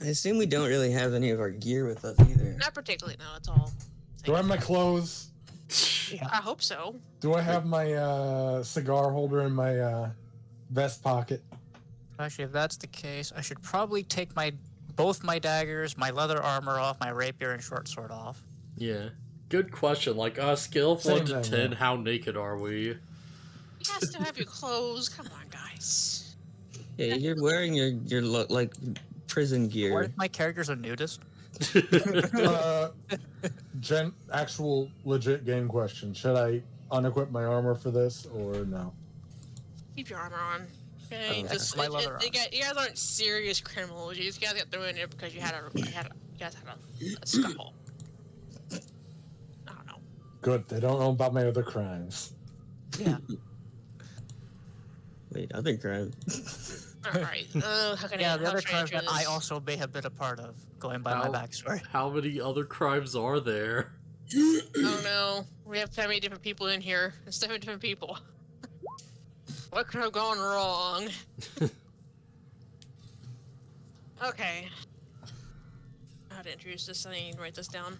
I assume we don't really have any of our gear with us either. Not particularly, no. It's all. Do I have my clothes? Yeah, I hope so. Do I have my cigar holder in my vest pocket? Actually, if that's the case, I should probably take both my daggers, my leather armor off, my rapier and short sword off. Yeah. Good question. Like, scale of 1 to 10, yeah. how naked are we? You guys still have your clothes. Come on, guys. Yeah, you're wearing your like prison gear. What if my character's a nudist? Actual legit game question. Should I unequip my armor for this or no? Keep your armor on. Okay, my leather you guys aren't serious criminals. You just guys got thrown in there because you guys had a scuffle. I don't know. Good. They don't know about my other crimes. Yeah. Wait, other crimes. All right. How can Yeah, I? the other crimes this? that I also may have been a part of, going by my backstory. How many other crimes are there? Oh no, we have so many different people in here. There's 7 different people. What could have gone wrong? Okay. How to introduce this? I need to write this down.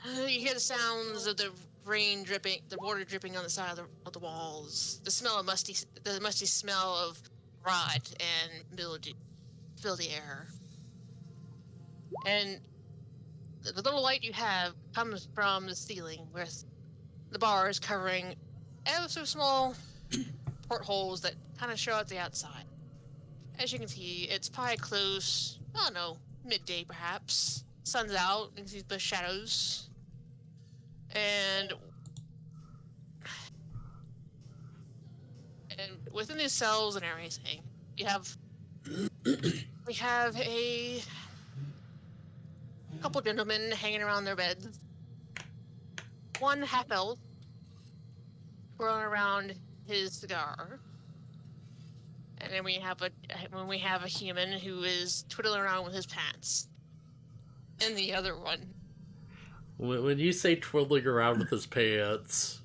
You hear the sounds of the rain dripping, the water dripping on the side of the walls. The smell of musty smell of rot and mildew fill the air. And the little light you have comes from the ceiling, where the bar is covering ever so small portholes that kind of show out the outside. As you can see, it's probably close, I don't know, midday perhaps. Sun's out, you can see the shadows. And within these cells and everything, we have a couple gentlemen hanging around their beds. One half-elf throwing around his cigar. And then we have a human who is twiddling around with his pants. And the other one. When you say twiddling around with his pants...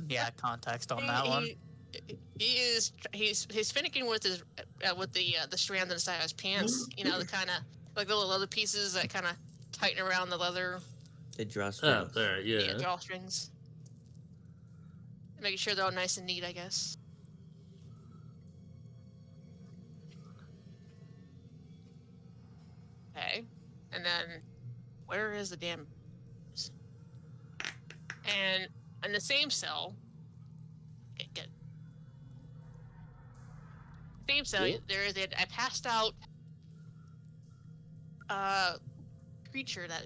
Yeah, context on that one. He's finicking with his with the strand on the side of his pants. You know, the kind of like the little leather pieces that kind of tighten around the leather. They drawstrings. Oh, there, yeah. Yeah, drawstrings. Making sure they're all nice and neat, I guess. Okay, and then where is the damn? And in the same cell, okay, good. Same cell, there is a passed out creature that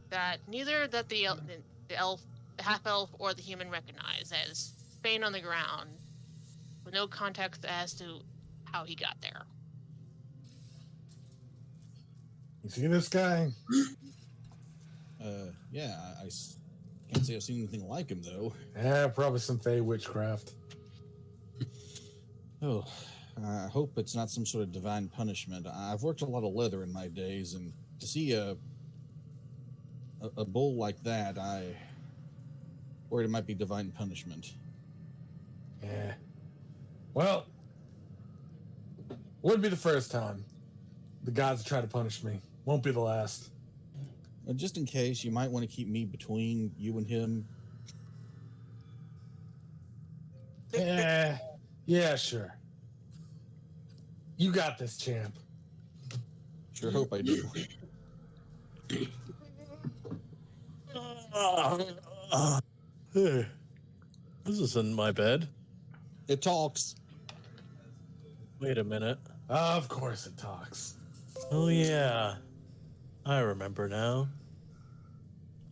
that neither the half elf or the human recognize, as laying on the ground with no context as to how he got there. You see this guy? Yeah, I can't say I've seen anything like him, though. Yeah, probably some Fey witchcraft. Oh, I hope it's not some sort of divine punishment. I've worked a lot of leather in my days, and to see a bull like that, I worried it might be divine punishment. Yeah. Well, wouldn't be the first time the gods try to punish me. Won't be the last. Just in case, you might want to keep me between you and him. Yeah, sure. You got this, champ. Sure hope I do. Hey, this isn't my bed. It talks. Wait a minute. Of course it talks. Oh yeah, I remember now.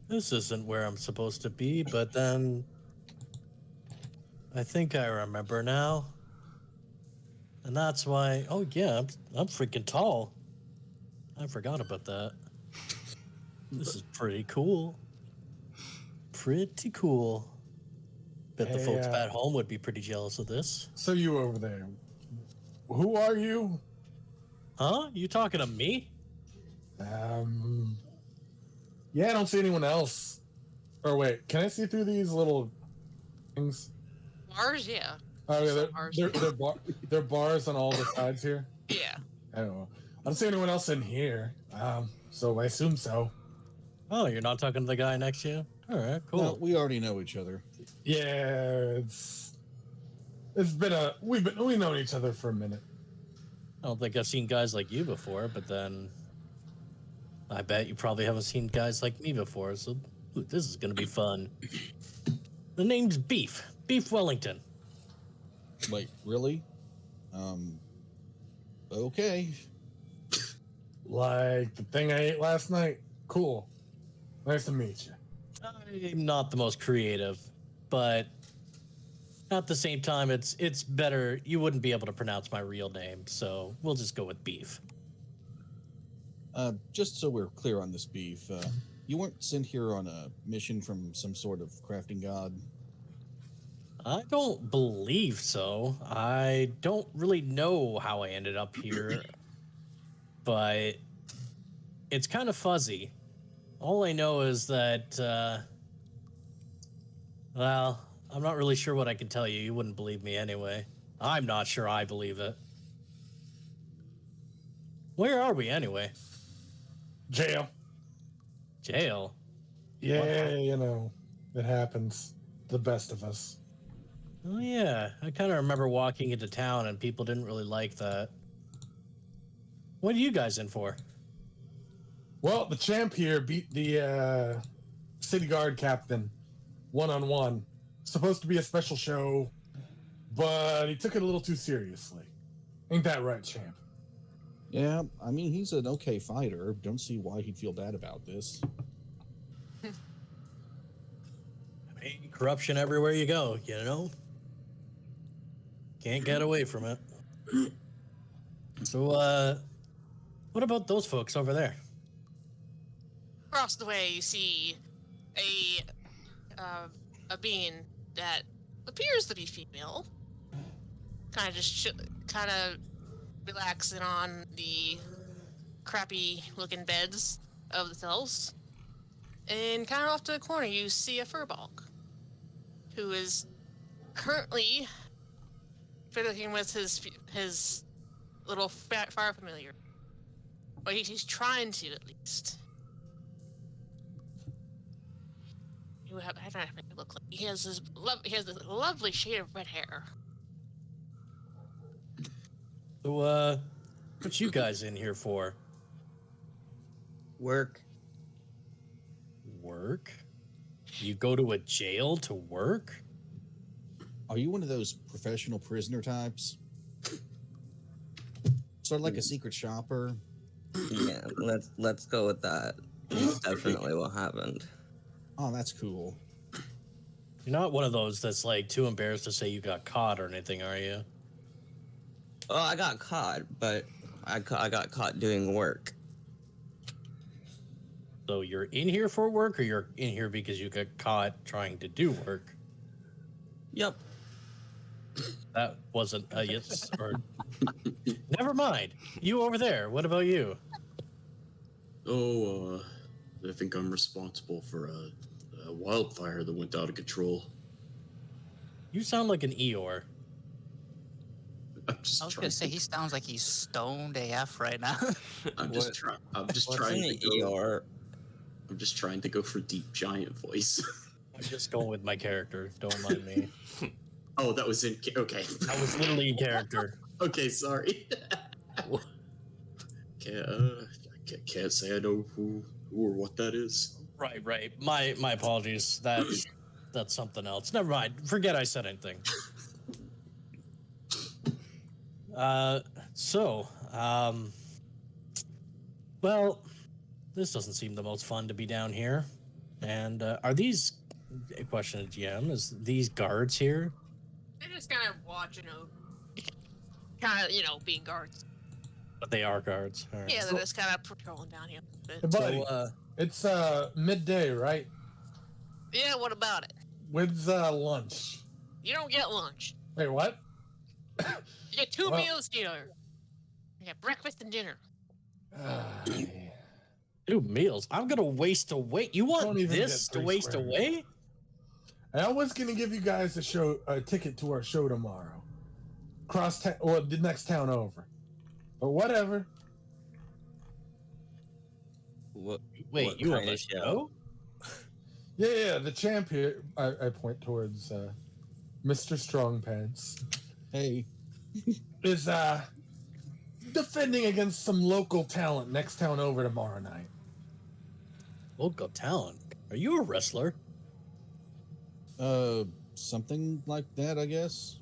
This isn't where I'm supposed to be, but then I think I remember now. And that's why, oh yeah, I'm freaking tall. I forgot about that. This is pretty cool. Pretty cool. Bet the folks back home would be pretty jealous of this. So you over there, who are you? Huh? You talking to me? Yeah, I don't see anyone else. Or wait, can I see through these little things? Bars, yeah. Oh yeah, Some bars. they're bars on all the sides here. Yeah. I don't know. I don't see anyone else in here. So I assume so. Oh, you're not talking to the guy next to you? All right, cool. No, we already know each other. Yeah, it's been we've known each other for a minute. I don't think I've seen guys like you before, but then I bet you probably haven't seen guys like me before, so ooh, this is gonna be fun. The name's Beef Wellington. Wait, really? Okay. Like the thing I ate last night. Cool. Nice to meet you. I'm not the most creative, but at the same time, it's better. You wouldn't be able to pronounce my real name, so we'll just go with Beef. Just so we're clear on this, Beef, you weren't sent here on a mission from some sort of crafting god? I don't believe so. I don't really know how I ended up here, but it's kind of fuzzy. All I know is that, well, I'm not really sure what I can tell you. You wouldn't believe me anyway. I'm not sure I believe it. Where are we anyway? Jail. Jail? Yeah, you know, it happens. The best of us. Oh, yeah. I kind of remember walking into town and people didn't really like that. What are you guys in for? Well, the champ here beat the city guard captain one-on-one. Supposed to be a special show, but he took it a little too seriously. Ain't that right, champ? Yeah, I mean, he's an okay fighter. Don't see why he'd feel bad about this. I mean, corruption everywhere you go, you know? Can't get away from it. So, what about those folks over there? Across the way, you see a being that appears to be female. Kind of just relaxing on the crappy-looking beds of the cells. And kind of off to the corner, you see a furbolg who is currently fiddling with his little fire familiar. Or he's trying to, at least. I don't know what he look like. He has this lovely shade of red hair. So, what you guys in here for? Work. Work? You go to a jail to work? Are you one of those professional prisoner types? Sort of like a secret shopper? Yeah, let's go with that. That's definitely what happened. Oh, that's cool. You're not one of those that's like too embarrassed to say you got caught or anything, are you? Oh, I got caught, but I got caught doing work. So you're in here for work, or you're in here because you got caught trying to do work? Yep. That wasn't a yes or... Never mind. You over there. What about you? Oh, I think I'm responsible for a wildfire that went out of control. You sound like an Eeyore. I'm just I was trying gonna say to, he sounds like he's stoned AF right now. I'm just trying. I'm just What's trying an to go. ER? I'm just trying to go for deep giant voice. I'm just going with my character. Don't mind me. Oh, that was in. Okay. That was literally a character. Okay, sorry. Can't say I know who or what that is. Right. My apologies. That's something else. Never mind. Forget I said anything. Well, this doesn't seem the most fun to be down here. And are these, a question to GM, is these guards here? They're just kind of watching over. Kind of, being guards. But they are guards. All right. Yeah, they're just kind of patrolling down here a Hey, bit. buddy, So, it's midday, right? Yeah, what about it? When's lunch? You don't get lunch. Wait, what? You get two Well- meals here. You get breakfast and dinner. 2 meals. I'm gonna waste away. You Don't want even this get to 3 waste square away? I was gonna give you guys a ticket to our show tomorrow. Or the next town over. But whatever. What? Wait, what you have kind a of show? Yeah, the champ here. I point towards Mr. Strongpants. Hey, Is defending against some local talent next town over tomorrow night. Local talent. Are you a wrestler? something like that, I guess.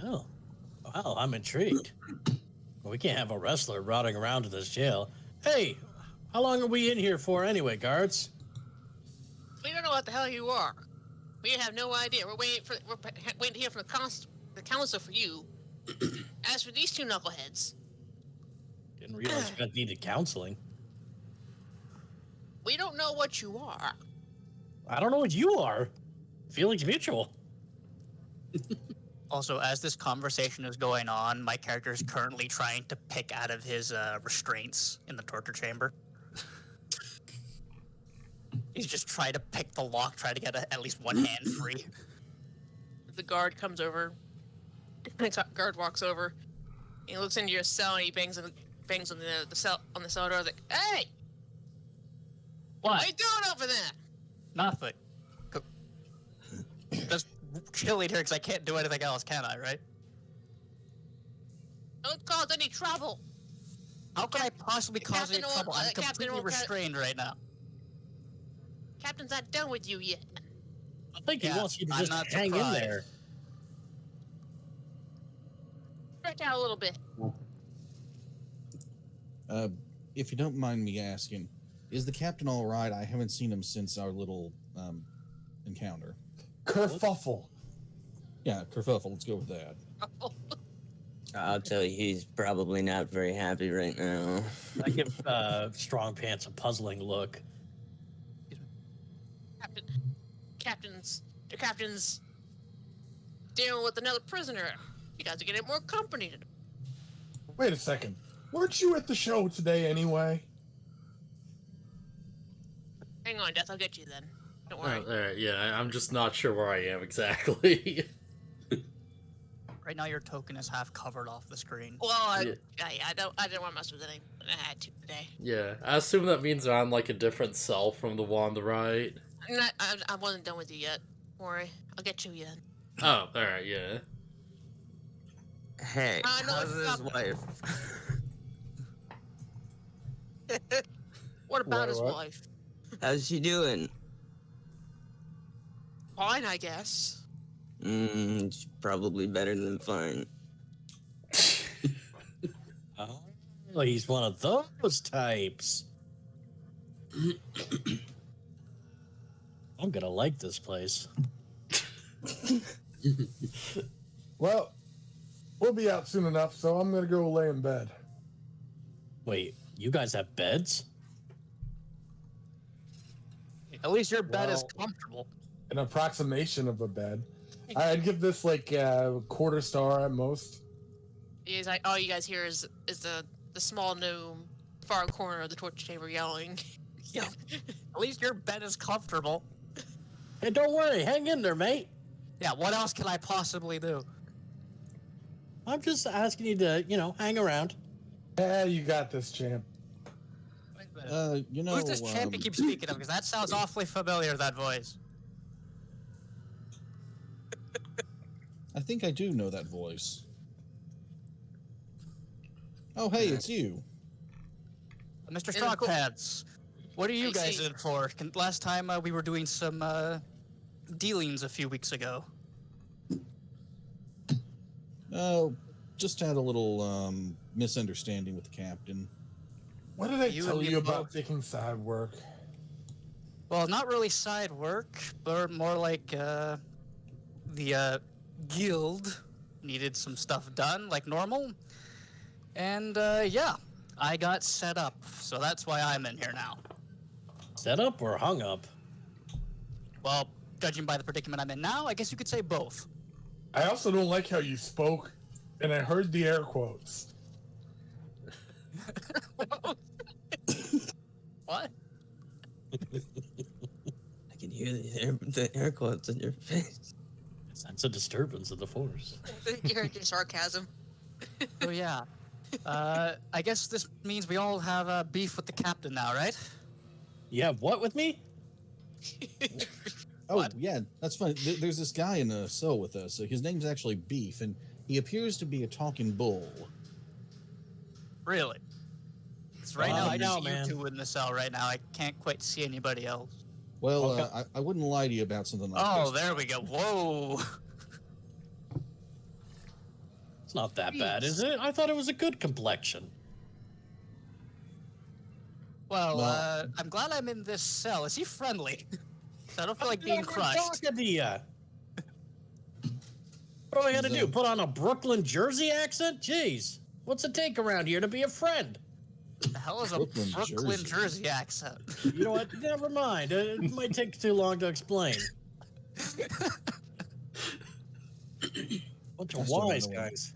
No. Wow, I'm intrigued. Well, we can't have a wrestler rotting around to this jail. Hey, how long are we in here for anyway, guards? We don't know what the hell you are. We have no idea. We're waiting to hear from the council for you. As for these 2 knuckleheads, Didn't realize you guys needed counseling. we don't know what you are. I don't know what you are. Feelings mutual. Also, as this conversation is going on, my character is currently trying to pick out of his restraints in the torture chamber. He's just trying to pick the lock, trying to get at least one hand free. The guard comes over. The guard walks over. He looks into your cell and he bangs on the cell door. Like, hey, what are you doing over there? Nothing. Just chilling here because I can't do anything else, can I, right? Don't cause any trouble. How can I possibly cause any Captain trouble? I'm Captain completely restrained right now. Captain's not done with you yet. I think he Yeah, wants you to I'm just not hang surprised. in there. Stretch out a little bit. If you don't mind me asking, is the captain all right? I haven't seen him since our little encounter. Kerfuffle. Yeah, kerfuffle. Let's go with that. I'll tell you, he's probably not very happy right now. I give Strong Pants a puzzling look. The captain's dealing with another prisoner. You guys are getting more company. Wait a second. Weren't you at the show today anyway? Hang on, Death. I'll get you then. Don't worry. All right, yeah, I'm just not sure where I am exactly. Right now, your token is half covered off the screen. Well, I didn't want to mess with it, but I had to today. Yeah, I assume that means I'm like a different cell from the one on the right. I wasn't done with you yet. Don't worry, I'll get you yet. Oh, all right, yeah. Hey, no, how's his stop. wife? What about What, his what? wife? How's she doing? Fine, I guess. She's probably better than fine. Oh, he's one of those types. I'm gonna like this place. Well, we'll be out soon enough, so I'm gonna go lay in bed. Wait, you guys have beds? At least your bed is Well- comfortable. An approximation of a bed. I'd give this like a quarter star at most. He's like, all you guys hear is the small gnome far corner of the torture chamber yelling. Yeah. At least your bed is comfortable. Hey, don't worry, hang in there, mate. Yeah, what else can I possibly do? I'm just asking you to, hang around. Yeah, you got this, champ. Wait a minute. Who's Who's this champ you keep speaking of? Because that sounds awfully familiar, that voice. I think I do know that voice. Oh, hey, it's you. Mr. In the Strongpants, what are you I guys see. in for? Last time we were doing some dealings a few weeks ago. Oh, just had a little misunderstanding with the captain. What did I You tell and you me about both. taking side work? Well, not really side work, but more like the guild needed some stuff done, like normal. And yeah, I got set up, so that's why I'm in here now. Set up or hung up? Well, judging by the predicament I'm in now, I guess you could say both. I also don't like how you spoke, and I heard the air quotes. What? I can hear the air quotes in your face. Sense a disturbance of the force. Your sarcasm. Oh yeah. I guess this means we all have beef with the captain now, right? You have what with me? Oh, What? yeah, that's funny. There's this guy in a cell with us. His name's actually Beef, and he appears to be a talking bull. Really? 'Cause right now I Find just out, see man. you two in the cell right now. I can't quite see anybody else. Well, Okay. I wouldn't lie to you about something like Oh, this. there we go. Whoa. It's not that bad, Jeez. is it? I thought it was a good complexion. Well, Well- I'm glad I'm in this cell. Is he friendly? I don't feel like being crushed. Talking to you. What do I gotta do? Put on a Brooklyn Jersey accent? Jeez. What's it take around here to be a friend? The hell is a Brooklyn, Brooklyn Jersey. Jersey accent? You know what? Never mind. It might take too long to explain. Bunch of I still don't wise know what- guys.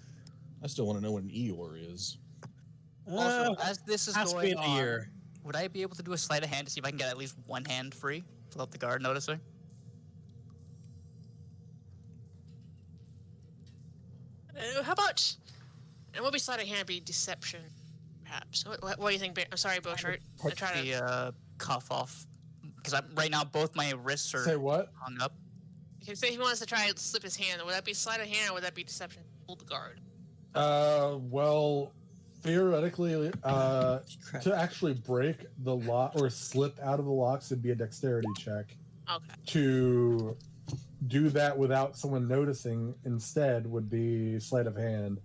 I still want to know what an Eeyore is. Also, as this is has to be going in a on, year. would I be able to do a sleight of hand to see if I can get at least one hand free without the guard noticing? How about? And what beside a hand be deception, perhaps? What do you think? I'm sorry, BluFuzzyHat. I try to. The cuff off, because right now both my wrists are Say what? hung up. Okay, say he wants to try and slip his hand. Would that be sleight of hand or would that be deception? Hold the guard. Well, theoretically, Crap. to actually break the lock or slip out of the locks would be a dexterity check. Okay. To do that without someone noticing instead would be sleight of hand.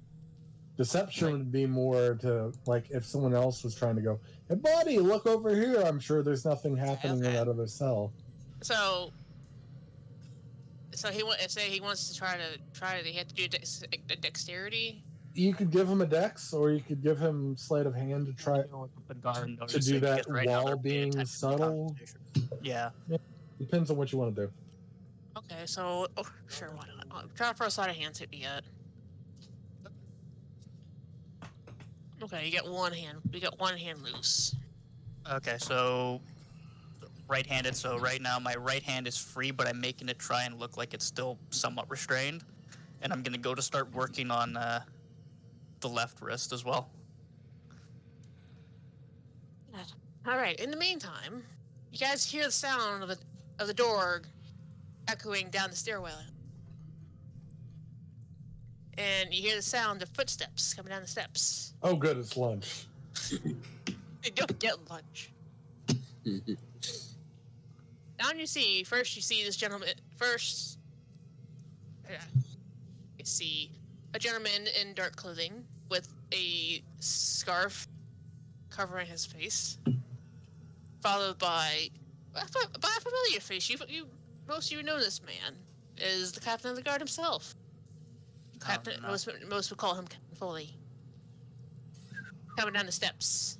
Deception would be more to, like, if someone else was trying to go, hey buddy, look over here, I'm sure there's nothing happening in Okay. that other cell. So he say he wants to try to. He had to do a dexterity. You could give him a dex, or you could give him sleight of hand to try The guard to do noticing, that because right now while they're paying being attention to the subtle. conversation. Yeah. Depends on what you want to do. Okay, so sure, why not? I'll try for a sleight of hand to be it. Okay, you get one hand. You got one hand loose. Okay, so right-handed. So right now my right hand is free, but I'm making it try and look like it's still somewhat restrained, and I'm gonna go to start working on the left wrist as well. All right. In the meantime, you guys hear the sound of the door echoing down the stairwell, and you hear the sound of footsteps coming down the steps. Oh, good, it's lunch. You don't get lunch. Down you see this gentleman. First, you see a gentleman in dark clothing with a scarf covering his face, followed by a familiar face. Most of you know this man is the captain of the guard himself. Captain, no. most would call him Captain Foley. Coming down the steps.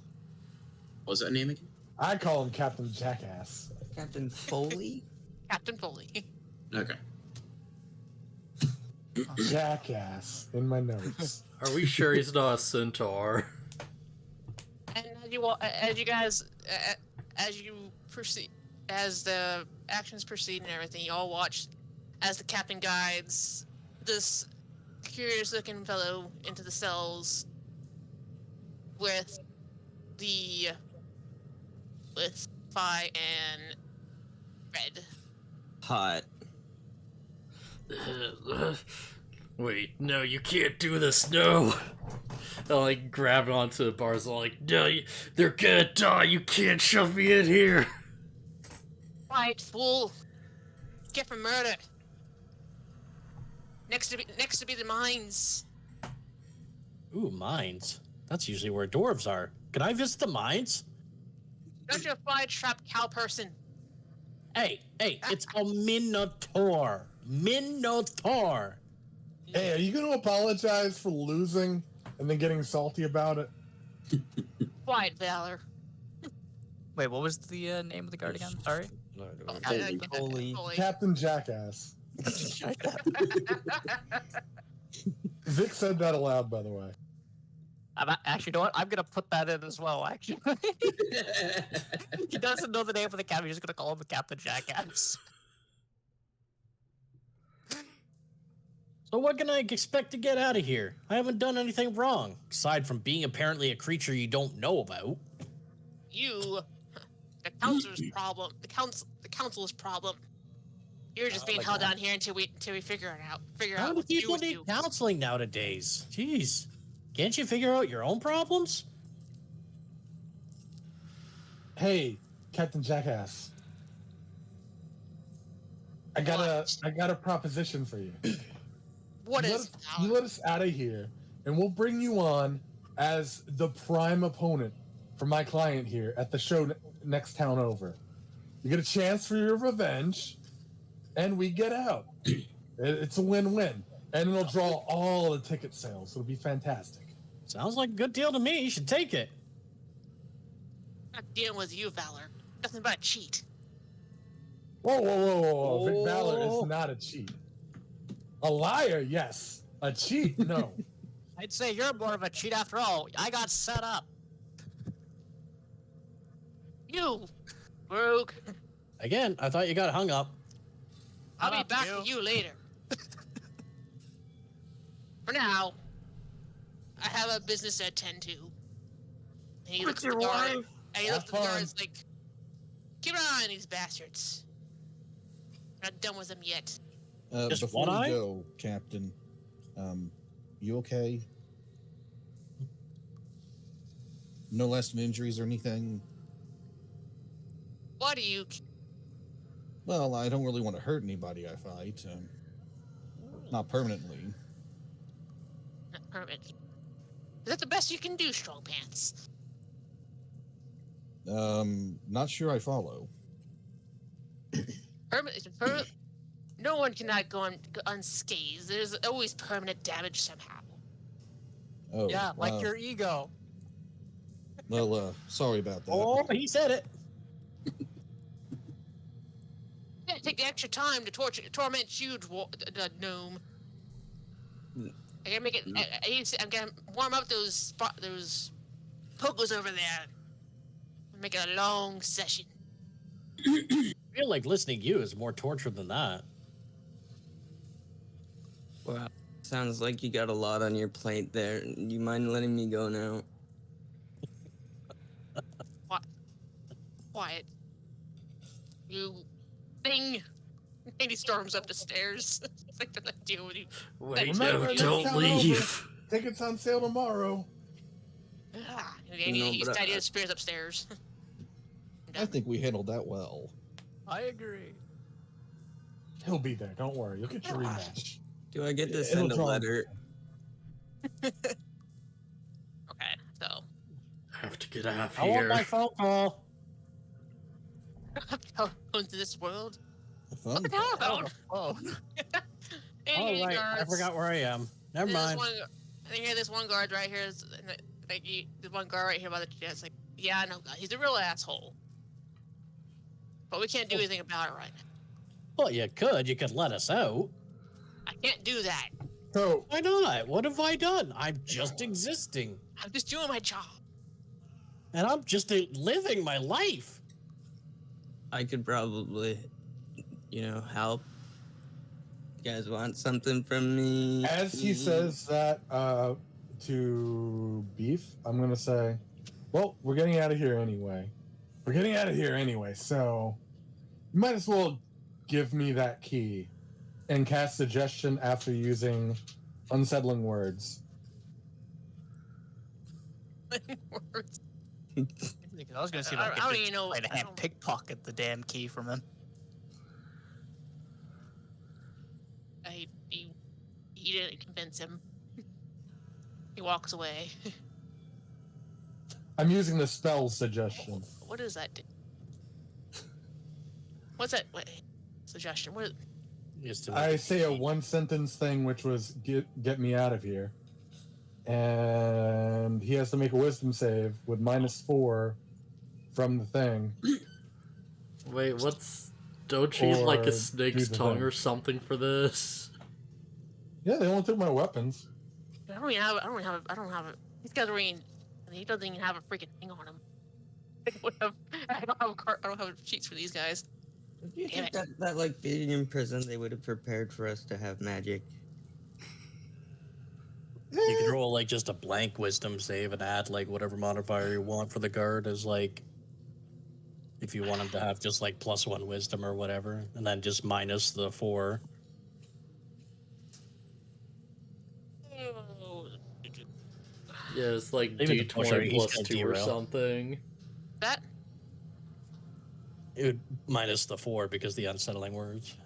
What was that name again? I call him Captain Jackass. Captain Foley? Captain Foley. Okay. Jackass in my notes. Are we sure he's not a centaur? And as you proceed, as the actions proceed and everything, you all watch as the captain guides this curious-looking fellow into the cells with Fi and Red. Hot. Wait, no, you can't do this, no! I'll like grab onto the bars, I'm like, no, they're gonna die, you can't shove me in here! Quiet, fool! Get for murder. Next to be the mines. Ooh, mines. That's usually where dwarves are. Can I visit the mines? Don't you fly trap cow person. Hey, it's a minotaur. Minotaur. Hey, are you going to apologize for losing and then getting salty about it? Quiet, Valor. Wait, what was the name of the guard again? Sorry. Foley. Captain Jackass. Vic said that aloud, by the way. Actually, you know what? I'm gonna put that in as well. Actually, he doesn't know the name of the captain. He's just gonna call him the Captain Jackass. So what can I expect to get out of here? I haven't done anything wrong, aside from being apparently a creature you don't know about. You, the council's problem. The council's problem. You're just being held down here until we figure it out. Figure How out do what to do people with need you. counseling nowadays? Jeez. Can't you figure out your own problems? Hey, Captain Jackass. I got a proposition for you. What you is? you let us out of here, and we'll bring you on as the prime opponent for my client here at the show next town over. You get a chance for your revenge, and we get out. It's a win-win, and it'll draw all the ticket sales. It'll be fantastic. Sounds like a good deal to me. You should take it. I'm not dealing with you, Valor. Nothing but a cheat. Whoa. Vic Valor is not a cheat. A liar, yes. A cheat, no. I'd say you're more of a cheat after all. I got set up. You, rogue. Again, I thought you got hung up. I'll be Up, back for you later. For now, I have a business to attend to. And he looks at the guard. And he looks at the guards like, keep an eye on these bastards. We're not done with them yet. Just Before one we eye? go, Captain, you okay? No lasting injuries or anything? Why do you? Well, I don't really want to hurt anybody I fight. Not permanently. Not permit. Is that the best you can do, Strong Pants? Not sure I follow. Permanent. No one cannot go unscathed. There's always permanent damage somehow. Oh, Yeah, wow. like your ego. Well, sorry about that. Oh, he said it. Yeah, take the extra time to torment you, gnome. I gotta make it. I'm gonna warm up those pogos over there. Make it a long session. I feel like listening to you is more torture than that. Wow. Sounds like you got a lot on your plate there. You mind letting me go now? Quiet. You thing. And he storms up the stairs. It's like the deal with you. Wait, Remember, no, next don't time leave. Tickets on sale tomorrow. And he but steady his spears upstairs. I think we handled that well. I agree. He'll be there. Don't worry. You'll get your rematch. Do I get to It'll send a draw- letter? Okay, so I have to get out of I want here. my phone call. telephones in this world. A fun What the part. telephone? Oh, Oh, right. I forgot where I am. Never mind. I think this one guard right here is like the one guard right here by the chest. Like, yeah, I know, God, he's a real asshole. But we can't do anything about it right now. Well, you could. You could let us out. I can't do that. So, Why not? What have I done? I'm just existing. I'm just doing my job. And I'm just living my life. I could probably, help. You guys want something from me? as he says that to Beef, I'm going to say, well, we're getting out of here anyway. So you might as well give me that key and cast suggestion after using unsettling words. Words. I was gonna see if I I don't could even just know- try to I hand don't- pickpocket the damn key from him. He didn't convince him. He walks away. I'm using the spell suggestion. What does that do? What's that? Wait, suggestion? What? Just to I say a one sentence thing, which was get me out of here. And he has to make a wisdom save with -4 from the thing. Wait, what's... Don't you need, like, Or a snake's do the tongue thing. or something for this? Yeah, they only took my weapons. I don't have He's covering. He doesn't even have a freaking thing on him. I don't have sheets for these guys. Do you Damn think that like being in prison, they would have prepared for us to have magic? You could roll like just a blank wisdom save and add like whatever modifier you want for the guard as like if you want him to have just like +1 wisdom or whatever, and then just minus the 4. Yeah, it's like Even the D20 BluFuzzyHat, he's plus gonna 2 or derail. something. That It would minus the 4 because the unsettling words.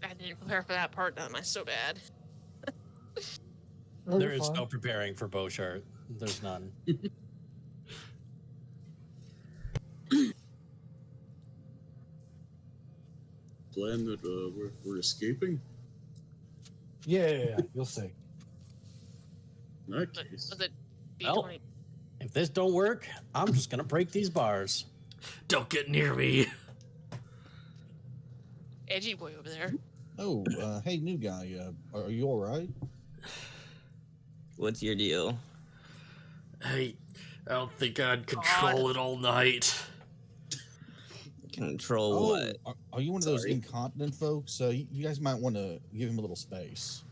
I didn't prepare for that part. Am I so bad? Oh, There you're is fine. no preparing for BluFuzzyHat. There's none. Plan that we're escaping? Yeah, you'll see. In that case. Was it Well. D20? If this don't work, I'm just gonna break these bars. Don't get near me. Edgy boy over there. Oh, hey, new guy. Are you all right? What's your deal? Hey, I don't think I'd control it all night. Control what? Are you one of those Sorry. incontinent folks? You guys might want to give him a little space.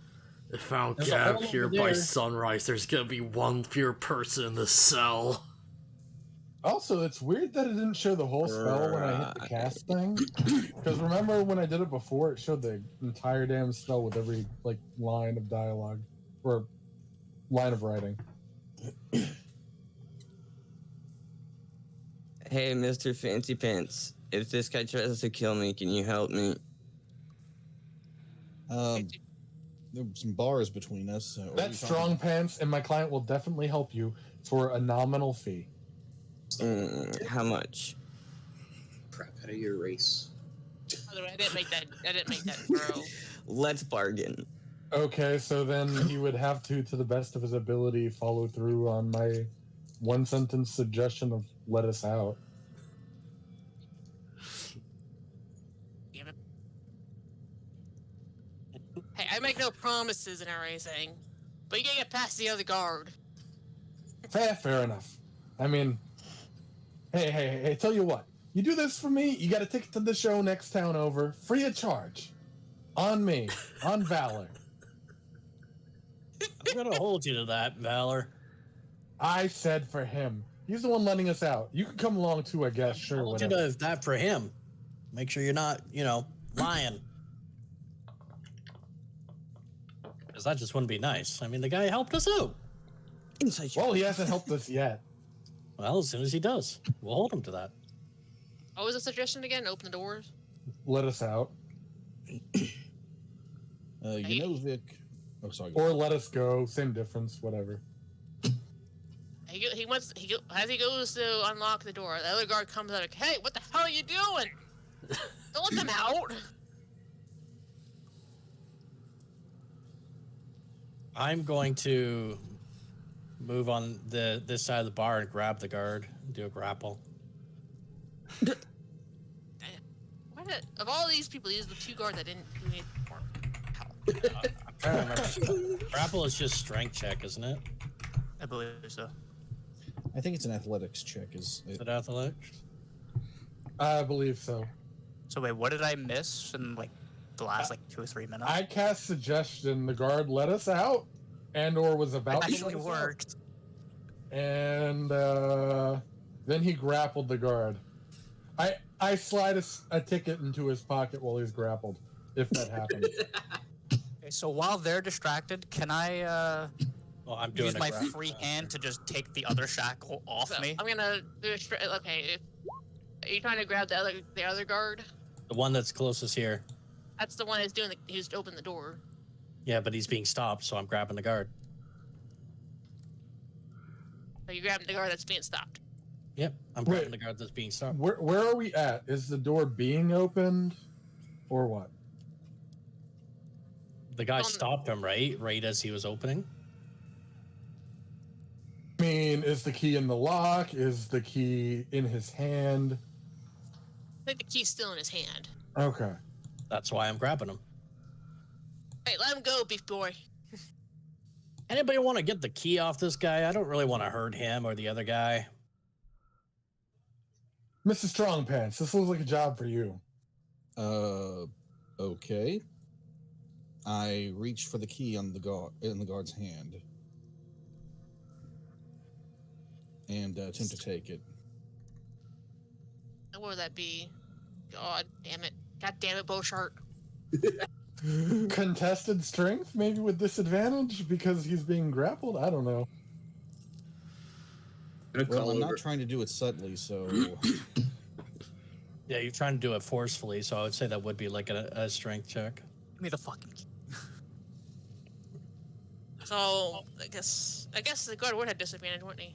If I don't There's get a out hole here over by there. sunrise, there's gonna be one fewer person in the cell. Also, it's weird that it didn't show the whole spell when I hit the cast thing. Because remember when I did it before, it showed the entire damn spell with every like line of dialogue or line of writing. Hey, Mr. Fancy Pants. If this guy tries to kill me, can you help me? There were some bars between us. What are That's you talking strong pants, and my client will definitely help you for a nominal fee. How much? Crap out of your race. By the way, I didn't make that throw. Let's bargain. Okay, so then he would have to the best of his ability, follow through on my one sentence suggestion of let us out. Damn it. Hey, I make no promises and everything, but you gotta get past the other guard. Fair enough. I mean, hey, tell you what. You do this for me, you got a ticket to the show next town over, free of charge. On me, on Valor. I'm gonna hold you to that, Valor. I said for him. He's the one letting us out. You can come along too, I guess. Sure, Hold you whatever. to that for him. Make sure you're not, lying. Because that just wouldn't be nice. I mean, the guy helped us out. Inside Well, he hasn't helped us yet. Well, as soon as he does, we'll hold him to that. What was the suggestion again? Open the doors. Let us out. Vic. Oh, sorry. Or let us go. Same difference, whatever. As he goes to unlock the door, the other guard comes out like, "Hey, what the hell are you doing? Don't let them out!" I'm going to move on this side of the bar and grab the guard and do a grapple. Of all these people, these are the two guards that didn't do anything for him. I'm trying to remember. Grapple is just strength check, isn't it? I believe so. I think it's an athletics check. Is Is it athletics? I believe so. So wait, what did I miss in like the last 2 or 3 minutes? I cast suggestion. The guard let us out, and or was about to let actually us worked. out. And then he grappled the guard. I slide a ticket into his pocket while he's grappled, if that happens. Okay, so while they're distracted, can I Well, I'm doing use a my grapple. free hand to just take the other shackle off So me? I'm gonna do a okay. Are you trying to grab the other guard? The one that's closest here. That's the one that's doing who's open the door. Yeah, but he's being stopped, so I'm grabbing the guard. So you grabbing the guard that's being stopped. Yep, I'm Wait. grabbing the guard that's being stopped. Where are we at? Is the door being opened, or what? The guy stopped him, right? Right as he was opening? I mean, is the key in the lock? Is the key in his hand? I think the key's still in his hand. Okay. That's why I'm grabbing him. Hey, let him go, beef boy. Anybody want to get the key off this guy? I don't really want to hurt him or the other guy. Mr. Strongpants, this looks like a job for you. Okay. I reach for the key on the in the guard's hand and attempt to take it. What would that be? God damn it. God damn it, BluFuzzyHat. Contested strength, maybe with disadvantage because he's being grappled? I don't know. Well, I'm not trying to do it subtly, so... Yeah, you're trying to do it forcefully, so I would say that would be like a strength check. Give me the fucking key. So, I guess the guard would have disadvantage, wouldn't he?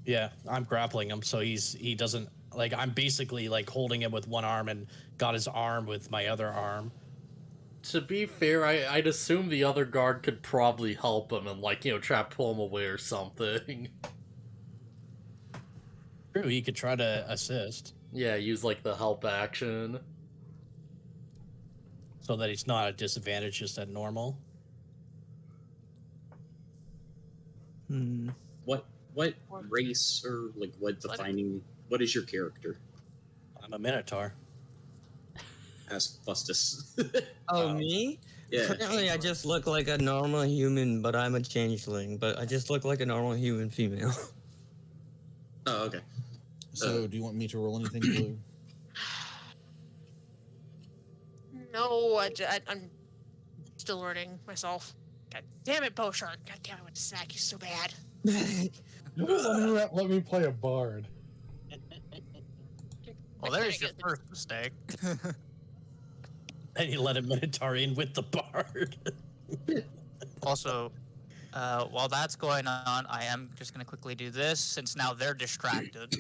Yeah, I'm grappling him, so he doesn't, like, I'm basically like holding him with one arm and got his arm with my other arm. To be fair, I'd assume the other guard could probably help him and, like, try to pull him away or something. True, he could try to assist. Yeah, use, like, the help action. So that he's not at disadvantage, just at normal. What race or, like, what is your character? I'm a Minotaur. Ask Phustus. Oh, me? Yeah. Apparently, I just look like a normal human, but I'm a changeling. But I just look like a normal human female. Oh, okay. So, do you want me to roll anything, Blue? No, I'm still learning myself. God damn it, BluFuzzyHat. God damn it, I want to smack you so bad. You're the one who let me play a bard. Well, there's your first mistake. And you let a Minotaur in with the bard. Also, while that's going on, I am just going to quickly do this, since now they're distracted.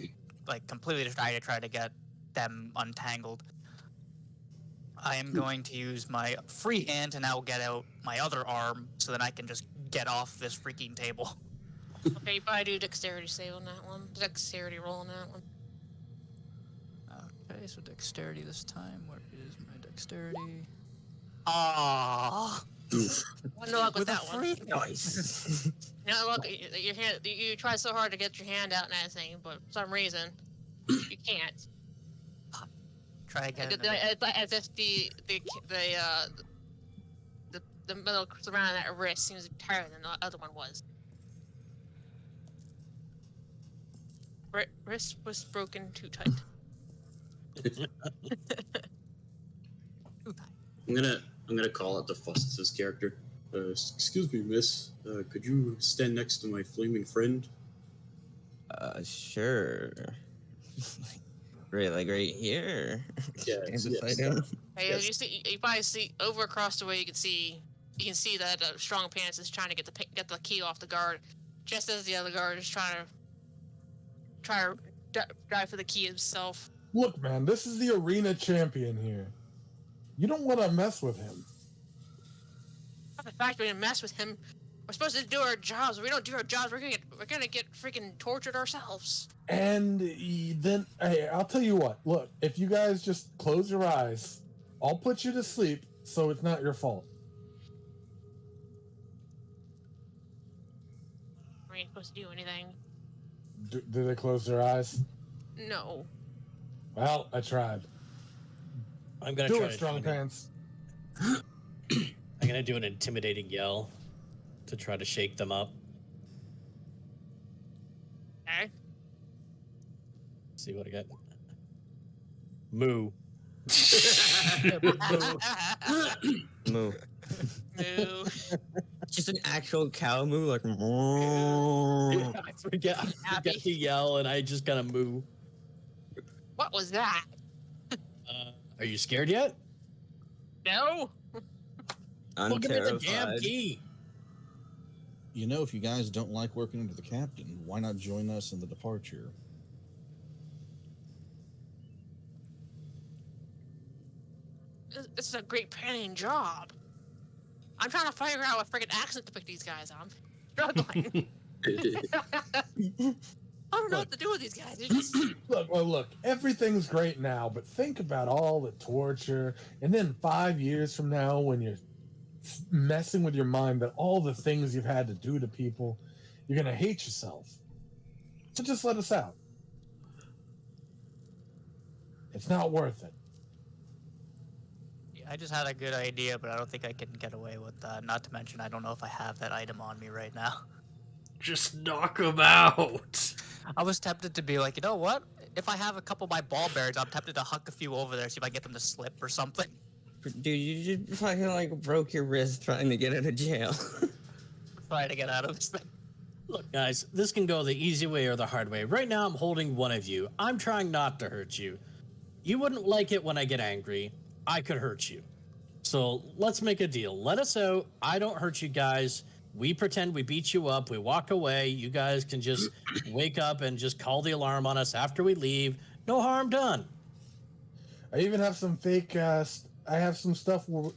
Like, completely distracted, to try to get them untangled. I am going to use my free hand to now get out my other arm, so that I can just get off this freaking table. Okay, you probably do dexterity save on that one. Dexterity roll on that one. Okay, so dexterity this time. Where is my dexterity? Ah. No luck with that one. Nice. No luck. Your hand. You try so hard to get your hand out and everything, but for some reason, you can't. Try again. It's like as if the metal surrounding that wrist seems tighter than the other one was. Wrist was broken too tight. I'm gonna call out the Phustus' character. Excuse me, miss. Could you stand next to my flaming friend? Sure. Right here. Yeah, Stand beside him. Hey, Yes. you probably see over across the way. You can see that Strong Pants is trying to get the key off the guard, just as the other guard is trying to dive for the key himself. Look, man, this is the arena champion here. You don't want to mess with him. Not the fact we're gonna mess with him. We're supposed to do our jobs. If we don't do our jobs, we're gonna get freaking tortured ourselves. And then, hey, I'll tell you what. Look, if you guys just close your eyes, I'll put you to sleep, so it's not your fault. We ain't supposed to do anything. Do they close their eyes? No. Well, I tried. I'm gonna Do try it, Strong Pants. I'm gonna do an intimidating yell to try to shake them up. Okay. See what I get. Moo. Moo. Moo. Just an actual cow moo, like. I forget to yell, and I just kind of moo. What was that? Are you scared yet? No. I'm Well, give me the damn terrified. key. You know, if you guys don't like working under the captain, why not join us in the departure? This is a great paying job. I'm trying to figure out what freaking accent to pick these guys on. Struggling. I don't know what to do with these guys. They're just... Look, everything's great now, but think about all the torture, and then 5 years from now when you're messing with your mind that all the things you've had to do to people, you're going to hate yourself. So just let us out. It's not worth it. I just had a good idea, but I don't think I can get away with that. Not to mention, I don't know if I have that item on me right now. Just knock him out. I was tempted to be like, you know what? If I have a couple of my ball bearings, I'm tempted to huck a few over there, see if I get them to slip or something. Dude, you just fucking like broke your wrist trying to get out of jail. Trying to get out of this thing. Look, guys, this can go the easy way or the hard way. Right now, I'm holding one of you. I'm trying not to hurt you. You wouldn't like it when I get angry. I could hurt you. So let's make a deal. Let us out. I don't hurt you guys. We pretend we beat you up. We walk away. You guys can just wake up and just call the alarm on us after we leave. No harm done. I even have some fake, I have some stuff where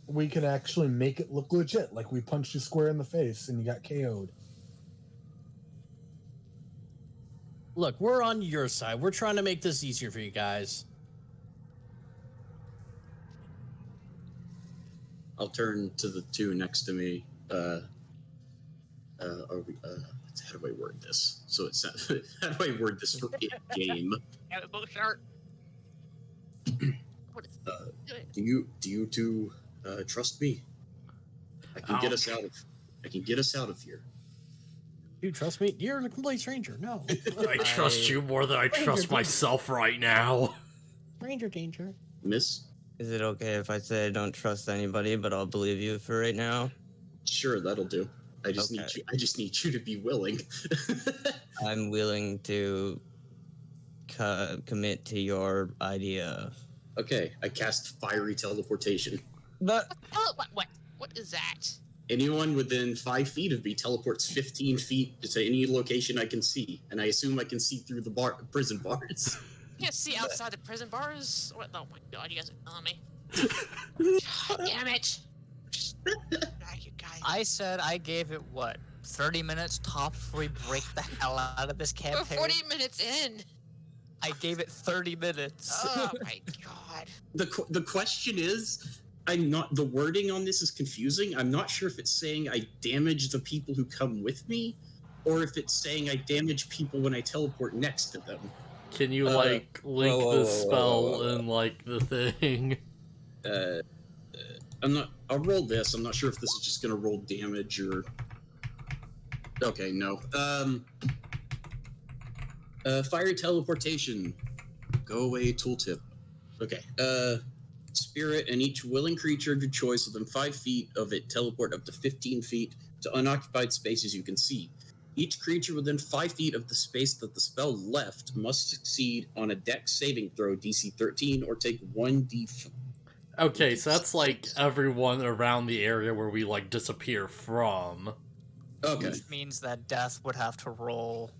we can actually make it look legit. Like we punched you square in the face and you got KO'd. Look, we're on your side. We're trying to make this easier for you guys. I'll turn to the two next to me. How do I word this? So it's how do I word this for in-game? BluFuzzyHat. What is Do you two trust me? I can get us out of here. You trust me? You're a complete stranger. No. I trust you more than I trust myself right now. Stranger danger. Miss? Is it okay if I say I don't trust anybody, but I'll believe you for right now? Sure, that'll do. I just Okay. need you to be willing. I'm willing to commit to your idea. Okay, I cast fiery teleportation. But what is that? Anyone within 5 feet of me teleports 15 feet to any location I can see, and I assume I can see through the prison bars. You can't see outside the prison bars? What? Oh my god, you guys are killing me. God damn it. You guys. I said I gave it, what, 30 minutes tops before we break the hell out of this We're campaign? 40 minutes in. I gave it 30 minutes. Oh my god. The question is, the wording on this is confusing. I'm not sure if it's saying I damage the people who come with me, or if it's saying I damage people when I teleport next to them. Can you link the spell in the thing? I'll roll this. I'm not sure if this is just gonna roll damage or. Okay, no. Fire teleportation. Go away tooltip. Okay. Spirit and each willing creature of your choice within 5 feet of it teleport up to 15 feet to unoccupied spaces you can see. Each creature within 5 feet of the space that the spell left must succeed on a Dex saving throw DC 13 or take 1d. Okay, so that's everyone around the area where we disappear from. Okay. Which means that Death would have to roll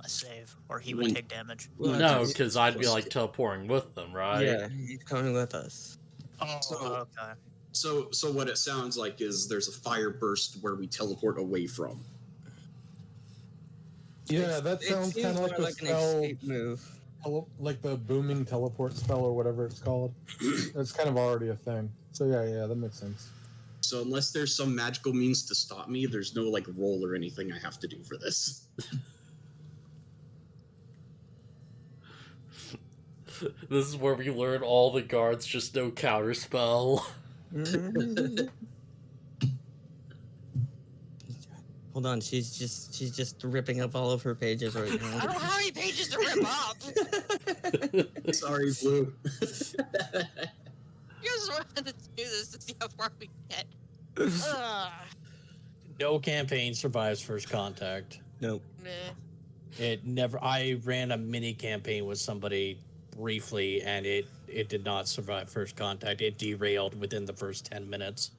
a save, or he would take damage. No, because I'd be teleporting with them, right? Yeah, he's coming with us. Oh, So- okay. So what it sounds like is there's a fire burst where we teleport away from. Yeah, that sounds kind of like the an spell, escape move. like the booming teleport spell or whatever it's called. It's kind of already a thing. So yeah, that makes sense. So unless there's some magical means to stop me, there's no roll or anything I have to do for this. This is where we learn all the guards just know counterspell. Hold on, she's just ripping up all of her pages right I now. don't have any pages to rip up. Sorry, Blue. You guys wanted to do this to see how far we get. Ugh. No campaign survives first contact. Nope. Meh. It never. I ran a mini campaign with somebody briefly, and it did not survive first contact. It derailed within the first 10 minutes.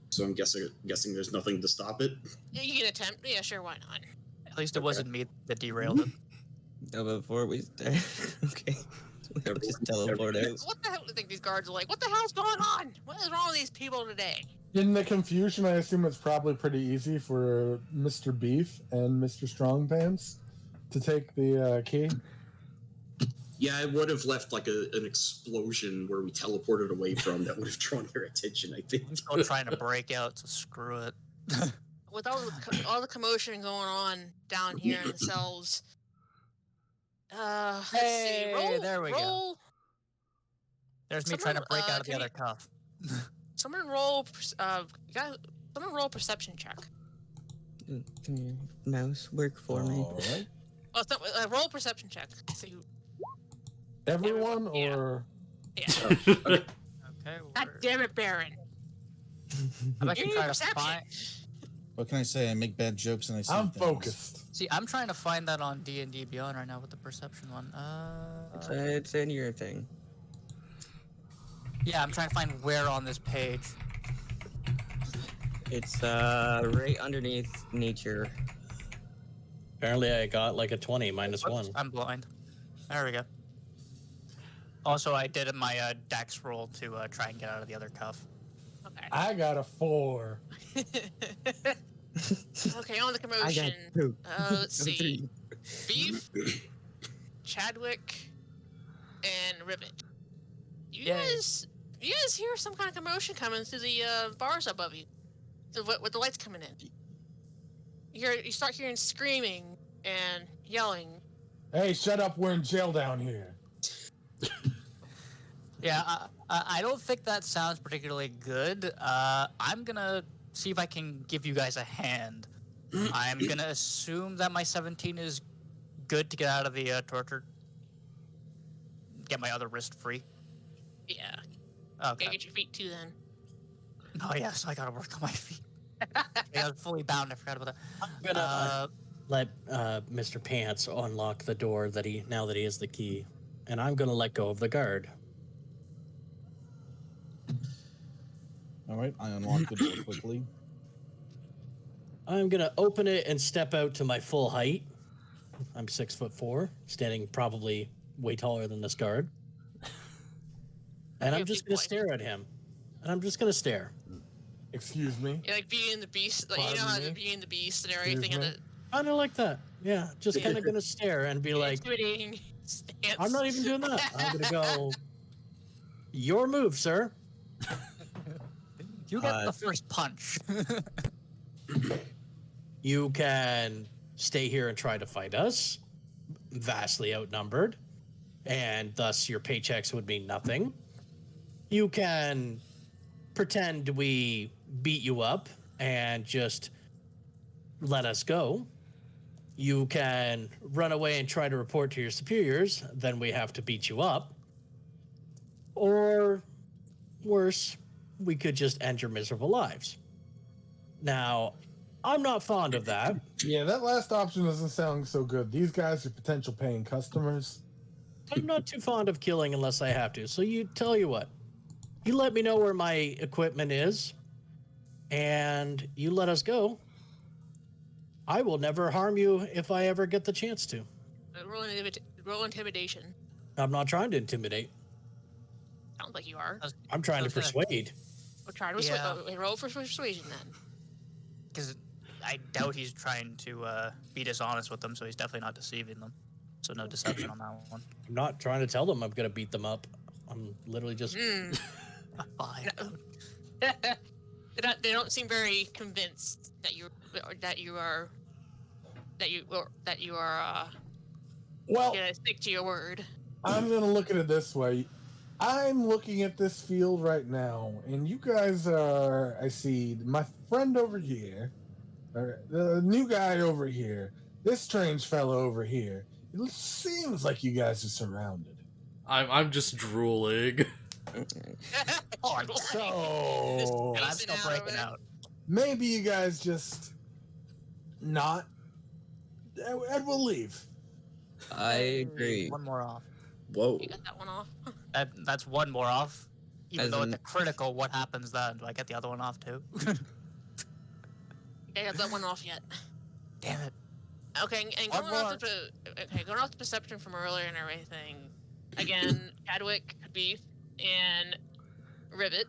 So I'm guessing there's nothing to stop it. Yeah, you can attempt. Yeah, sure, why not? At least it wasn't me that derailed it. No, before we start. Okay. We'll just teleport out. What the hell do you think these guards are like? What the hell's going on? What is wrong with these people today? In the confusion, I assume it's probably pretty easy for Mr. Beef and Mr. Strong Pants to take the key. Yeah, I would have left like an explosion where we teleported away from that would have drawn your attention, I think. I'm still trying to break out, so screw it. With all the commotion going on down here in the cells, let's see. Hey, there we go. Roll. There's me trying to break out of the can other cuff. Someone roll. Someone roll a perception check. Can your mouse work for me? All right. Oh, roll a perception check. See. Everyone Yeah. or Yeah. Okay. God damn it, Baron. I'm actually You need trying to perception. find. What can I say? I make bad jokes and I see I'm things. focused. See, I'm trying to find that on D&D Beyond right now with the perception one. It's in your thing. Yeah, I'm trying to find where on this page. It's right underneath nature. Apparently, I got like a 20 minus Whoops, 1. I'm blind. There we go. Also, I did my dex roll to try and get out of the other cuff. Okay. I got a 4. Okay, on the I got commotion. 2. Let's see. Beef, Chadwick, and Ribbit. You Yay. guys hear some kind of commotion coming through the bars above you, with the lights coming in. You start hearing screaming and yelling. Hey, shut up! We're in jail down here. Yeah, I don't think that sounds particularly good. I'm gonna see if I can give you guys a hand. I'm gonna assume that my 17 is good to get out of the torture. Get my other wrist free. Yeah. Okay. Gotta get your feet too then. Oh yes, I gotta work on my feet. I was fully bound. I forgot about that. I'm gonna let Mr. Pants unlock the door now that he has the key, and I'm gonna let go of the guard. All right, I unlock the door quickly. I'm gonna open it and step out to my full height. I'm 6'4", standing probably way taller than this guard. And I'm just gonna stare at him. And I'm just gonna stare. Excuse me. You're like Beauty and the Beast. Like, you know how Pardon the me? Beauty and the Beast and everything. Excuse And me? Kind of like that. Yeah, just kind of gonna stare and be like, intimidating stance. I'm not even doing that. I'm gonna go, your move, sir. You get the first punch. You can stay here and try to fight us, vastly outnumbered, and thus your paychecks would mean nothing. You can pretend we beat you up and just let us go. You can run away and try to report to your superiors, then we have to beat you up. Or worse, we could just end your miserable lives. Now, I'm not fond of that. Yeah, that last option doesn't sound so good. These guys are potential paying customers. I'm not too fond of killing unless I have to. So you tell you what, you let me know where my equipment is, and you let us go. I will never harm you if I ever get the chance to. Roll intimidation. I'm not trying to intimidate. Sounds like you are. I'm trying to persuade. We'll try to Yeah. roll for persuasion then. Because I doubt he's trying to be dishonest with them, so he's definitely not deceiving them. So no deception on that one. I'm not trying to tell them I'm going to beat them up. I'm literally just... Fine. They don't seem very convinced that you are Well, gonna stick to your word. I'm gonna look at it this way. I'm looking at this field right now, and you guys are. I see my friend over here, or the new guy over here, this strange fellow over here. It seems like you guys are surrounded. I'm just drooling. So And I'm still breaking out. maybe you guys just not, and we'll leave. I agree. One more off. Whoa. You got that one off. That's one more off. Even As though in- it's a critical, what happens then? Do I get the other one off too? I got that one off yet. Damn it. Okay, and One going off the perception from earlier and everything. Again, Chadwick, Beef, and Ribbit.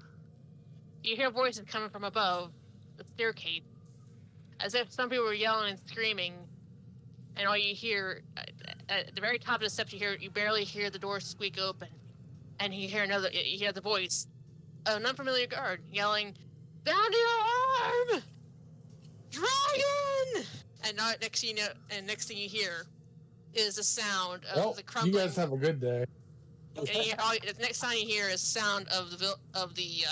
You hear voices coming from above the staircase, as if some people were yelling and screaming, and all you hear at the very top of the steps, you barely hear the door squeak open, and you hear the voice, an unfamiliar guard yelling, "Bounty alarm! Dragon!" And next thing you hear is the sound of Well, the you crumbling. guys have a good day. And the next time you hear is the sound of the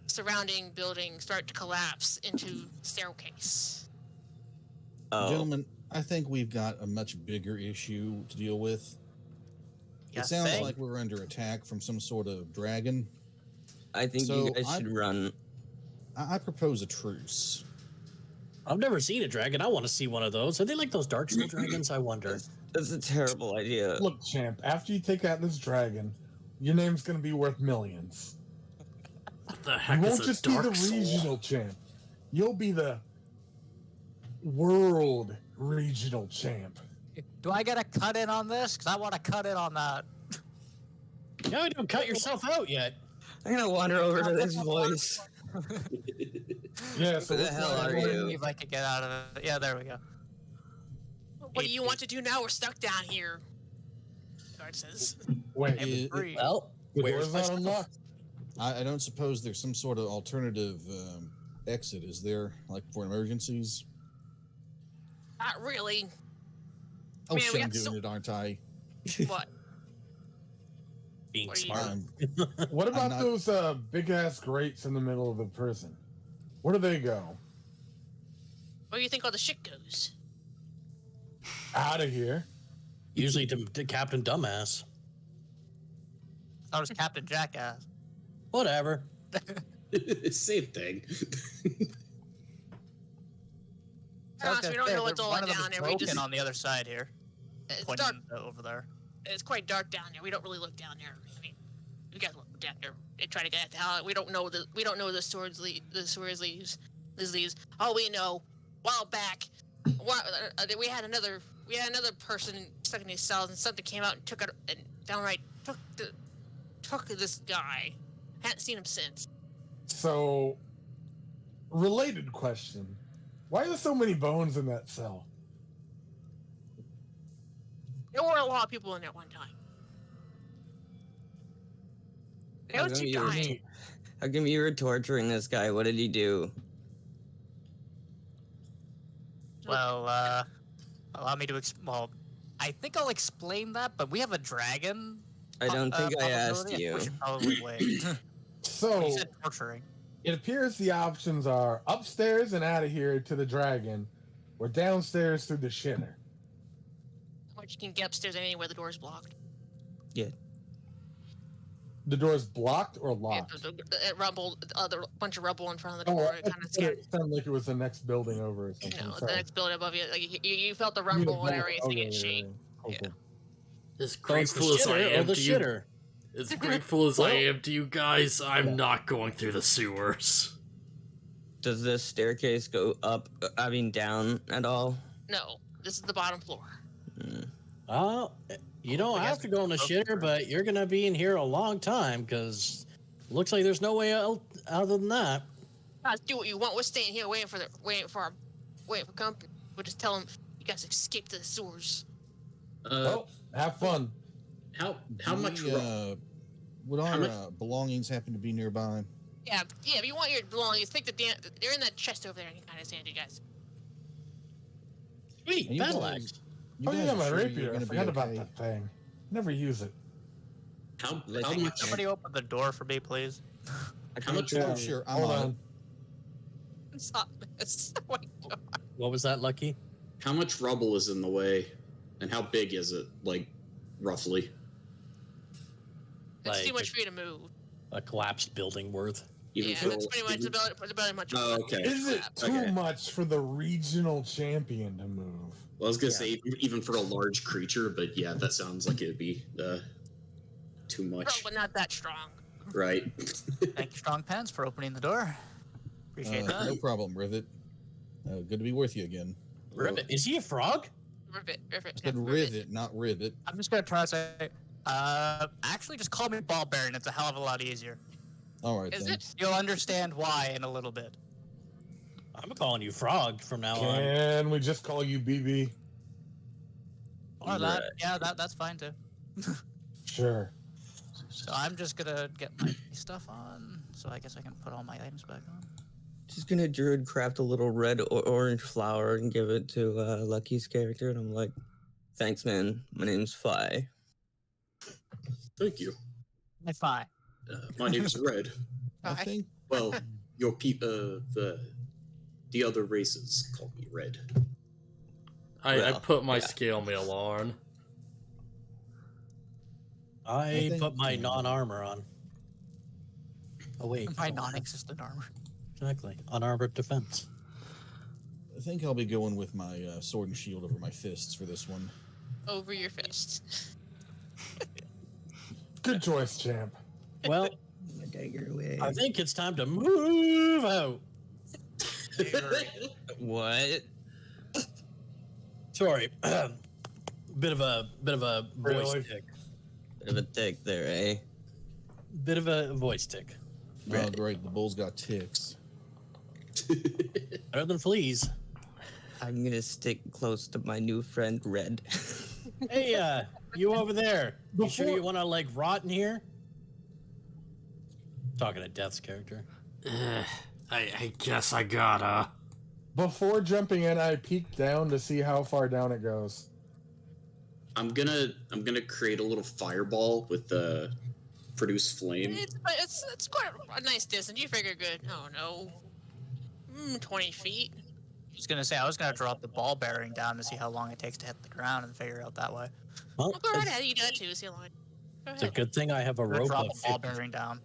surrounding building start to collapse into the staircase. Oh, Gentlemen, I think we've got a much bigger issue to deal with. You It sounds think? like we're under attack from some sort of dragon. I think So you guys should run. I propose a truce. I've never seen a dragon. I want to see one of those. Are they like those Dark Soul dragons? I wonder. That's a terrible idea. Look, champ, after you take out this dragon, your name's going to be worth millions. What the You heck won't is a just be the dark soul? regional champ. You'll be the world regional champ. Do I get a cut in on this? Because I want to cut in on that. No, don't cut yourself out yet. I'm gonna wander over to this voice. Yeah, so Who the what's hell that are one? you? See if I can get out of it. Yeah, there we go. What do you want to do now? We're stuck down here. Guard says. Wait, Free. Well, the where's door's my not stuff? unlocked? I don't suppose there's some sort of alternative exit, is there? Like for emergencies? Not really. Oh, Man, we shit, I'm got doing so- it, aren't I? What? Being What are you smart. What about not- those big ass grates in the middle of the prison? Where do they go? Where do you think all the shit goes? Out of here. Usually to Captain Dumbass. That was Captain Jackass. Whatever. Same thing. Honestly, we don't know what's all one of them down is there. We broken just on the other side here. it's Pointing dark. over there. It's quite dark down there. We don't really look down there. I mean, we gotta look down there and try to get the hell out. We don't know the sewers leaves. All we know, a while back, we had another person stuck in these cells, and something came out and took it and downright took this guy. Hadn't seen him since. So, related question. Why are there so many bones in that cell? There were a lot of people in there one time. There was two guys. How come you were torturing this guy? What did he do? Well, allow me to well, I think I'll explain that, but we have a dragon. I don't think I asked possibility. you. We should probably wait. So, You said torturing. it appears the options are upstairs and out of here to the dragon, or downstairs through the shitter. Or you can get upstairs anywhere the door's blocked. Yeah. The door's blocked or Yeah, locked? the rubble, the bunch of rubble in front of the Oh, door. I It kind of scared. it sounded like it was the next building over or something. No, the Sorry. next building above you. Like you felt the You mean the rumble and building- everything oh, and shake. Cool, cool. As So it's the grateful as I shitter or am the to you, shitter. as grateful as I Well- am to you guys, I'm not going through the sewers. Does this staircase go up? I mean, down at all? No, this is the bottom floor. Oh, you don't have to go in the shitter, but you're gonna be in here a long time because looks like there's no way out other than that. Guys, do what you want. We're staying here waiting for company. We'll just tell them you guys escaped to the sewers. Well, have fun. How Do much? we, would how our much- belongings happen to be nearby? Yeah. If you want your belongings, take they're in that chest over there. And kind of saying to you guys. Sweet, And you battle guys- axe. you Oh guys yeah, are my sure you're rapier. I gonna be forgot about okay? that thing. Never use it. how Let's- much? Somebody open the door for me, please. How much? Oh, sure, I'm Hold on it. on. Stop this. Oh my God. What was that, Lucky? How much rubble is in the way, and how big is it? Like, roughly. It's too Like- much for you to move. A collapsed building worth. Even Yeah, for it's pretty much about much. Oh, okay. Is it too Okay. much for the regional champion to move? Well, I was gonna say even for a large creature, but yeah, that sounds like it'd be too much, But not that strong. right? Thank you, Strong Pants, for opening the door. Appreciate that. No problem, Rivet. Good to be with you again. Rivet. Is he a frog? Rivet. I said Rivet, not Rivet. I'm just gonna try to say, actually, just call me Ball Baron. It's a hell of a lot easier. All right, Is then. it? You'll understand why in a little bit. I'm calling you frog from now on. Can we just call you BB? Or that. Yeah, that's fine too. Sure. So I'm just gonna get my stuff on. So I guess I can put all my items back on. Just gonna druid craft a little red or orange flower and give it to Lucky's character, and I'm like, thanks, man. My name's Phi. Thank you. High five. My name's Red. I think Well, your the other races call me Red. I Well, put my yeah. scale mail on. I think- put my non-armor on. Oh wait, My non-existent armor. exactly. Unarmored defense. I think I'll be going with my sword and shield over my fists for this one. Over your fist. Good choice, champ. Well, Dagger away. I think it's time to move out. What? Sorry, bit of a voice Really? tick. Bit of a tick there, eh? Bit of a voice tick. Oh, great. The bull's got ticks. Better than fleas. I'm gonna stick close to my new friend Red. Hey, you over there? You sure Before- you want to like rot in here? Talking to Death's character. I guess I gotta. Before jumping in, I peeked down to see how far down it goes. I'm gonna create a little fireball with the produce flame. It's quite a nice distance. You figure good. Oh no, 20 feet. I was gonna say I was gonna drop the ball bearing down to see how long it takes to hit the ground and figure it out that way. Well, Well, go right ahead. You do that too. See how long. Go it's a ahead. good thing I have a I'm gonna rope drop up. the ball bearing down.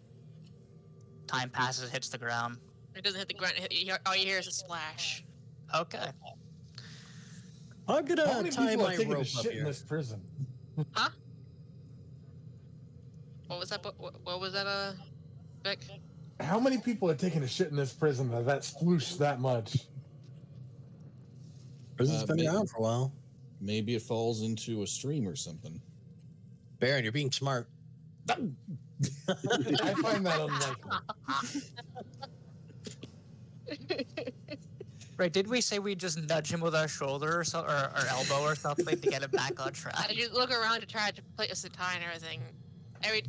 Time passes, it hits the ground. It doesn't hit the ground. All you hear is a splash. Okay. I'm How gonna many tie people are my taking a rope up shit in here. this prison? What was that? What was that? Vic? How many people are taking a shit in this prison that splooshed that much? Prison's been maybe- around for a while. Maybe it falls into a stream or something. Baron, you're being smart. I find that unlikely. Right? Did we say we just nudge him with our shoulder or our elbow or something to get him back on track? You look around to try to place the tie and everything.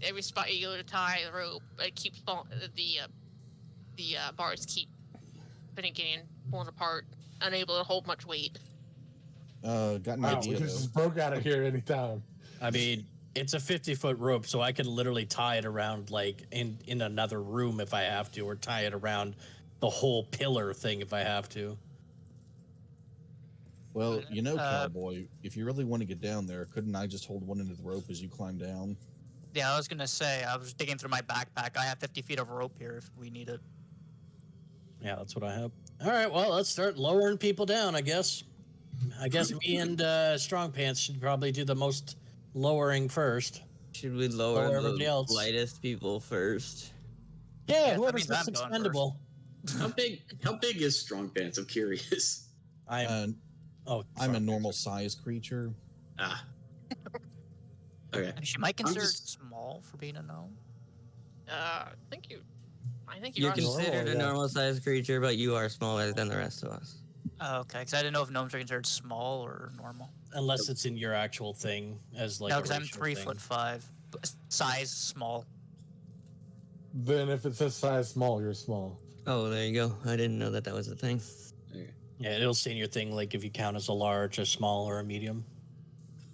Every spot you go to tie the rope, it keeps falling. The bars keep finishing and pulling apart, unable to hold much weight. Got an Wow, we idea could though. just broke out of here anytime. I mean, it's a 50-foot rope, so I could literally tie it around like in another room if I have to, or tie it around the whole pillar thing if I have to. Well, you know, cowboy, if you really want to get down there, couldn't I just hold one end of the rope as you climb down? Yeah, I was gonna say I was digging through my backpack. I have 50 feet of rope here if we need it. Yeah, that's what I have. All right, well, let's start lowering people down, I guess. I guess me and Strong Pants should probably do the most lowering first. Should we lower everybody the else. lightest people first? Yeah, that whoever's means I'm most going expendable. How big is Strong Pants? I'm curious. I'm I'm a sorry. normal size creature. Ah. Okay. She might consider just- it small for being a gnome. I think you You're are considered yeah. a normal-sized creature, but you are smaller than the rest of us. Oh, okay, because I didn't know if gnomes are considered small or normal. Unless it's in your actual thing as like No, a because I'm racial 3'5", but size small. Then if it says size small, you're small. Oh, there you go. I didn't know that was a thing. Okay. Yeah, it'll say in your thing like if you count as a large, a small, or a medium.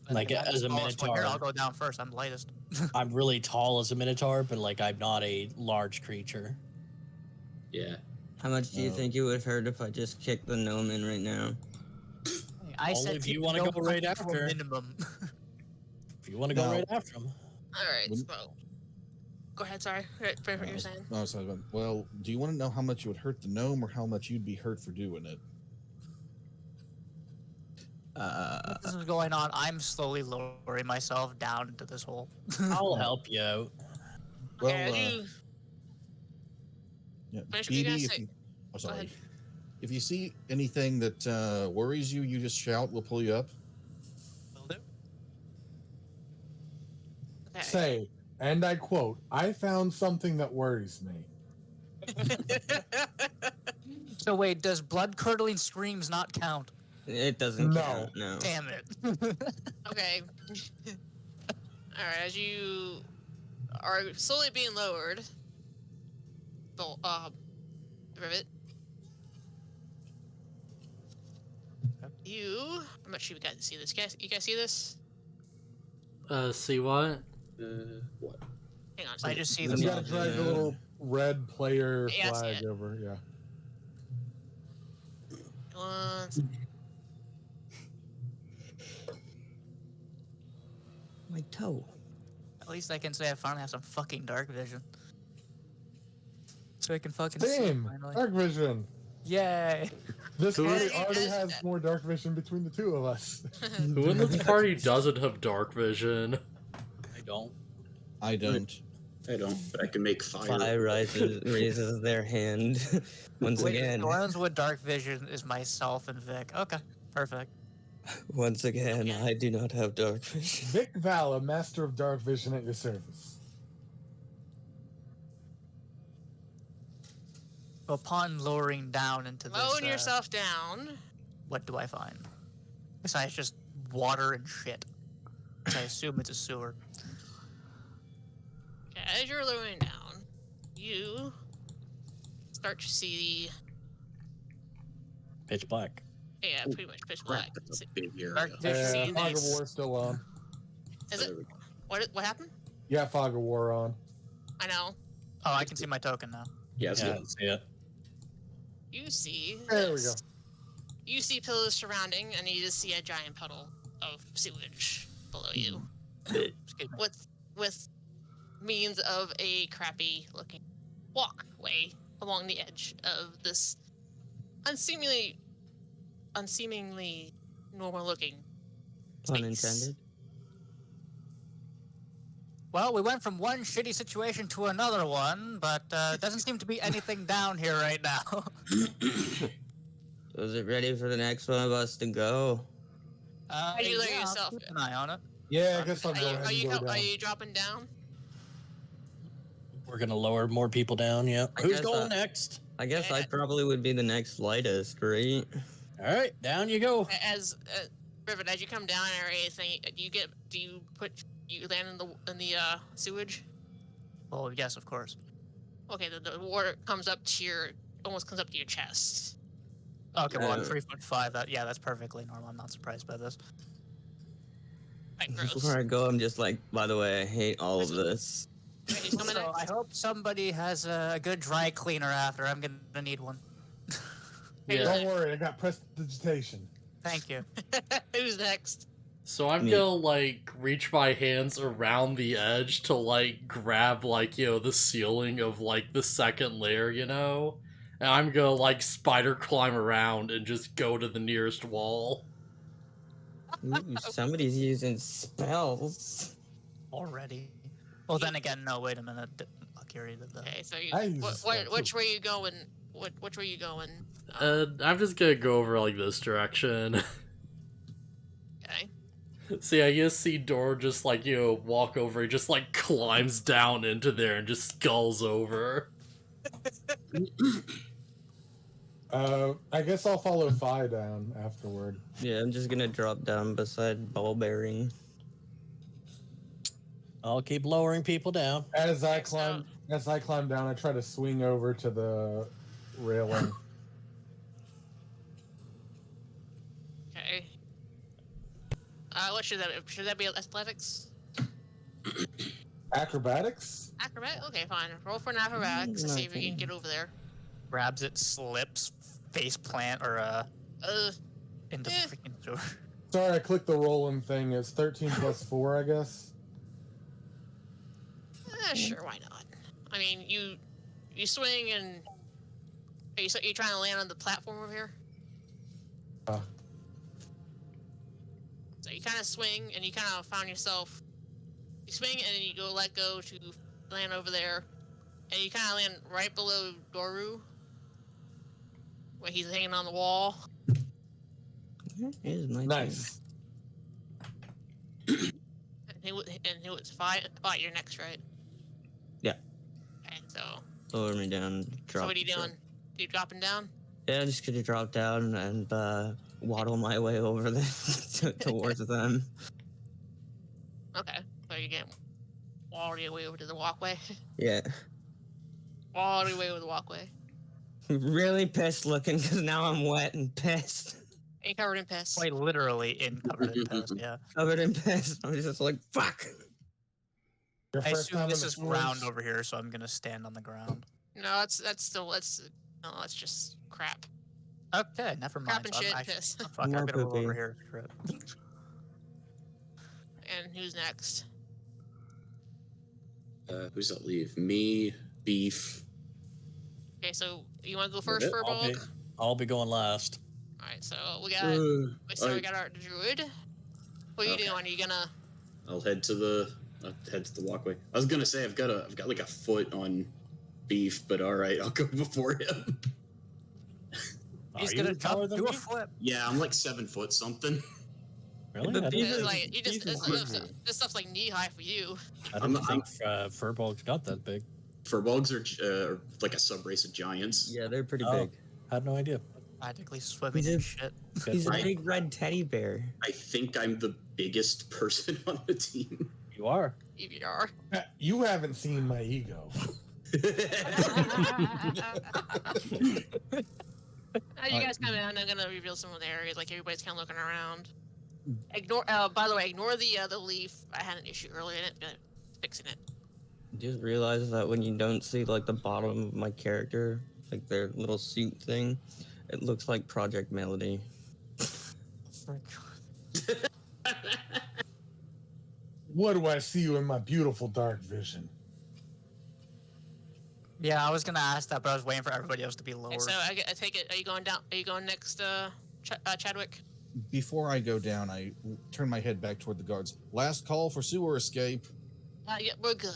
Like, I'm the as a smallest one here, minotaur. I'll go down first. I'm the lightest. I'm really tall as a minotaur, but like I'm not a large creature. Yeah. How much do you think it would hurt if I just kicked the gnome in right now? I Only said if you keep wanna no go right punch to a after. minimum. If you want to go No. right after him. All right. Wouldn't- So, go ahead. Sorry. Finish what you're saying. Well, do you want to know how much it would hurt the gnome or how much you'd be hurt for doing it? This is going on. I'm slowly lowering myself down into this hole. I'll help you out. Well, Okay, yeah, Finish what you BB, gotta if say. you, oh, sorry. ahead. If you see anything that worries you, you just shout. We'll pull you up. Will do. okay. Say, and I quote, I found something that worries me. So wait, does blood curdling screams not count? It doesn't No. count. No. Damn it. Okay. Alright, as you are slowly being lowered, Rivet, I'm not sure you guys see this. You guys see this? See what? What? Hang on. I just see You the gotta drag the little red player Yeah, I see flag it. over. Yeah. My toe. At least I can say I finally have some fucking dark vision. So I can fucking see Same. finally. Dark vision. Yay. This Who party is- already as- has more dark vision between the two of us. Who in this party doesn't have dark vision? I don't. I don't. I don't, but I can make fire. Fi raises their hand once Wait, again. the ones with dark vision is myself and Vic. Okay, perfect. Once again, Okay. I do not have dark vision. Vic Vala, master of dark vision at your service. Upon lowering down into this, Lowering yourself down. what do I find? Besides just water and shit. Which I assume it's a sewer. As you're lowering down, you start to see Pitch black. pretty much pitch black. That's a big area. Dark vision. see Fog of this. War still on. Is it? What happened? Yeah, Fog of War on. I know. Oh, I can see my token now. Yeah, it's Yeah, good. see it. You see. There we this. go. You see pillars surrounding, and you just see a giant puddle of sewage below you, with means of a crappy looking walkway along the edge of this unseemingly normal looking Pun space. intended. Well, we went from one shitty situation to another one, but doesn't seem to be anything down here right now. So is it ready for the next one of us to go? How do you let I'll yourself keep an eye on it. Yeah, I guess I'll Are go you, ahead are, and you go co- down. are you dropping down? We're gonna lower more people down. Yeah. I Who's guess, going next? I guess I probably would be the next lightest, right? All right, down you go. As Rivet, as you come down or anything, do you land in the sewage? Oh, yes, of course. Okay, the water almost comes up to your chest. Okay, well, I'm Uh, 3'5". That's perfectly normal. I'm not surprised by this. Quite gross. Before I go, I'm just like, by the way, I hate all of this. Okay, he's coming So next. I hope somebody has a good dry cleaner after. I'm gonna need one. Who's Don't next? worry, I got prestidigitation. Thank you. Who's next? So I'm Me. gonna like reach my hands around the edge to like grab like the ceiling of like the second layer, and I'm gonna like spider climb around and just go to the nearest wall. Ooh, somebody's using spells. Already. Well, then again, no. Wait a minute. Lucky did that. Okay, so I use this spell, which too. way you going? Which way you going? I'm just gonna go over like this direction. Okay. See, I just see Dor just like walk over. He just like climbs down into there and just skulls over. I guess I'll follow Phi down afterward. Yeah, I'm just gonna drop down beside ball bearing. I'll keep lowering people down. As I Excellent. climb down, I try to swing over to the railing. Okay. What should that be? Athletics? Acrobatics? Acrobat? Okay, fine. Roll for an acrobatics to see if you can get over there. Grabs it, slips, face plant, or into the Eh. freaking sewer. Sorry, I clicked the rolling thing. It's 13 plus 4, I guess. Sure, why not? I mean, you swing and you trying to land on the platform over here. So you kind of swing and you kind of found yourself. You swing and then you go let go to land over there, and you kind of land right below Doru, where he's hanging on the wall. Here's my Nice. And he was fight. You're next, right? Yeah. Okay, so Lower me down. Drop. what are you doing? You dropping down? Yeah, I'm just gonna drop down and waddle my way over there towards them. Okay, so you get waddle your way over to the walkway. Yeah. Waddle your way over the walkway. Really pissed looking because now I'm wet and pissed. And you're covered in piss. Quite literally covered in piss, yeah. Covered in piss. I'm just like, fuck. Your I first assume time this in is the forest? round over here, so I'm gonna stand on the ground. No, that's just crap. Okay, never mind. Crap and So I'm shit, actually- piss. oh, fuck, More I'm gonna move over poopy. here. Trip. And who's next? Who's that leave? Me, Beef. Okay, so you want to go first, it? Furbog? I'll be going last. All right, so we got Alright. we got our druid. What are you Okay. doing? Are you gonna? I'll head to the walkway. I was gonna say I've got like a foot on Beef, but all right, I'll go before him. He's Are gonna you taller jump, than do a me? flip. Yeah, I'm like 7 foot something. Really? The I beef didn't, is- Like, you just Beef is this stuff's like knee high for you. I didn't I'm- think Furbolg's got that big. Furbolgs are like a sub race of giants. Yeah, they're pretty Oh. big. Had no idea. Practically swimming He's in a- shit. Good He's a for you. big red teddy bear. I think I'm the biggest person on the team. You are. EVR. You haven't seen my ego. As you guys come in, I'm gonna reveal some of the areas. Like everybody's kind of looking around. Ignore. By the way, ignore the leaf. I had an issue earlier in it, but fixing it. Just realize that when you don't see like the bottom of my character, like their little suit thing, it looks like Project Melody. What do I see you in my beautiful dark vision? Yeah, I was gonna ask that, but I was waiting for everybody else to be lower. Okay, so I take it. Are you going down? Are you going next, Chadwick? Before I go down, I turn my head back toward the guards. Last call for sewer escape. Yeah, we're good.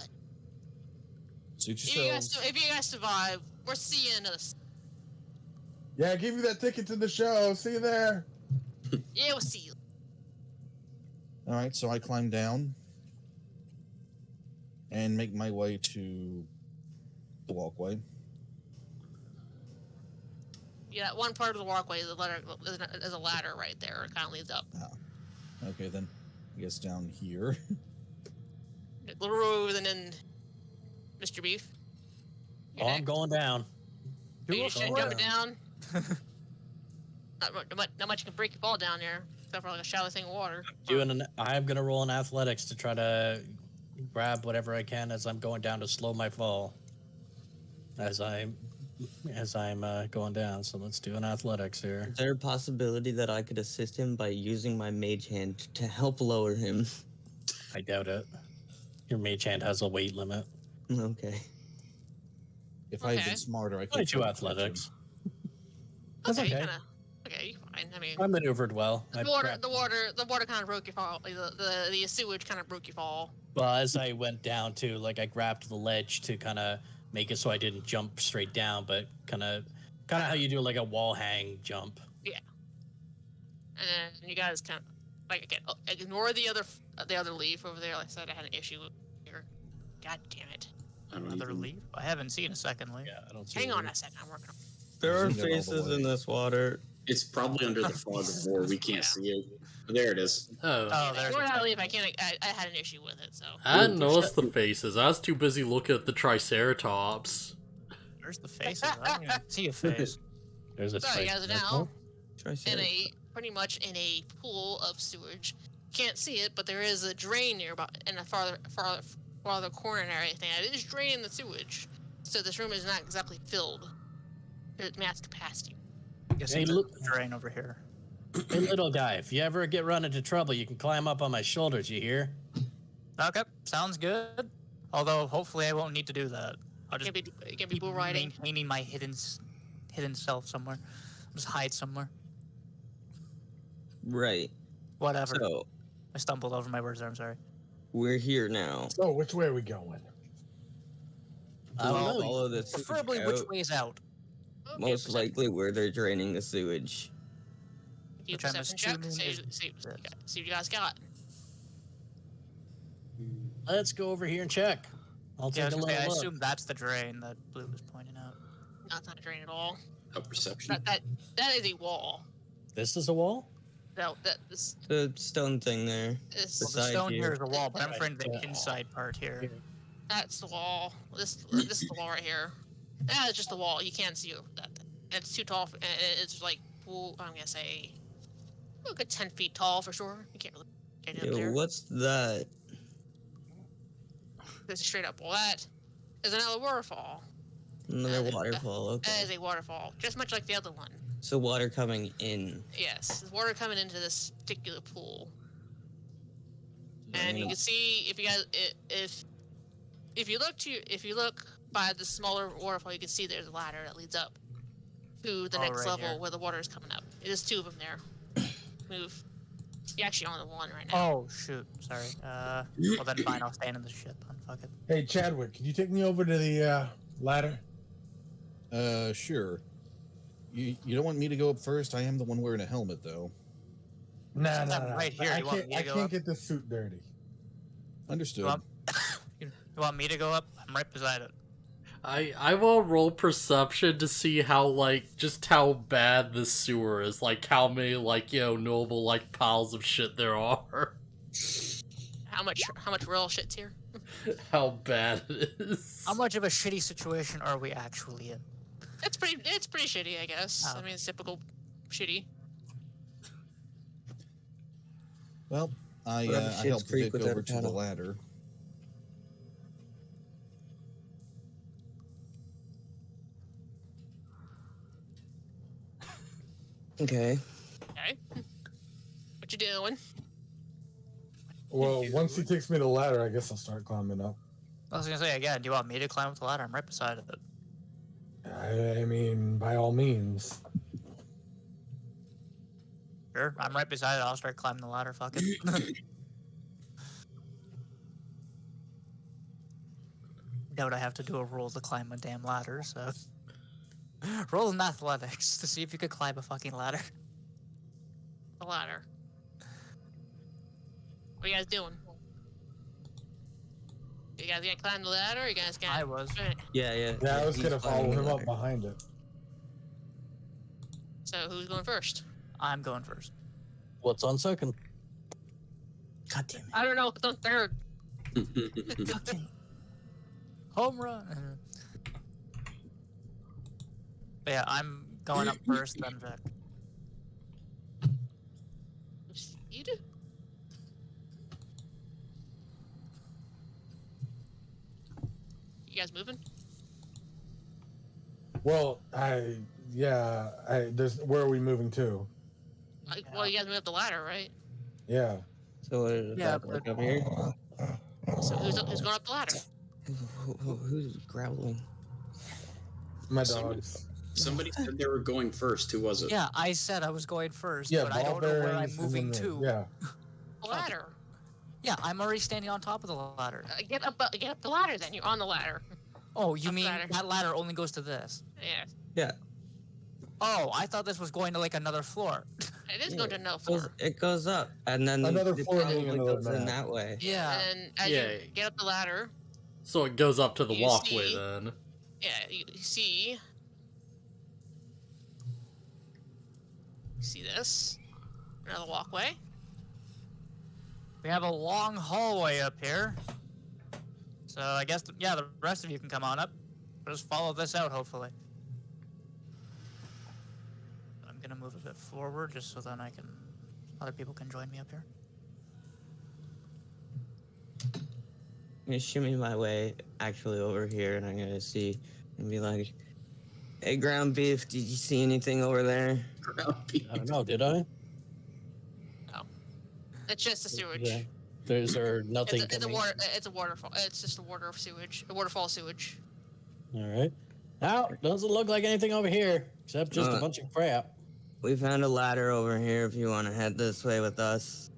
Suit If you, yourselves. guys, if you guys survive, we're seeing us. Yeah, I gave you that ticket to the show. See you there. Yeah, we'll see you. All right, so I climb down and make my way to the walkway. Yeah, that one part of the walkway, there's a ladder right there. It kind of leads up. Okay, then I guess down here. A little road and then Mr. Beef. Oh, I'm going down. Are you Do a just flip. jumping down? not much can break your fall down there, except for like a shallow thing of water. I'm gonna roll in athletics to try to grab whatever I can as I'm going down to slow my fall. As I'm going down. So let's do an athletics here. Is there a possibility that I could assist him by using my mage hand to help lower him? I doubt it. Your mage hand has a weight limit. Okay. If I had Okay. been smarter, I could. 22 athletics. That's Okay, okay. you're fine. I mean, I maneuvered well. I the grabbed- water kind of broke your fall. The sewage kind of broke your fall. Well, as I went down too, like I grabbed the ledge to kind of make it so I didn't jump straight down, but kind of how you do like a wall hang jump. And then you guys kind of like again ignore the other leaf over there. Like I said, I had an issue here. God damn it! I don't Another even. leaf? I haven't seen a second leaf. Yeah, I don't see. Hang it. on a second, I'm working on. There are Zoomed in all the faces way. in this water. It's probably under the fog of war. We can't see it. There it is. Oh, Oh, there's Ignore a that leaf. I can't. I had an issue with it. So I didn't notice the faces. I was too busy looking at the Triceratops. Where's the faces? I don't even see a face. There's a so you space guys are there. now Try in saying- a pretty much in a pool of sewage. Can't see it, but there is a drain nearby in a farther corner and everything. It is draining the sewage, so this room is not exactly filled to its max capacity. Guess Hey, it's look- a drain over here. Hey, little guy, if you ever get run into trouble, you can climb up on my shoulders. You hear? Okay, sounds good. Although hopefully I won't need to do that. I'll just It can be keep bull riding. maintaining my hidden self somewhere. Just hide somewhere. Right. Whatever. So I stumbled over my words there. I'm sorry. we're here now. So, which way are we going? I don't We'll know. follow the sewage Preferably which out, way is out. Okay, most percep- likely where they're draining the sewage. do a Which I'm perception check. assuming See is what you guys got. Let's go over here and check. I'll Yeah, I, take a was gonna say, I little look. assume that's the drain that Blue was pointing out. No, it's not a drain at all. A perception. That is a wall. This is a wall? No, this The stone thing there. is Well, the Beside stone you. here is a wall, but I'm Right, referring to the yeah. inside part here. that's the wall. This is the wall right here. That is just the wall. You can't see that. It's too tall. It's like I'm gonna say a good 10 feet tall for sure. You can't really get it up Yo, there. what's that? There's a straight up wall. That is another waterfall. Another waterfall. That Okay. is a waterfall, just much like the other one. So water coming in. Yes, there's water coming into this particular pool. And you can see if you guys if you look by the smaller waterfall, you can see there's a ladder that leads up to the next right level here. where the water is coming up. There's two of them there. Move. You're actually on the one right now. Oh shoot, sorry. Well then fine, I'll stand in the ship then. Fuck it. Hey, Chadwick, can you take me over to the ladder? Sure. You don't want me to go up first? I am the one wearing a helmet, though. Nah, I'm nah, nah. right here. I You want can't, me to I go can't up? get this suit dirty. Understood. You want, you want me to go up? I'm right beside it. I will roll perception to see how, like, just how bad this sewer is. Like, how many, like, knowable, like, piles of shit there are. How much real shit's here? How bad it is. How much of a shitty situation are we actually in? It's pretty shitty, I guess. Oh. I mean, it's typical shitty. Well, I Whatever shit's helped creek Vic without over a to the paddle. ladder. Okay. Okay. What you doing? Well, once he takes me to the ladder, I guess I'll start climbing up. I was gonna say again, do you want me to climb up the ladder? I'm right beside it. I mean, by all means. Sure, I'm right beside it. I'll start climbing the ladder. Fuck it. Doubt I have to do a roll to climb a damn ladder, so roll in athletics to see if you could climb a fucking ladder. The ladder. What are you guys doing? You guys gonna climb the ladder? Or you guys gonna? I was. Yeah. Yeah, I was he's gonna follow climbing the him up ladder. behind it. So who's going first? I'm going first. What's on second? God damn it. I don't know. It's on third. Home run. But yeah, I'm going up first, then Vic. You do. You guys moving? Well, there's where are we moving to? Well, you guys move up the ladder, right? Yeah. So what is Yeah, that like up here? So who's going up the ladder? Who's growling? My Somebody- dogs. Somebody said they were going first. Who was it? Yeah, I said I was going first, Yeah, but I ball don't know where I'm bearings and moving then to. Yeah. The ladder. Yeah, I'm already standing on top of the ladder. Get up the ladder. Then you're on the ladder. Oh, you Up mean ladder. that ladder only goes to this? Yeah, Yeah. Oh, I thought this was going to like another floor. it is going to no It goes, floor. it goes up, and then Another it floor meaning probably another goes in map. that way. Yeah. And as Yeah. you get up the ladder, So it goes up to the You walkway see- then. yeah, you see this? Another walkway. We have a long hallway up here. So I guess, yeah, the rest of you can come on up. Just follow this out, hopefully. I'm gonna move a bit forward just so then other people can join me up here. I'm gonna shimmy my way actually over here, and I'm gonna see and be like, "Hey, ground beef, did you see anything over there?" I don't know, did I? It's just the sewage. Yeah. There's nothing It's a coming. water. It's a waterfall. It's just a water of sewage. A waterfall sewage. All right. Now, doesn't look like anything over here, except just a bunch of crap. We found a ladder over here. If you want to head this way with us,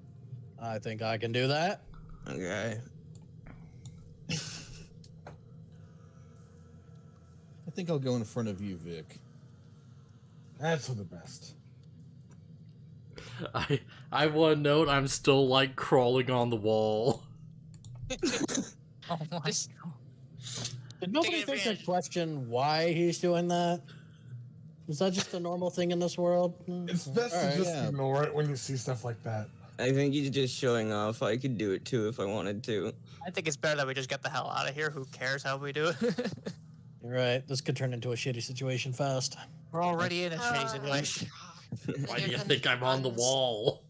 I think I can do that. okay. I think I'll go in front of you, Vic. That's for the best. I want to note I'm still like crawling on the wall. Oh my Just Did nobody Taking think to advantage. question why he's doing that? Is that just a normal thing in this world? It's best to just ignore it when you see stuff like that. I think he's just showing off. I could do it too if I wanted to. I think it's better that we just get the hell out of here. Who cares how we do it? You're right. This could turn into a shitty situation fast. We're already in a shitty situation. Why do you think I'm on the wall?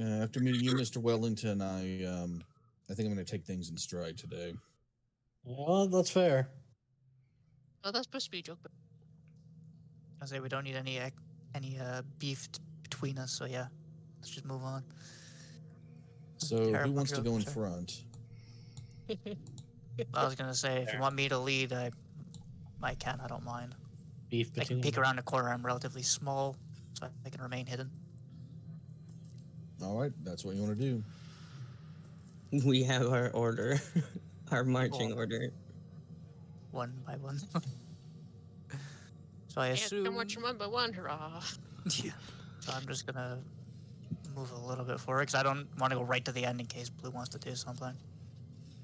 After meeting you, Mr. Wellington, I think I'm going to take things in stride today. Well, that's fair. Oh, that's supposed to be a joke. I say we don't need any beef between us. So yeah, let's just move on. So who wants to go in front? I was gonna say, if you want me to lead, I can. I don't mind. Beef I can peek around the corner. I'm relatively small, so I can remain hidden. All right, that's what you want to do. We have our order, our marching order. One by one. So I Can't assume. come watch one by one, hurrah! Yeah. So I'm just gonna move a little bit forward because I don't want to go right to the end in case Blue wants to do something.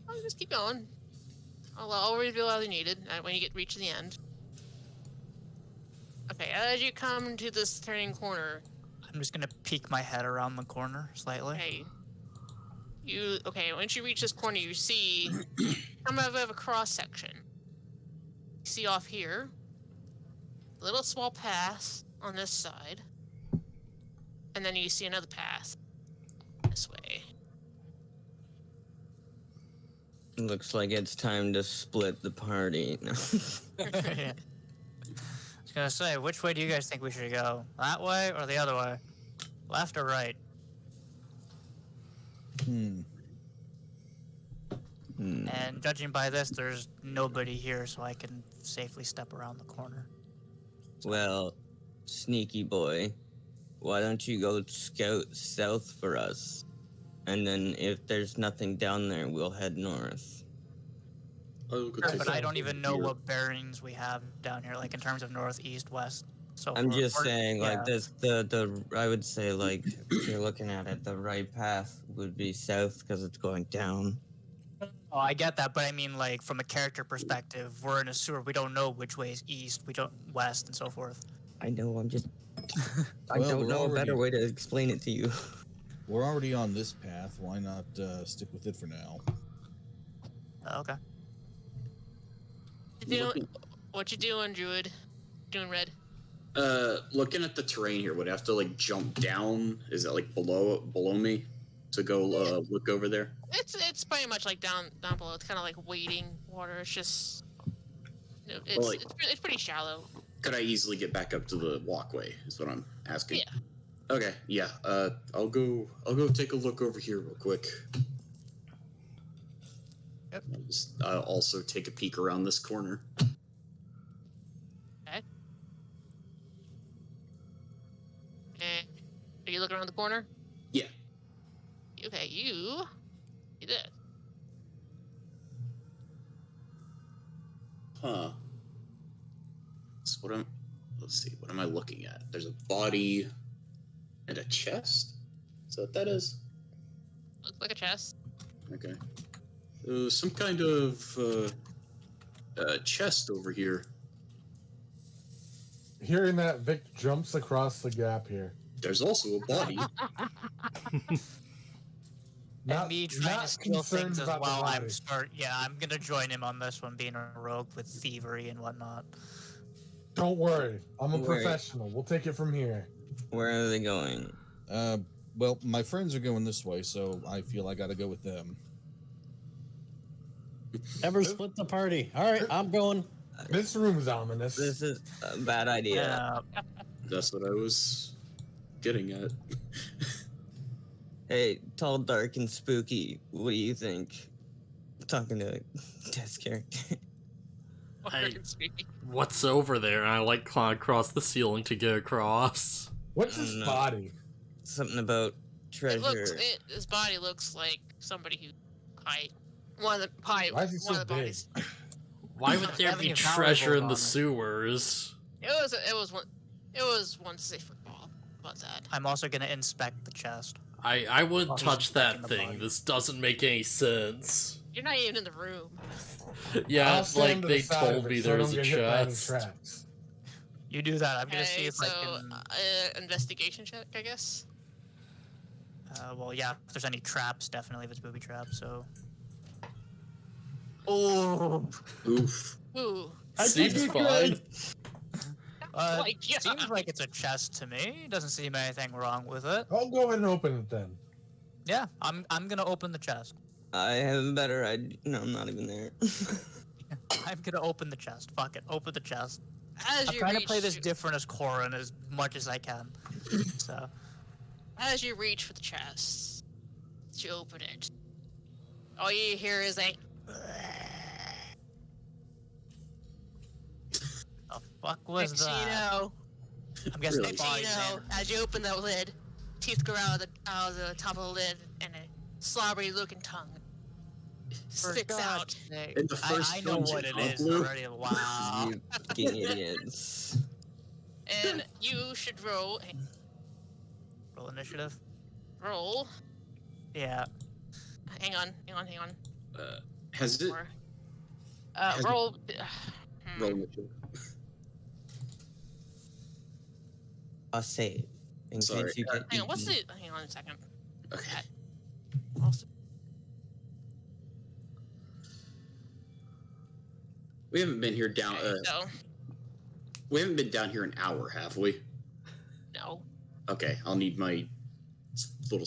I'll just keep going. I'll reveal as needed when you reach the end. Okay, as you come to this turning corner, I'm just gonna peek my head around the corner slightly. Okay, once you reach this corner, you see kind of a cross section. You see off here, a little small path on this side, and then you see another path this way. Looks like it's time to split the party. Yeah. I was gonna say, which way do you guys think we should go? That way or the other way? Left or right? And judging by this, there's nobody here, so I can safely step around the corner. Well, sneaky boy, why don't you go scout south for us? And then if there's nothing down there, we'll head north. But I don't even know what bearings we have down here, like in terms of north, east, west. So I'm just saying, like this, I would say, like, if you're looking at it, the right path would be south because it's going down. Oh, I get that, but I mean, like, from a character perspective, we're in a sewer. We don't know which way is east, we don't west, and so forth. I know. I'm just. I don't know a better way to explain it to you. We're already on this path. Why not stick with it for now? Okay. What you doing, Druid? Doing red? Looking at the terrain here, would I have to like jump down? Is that like below me to go look over there? It's pretty much like down below. It's kind of like wading water. It's just it's pretty shallow. Could I easily get back up to the walkway? Is what I'm asking. Yeah. Okay. Yeah. I'll go take a look over here real quick. Yep. I'll also take a peek around this corner. Okay. And are you looking around the corner? Yeah. Okay, you did. Huh. Let's see, what am I looking at? There's a body and a chest? Is that what that is? Looks like a chest. Okay. Some kind of chest over here. Hearing that, Vic jumps across the gap here. There's also a body. And me trying to steal things as well. I'm gonna join him on this one, being a rogue with thievery and whatnot. Don't worry, I'm a professional. We'll take it from here. Where are they going? Well, my friends are going this way, so I feel I gotta go with them. Never split the party. All right, I'm going. This room's ominous. This is a bad idea. That's what I was getting at. Hey, tall, dark, and spooky. What do you think? Talking to Death's character. What's over there? And I like climb across the ceiling to get across. What's his body? Something about treasure. His body looks like somebody who one of the Why is he so big? bodies. Why would there be treasure in the sewers? It was once safe football. About that. I'm also gonna inspect the chest. I wouldn't touch that thing. This doesn't make any sense. You're not even in the room. Yeah, it's like they told me there was a chest. You do that. I'm gonna see Okay, if so I can. investigation check, I guess. Well, yeah. If there's any traps, definitely if it's booby traps. So. Oh. Oof. Ooh. Seems fine. Like, yeah. Seems like it's a chest to me. Doesn't seem anything wrong with it. I'll go ahead and open it then. Yeah, I'm gonna open the chest. I have a better idea. No, I'm not even there. I'm gonna open the chest. Fuck it, open the chest. As I'm you trying to reach, play this different as Corin as much as I can. So. As you reach for the chest, you open it. All you hear is a. The fuck was Next that? thing you know, I'm guessing Really? it's next thing you know, poison. as you open the lid, teeth go out of the top of the lid, and a slobbery-looking tongue sticks out. In the first I know dungeon, what it huh, is Blue? already. Wow. You fucking idiots. And you should roll. Roll initiative. Roll. Yeah. Hang on. Has it? Or, Has- roll. Roll initiative. I'll save. In Sorry. case you get Hang on. What's eaten. the? Hang on a second. Okay. Also, We haven't been here down. so We haven't been down here an hour, have we? no. Okay, I'll need my little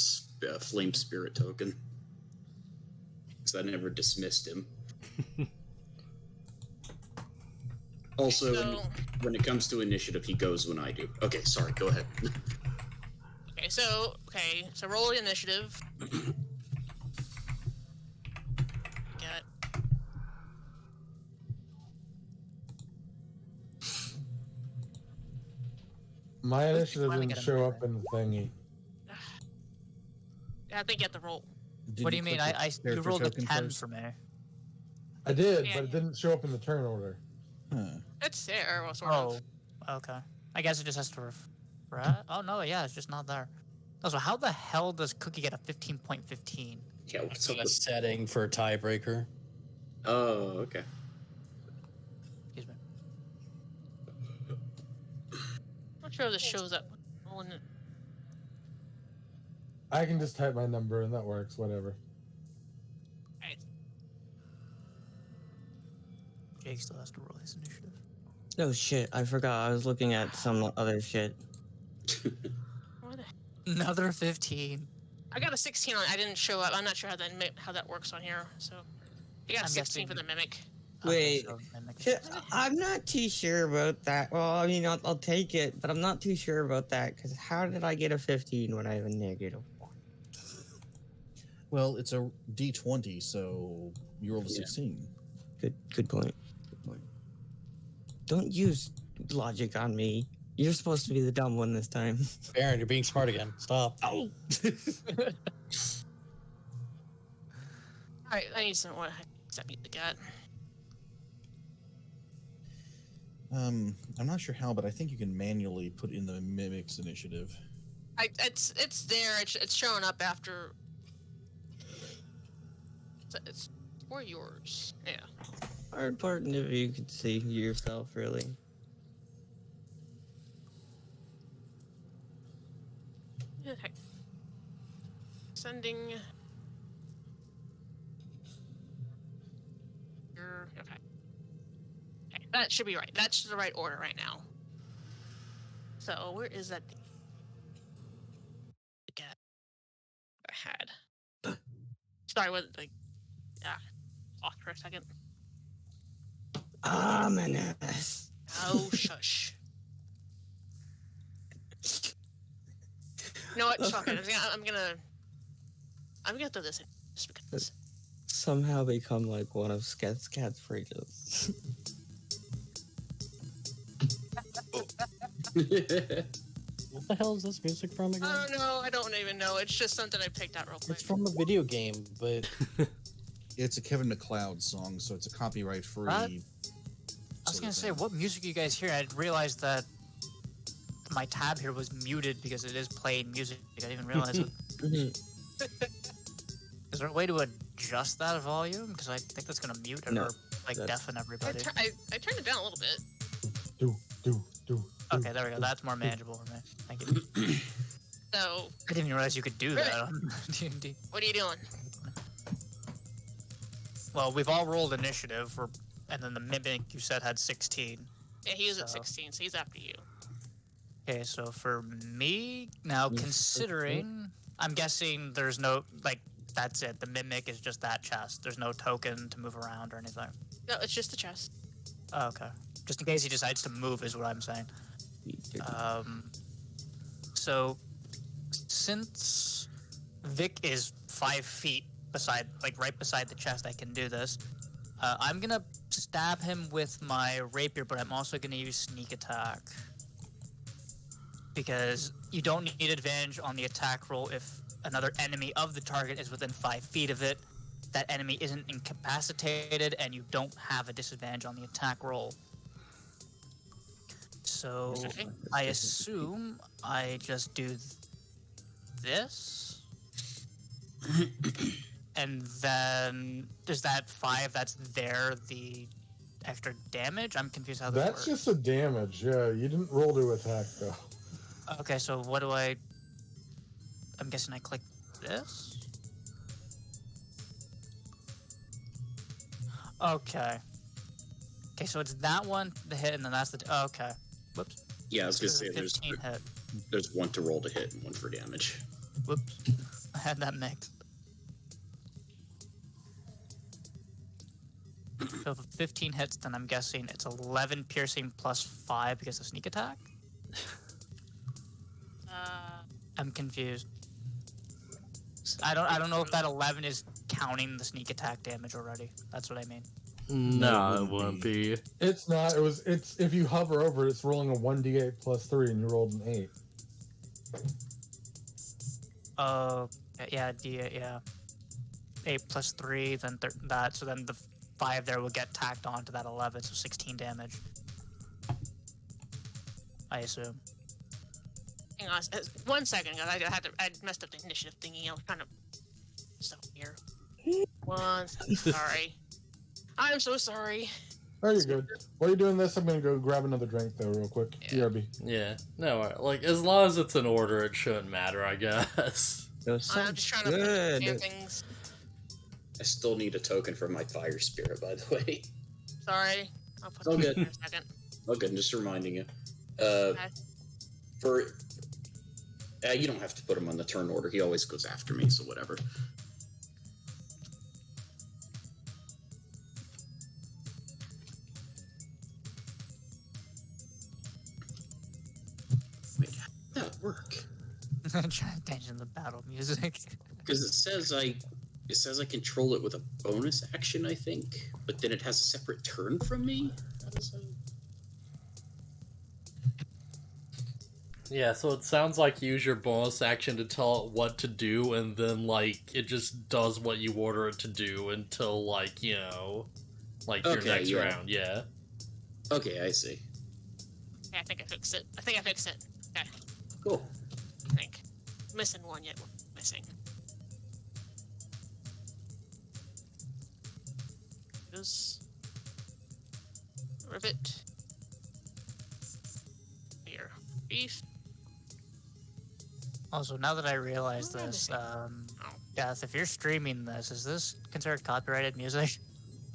flame spirit token because I never dismissed him. Also, So- when it comes to initiative, he goes when I do. Okay, sorry. Go ahead. So roll the initiative. Get. My Let's initiative finally didn't get a show number. up in the thingy. I think you have to roll. What do you mean? click the You character rolled a token 10 first? for me. I did, Yeah. but it didn't show up in the turn order. Huh. It's there, well, sort Oh, of. okay. I guess it just has to refresh. Oh no, yeah, it's just not there. Also, how the hell does Cookie get a 15.15? Yeah, what's It's up a with... setting for a tiebreaker. Oh, okay. Excuse me. Not sure if this shows up. Oh, and I can just type my number and that works, whatever. Jake still has to roll his initiative. No shit, I forgot. I was looking at some other shit. what? Another 15. I got a 16 on. I didn't show up. I'm not sure how that works on here. So you got a I'm 16 for guessing- the mimic. Wait, so mimic is Shit, 16. I'm not too sure about that. Well, I mean, I'll take it, but I'm not too sure about that because how did I get a 15 when I have a negative 1? Well, it's a D20, so you rolled a 16. Good point. Good point. Don't use logic on me. You're supposed to be the dumb one this time. Baron, you're being smart again. Stop. Oh. Alright, I need some. What does that mean? The gut. I'm not sure how, but I think you can manually put in the mimic's initiative. It's there. It's showing up after. It's or yours. Yeah. Hard part if you could see yourself, really. Heck. Sending. Okay. Okay, that should be right. That's the right order right now. So where is that? The cat I had. Sorry, what? Like, off for a second. Ominous. Oh, shush. You know what? Fuck it. I'm gonna throw this in just because. Somehow become like one of Sket's catchphrases. What the hell is this music from again? I don't know. I don't even know. It's just something I picked out real quick. It's from a video game, but It's a Kevin MacLeod song, so it's a copyright-free. What? I was gonna say, what music you guys hear? I realized that my tab here was muted because it is playing music. I didn't even realize it. Is there a way to adjust that volume? Because I think that's gonna mute it No, or like that's- deafen everybody. I turned it down a little bit. Do Okay, there we go. That's more manageable for me. Thank you. So, I didn't even realize you could do that on D&D. what are you doing? Well, we've all rolled initiative, and then the mimic you said had 16. Yeah, he was at 16, so he's after you. Okay, so for me, now considering, I'm guessing there's no, like, that's it. The mimic is just that chest. There's no token to move around or anything. No, it's just the chest. Oh, okay. Just in case he decides to move is what I'm saying. So, since Vic is 5 feet beside, like, right beside the chest, I can do this. I'm gonna stab him with my rapier, but I'm also gonna use sneak attack. Because you don't need advantage on the attack roll if another enemy of the target is within 5 feet of it. That enemy isn't incapacitated, and you don't have a disadvantage on the attack roll. So I assume I just do this. And then does that 5 that's there the extra damage? I'm confused how this works. That's just a damage. Yeah, you didn't roll to attack though. Okay, so what do I'm guessing I click this? Okay. Okay, so it's that one, the hit, and then that's the... okay. Whoops. Yeah, I was going to say 15 hit. there's one to roll to hit and one for damage. Whoops. I had that mixed. So if 15 hits, then I'm guessing it's 11 piercing plus 5 because of sneak attack? I'm confused. I don't know if that 11 is counting the sneak attack damage already. That's what I mean. No, it wouldn't be. It's not. It's if you hover over it, it's rolling a 1d8 plus 3, and you rolled an 8. Yeah, D8, yeah. 8 plus 3, then that. So then the 5 there will get tacked on to that 11, so 16 damage. I assume. Hang on, 1 second, guys. I messed up the initiative thingy. I was trying to stuff here. 1 second. Sorry. I'm so sorry. Oh, you're good. While you're doing this, I'm gonna go grab another drink though, real quick. Yeah. BRB. Yeah, no, like as long as it's in order, it shouldn't matter, I guess. I'm just trying to put the things. I still need a token for my fire spirit, by the way. Sorry. I'll put all it good. in a second. Oh, good. Just reminding you. Okay. You don't have to put him on the turn order. He always goes after me, so whatever. Wait, how did that work? I'm trying to attention the battle music. Because it says I control it with a bonus action, I think, but then it has a separate turn from me. How does that... Yeah, so it sounds like you use your bonus action to tell it what to do, and then, like, it just does what you order it to do until, like, you know, like your next round, yeah. Okay, I see. Okay, I think I fixed it. Okay. Cool. I think. Missing one yet. Missing. Goes. Rivet. Here. Beef. Also, now that I realize this, Death, if you're streaming this, is this considered copyrighted music?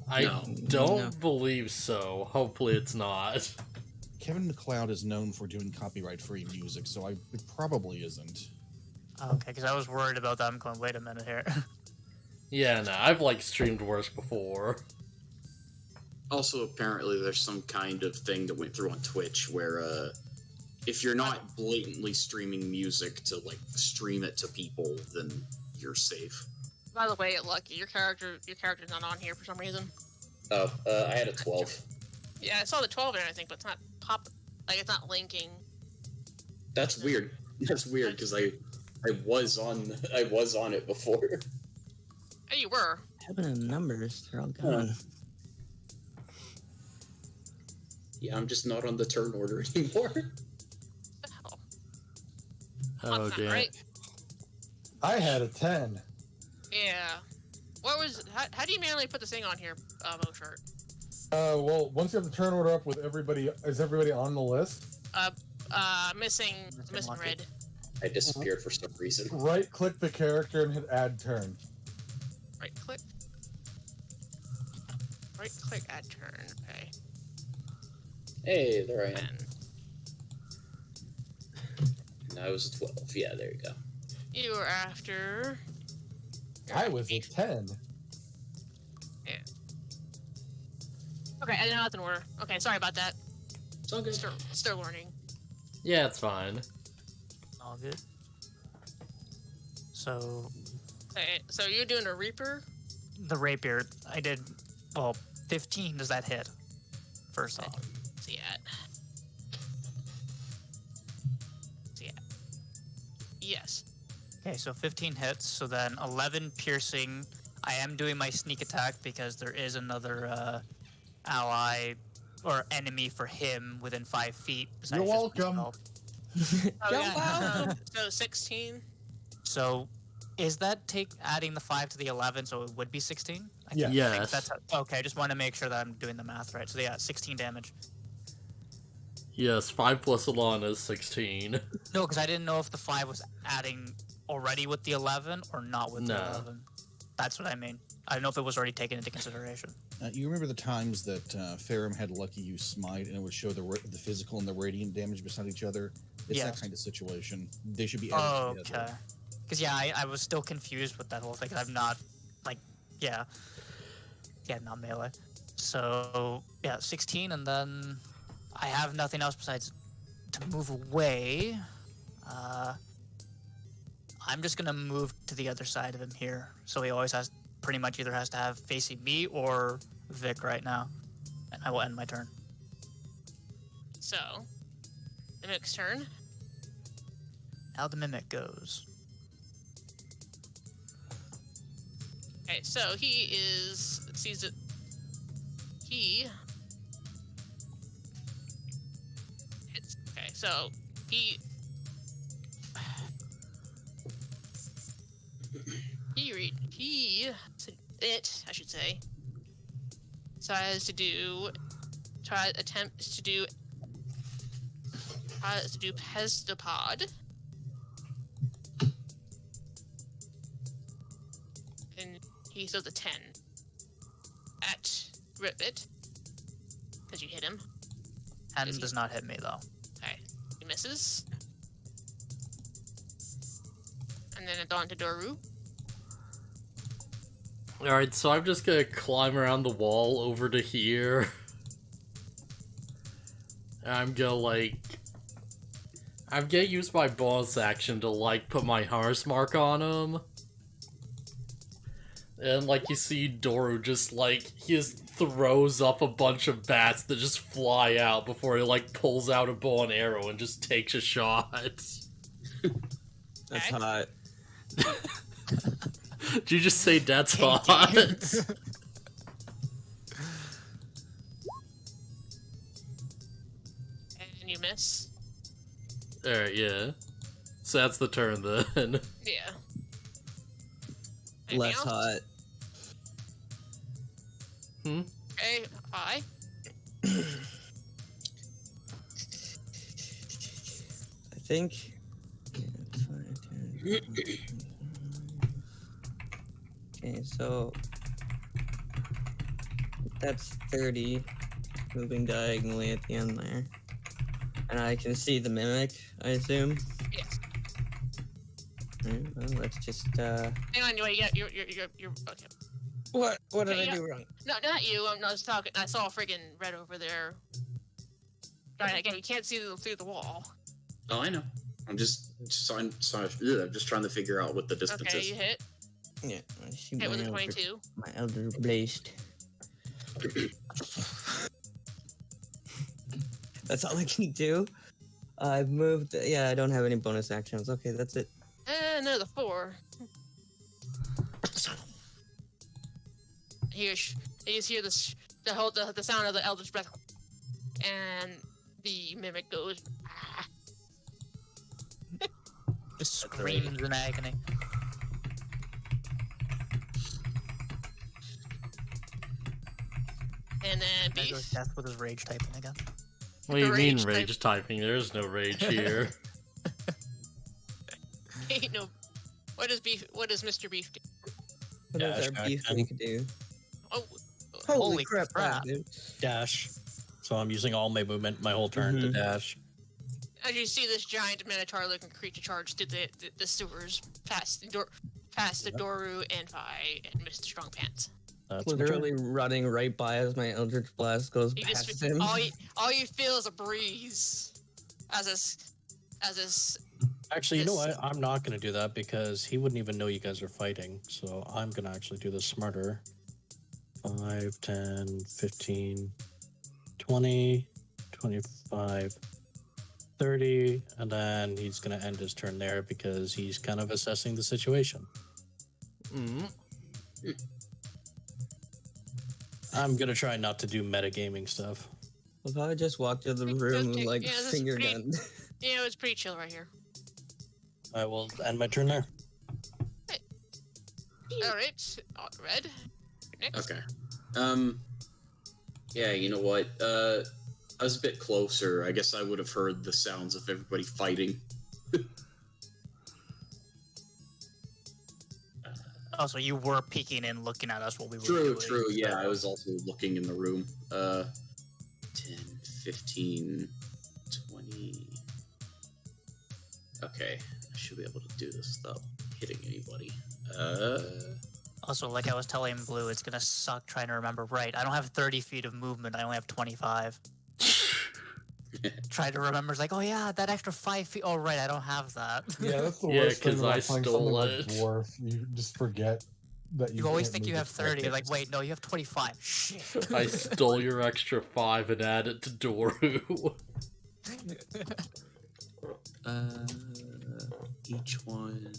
I don't believe so. Hopefully it's not. Kevin MacLeod is known for doing copyright-free music, so it probably isn't. Okay, because I was worried about that. I'm going, wait a minute here. Yeah, no, I've, like, streamed worse before. Also, apparently there's some kind of thing that went through on Twitch where, if you're not blatantly streaming music to, like, stream it to people, then you're safe. By the way, Lucky, your character's not on here for some reason. Oh, I had a 12. Yeah, I saw the 12 and everything, but it's not it's not linking. That's weird. That's weird because I was on it before. Oh, you were. Heaven and numbers, they're all gone. Yeah, I'm just not on the turn order anymore. What the hell? Oh, That's not damn. right. I had a 10. Yeah. What was? How do you manually put this thing on here, BluFuzzyHat? Well, once you have the turn order up with everybody, is everybody on the list? Missing Lucky. red. I disappeared for some reason. Right-click the character and hit Add Turn. Right click. Right click, add turn. Okay. Hey, there I am. And No, I was a 12. Yeah, there you go. you were after. I was a 10. Okay, I didn't know that's in order. Okay, sorry about that. It's all good. Still learning. Yeah, it's fine. All good. So Okay, so you're doing a Reaper? the rapier, I did. Well, 15. Does that hit? First off. See at. Yes. Okay, so 15 hits. So then 11 piercing. I am doing my sneak attack because there is another ally or enemy for him within 5 feet. You're welcome. Oh, yeah. So 16. So is that adding the 5 to the 11? So it would be 16? Yeah. Yes. That's okay. I just want to make sure that I'm doing the math right. So yeah, 16 damage. Yes, 5 plus 11 is 16. No, because I didn't know if the 5 was adding already with the 11 or not with the No. 11. That's what I mean. I don't know if it was already taken into consideration. You remember the times that Ferrum had Lucky use Smite and it would show the physical and the radiant damage beside each other? It's Yeah. that kind of situation. They should be added together. Okay. Because yeah, I was still confused with that whole thing. 'Cause I'm not not melee. So yeah, 16, and then I have nothing else besides to move away. I'm just gonna move to the other side of him here. So he always pretty much either has to have facing me or Vic right now, and I will end my turn. So, the mimic's turn. Now the mimic goes. Okay, so he sees it. Okay, so he attempts to do Pestopod. And he throws a 10 at Ribbit. Because you hit him. 10 does not hit me though. Okay. He misses. And then it's on to Doru. Alright, so I'm just gonna climb around the wall over to here. I'm gonna use my bonus action to put my harness mark on him. And you see Doru just he just throws up a bunch of bats that just fly out before he pulls out a bow and arrow and just takes a shot. That's hot. Did you just say that's hot? And you miss. Alright, yeah. So that's the turn then. Yeah. Less hot. Okay, I. I think. Okay, so that's 30 moving diagonally at the end there. And I can see the mimic, I assume. Yes. Alright, well, let's just Hang on, you're okay. What did Okay, I yeah. do wrong? No, not you. I'm not talking. I saw friggin' red over there. Right, again, you can't see through the wall. Oh, I know. I'm just trying to figure out what the distance Okay, is. you hit. Yeah, I shoot Hit with a my 22. my elder blast. That's all I can do. I've moved. Yeah, I don't have any bonus actions. Okay, that's it. And another 4. You just hear the sound of the Eldritch Breath, and the mimic goes. Ah. Just screams in agony. And then There goes Beef. Death with his rage typing again. What do you mean Rage rage typing? There's no rage here. Ain't no. What does Mr. Beef do? What does Dash our back beef then. tank do? Oh, Holy crap, dude. Dash. So I'm using all my movement my whole turn to Mhm. dash. as you see this giant minotaur-looking creature charge through the sewers, past the Doru and Vi and Mr. Strong Pants. That's my turn. Literally running right by as my Eldritch Blast goes You past just him. all you feel is a breeze as this. Actually, you know what? I'm not going to do that because he wouldn't even know you guys are fighting. So I'm going to actually do this smarter. 5, 10, 15, 20, 25, 30. And then he's going to end his turn there because he's kind of assessing the situation. I'm going to try not to do metagaming stuff. If I just walked to the room with like Yeah, this is finger pretty- gun. Yeah, it's pretty chill right here. I will end my turn there. All right, Red. Next. Okay. Yeah, you know what? I was a bit closer. I guess I would have heard the sounds of everybody fighting. Oh, so you were peeking and looking at us while we were doing. True. Yeah, I was also looking in the room. 10, 15, 20. Okay, I should be able to do this without hitting anybody. Also, like I was telling Blue, it's gonna suck trying to remember. Right, I don't have 30 feet of movement. I only have 25. Try to remember. It's like, oh yeah, that extra 5 feet. Oh right, I don't have that. Yeah, that's the Yeah, worst thing 'cause about I playing stole something like it. Dwarf. You just forget that You always can't think you move have it 30. You're like, quick. wait, no, you have 25. Shit. I stole your extra 5 and added to Doru. Each one.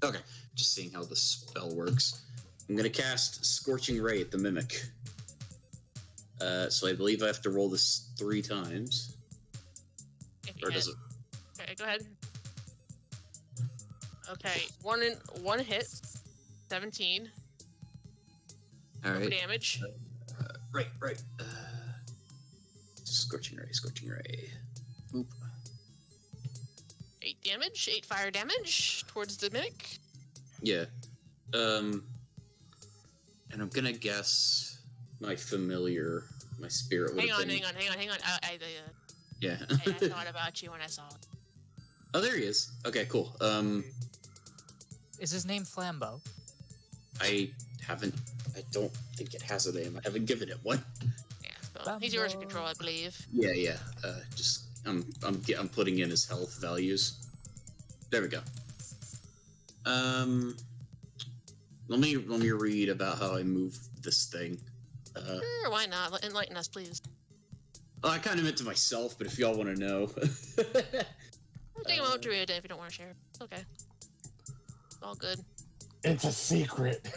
Okay, just seeing how the spell works. I'm gonna cast Scorching Ray at the Mimic. So I believe I have to roll this 3 times. If you Or hit. does it? Okay, go ahead. Okay, one hit, 17. All right. Damage. Right. Scorching Ray. Boop. 8 damage, 8 fire damage towards the mimic. Yeah. And I'm gonna guess my spirit would Hang have on. been. I Yeah. thought about you when I saw it. Oh, there he is. Okay, cool. Is his name Flambeau? I don't think it has a name. I haven't given it one. Yeah, so he's yours to control, I believe. Yeah. Just I'm putting in his health values. There we go. Let me read about how I move this thing. Sure, why not? Enlighten us, please. Well, I kind of meant to myself, but if y'all want to know, I'll take a moment to read it if you don't want to share. It's okay. It's all good. It's a secret.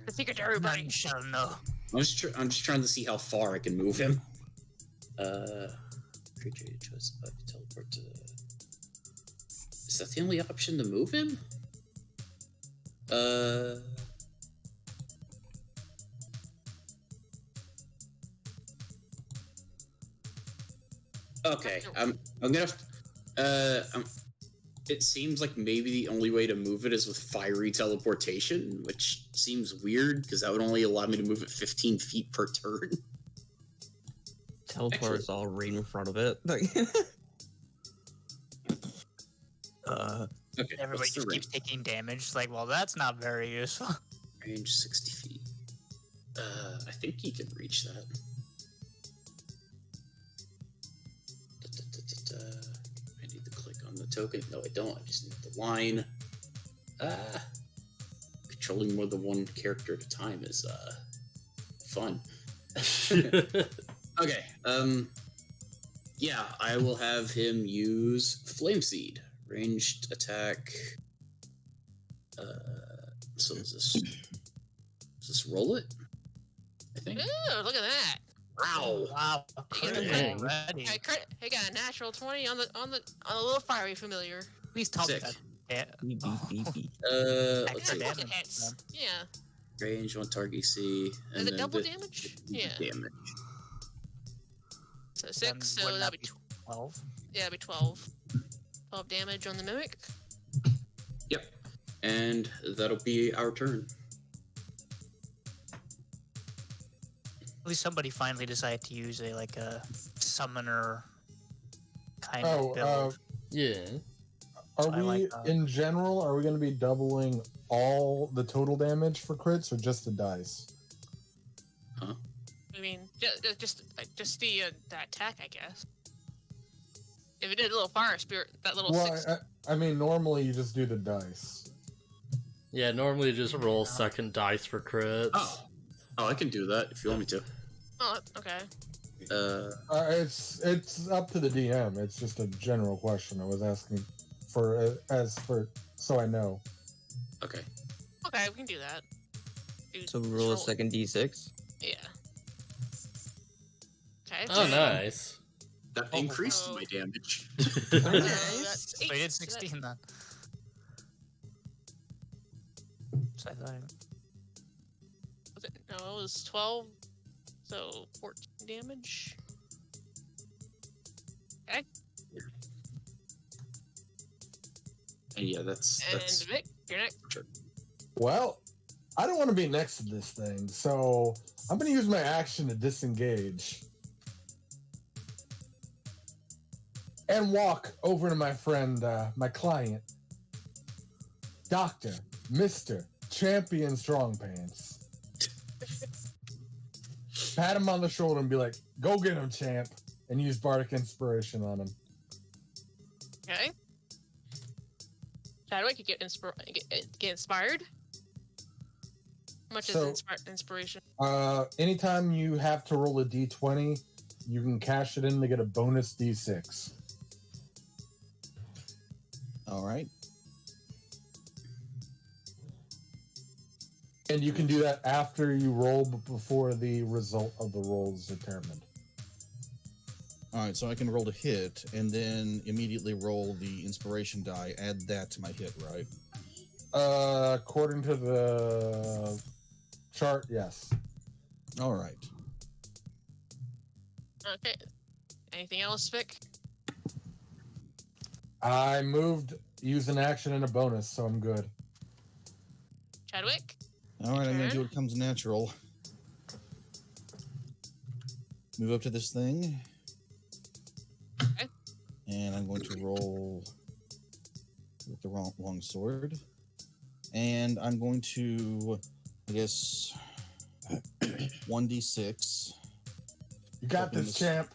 The secret to everybody. None shall know. I'm just trying to see how far I can move him. Creature you chose to teleport to. Is that the only option to move him? Okay, I'm gonna. It seems like maybe the only way to move it is with fiery teleportation, which seems weird because that would only allow me to move it 15 feet per turn. Teleport is all right in front of it. Okay, Everybody what's the just keeps taking damage. It's like, well, that's not very useful. range? 60 feet. I think he can reach that. I need to click on the token. No, I don't. I just need the line. Controlling more than one character at a time is fun. Okay. Yeah, I will have him use Flame Seed. Ranged attack. So does this roll it? I think. Ooh, look at that. Wow. Wow. Dang. Already. I got a natural 20 on the little fiery familiar. Please tell me Sick. that. Yeah. Beep, beep, beep, beep. Let's see. It hits. Yeah. range on target AC. And Is it then double the damage? Yeah. damage. So Then 6, so wouldn't that'd that be 12? yeah, it'd be 12. 12 damage on the mimic. Yep. And that'll be our turn. At least somebody finally decided to use a summoner kind Oh, of build. Yeah. Are So I we, like that. in general, are we going to be doubling all the total damage for crits or just the dice? I mean, just the attack, I guess. If it did a little fire spirit, that little Well, 6. I mean, normally you just do the dice. Yeah, normally you just roll second dice for crits. Oh, I can do that if you want me to. Oh, okay. It's up to the DM. It's just a general question. I was asking for so I know. Okay. Okay, we can do that. So roll a second d6. Yeah. Okay. Oh, nice. That increased my damage. That's 8. So I did 16 then. So I thought Was it? No, it was 12. So 14 damage. Okay. And yeah, that's And Vic, you're next. Well, I don't want to be next to this thing, so I'm going to use my action to disengage and walk over to my friend, my client, Dr. Mr. Champion Strong Pants. Pat him on the shoulder and be like, go get him, champ, and use Bardic Inspiration on him. Okay. Chadwick, you get inspired. How much So- is inspiration? Anytime you have to roll a d20, you can cash it in to get a bonus d6. All right. And you can do that after you roll, but before the result of the roll is determined. All right, so I can roll to hit and then immediately roll the inspiration die, add that to my hit, right? According to the chart, yes. All right. Okay. Anything else, Vic? I moved, used an action and a bonus, so I'm good. Chadwick? All right, I'm going to do Turn. what comes natural. Move up to this thing. Okay. And I'm going to roll with the long sword. And I'm going to, I guess, 1d6. You got this, champ.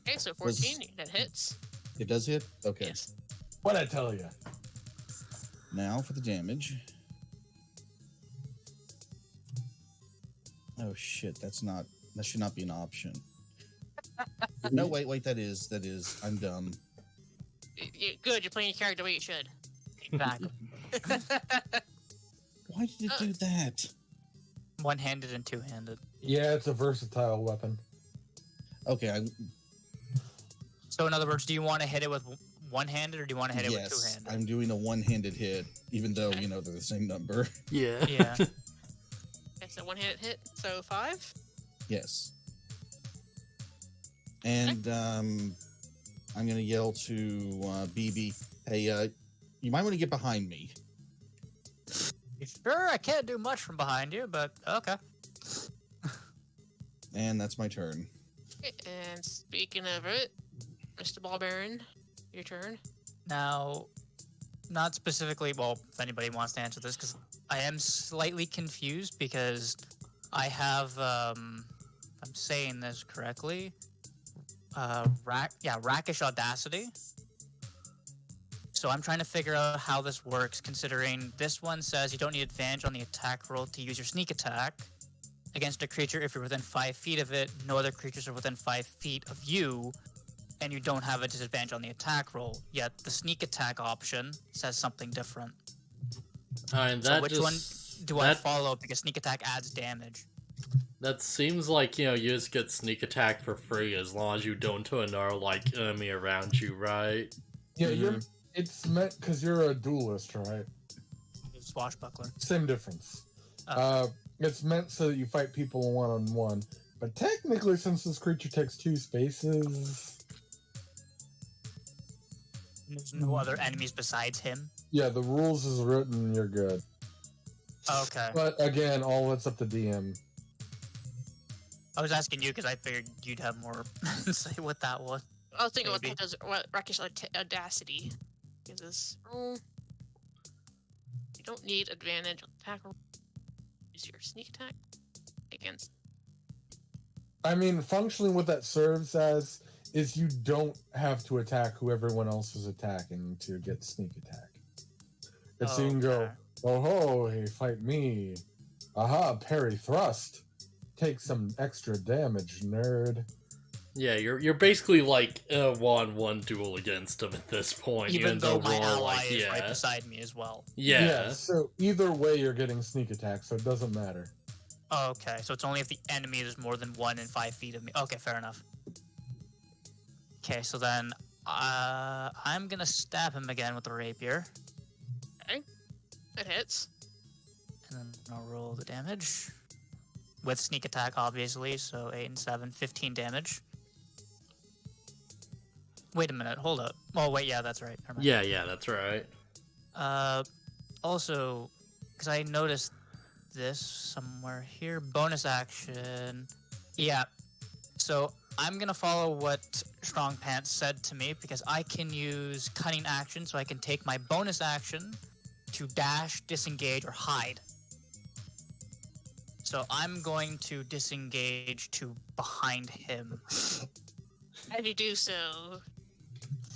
Okay, so 14. That hits. It does hit? Okay. Yes. What'd I tell you? Now for the damage. Oh shit, that should not be an option. No, wait, that is. I'm dumb. Good, you're playing your character the way you should. exactly. Why did it do that? One-handed and two-handed. Yeah, it's a versatile weapon. Okay, So in other words, do you want to hit it with one-handed or do you want to hit it with yes, two-handed? I'm doing a one-handed hit, even though, they're the same number. Yeah. Yeah. Okay, so one hit, so 5. Yes. And I'm going to yell to BB, hey, you might want to get behind me. Sure, I can't do much from behind you, but okay. And that's my turn. Okay, and speaking of it, Mr. Ball Baron, your turn. Now, not specifically, well, if anybody wants to answer this, because I am slightly confused because I have, if I'm saying this correctly, Rackish Audacity. So I'm trying to figure out how this works, considering this one says you don't need advantage on the attack roll to use your sneak attack against a creature if you're within 5 feet of it, no other creatures are within 5 feet of you, and you don't have a disadvantage on the attack roll. Yet the sneak attack option says something different. And So that which just, one do I follow? Because sneak attack adds damage. That seems like, you just get sneak attack for free as long as you don't to another, enemy around you, right? Yeah, it's meant because you're a duelist, right? swashbuckler? Same difference. Okay. It's meant so that you fight people one-on-one, but technically, since this creature takes 2 spaces... There's no other enemies besides him? Yeah, the rules is written, you're good. Okay. But again, all it's up to DM. I was asking you because I figured you'd have more say what that was. I was thinking Maybe. what Rakish Audacity is. You don't need advantage on attack roll. Use your sneak attack against. I mean, functionally what that serves as is you don't have to attack who everyone else is attacking to get sneak attack. It's so you can go, oh ho, hey, fight me. Aha, parry thrust. Take some extra damage, nerd. Yeah, you're basically like a 1-1 duel against him at this point. Even though my we're all ally like, is right beside me as well. Yeah. So either way, you're getting sneak attack, so it doesn't matter. Okay, so it's only if the enemy is more than 1 and 5 feet of me. Okay, fair enough. Okay, so then I'm gonna stab him again with the rapier. Okay, that hits. And then I'll roll the damage. With sneak attack, obviously, so 8 and 7, 15 damage. Wait a minute, hold up. Oh, wait, yeah, that's right. Never mind. Yeah, that's right. Also, because I noticed this somewhere here, bonus action. Yeah, so I'm gonna follow what Strong Pants said to me because I can use cunning action, so I can take my bonus action to dash, disengage, or hide. So I'm going to disengage to behind him. As you do so,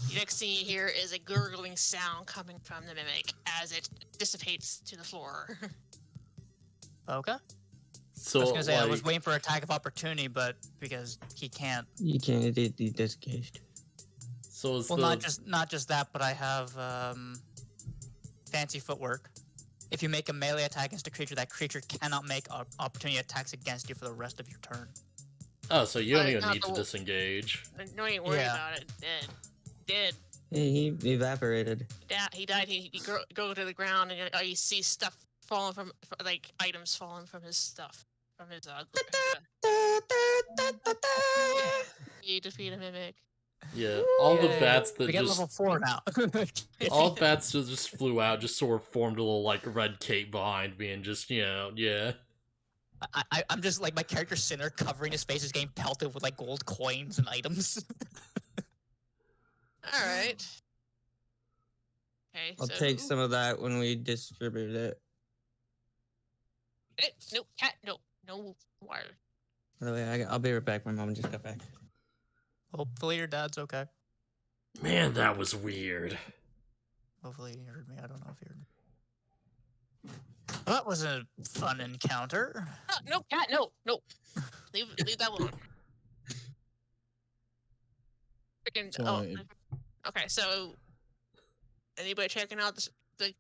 the next thing you hear is a gurgling sound coming from the mimic as it dissipates to the floor. Okay. So I was gonna say I was waiting for attack of opportunity, but because he can't. You can't be disengaged. So is Well, not just that, but I have fancy footwork. If you make a melee attack against a creature, that creature cannot make opportunity attacks against you for the rest of your turn. Oh, so you don't even not need to disengage. No, you ain't worried Yeah. about it. Dead. Hey, he evaporated. He died. He go to the ground, and you see stuff falling from, like, items falling from his stuff. From his, You defeat a mimic. Yeah, all the bats that We get just level 4 now. all the bats that just flew out just sort of formed a little like red cape behind me and just yeah. I'm just like my character sitting there covering his face is getting pelted with like gold coins and items. All right. Okay. I'll take some of that when we distribute it. No cat. No wire. By the way, I'll be right back. My mom just got back. Hopefully your dad's okay. Man, that was weird. Hopefully he heard me. I don't know if he heard me. That was a fun encounter. No cat. No. Leave that alone. Freaking. So, Okay. So, anybody checking out the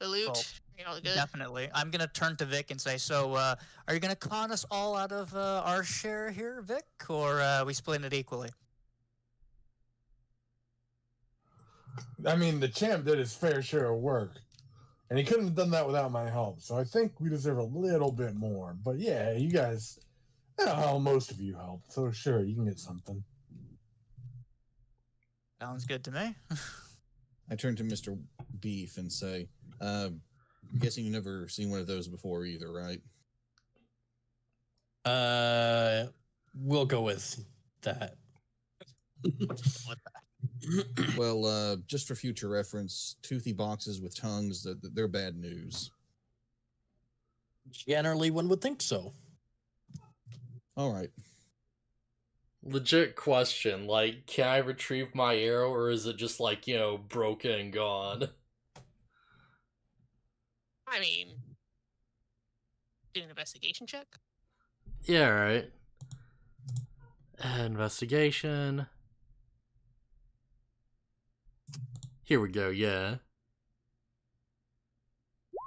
loot? Oh, You all good? definitely. I'm gonna turn to Vic and say, so are you gonna con us all out of our share here, Vic, or we splitting it equally? I mean, the champ did his fair share of work, and he couldn't have done that without my help, so I think we deserve a little bit more. But yeah, you guys, most of you helped, so sure, you can get something. Sounds good to me. I turn to Mr. Beef and say, I'm guessing you've never seen one of those before either, right? We'll go with that. Well, just for future reference, toothy boxes with tongues, they're bad news. Generally, one would think so. All right. Legit question, like, can I retrieve my arrow or is it just like, broken and gone? I mean, do an investigation check. Yeah, right. Investigation. Here we go, yeah.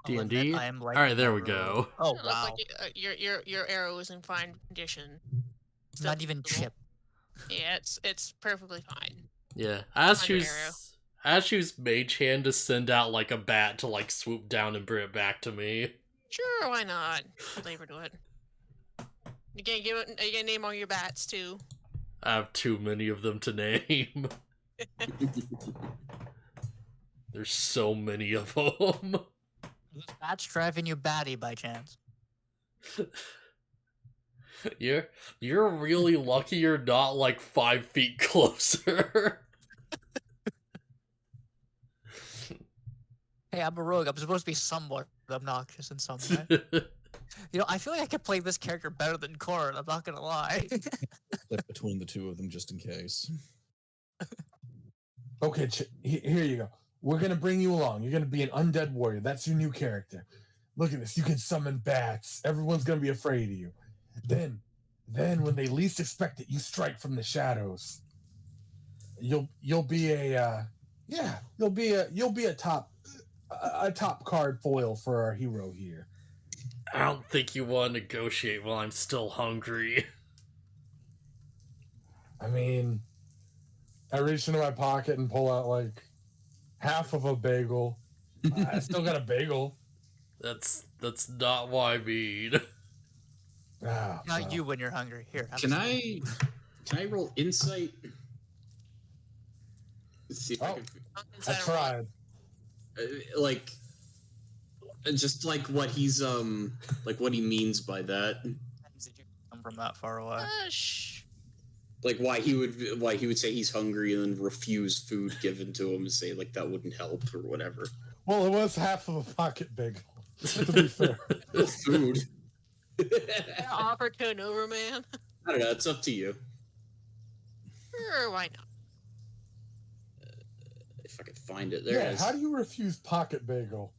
I'll admit D&D? I am liking Alright, there that we roll. go. Oh It looks wow! like your arrow is in fine condition. It's not even chipped. Yeah, it's perfectly fine. Yeah. As On she your was, arrow. Ashu's mage hand to send out like a bat to like swoop down and bring it back to me. Sure, why not? Flavor to it. You gonna name all your bats too. I have too many of them to name. There's so many of them. This bat's driving you batty by chance. You're really lucky you're not like 5 feet closer. Hey, I'm a rogue. I'm supposed to be somewhat obnoxious in some way. You know, I feel like I could play this character better than Corin. I'm not gonna lie. Split between the two of them just in case. Okay, here you go. We're gonna bring you along. You're gonna be an undead warrior. That's your new character. Look at this. You can summon bats. Everyone's gonna be afraid of you. Then when they least expect it, you strike from the shadows. You'll be a top card foil for our hero here. I don't think you want to negotiate while I'm still hungry. I mean, I reach into my pocket and pull out like half of a bagel. I still got a bagel. That's not what I mean. Not you when you're hungry. Here. Can I roll insight? Let's see if I can. I tried. Like, just like what he's like what he means by that. Did you come from that far away? Like why he would say he's hungry and then refuse food given to him and say like that wouldn't help or whatever. Well, it was half of a pocket bagel. To be fair, food. Offer to an overman. I don't know. It's up to you. Sure, why not? If I could find it, there it is. How do you refuse pocket bagel?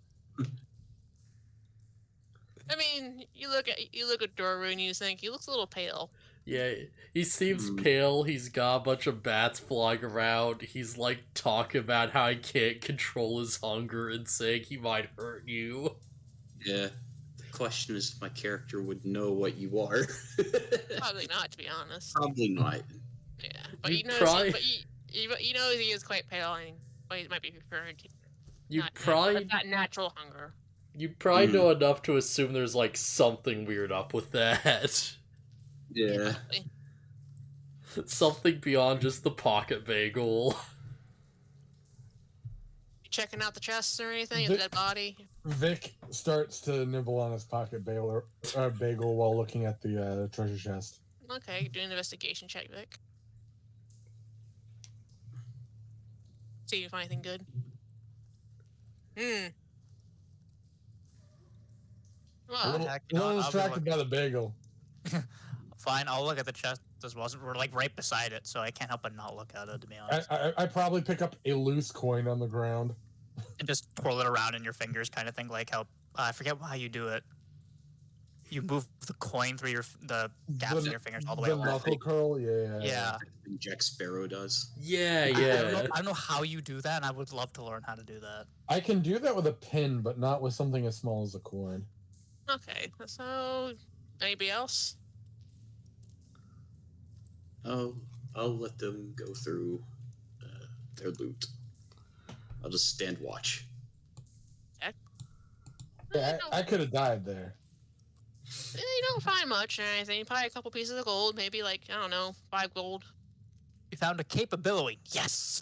I mean, you look at Doru and you think he looks a little pale. Yeah, he seems pale. He's got a bunch of bats flying around. He's like talking about how he can't control his hunger and saying he might hurt you. Yeah. The question is if my character would know what you are. Probably not, to be honest. Probably not. Yeah, but you know, you know he is quite pale, and he might be referring to not natural hunger. You probably know enough to assume there's like something weird up with that. Yeah. Something beyond just the pocket bagel. You checking out the chests or anything? The dead body? Vic starts to nibble on his pocket bagel while looking at the treasure chest. Okay, do an investigation check, Vic. See if you find anything good. Well, a little distracted by the bagel. Fine, I'll look at the chest as well. We're like right beside it, so I can't help but not look at it, to be honest. I probably pick up a loose coin on the ground. And just twirl it around in your fingers, kind of thing, like how I forget how you do it. You move the coin through the gaps in your fingers all the way along. The knuckle curl, yeah. Jack Sparrow does. Yeah. I don't know how you do that, and I would love to learn how to do that. I can do that with a pin, but not with something as small as a coin. Okay, so anybody else? Oh, I'll let them go through their loot. I'll just stand watch. Yeah, I could have died there. You don't find much or anything. Probably a couple pieces of gold, maybe like, I don't know, 5 gold. You found a capability. Yes!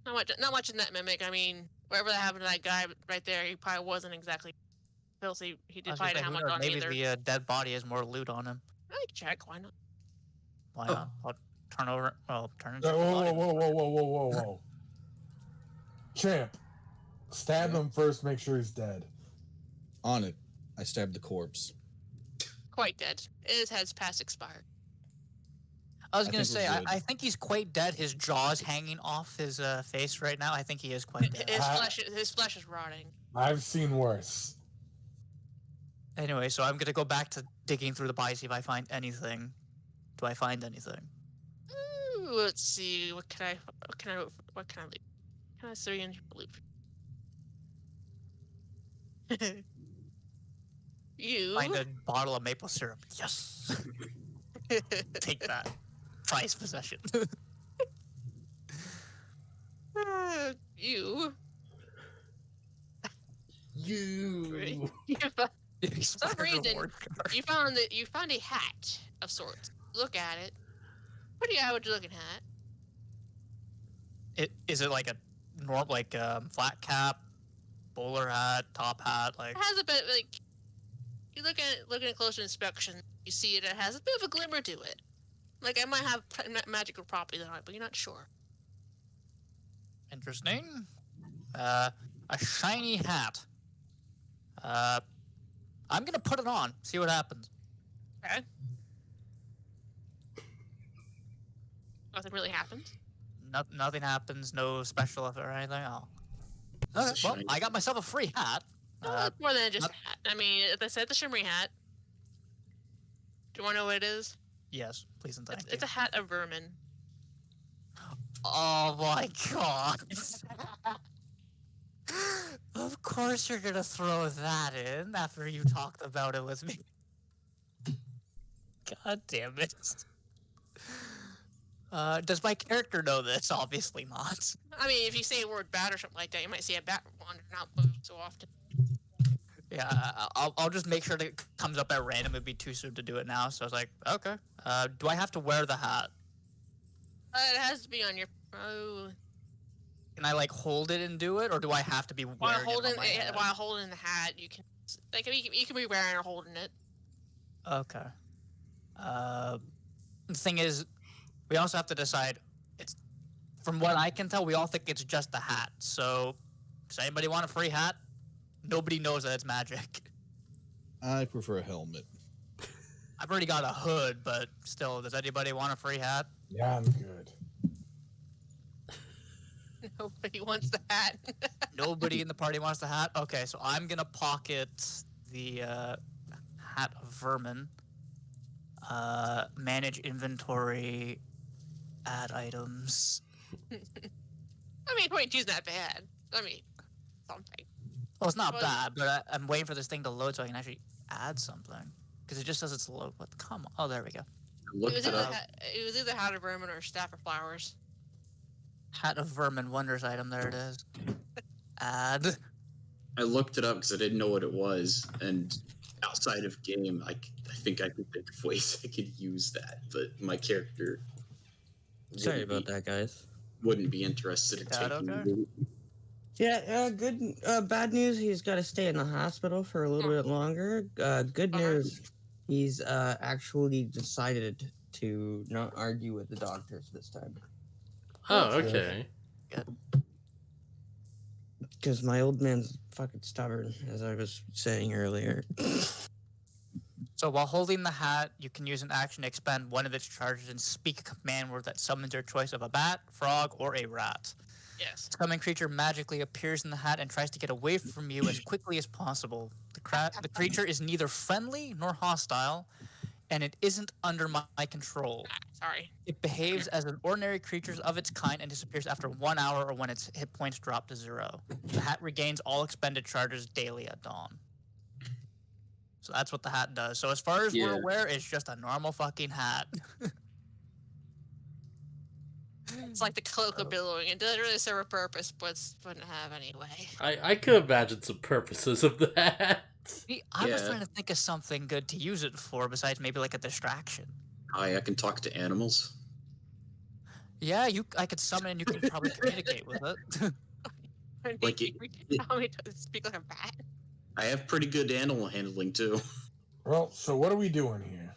Not much in that mimic. I mean, whatever that happened to that guy right there, he probably wasn't exactly filthy. He did probably have much on maybe either. the dead body has more loot on him. I can check. Why not? Why not? I'll turn over. Well, turn into Whoa. Champ, stab him first, make sure he's dead. On it, I stabbed the corpse. Quite dead. His head's past expired. I was going to say, I think he's quite dead. His jaw's hanging off his face right now. I think he is quite dead. His flesh is rotting. I've seen worse. Anyway, so I'm going to go back to digging through the body, see if I find anything. Do I find anything? Ooh, let's see. What can I leave? Can I 3-inch loop? You Find a bottle of maple syrup. Yes. Take that. prized possession. You. You. For some Expired reason, reward card. you found a hat of sorts. Look at it. Pretty average looking hat. Is it like a flat cap, bowler hat, top hat? Like, It has a bit like you look at closer inspection, you see it has a bit of a glimmer to it. Like it might have magical properties on it, but you're not sure. interesting. A shiny hat. I'm gonna put it on. See what happens. Okay. Nothing really happens. Nothing happens. No special effect or anything. Oh. It's a Okay, well, shiny I got myself a free hat. It's more than just not- a hat. I mean, if I said the shimmery hat. Do you want to know what it is? Yes, please and thank you. It's a hat of vermin. Oh my god. Of course you're gonna throw that in after you talked about it with me. God damn it. Does my character know this? Obviously not. I mean, if you say a word bat or something like that, you might see a bat wandering out so often. Yeah, I'll just make sure that it comes up at random. It'd be too soon to do it now, so I was like, okay. Do I have to wear the hat? It has to be on your. Oh. Can I like hold it and do it, or do I have to be wearing While it holding on my head? while holding the hat, you can you can be wearing or holding it. Okay. The thing is, we also have to decide. It's from what I can tell, we all think it's just a hat. So, does anybody want a free hat? Nobody knows that it's magic. I prefer a helmet. I've already got a hood, but still, does anybody want a free hat? Yeah, I'm good. Nobody wants the hat. Nobody in the party wants the hat? Okay, so I'm gonna pocket the hat of vermin. Manage inventory, add items. I mean, 22's not bad. I mean, something. Well, it's not But- bad, but I'm waiting for this thing to load so I can actually add something. Because it just says it's load. What? Come on. Oh, there we go. Looked It was, it either, up. it was either hat of vermin or staff of flowers. Hat of vermin wonders item. There it is. Add. I looked it up because I didn't know what it was, and outside of game, I think I could think of ways I could use that, but my character Sorry wouldn't about that, guys. wouldn't be interested in Is that taking okay? the Yeah, bad news. He's got to stay in the hospital for a little bit longer. Good news. He's actually decided to not argue with the doctors this time. Oh, okay. Because my old man's fucking stubborn, as I was saying earlier. So while holding the hat, you can use an action to expend one of its charges and speak a command word that summons your choice of a bat, frog, or a rat. Yes. Summoned creature magically appears in the hat and tries to get away from you as quickly as possible. The creature is neither friendly nor hostile, and it isn't under my control. Sorry. It behaves as an ordinary creature of its kind and disappears after 1 hour or when its hit points drop to 0. The hat regains all expended charges daily at dawn. So that's what the hat does. So as far as Yeah. we're aware, it's just a normal fucking hat. It's like the cloak of billowing. It doesn't really serve a purpose, but it wouldn't have anyway. I could imagine some purposes of that. See, I was Yeah. trying to think of something good to use it for besides maybe like a distraction. I can talk to animals. Yeah, I could summon and you could probably communicate with it. Like it- How many does it speak like a bat? I have pretty good animal handling too. Well, so what are we doing here?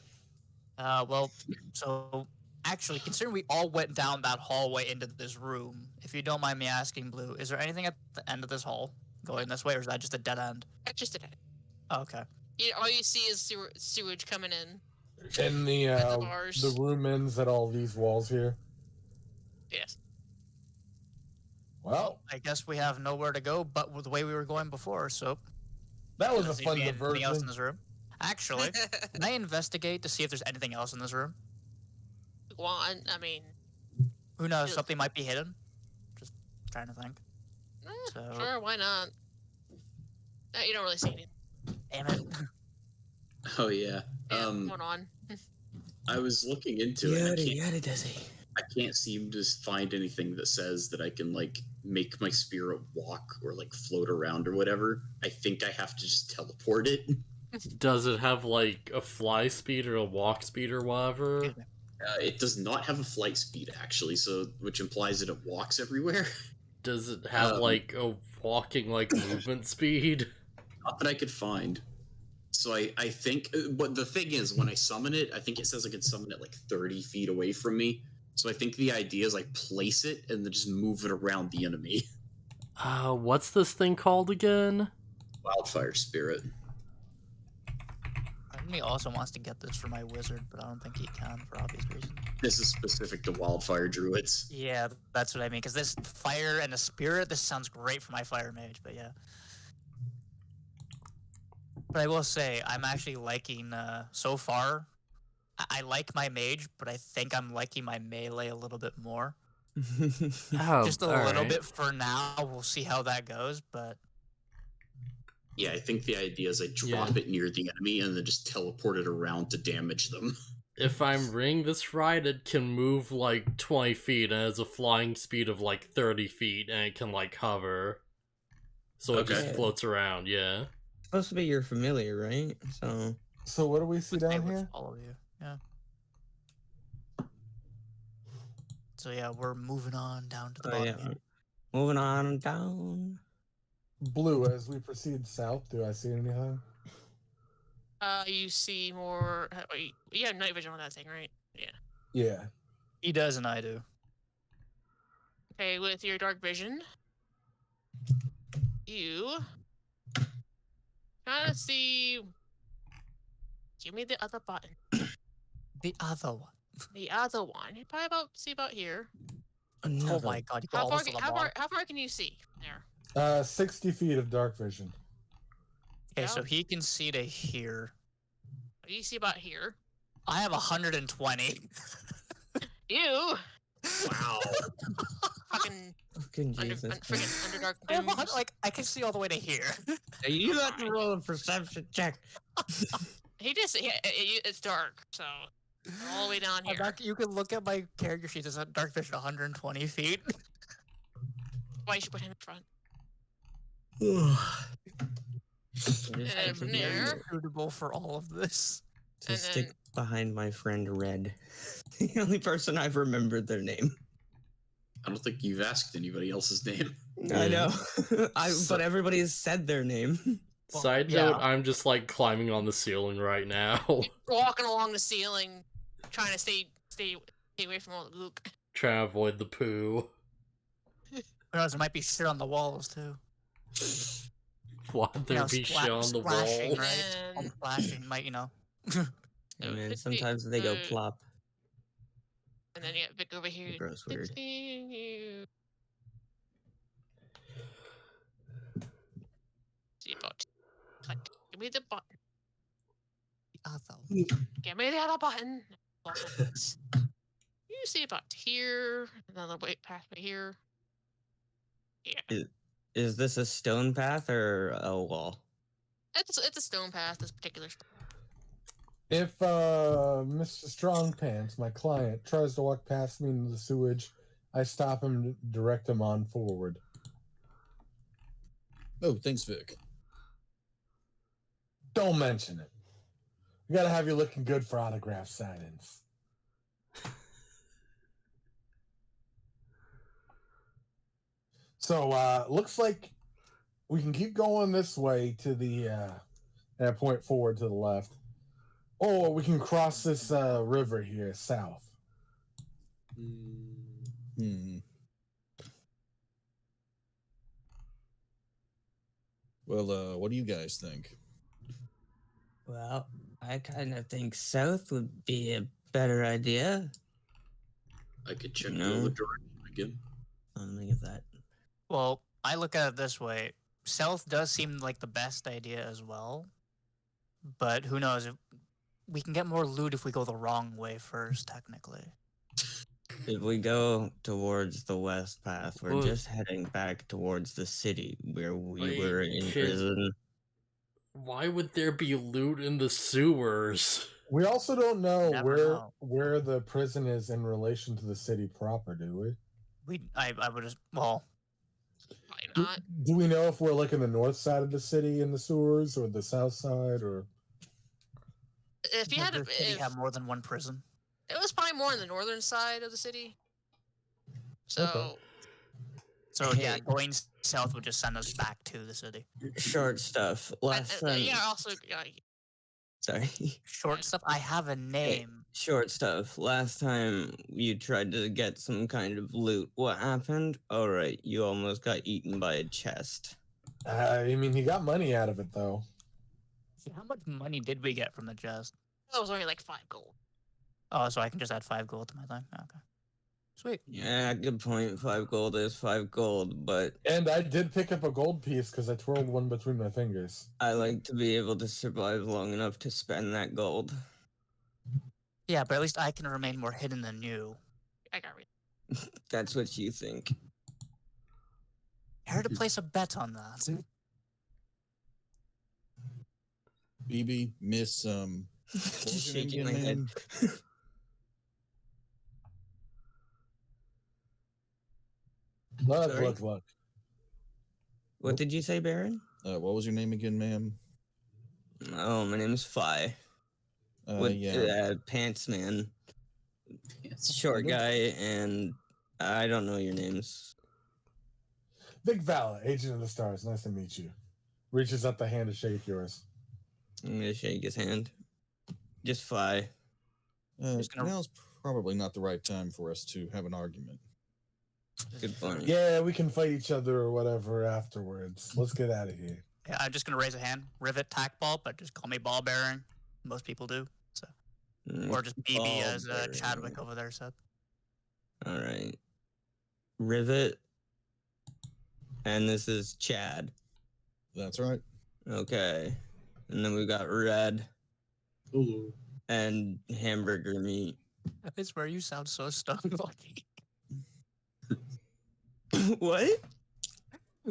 Well, so actually, considering we all went down that hallway into this room, if you don't mind me asking, Blue, is there anything at the end of this hall going this way, or is that just a dead end? That's just it. Oh, okay. All you see is sewage coming in. In the bars. the room ends at all these walls here. Yes. Well, I guess we have nowhere to go but with the way we were going before, so... that was a Does fun anybody have anything else in diversion. this room? Actually, can I investigate to see if there's anything else in this room? Well, I mean, Who knows? Yeah. Something might be hidden. Just trying to think. So- sure, why not? You don't really see anything. Damn it. Oh yeah. Yeah, going on. I was looking into it. I can't seem to find anything that says that I can like make my spirit walk or like float around or whatever. I think I have to just teleport it. Does it have like a fly speed or a walk speed or whatever? It does not have a flight speed actually, so which implies that it walks everywhere. Does it have like a walking like movement speed? Not that I could find. So I think, but the thing is, when I summon it, I think it says I can summon it like 30 feet away from me. So I think the idea is I place it and then just move it around the enemy. What's this thing called again? Wildfire Spirit. He also wants to get this for my wizard, but I don't think he can for obvious reasons. This is specific to Wildfire Druids. Yeah, that's what I mean. Because this fire and a spirit, this sounds great for my fire mage, but yeah. But I will say, I'm actually liking, so far, I like my mage, but I think I'm liking my melee a little bit more. Just a little bit for now. We'll see how that goes, but... Yeah, I think the idea is I drop it near the enemy and then just teleport it around to damage them. If I'm reading this right, it can move like 20 feet and has a flying speed of like 30 feet and it can like hover. So it just floats around, yeah. It's supposed to be your familiar, right? So what do we see down here? All of you, yeah. So yeah, we're moving on down to the bottom. Yeah. Moving on down. Blue, as we proceed south, do I see anything? You see more. You have night vision on that thing, right? Yeah. Yeah. He does, and I do. Okay, with your dark vision, you kind of see. Give me the other button. The other one. The other one. You probably see about here. Oh my god! How far can you see there? 60 feet of dark vision. Okay, so he can see to here. You see about here. I have 120. You. Wow. Fucking Jesus. Underdark. Like I can see all the way to here. You have to roll a perception check. It's dark, so all the way down here. You can look at my character sheet. It's a dark vision 120 feet. Why you should put him in front? And from there, suitable for all of this. To stick behind my friend Red, the only person I've remembered their name. I don't think you've asked anybody else's name. I know, but everybody has said their name. Side note, I'm just like climbing on the ceiling right now. Walking along the ceiling, trying to stay away from all the gook. Trying to avoid the poo. Who knows, there might be shit on the walls too. Why there be shit on the wall? Right? All splashing might, And then sometimes they go plop. And then you got Vic over here. Gross weird. See about. Give me the button. Give me the other button. You see about here. Another way past me here. Yeah. Is this a stone path or a wall? It's a stone path. This particular spot. If Mr. Strongpants, my client, tries to walk past me into the sewage, I stop him and direct him on forward. Oh, thanks, Vic. Don't mention it. We gotta have you looking good for autograph signings. So, looks like we can keep going this way to the, and point forward to the left. Or we can cross this river here south. Well, what do you guys think? Well, I kind of think south would be a better idea. I could check the other direction again. Let me get that. Well, I look at it this way. South does seem like the best idea as well. But who knows? We can get more loot if we go the wrong way first, technically. If we go towards the west path, we're just heading back towards the city where we were in prison. Why would there be loot in the sewers? We also don't know Never where know. where the prison is in relation to the city proper, do we? I would just well. Probably Do, not. do we know if we're like in the north side of the city in the sewers or the south side or? If you had Does to, the city if, have more than one prison? it was probably more on the northern side of the city. So Okay. So yeah, Hey. going south would just send us back to the city. Short stuff. Last time. yeah, also Sorry. Short stuff. I have a name. Short stuff. Last time you tried to get some kind of loot. What happened? All right, you almost got eaten by a chest. I mean, he got money out of it though. How much money did we get from the chest? that was only like 5 gold. Oh, so I can just add 5 gold to my thing. Okay. Sweet. Yeah, good point. 5 gold is 5 gold, but And I did pick up a gold piece because I twirled one between my fingers. I like to be able to survive long enough to spend that gold. Yeah, but at least I can remain more hidden than you. I got rid. That's what you think. I heard to place a bet on that. BB, Miss what was Just your name shaking again, my head. ma'am? Look, Sorry? look. What did you say, Baron? What was your name again, ma'am? Oh, my name is Phi. Yeah. Pants Man. Yes. Short guy, and I don't know your names. Big Vala, Agent of the Stars. Nice to meet you. Reaches up the hand to shake yours. I'm gonna shake his hand. Just Phi. Just gonna- Now's probably not the right time for us to have an argument. Good point. Yeah, we can fight each other or whatever afterwards. Let's get out of here. Yeah, I'm just gonna raise a hand. Rivet tack ball, but just call me ball bearing. Most people do. So, or just BB Ball as bearing. Chadwick over there said. All right. Rivet. And this is Chad. That's right. Okay. And then we got Red Hello. and Hamburger Meat. I swear you sound so stoned, Lucky. What?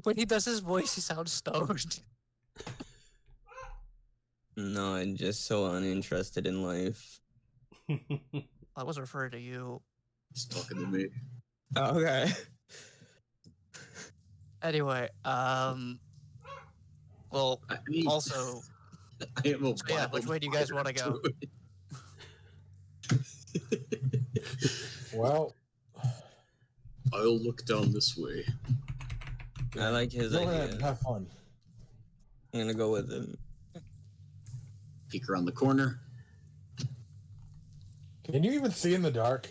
When he does his voice, he sounds stoned. No, I'm just so uninterested in life. I was referring to you. He's talking to me. Okay. Anyway, well, I mean, also, I am a so yeah, which way do you guys want to go? Well, I'll look down this way. I like his go idea. ahead, have fun. I'm gonna go with him. Peek around the corner. Can you even see in the dark?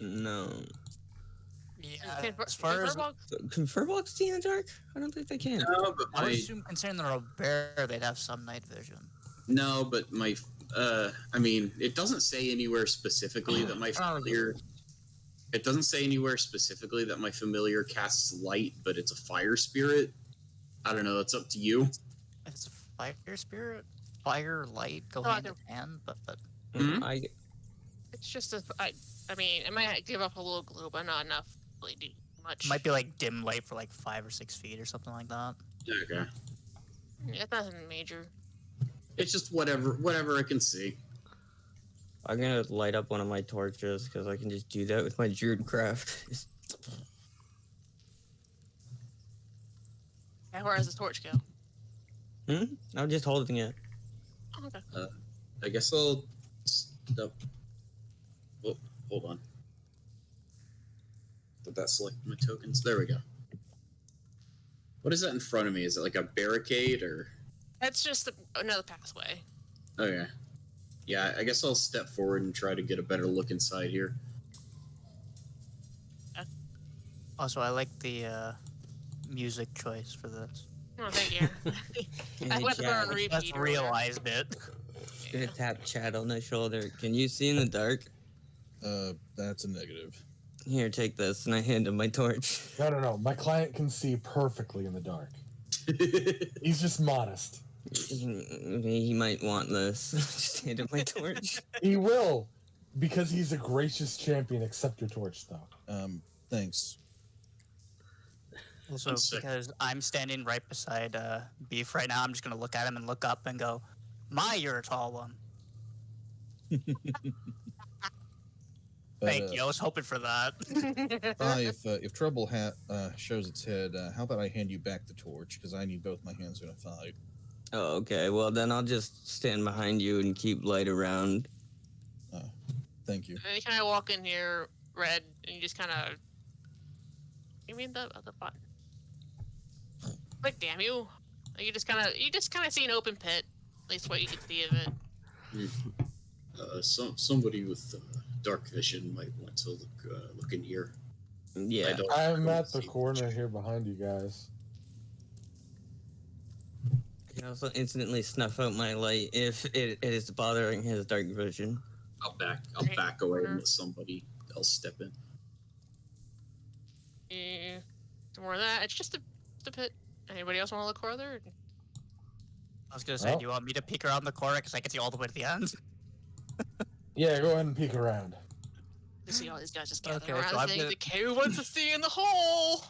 No. Yeah, as far as Can Furbolgs see in the dark? I don't think they can. No, but I would my assume, considering they're a bear, they'd have some night vision. no, but my I mean, it doesn't say anywhere specifically that my familiar. It doesn't say anywhere specifically that my familiar casts light, but it's a fire spirit. I don't know. That's up to you. If it's a fire spirit, fire, light go No, I hand in don't- hand, but Mhm. It's just I mean, it might give up a little glue, but not enough to really do much. it might be like dim light for like 5 or 6 feet or something like that. Okay. It's nothing major. It's just whatever I can see. I'm gonna light up one of my torches because I can just do that with my Druidcraft. Yeah, where does the torch go? I'm just holding it. Oh, okay. I guess I'll step. Oh, hold on. Did that select my tokens? There we go. What is that in front of me? Is it like a barricade or? That's just another pathway. Okay. Yeah, I guess I'll step forward and try to get a better look inside here. Also, I like the music choice for this. Oh, thank you. I Hey, went to Chad, burn repeat. Just realized it. gonna tap Chad on the shoulder. Can you see in the dark? That's a negative. Here, take this, and I hand him my torch. No. My client can see perfectly in the dark. He's just modest. He might want this. Just hand him my torch. He will, because he's a gracious champion. Accept your torch, though. Thanks. Also, One sec. because I'm standing right beside Beef right now, I'm just gonna look at him and look up and go, "My, you're a tall one." Thank you. I was hoping for that. If Trouble Hat shows its head, how about I hand you back the torch? Because I need both my hands in a fight. Oh, okay. Well, then I'll just stand behind you and keep light around. Thank you. And you kind of walk in here, Red, and you just kind of... You mean the other button? Like, damn you. You just kind of see an open pit. At least what you can see of it. Somebody with dark vision might want to look in here. Yeah. I'm at the corner here behind you guys. I can also instantly snuff out my light if it is bothering his dark vision. I'll back away and let somebody else step in. Some more of that. It's just a pit. Anybody else want to look further? I was gonna say, do you want me to peek around the corner because I can see all the way to the end? Yeah, go ahead and peek around. You see all these guys just gathering Okay, around so I'm saying, gonna- who wants to see in the hole?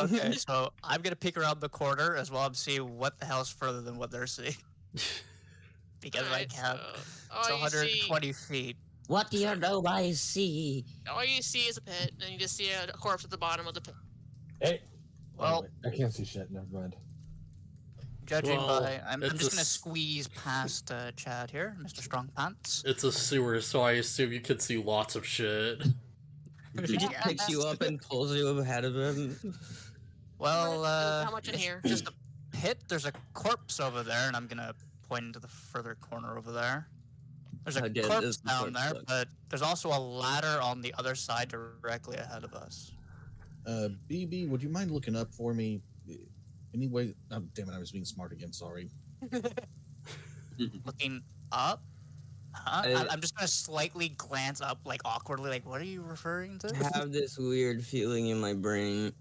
Okay, so I'm gonna peek around the corner as well and see what the hell's further than what they're seeing. Because I Alright, can. so It's all you 120 feet. What do you know I see? All you see is a pit, and you just see a corpse at the bottom of the pit. Hey. Well- I can't see shit. Never mind. Judging Well, by, I'm it's just a gonna s- squeeze past Chad here, Mr. Strong Pants. It's a sewer, so I assume you can see lots of shit. He just picks you up and pulls you ahead of him. Well, how much in it's here? just a pit. There's a corpse over there, and I'm gonna point into the further corner over there. There's a How dead corpse does the down corpse there, look? but there's also a ladder on the other side directly ahead of us. BB, would you mind looking up for me? Anyway, oh, damn it, I was being smart again. Sorry. Looking up? Huh? I- I'm just gonna slightly glance up, like awkwardly, like, what are you referring to? I have this weird feeling in my brain.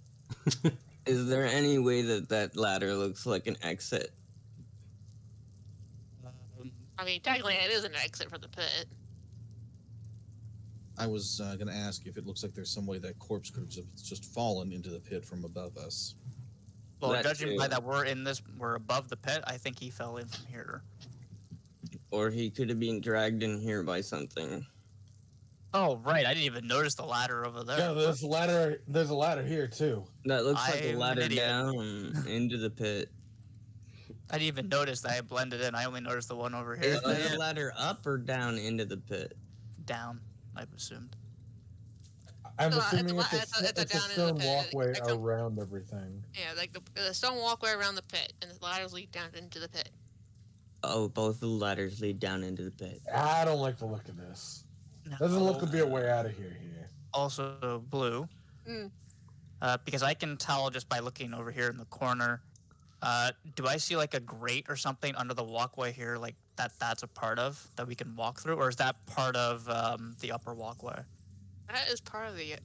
Is there any way that ladder looks like an exit? I mean, technically, it is an exit for the pit. I was going to ask if it looks like there's some way that corpse could have just fallen into the pit from above us. Well, That judging by too. that we're above the pit, I think he fell in from here. Or he could have been dragged in here by something. Oh, right. I didn't even notice the ladder over there. Yeah, there's a ladder. There's a ladder here too. That looks like a I'm an ladder idiot. down into the pit. I didn't even notice that I blended in. I only noticed the one over here. Is there a ladder up or down into the pit? Down, I've assumed. I'm No, assuming it's a it's a down in the stone pit. walkway It comes- around everything. Yeah, like the stone walkway around the pit, and the ladders lead down into the pit. Oh, both the ladders lead down into the pit. I don't like the look of this. No. Doesn't look to be a way out of here. Also blue. Mm. Because I can tell just by looking over here in the corner. Do I see like a grate or something under the walkway here, like that's a part of that we can walk through, or is that part of the upper walkway? That is part of the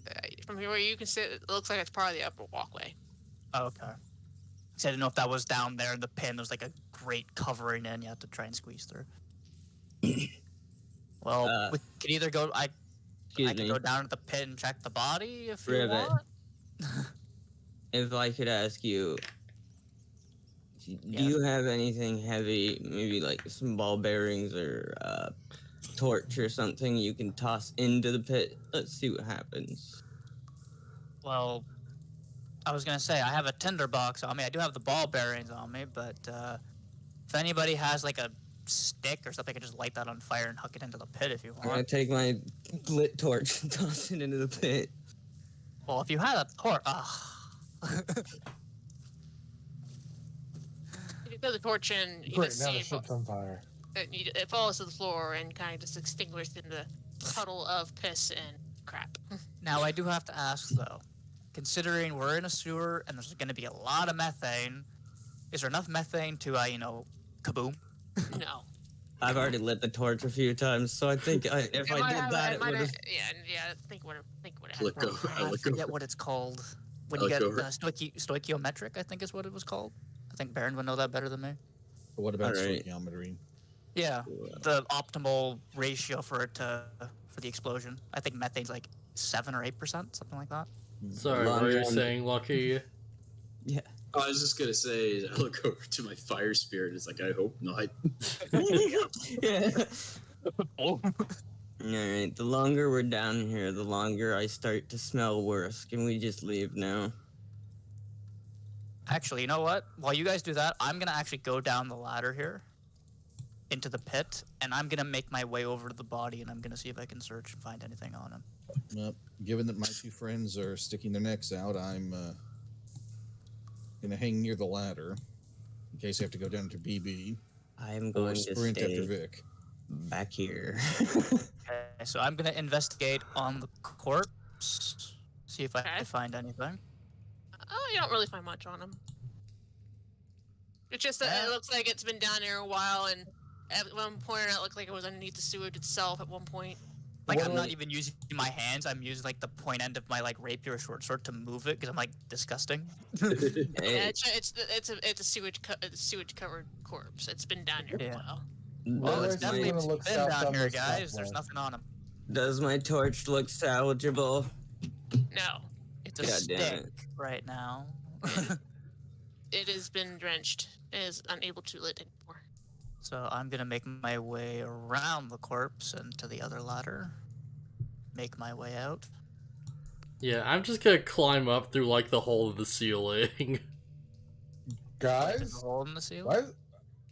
from here where you can sit. It looks like it's part of the upper walkway. Oh, okay. So I didn't know if that was down there in the pin. There's like a grate covering in. You have to try and squeeze through. Well, we could either go. I Excuse can me. go down to the pit and check the body if you Rivet. want. If I could ask you, do Yeah. you have anything heavy, maybe like some ball bearings or torch or something you can toss into the pit? Let's see what happens. Well, I was gonna say I have a tinderbox on me. I do have the ball bearings on me, but if anybody has like a stick or something, I can just light that on fire and huck it into the pit if you I'm gonna want. take my lit torch and toss it into the pit. Well, if you had a torch, You throw the torch in, you Great, just now see the it, ship's on fire. it falls to the floor and kind of just extinguished in the puddle of piss and crap. Now I do have to ask though, considering we're in a sewer and there's going to be a lot of methane, is there enough methane to kaboom? No. I've already lit the torch a few times, so I think if I did that, it would have. Yeah. Think what it Look had. over. I Look forget over. what it's called. When I you look get over. stoichiometric, I think is what it was called. I think Baron would know that better than me. But what about Alright. stoichiometry? Yeah, the optimal ratio for the explosion. I think methane's like 7 or 8%, something like that. Sorry, Long what are you run. saying, Lucky? Yeah. I was just gonna say, I look over to my fire spirit. It's like, I hope not. Yeah. Alright, the longer we're down here, the longer I start to smell worse. Can we just leave now? Actually, you know what? While you guys do that, I'm gonna actually go down the ladder here into the pit, and I'm gonna make my way over to the body, and I'm gonna see if I can search and find anything on him. Well, given that my two friends are sticking their necks out, I'm gonna hang near the ladder in case I have to go down to BB I'm or going to sprint after stay Vic. back here. Okay, so I'm gonna investigate on the corpse, see if I can find anything. Oh, you don't really find much on him. It's just that it looks like it's been down there a while, and at one point it looked like it was underneath the sewage itself at one point. Like, I'm not even using my hands, I'm using, like, the point end of my, like, rapier or short sword to move it, because I'm, like, disgusting. Yeah, it's a sewage covered corpse. It's been down there for a while. Well, it's definitely gonna look been south down on here, this guys. pathway. There's nothing on him. Does my torch look salvageable? No, It's a God damn stick it. right now. it has been drenched. It is unable to lit anymore. So I'm gonna make my way around the corpse and to the other ladder. Make my way out. Yeah, I'm just gonna climb up through like the hole of the ceiling. There's Guys, a hole in the ceiling. why?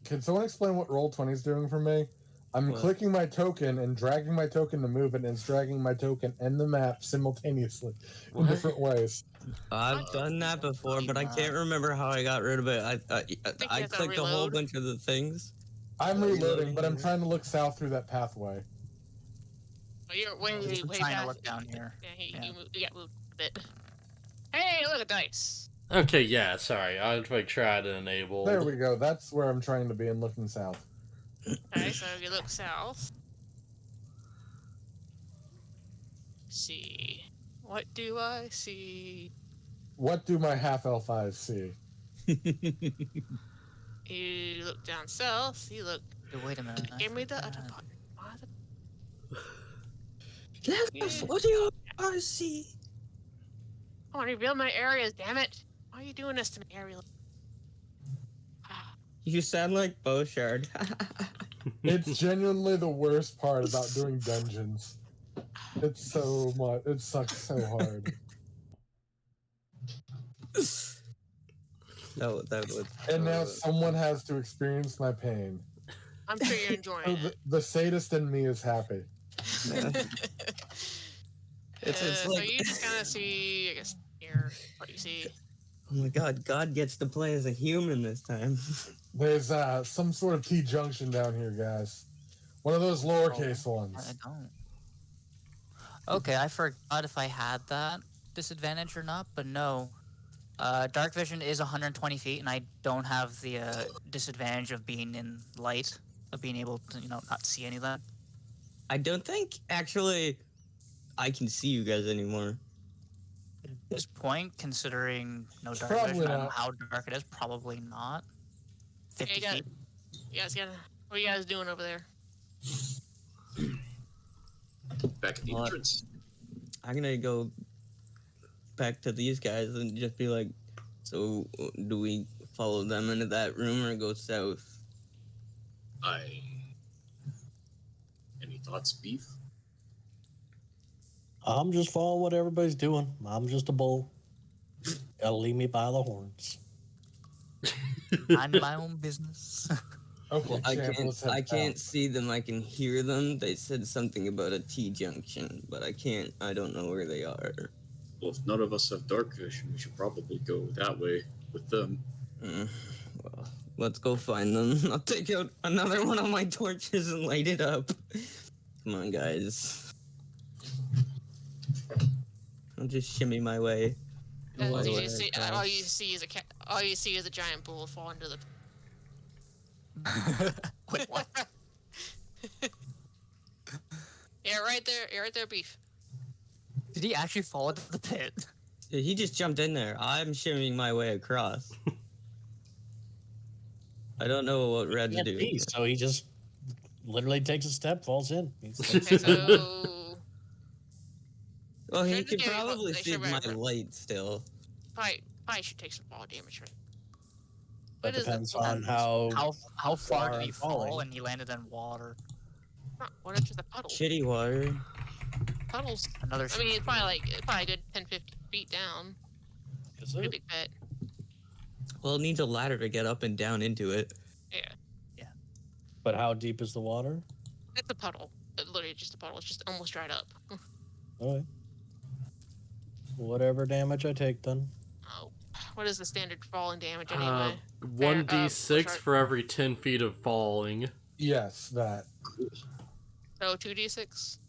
Can someone explain what Roll20 is doing for me? I'm What? clicking my token and dragging my token to move it, and it's dragging my token and the map simultaneously in What? different ways. I've done that before, but I can't remember how I got rid of it. I you I have to clicked a whole reload. bunch of the things. I'm reloading, but I'm trying to look south through that pathway. Oh, you're way I'm way trying to past. look down here. Yeah, you got moved a bit. Hey, look at dice. Okay, yeah, sorry. I'll like try to enable. There we go. That's where I'm trying to be and looking south. Okay, so you look south. See. What do I see? What do my half elf eyes see? You look down south. You look. Wait a minute. Give me the other forgot. part. What do you see? I want to reveal my areas, damn it! Why are you doing this to me, Ariel? You sound like BluFuzzyHat. It's genuinely the worst part about doing dungeons. It's so much. It sucks so hard. that was. And now someone has to experience my pain. I'm sure you're enjoying So it. the sadist in me is happy. It's So like, you just kind of see, I guess, here, what you see. oh my god, God gets to play as a human this time. There's some sort of T-junction down here, guys. One of those lowercase I ones. don't. Okay, I forgot if I had that disadvantage or not, but no. Dark vision is 120 feet, and I don't have the disadvantage of being in light, of being able to, not see any of that. I don't think, actually, I can see you guys anymore. At this point, considering no dark Probably vision, I don't know not. how dark it is, probably not. 50 you got- feet. You guys gotta. What are you guys doing over there? Back at the What? entrance. I'm gonna go back to these guys and just be like, so do we follow them into that room or go south? Any thoughts, Beef? I'm just following what everybody's doing. I'm just a bull. Gotta leave me by the horns. Mind my own business. Okay, Well, champ, let's head I can't out. see them. I can hear them. They said something about a T-junction, but I don't know where they are. Well, if none of us have dark vision, we should probably go that way with them. Well, let's go find them. I'll take out another one of my torches and light it up. Come on, guys. I'll just shimmy my way. And All the you way just see, across. all you see is a giant bull fall into the. Wait, what? Yeah, right there. Yeah, right there, Beef. Did he actually fall into the pit? Yeah, he just jumped in there. I'm shimmying my way across. I don't know what Red's Can't doing. see, so he just literally takes a step, falls in. Okay, so Well, he Should could the game- probably they see should my write- light still. probably should take some fall damage. Right? That What is the depends plan? on how How far far did he I'm fall falling. and he landed in water? not water, it's just a puddle. Shitty water. Puddles. Another. I mean, it's probably a good 10, 15 feet down. Is Pretty it? big pit. Well, it needs a ladder to get up and down into it. Yeah. But how deep is the water? It's a puddle. Literally just a puddle. It's just almost dried up. All right. Whatever damage I take, then. Oh, what is the standard falling damage anyway? 1d6 BaronVonCreepy. for every 10 feet of falling. Yes, that. So 2d6?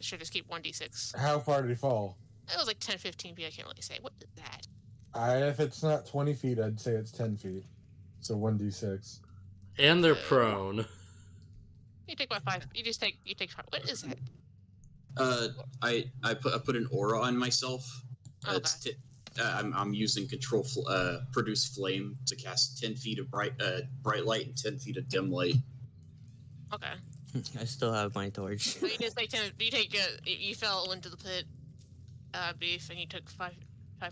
Should just keep 1d6. How far did he fall? It was like 10, 15 feet. I can't really say. What is that? If it's not 20 feet, I'd say it's 10 feet. So 1d6. And they're prone. You take about 5. You take 5. What is that? I put an aura on myself. Okay. I'm using control produce flame to cast 10 feet of bright light and 10 feet of dim light. Okay. I still have my torch. So you just take 10. You fell into the pit, beef, and you took 5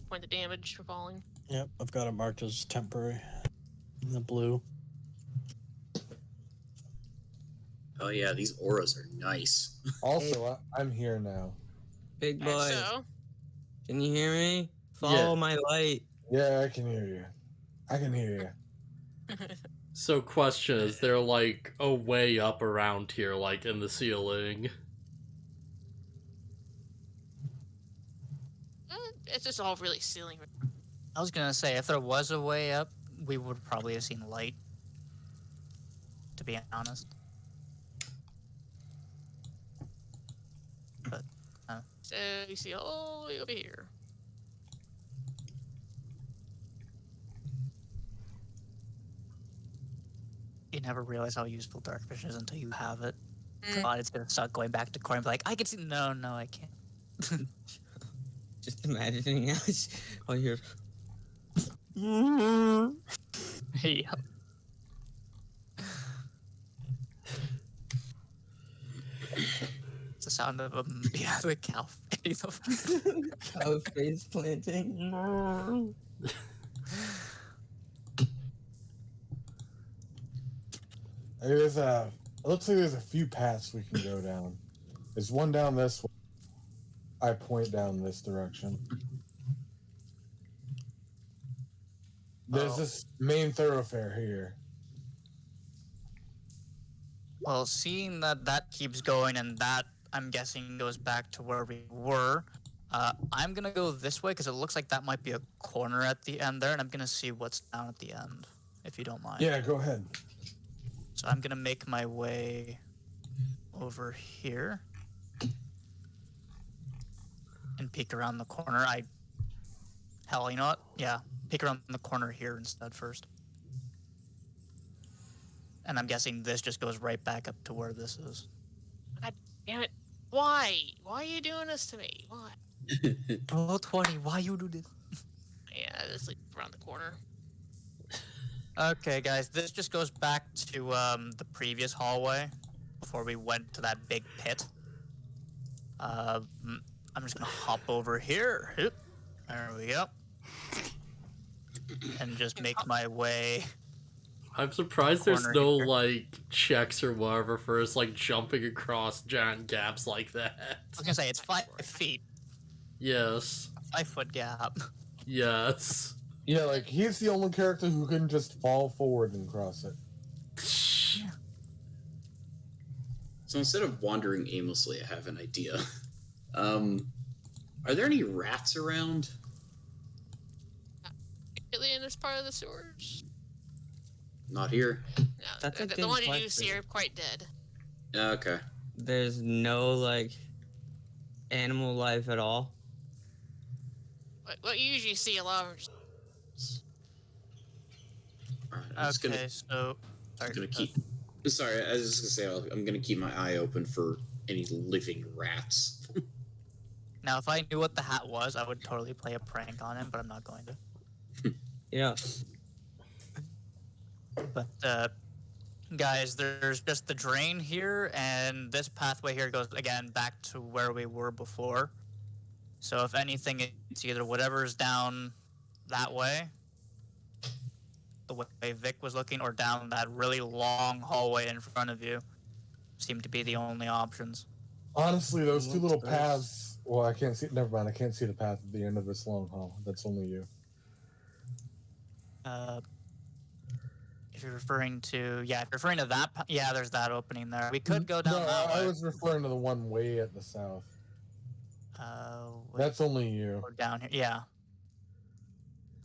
points of damage for falling. Yep, I've got it marked as temporary. In the blue. Oh yeah, these auras are nice. Also, I'm here now. Big boy, Alright, so can you hear me? Follow my light. Yeah, I can hear you. I can hear you. So question, is there like a way up around here, like in the ceiling? it's just all really ceiling. I was gonna say, if there was a way up, we would probably have seen light. To be honest. But, So you see all the way over here. you never realize how useful dark vision is until you have it. Mm. God, it's gonna start going back to core and be like, I can see. No, I can't. Just imagining how you're. Hey, it's the sound of the cow. Cow face planting. It looks like there's a few paths we can go down. There's one down this way. I point down this direction. There's this main thoroughfare here. Well, seeing that keeps going and that, I'm guessing, goes back to where we were, I'm going to go this way because it looks like that might be a corner at the end there, and I'm going to see what's down at the end, if you don't mind. Yeah, go ahead. So I'm going to make my way over here and peek around the corner. Hell, you know what? Yeah, peek around the corner here instead first. And I'm guessing this just goes right back up to where this is. God damn it. Why? Why are you doing this to me? Why? Oh, 20, why you do this? Yeah, it's like around the corner. Okay, guys, this just goes back to the previous hallway before we went to that big pit. I'm just gonna hop over here. There we go. And just make my way. I'm surprised there's no, Corner here. like, checks or whatever for us, like, jumping across giant gaps like that. I was gonna say, it's 5 feet. Yes. 5 foot gap. Yes. Yeah, like, he's the only character who can just fall forward and cross it. So instead of wandering aimlessly, I have an idea. Are there any rats around? Really in this part of the sewers? Not here. No, That's a the good one you do question. see are quite dead. Okay. There's no, like, animal life at all. What you usually see a lot of Alright, I'm just Okay, so. gonna keep. Sorry, I was just gonna say I'm gonna keep my eye open for any living rats. Now, if I knew what the hat was, I would totally play a prank on him, but I'm not going to. Yeah. But, guys, there's just the drain here, and this pathway here goes, again, back to where we were before. So if anything, it's either whatever's down that way, the way Vic was looking, or down that really long hallway in front of you. seem to be the only options. Honestly, those two little What's paths. Well, I can't see. Never mind. I can't see the path at the end of this long hall. That's only you. If you're referring to, yeah, if you're referring to that, yeah, there's that opening there. We could go down No, that I way. was referring to the one way at the south. Wait, That's only you. or down here, yeah.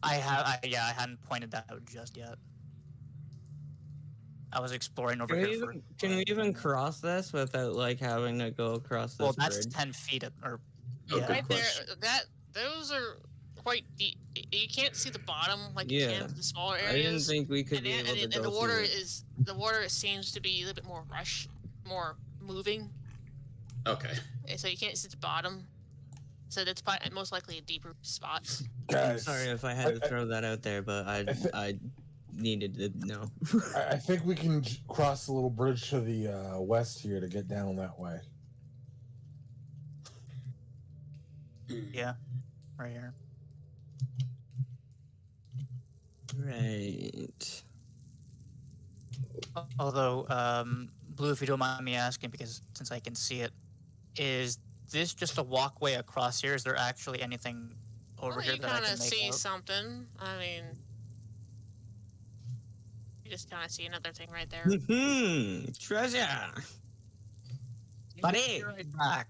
I hadn't pointed that out just yet. I was exploring over here. Can we even cross this without like having to go across this Well, that's bridge? 10 feet, or Oh, yeah. good Right there, question. those are quite deep. You can't see the bottom like you Yeah. can the smaller I didn't areas. think we could And, be able to and go the water through it. the water seems to be a little bit more more moving. Okay. And so you can't see the bottom. So that's probably most likely a deeper spot. I'm Guys, sorry if I had to throw that out there, but I needed to know. I think we can cross the little bridge to the west here to get down that way. Yeah, right here. Right. Although, Blue, if you don't mind me asking, because since I can see it, is this just a walkway across here? Is there actually anything over here You that I kind can of make see out? something. I mean, you just kind of see another thing right there. Treasure. Buddy. I'll be right back.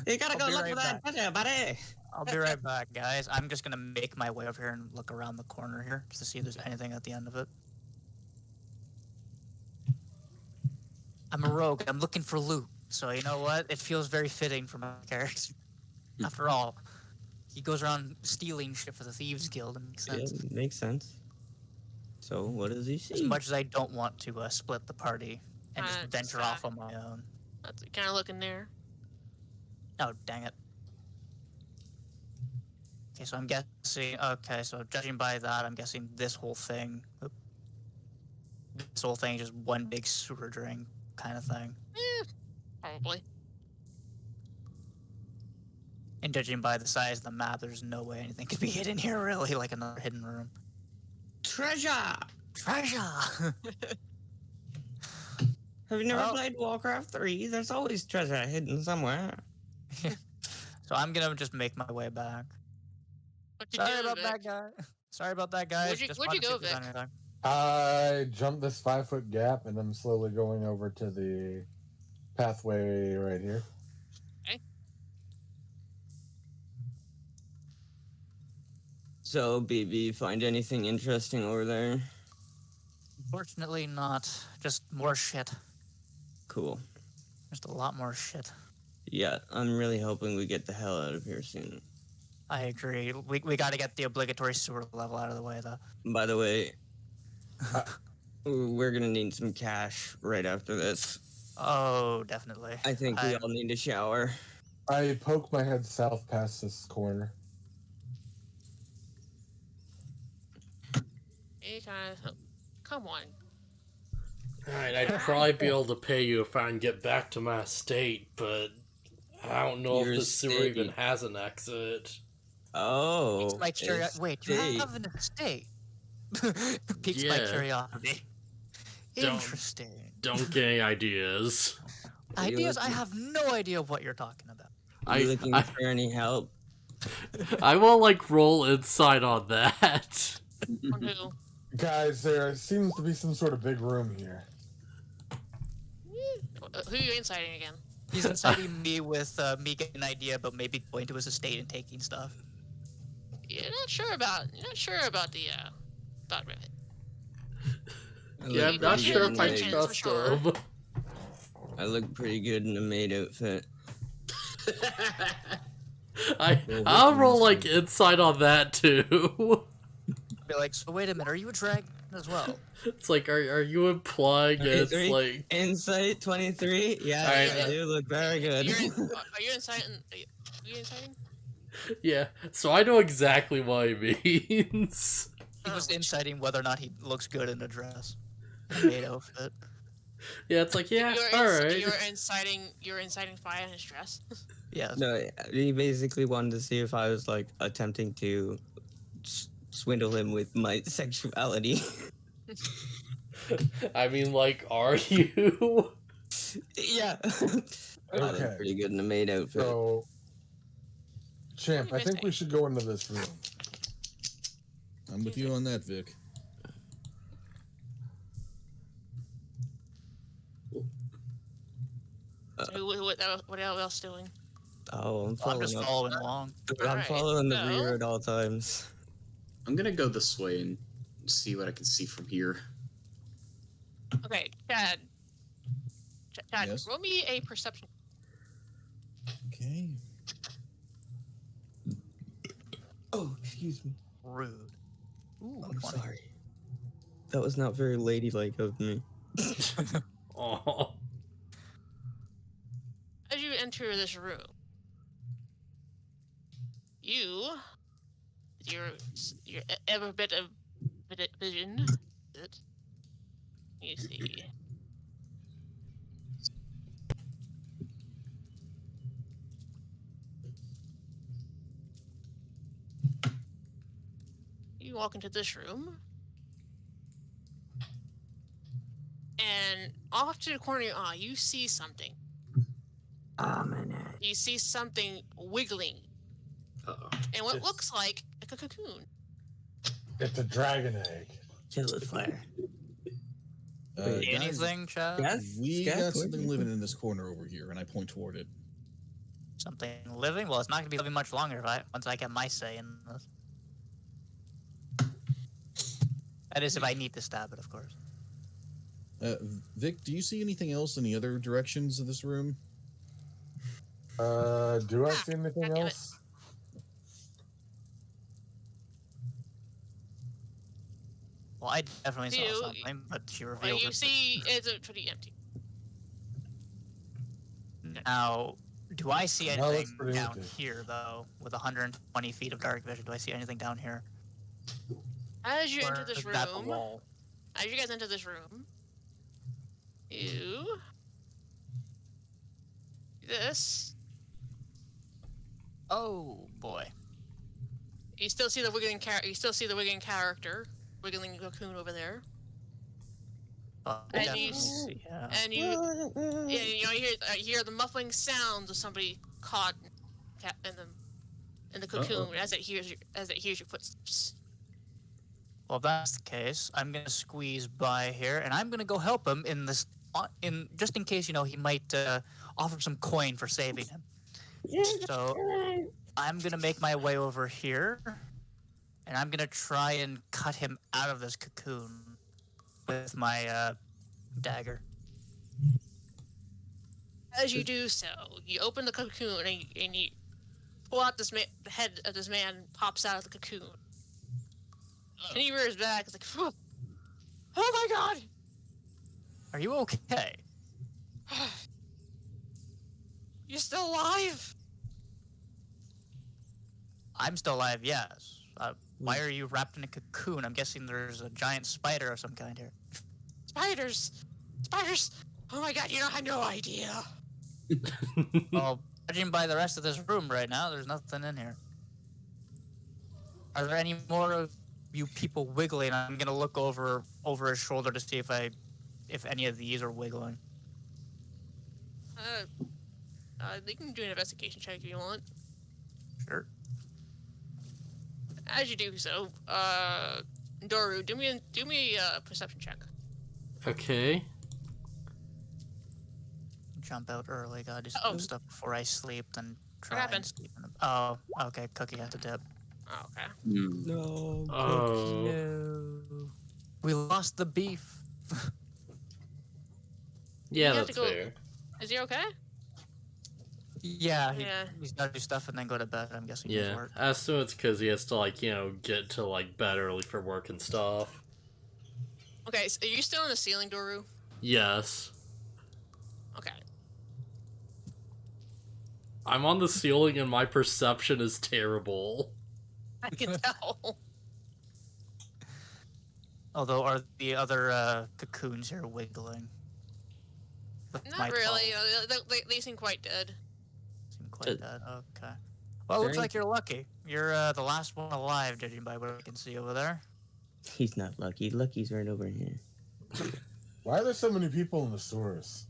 You gotta I'll go be look right for that back. treasure, buddy. I'll be right back, guys. I'm just gonna make my way over here and look around the corner here just to see if there's anything at the end of it. I'm a rogue. I'm looking for loot. So you know what? It feels very fitting for my character. After all, he goes around stealing shit for the Thieves Guild. It makes sense. Yeah, makes sense. So what does he see? As much as I don't want to split the party and just venture off on my own. That's kind of looking there. Oh, dang it. Okay, so I'm guessing... Okay, so judging by that, I'm guessing this whole thing... This whole thing is just one big sewer drain kind of thing. Probably. And judging by the size of the map, there's no way anything could be hidden here, really, like another hidden room. Treasure. Treasure! Have you never Well- played Warcraft 3? There's always treasure hidden somewhere. So I'm gonna just make my way back. What you Sorry doing, about Vic? that, guy. Sorry about that, guys. Where'd you- Just where'd you wanted to go, see if there's Vic? anything. I jumped this 5-foot gap and I'm slowly going over to the pathway right here. So, BB, find anything interesting over there? Unfortunately not. Just more shit. Cool. Just a lot more shit. Yeah, I'm really hoping we get the hell out of here soon. I agree. We gotta get the obligatory sewer level out of the way, though. By the way, we're gonna need some cash right after this. Oh, definitely. I think we all need a shower. I poke my head south past this corner. You kind of... Come on. Alright, I'd probably be able to pay you if I can get back to my estate, but I don't know Your if the sewer estate. even has an exit. Oh. Piques my curiosity. Wait, you estate. have an estate? Piques my Yeah. curiosity. Don't- Interesting. Don't get any ideas. Are you Ideas? I looking- have no idea what you're talking about. Are you I, looking I, for any help? I will, like, roll insight on that. On who? Guys, there seems to be some sort of big room here. Who are you inciting again? He's inciting me with me getting an idea about maybe going to his estate and taking stuff. You're not sure about the thought rivet. Yeah, I'm not sure if I intentions, for trust sure. him. I look pretty good in a maid outfit. I'll roll, like, insight on that, too. Be like, so wait a minute, are you a dragon as well? It's like, are you implying it's, 23? like... Insight 23? Yeah, Alright. I do look very good. Are you inciting? Are you inciting? Yeah, so I know exactly what he means. He was inciting whether or not he looks good in a dress. A maid outfit. Yeah, it's like, yeah, You're alright. You're inciting fire in his dress. Yes. No, he basically wanted to see if I was like attempting to swindle him with my sexuality. I mean, like, are you? Yeah. Okay. Pretty good in the maid outfit. So, Champ, I think we should go into this room. I'm with you on that, Vic. What else doing? Oh, I'm I'm following just up. following along. I'm Alright, following the so- rear at all times. I'm gonna go this way and see what I can see from here. Okay, Chad. Chad, Yes? roll me a perception. Okay. Oh, excuse me. Rude. Ooh, I'm 20. sorry. That was not very ladylike of me. Oh. As you enter this room, your ever bit of vision. You see. You walk into this room, and off to the corner of your eye, you see something. Ah, man. You see something wiggling, and what looks like a cocoon. It's a dragon egg. Kill it, fire. Guys, Anything, Chad? Yes? we Scat, got what something do you living think? in this corner over here, and I point toward it. Something living? Well, it's not gonna be living much longer once I get my say in this. That is if I need to stab it, of course. Vic, do you see anything else in the other directions of this room? Do I see anything else? Well, I definitely You- saw something, but she Well, revealed you it. see it's pretty empty. Now, do I see No, it's anything pretty down empty. here, though, with 120 feet of dark vision? Do I see anything down here? As you Or enter this is that the room, wall? as you guys enter this room, you this. Oh, boy. You still see the wiggling character, wiggling cocoon over there, I And definitely you see, yeah. and you you hear the muffling sounds of somebody caught in the cocoon as it hears your footsteps. Well, if that's the case, I'm gonna squeeze by here, and I'm gonna go help him in this, just in case he might offer some coin for saving him. So I'm gonna make my way over here, and I'm gonna try and cut him out of this cocoon with my dagger. As you do so, you open the cocoon and you pull out the head of this man pops out of the cocoon. And he rears back. It's like, oh my god! Are you okay? You're still alive! I'm still alive, yes. Why are you wrapped in a cocoon? I'm guessing there's a giant spider of some kind here. Spiders! Spiders! Oh my god, you have no idea. Well, judging by the rest of this room right now, there's nothing in here. Are there any more of you people wiggling? I'm gonna look over his shoulder to see if any of these are wiggling. They can do an investigation check if you want. Sure. As you do so, Doru, do me a perception check. Okay. Jump out early. Gotta do some Uh-oh. stuff before I sleep, then try happened? and sleep in the... Oh, okay. Cookie had to dip. Oh, okay. No. Oh. No. We lost the beef. Yeah, You have that's to go- fair. Is he okay? Yeah, Yeah. he's gotta do stuff and then go to bed. I'm guessing. Yeah, Work. I assume it's because he has to, get to, bed early for work and stuff. Okay, so are you still in the ceiling, Doru? Yes. Okay. I'm on the ceiling and my perception is terrible. I can tell. Although, are the other cocoons here wiggling? With my Not really. claws? They seem quite dead. Seem quite dead. Okay. Well, it looks like you're lucky. You're the last one alive, judging by what I can see over there. He's not lucky. Lucky's right over here. Why are there so many people in the stores?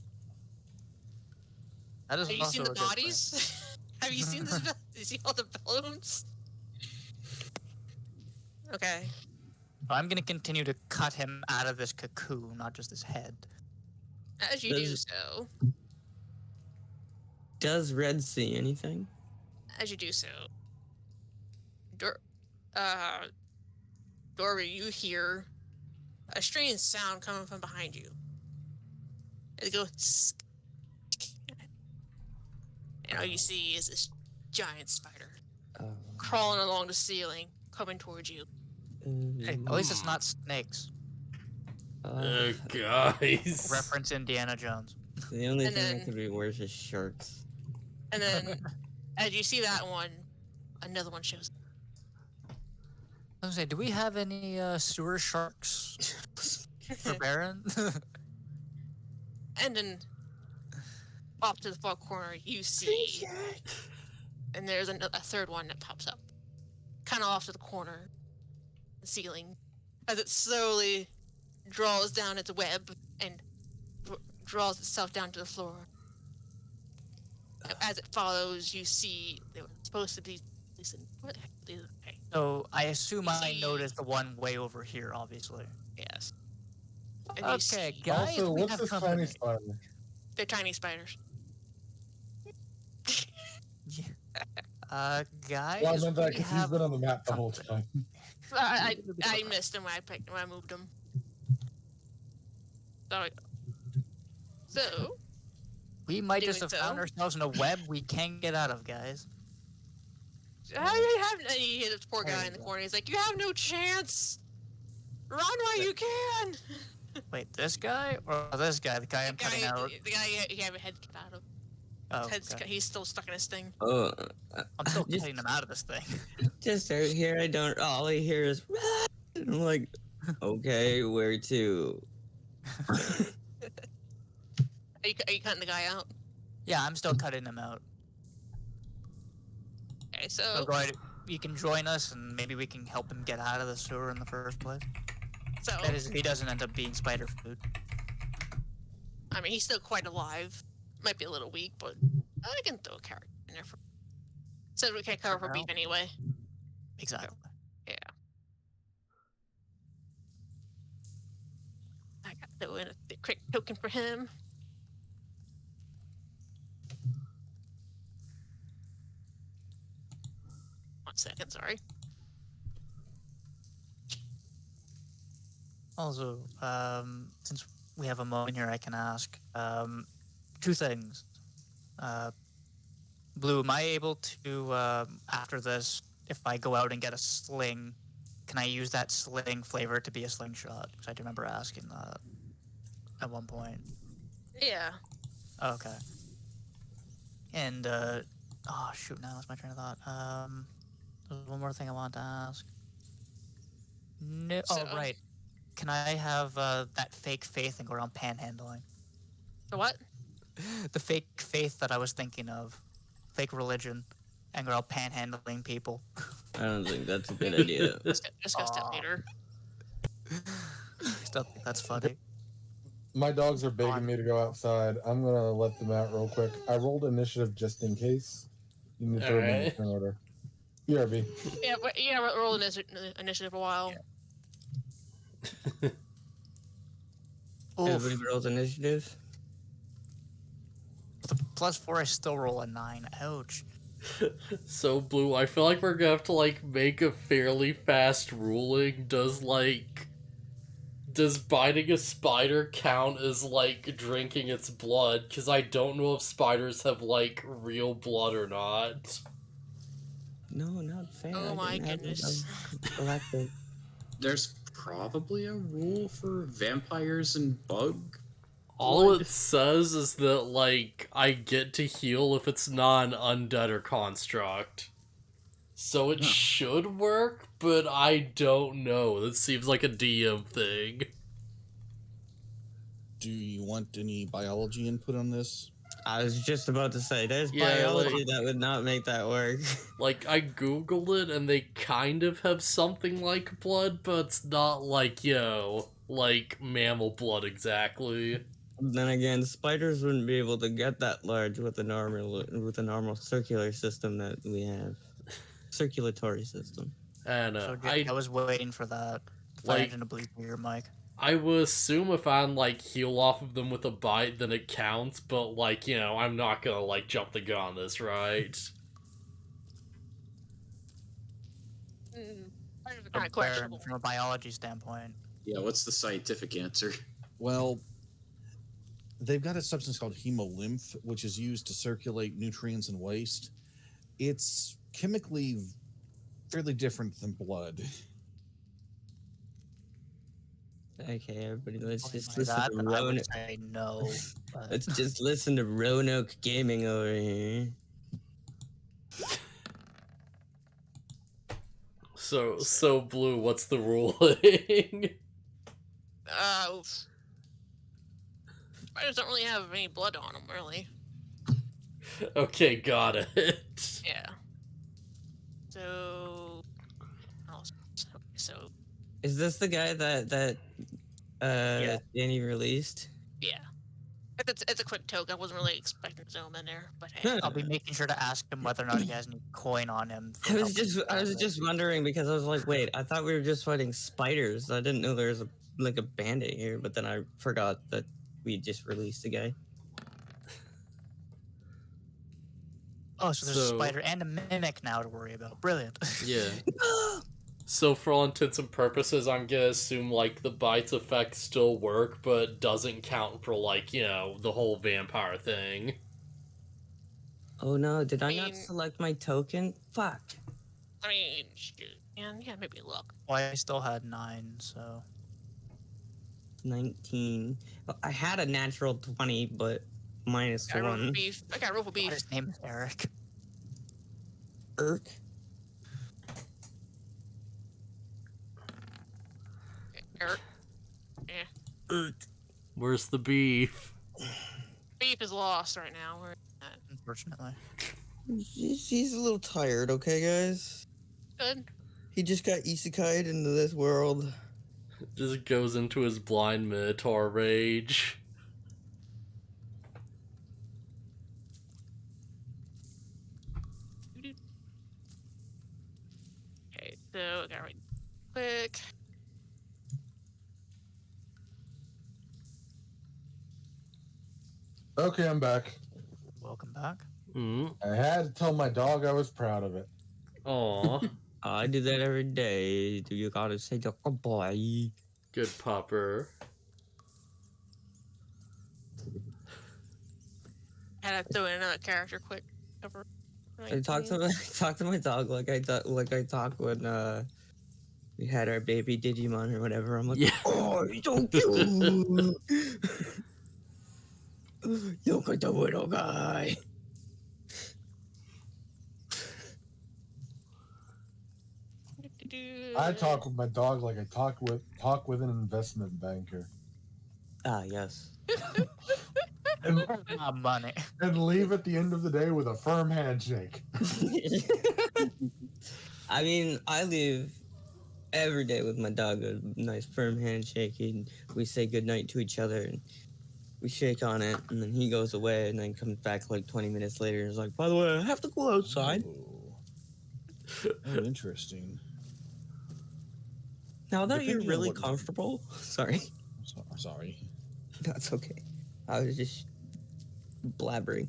That is Have you also seen the a good plan. bodies? Have you seen this? You see all the balloons? Okay. So I'm gonna continue to cut him out of this cocoon, not just his head. As you do so, Does Red see anything? Dory, you hear a strange sound coming from behind you. It goes, and all you see is this giant spider crawling along the ceiling, coming towards you. Hey, at least it's not snakes. Guys. Reference Indiana Jones. The only And thing then- that could be worse is sharks. And then, as you see that one, another one shows up. I was gonna say, do we have any sewer sharks for Baron? And then, off to the far corner, you see, and there's a third one that pops up, kind of off to the corner, the ceiling, as it slowly draws down its web and draws itself down to the floor. As it follows, you see they were supposed to be. Listen, what the heck? Okay. So I assume I See. noticed the one way over here, obviously. Yes. And you Okay, see guys, Also, we what's have this company. tiny spider? they're tiny spiders. Guys, Well, I meant that we because he's have been on the map the whole company. time. I missed him when I moved him. So We might just Doing have found so. ourselves in a web we can't get out of, guys. how do you have? And you hear this poor guy in the corner. He's like, "You have no chance. Run while you can." Wait, this guy or this guy? The guy I'm cutting out. The guy you have a head cut out of. Oh, His okay. he's still stuck in his thing. Oh, I'm still just- cutting him out of this thing. just out here, I don't. All I hear is. And I'm like, okay, where to? Are you cutting the guy out? Yeah, I'm still cutting him out. Okay, So so go ahead, you can join us, and maybe we can help him get out of the sewer in the first place. That is, if he doesn't end up being spider food. I mean, he's still quite alive. Might be a little weak, but I can throw a character in there. Says we can't cover for now. beef anyway. Exactly. Yeah. I got to throw in a quick token for him. One second, sorry. Also, since we have a moment here, I can ask two things. Blue, am I able to, after this, if I go out and get a sling, can I use that sling flavor to be a slingshot? Because I do remember asking that at one point. Yeah. Okay. And, oh, shoot, now that's my train of thought. There's one more thing I wanted to ask. No, So- oh, right. Can I have that fake faith and go around panhandling? The what? The fake faith that I was thinking of. Fake religion. And go around panhandling people. I don't think that's a good idea. Just go step Aw. leader. Stuff that's funny. My dogs are begging me to go outside. I'm gonna let them out real quick. I rolled initiative just in case. You need to throw them in Alright. turn order. BRB. Yeah, roll initiative a while. Everybody rolls initiative. +4, I still roll a 9. Ouch. So, Blue, I feel like we're gonna have to, like, make a fairly fast ruling. Does biting a spider count as, like, drinking its blood? Because I don't know if spiders have, like, real blood or not. No, not fair. Oh I my didn't have goodness. Galactic. There's probably a rule for vampires and bug. All blood. it says is that, like, I get to heal if it's not an undead or construct. So it Huh. should work, but I don't know. That seems like a DM thing. Do you want any biology input on this? I was just about to say, there's Yeah, biology like- that would not make that work. Like, I googled it, and they kind of have something like blood, but it's not like, like mammal blood exactly. Then again, spiders wouldn't be able to get that large with a normal circular system that we have. Circulatory system. And So I was waiting for that. Fire like into bleed through your mic. I would assume if I like heal off of them with a bite, then it counts. But like I'm not gonna like jump the gun on this, right? Kind of questionable. From a biology standpoint. Yeah, what's the scientific answer? Well, they've got a substance called hemolymph, which is used to circulate nutrients and waste. It's chemically fairly different than blood. Okay, everybody, let's Something just like listen that, to then I would Roanoke. say no. But Let's just listen to Roanoke Gaming over here. So Blue, what's the ruling? Spiders don't really have any blood on them, really. Okay, got it. Yeah. So, Is this the guy that Yeah. Danny released? yeah. It's a quick toke. I wasn't really expecting to zoom in there, but hey. I'll be making sure to ask him whether or not he has any coin on him. I was just wondering because I was like, wait, I thought we were just fighting spiders. I didn't know there was a bandit here, but then I forgot that we just released a guy. Oh, so there's a spider and a mimic now to worry about. Brilliant. Yeah. So for all intents and purposes, I'm gonna assume like the bites effect still work, but doesn't count for like the whole vampire thing. Oh no, did I not select my token? Fuck. I mean, shoot. And yeah, maybe look. Well, I still had 9, so 19. Well, I had a natural 20, but minus I rolled for 1. beef. I got rolled for beef. his name is Eric. Irk. Eric. Yeah. Irk. Where's the beef? Beef is lost right now. We're at. Unfortunately. He's a little tired, okay, guys? Good. He just got isekai'd into this world. Just goes into his blind minotaur rage. Okay, so I gotta write quick. Okay, I'm back. Welcome back. I had to tell my dog I was proud of it. Aw. I do that every day. Do you gotta say the good boy? Good pupper. Had to throw in another character quick. Cover. I talk to my dog like I talk when we had our baby Digimon or whatever. I'm like, Yeah. oh, he's so cute. Look at the little guy. I talk with my dog like I talk with an investment banker. Ah, yes. And, Money. and leave at the end of the day with a firm handshake. I mean, I leave every day with my dog a nice firm handshake, and we say goodnight to each other, and we shake on it, and then he goes away, and then comes back like 20 minutes later, and is like, by the way, I have to go outside. Oh, interesting. Now that Depending you're on really what- comfortable, sorry. I'm sorry. That's okay. I was just blabbering.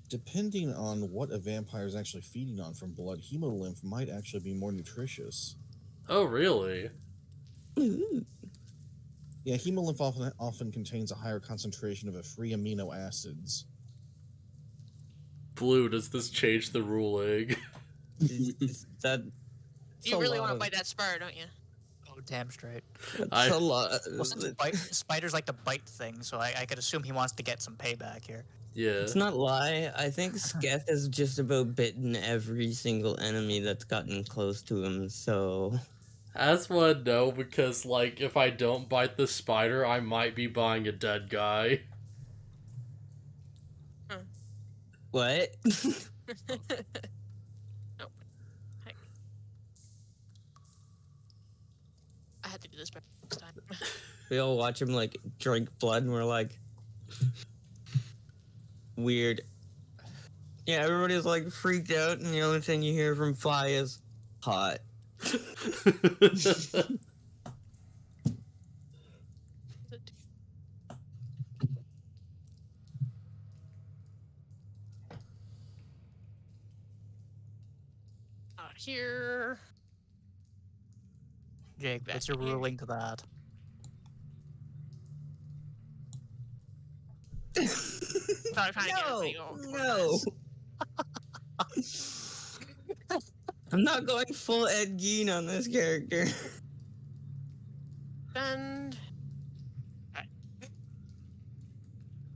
Depending on what a vampire is actually feeding on from blood, hemolymph might actually be more nutritious. Oh, really? Ooh. Yeah, hemolymph often contains a higher concentration of a free amino acids. Blue, does this change the ruling? That You really want to bite that spider, don't you? Oh, damn straight. that's a lot. Well, since spiders like to bite things, so I could assume he wants to get some payback here. Yeah. It's not lie. I think Sketh has just about bitten every single enemy that's gotten close to him, so... As one, no, because, like, if I don't bite the spider, I might be buying a dead guy. What? Nope. Heck. I had to do this next time. We all watch him like drink blood, and we're like, weird. Yeah, everybody's like freaked out, and the only thing you hear from Fi is hot. Out here. Jake, what's your ruling to that? Sorry, trying to get everybody all No. I'm not going full Ed Gein on this character. And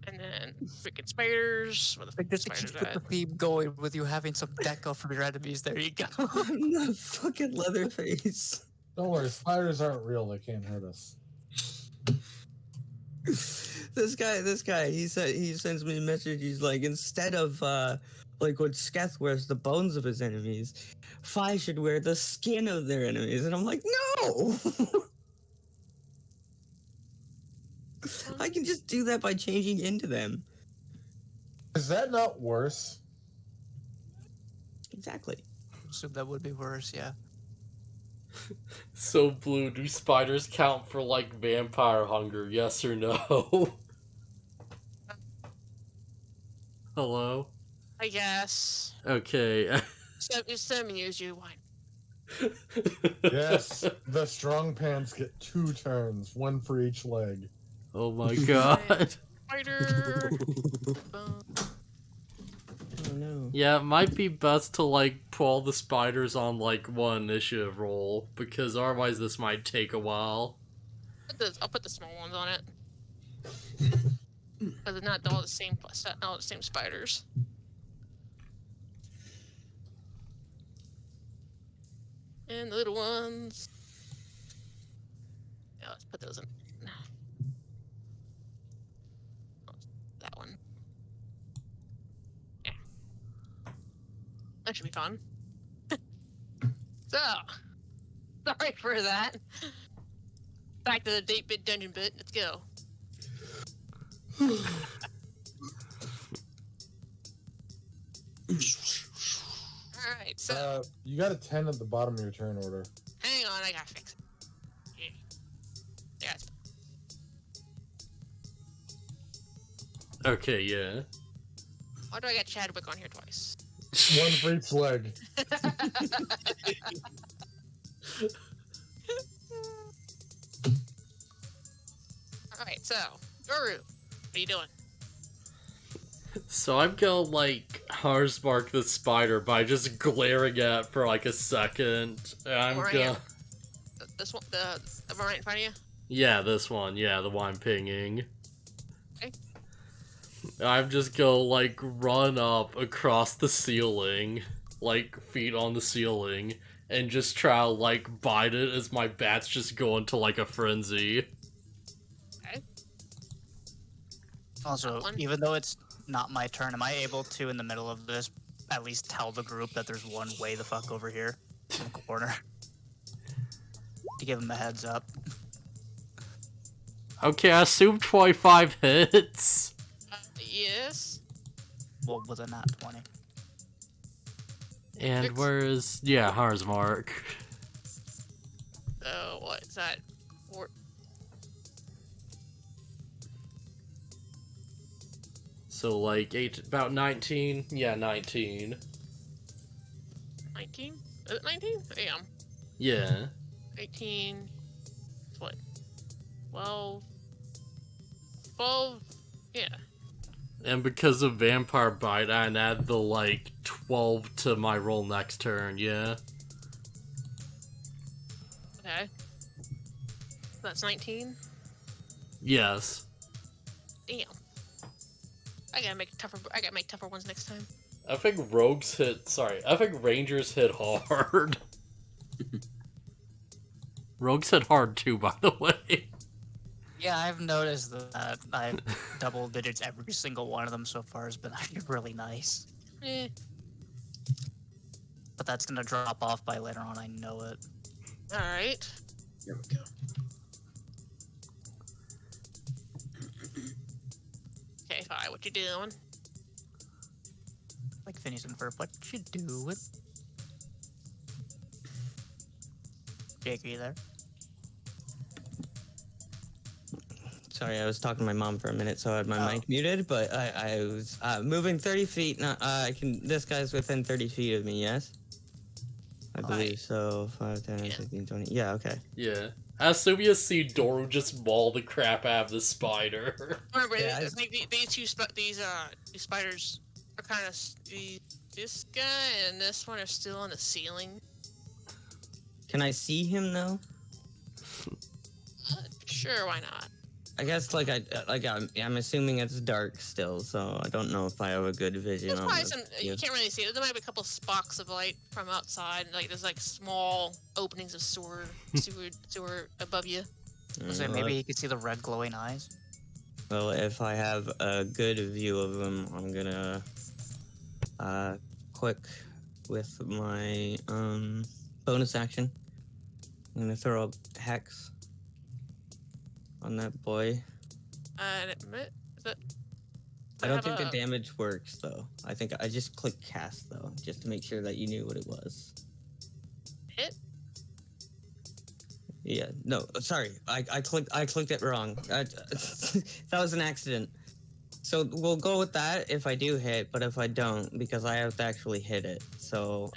then freaking spiders. Where the Like, just to spiders keep at? the theme going with you having some deco for your enemies. There you go. I'm not fucking Leatherface. Don't worry, spiders aren't real. They can't hurt us. This guy, he sends me a message. He's like, instead of like what Sketh wears the bones of his enemies, Fi should wear the skin of their enemies. And I'm like, no! I can just do that by changing into them. Is that not worse? Exactly. Assume that would be worse, yeah. So, Blue, do spiders count for, like, vampire hunger, yes or no? Hello? I guess. Okay. It's 7 years, you wine. Yes, the strong pants get 2 turns, 1 for each leg. Oh my god. Spider. Oh no. Yeah, it might be best to, like, put all the spiders on, like, one initiative roll, because otherwise this might take a while. I'll put the small ones on it. Because they're not all the same spiders. And the little ones. Yeah, let's put those in. That one. Yeah. That should be fun. So, sorry for that. Back to the 8-bit dungeon bit. Let's go. Alright, so. You got a 10 at the bottom of your turn order. Hang on, I gotta fix it. Yeah. Yes. Okay, yeah. Why do I got Chadwick on here twice? 1 for each leg. Alright, so, Guru, what are you doing? So I'm gonna, like, Harsmark the spider by just glaring at it for, like, a second. And I'm Right gonna... here. This one, the one right in front of you? Yeah, this one. Yeah, the one I'm pinging. Okay. I'm just gonna, like, run up across the ceiling, like, feet on the ceiling, and just try to, like, bite it as my bats just go into, like, a frenzy. Okay. Also, even though it's not my turn, am I able to, in the middle of this, at least tell the group that there's one way the fuck over here in the corner? To give them a heads up. Okay, I assume 25 hits. Yes. Well, with a nat 20. And Six. where's... Yeah, Harsmark. So, what is that? So, like, about 19? Yeah, 19. 19? Is it 19? Damn. Yeah. 18. What? 12. 12. Yeah. And because of Vampire Bite, I can add the, like, 12 to my roll next turn, yeah? Okay. That's 19. Yes. Damn. I gotta make tougher ones next time. I think I think Rangers hit hard. Rogues hit hard too, by the way. Yeah, I've noticed that I've double digits every single one of them so far has been actually really nice. Eh. But that's gonna drop off by later on, I know it. Alright. There we go. Hi, what you doing? Like Phineas and Ferb, what you doing? Jake, are you there? Sorry, I was talking to my mom for a minute, so I had my mic muted. But I was moving 30 feet. Now, I can. This guy's within 30 feet of me. Yes, I believe so. 5, 10, 15, 20. Yeah. Okay. Yeah. As soon as you see Doru just maul the crap out of the spider. Remember, Yeah, I think these two spiders are kind of this guy and this one are still on the ceiling. Can I see him though? Sure, why not? I guess I'm assuming it's dark still, so I don't know if I have a good vision There's on probably this. some. You can't really see it. There might be a couple sparks of light from outside. Like there's like small openings of sewer above you. So maybe you could see the red glowing eyes. Well, if I have a good view of him, I'm gonna quick with my bonus action. I'm gonna throw a hex on that boy. Is that? I don't think the damage works though. I think I just click cast though, just to make sure that you knew what it was. Hit? Yeah. No, sorry. I clicked it wrong. That was an accident. So we'll go with that if I do hit, but if I don't, because I have to actually hit it. So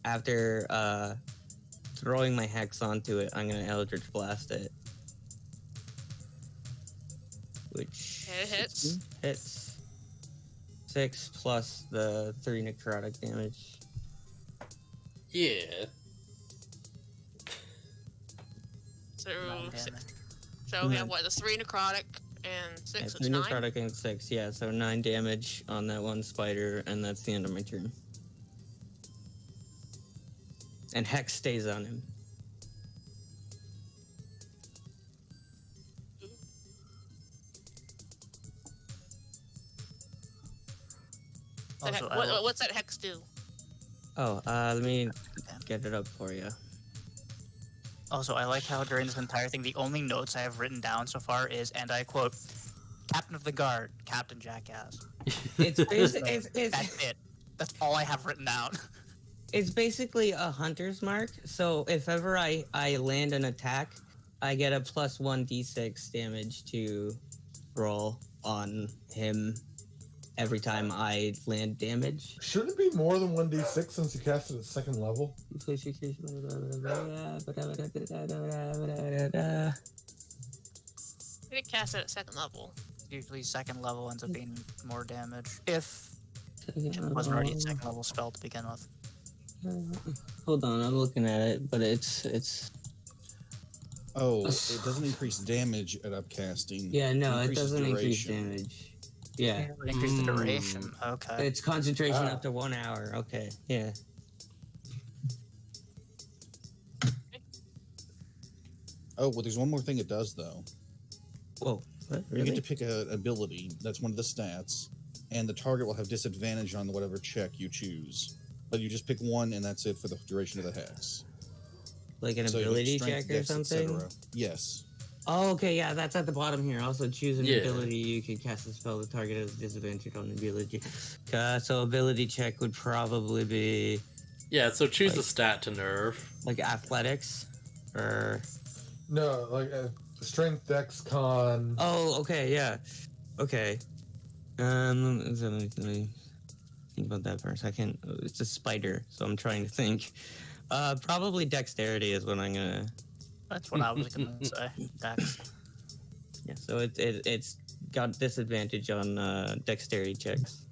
after throwing my hex onto it, I'm gonna Eldritch Blast it. Which hits 6 plus the 3 necrotic damage. Yeah. So we have what? The 3 necrotic and 6. 3 necrotic and 6. Yeah, so 9 damage on that one spider, and that's the end of my turn. And hex stays on him. What's that hex do? Oh, let me get it up for you. Also, I like how during this entire thing, the only notes I have written down so far is, and I quote, Captain of the Guard, Captain Jackass. It's basically, That's it. That's all I have written down. It's basically a hunter's mark. So if ever I land an attack, I get a plus 1d6 damage to roll on him every time I land damage. Shouldn't it be more than 1d6 since you cast it at 2nd level? I did cast it at 2nd level. Usually 2nd level ends up being more damage. If it wasn't already a 2nd level spell to begin with. Hold on, I'm looking at it, but it's. Oh, it doesn't increase damage at upcasting. Yeah, no, it doesn't increase damage. Yeah. Increase the duration. Okay. It's concentration up to 1 hour. Okay, yeah. Oh, well, there's one more thing it does, though. Whoa, what? Really? You get to pick an ability. That's one of the stats. And the target will have disadvantage on whatever check you choose. But you just pick one, and that's it for the duration of the hex. Like an ability check or something? Yes. Oh, okay, yeah, that's at the bottom here. Also, choose an ability. You can cast a spell. The target has disadvantage on the ability. So ability check would probably be... Yeah, so choose a stat to nerf. Like athletics? Or... No, like strength, dex, con... Oh, okay, yeah. Okay. Let me think about that for a second. It's a spider, so I'm trying to think. Probably dexterity is what I'm gonna... That's what I was gonna say. Dex. Yeah, so it's got disadvantage on dexterity checks.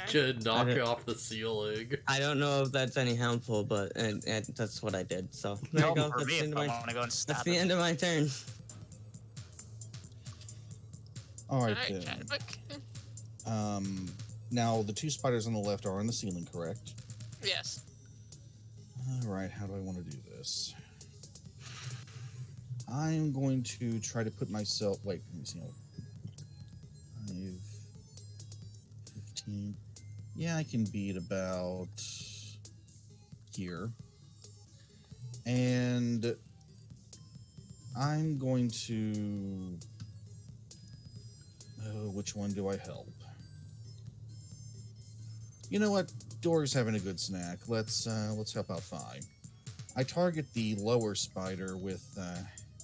Should knock off the ceiling. I don't know if that's any helpful, but and that's what I did. So there you go. That's the end of that's the end of my turn. All right then. Now the 2 spiders on the left are on the ceiling, correct? Yes. All right. How do I want to do this? I'm going to try to put myself. Wait, let me see. 5, 15. Yeah, I can beat about here. And I'm going to which one do I help? You know what? Dory's having a good snack. Let's help out Phi. I target the lower spider with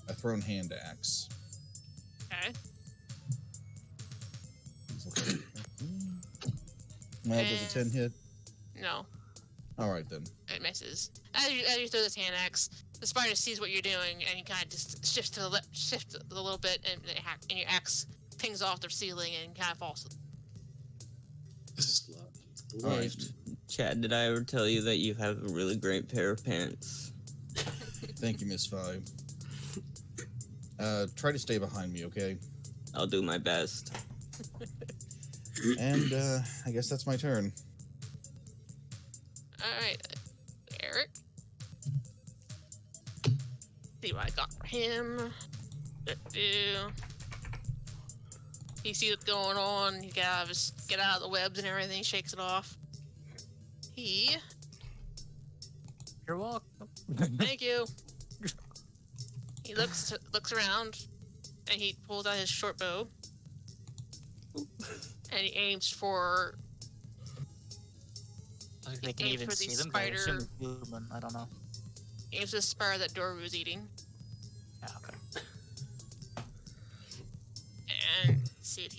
a thrown hand axe. Okay. Well, does a 10 hit? No, All right then. it misses. As you throw this hand axe, the spider sees what you're doing, and he kind of just shifts to the shift a little bit, and your axe pings off the ceiling and kind of falls. All Hey, right. Chad, did I ever tell you that you have a really great pair of pants? Thank you, Miss Phi. Try to stay behind me, okay? I'll do my best. And I guess that's my turn. All right, Eric. See what I got for him. He sees what's going on. He get out of the webs and everything. Shakes it off. You're welcome. Thank you. He looks around, and he pulls out his short bow, and he aims for. I think they can Aim even for the see them. But I assume spider. it's human. I don't know. Aims the spider that Dory was eating, Yeah, okay. and see if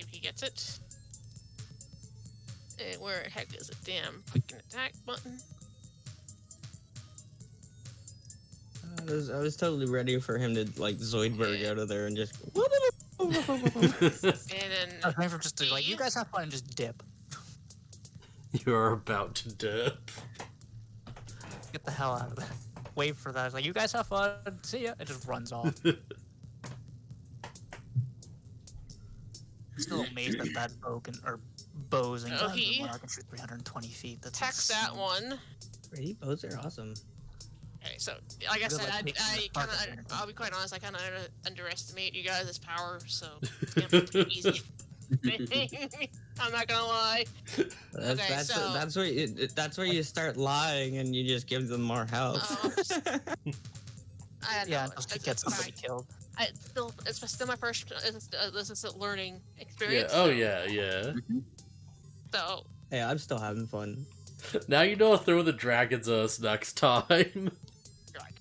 he gets it. And where the heck is the damn quick and attack button? I was totally ready for him to like Zoidberg out of there and just. And then I was waiting for just to like, you guys have fun and just dip. You're about to dip. Get the hell out of there. Wait for that. It's like, you guys have fun. See ya. It just runs off. Still amazed that that bows and guns he can shoot 320 feet. That's attacks that insane. one. Brady bows are awesome. Okay, so like I Good said, luck I taking kind this part of of, it. I'll be quite honest, I kind of underestimate you guys' power, so it's gonna be pretty easy. I'm not gonna lie. Okay, so- That's where you start lying and you just give them more help. I Yeah, know, until she it's gets fine. somebody killed. It's still my first. This is a learning Yeah. experience. Oh so- yeah. Yeah. So Hey, I'm still having fun. Now you know how to throw the dragons at us next time. you're like,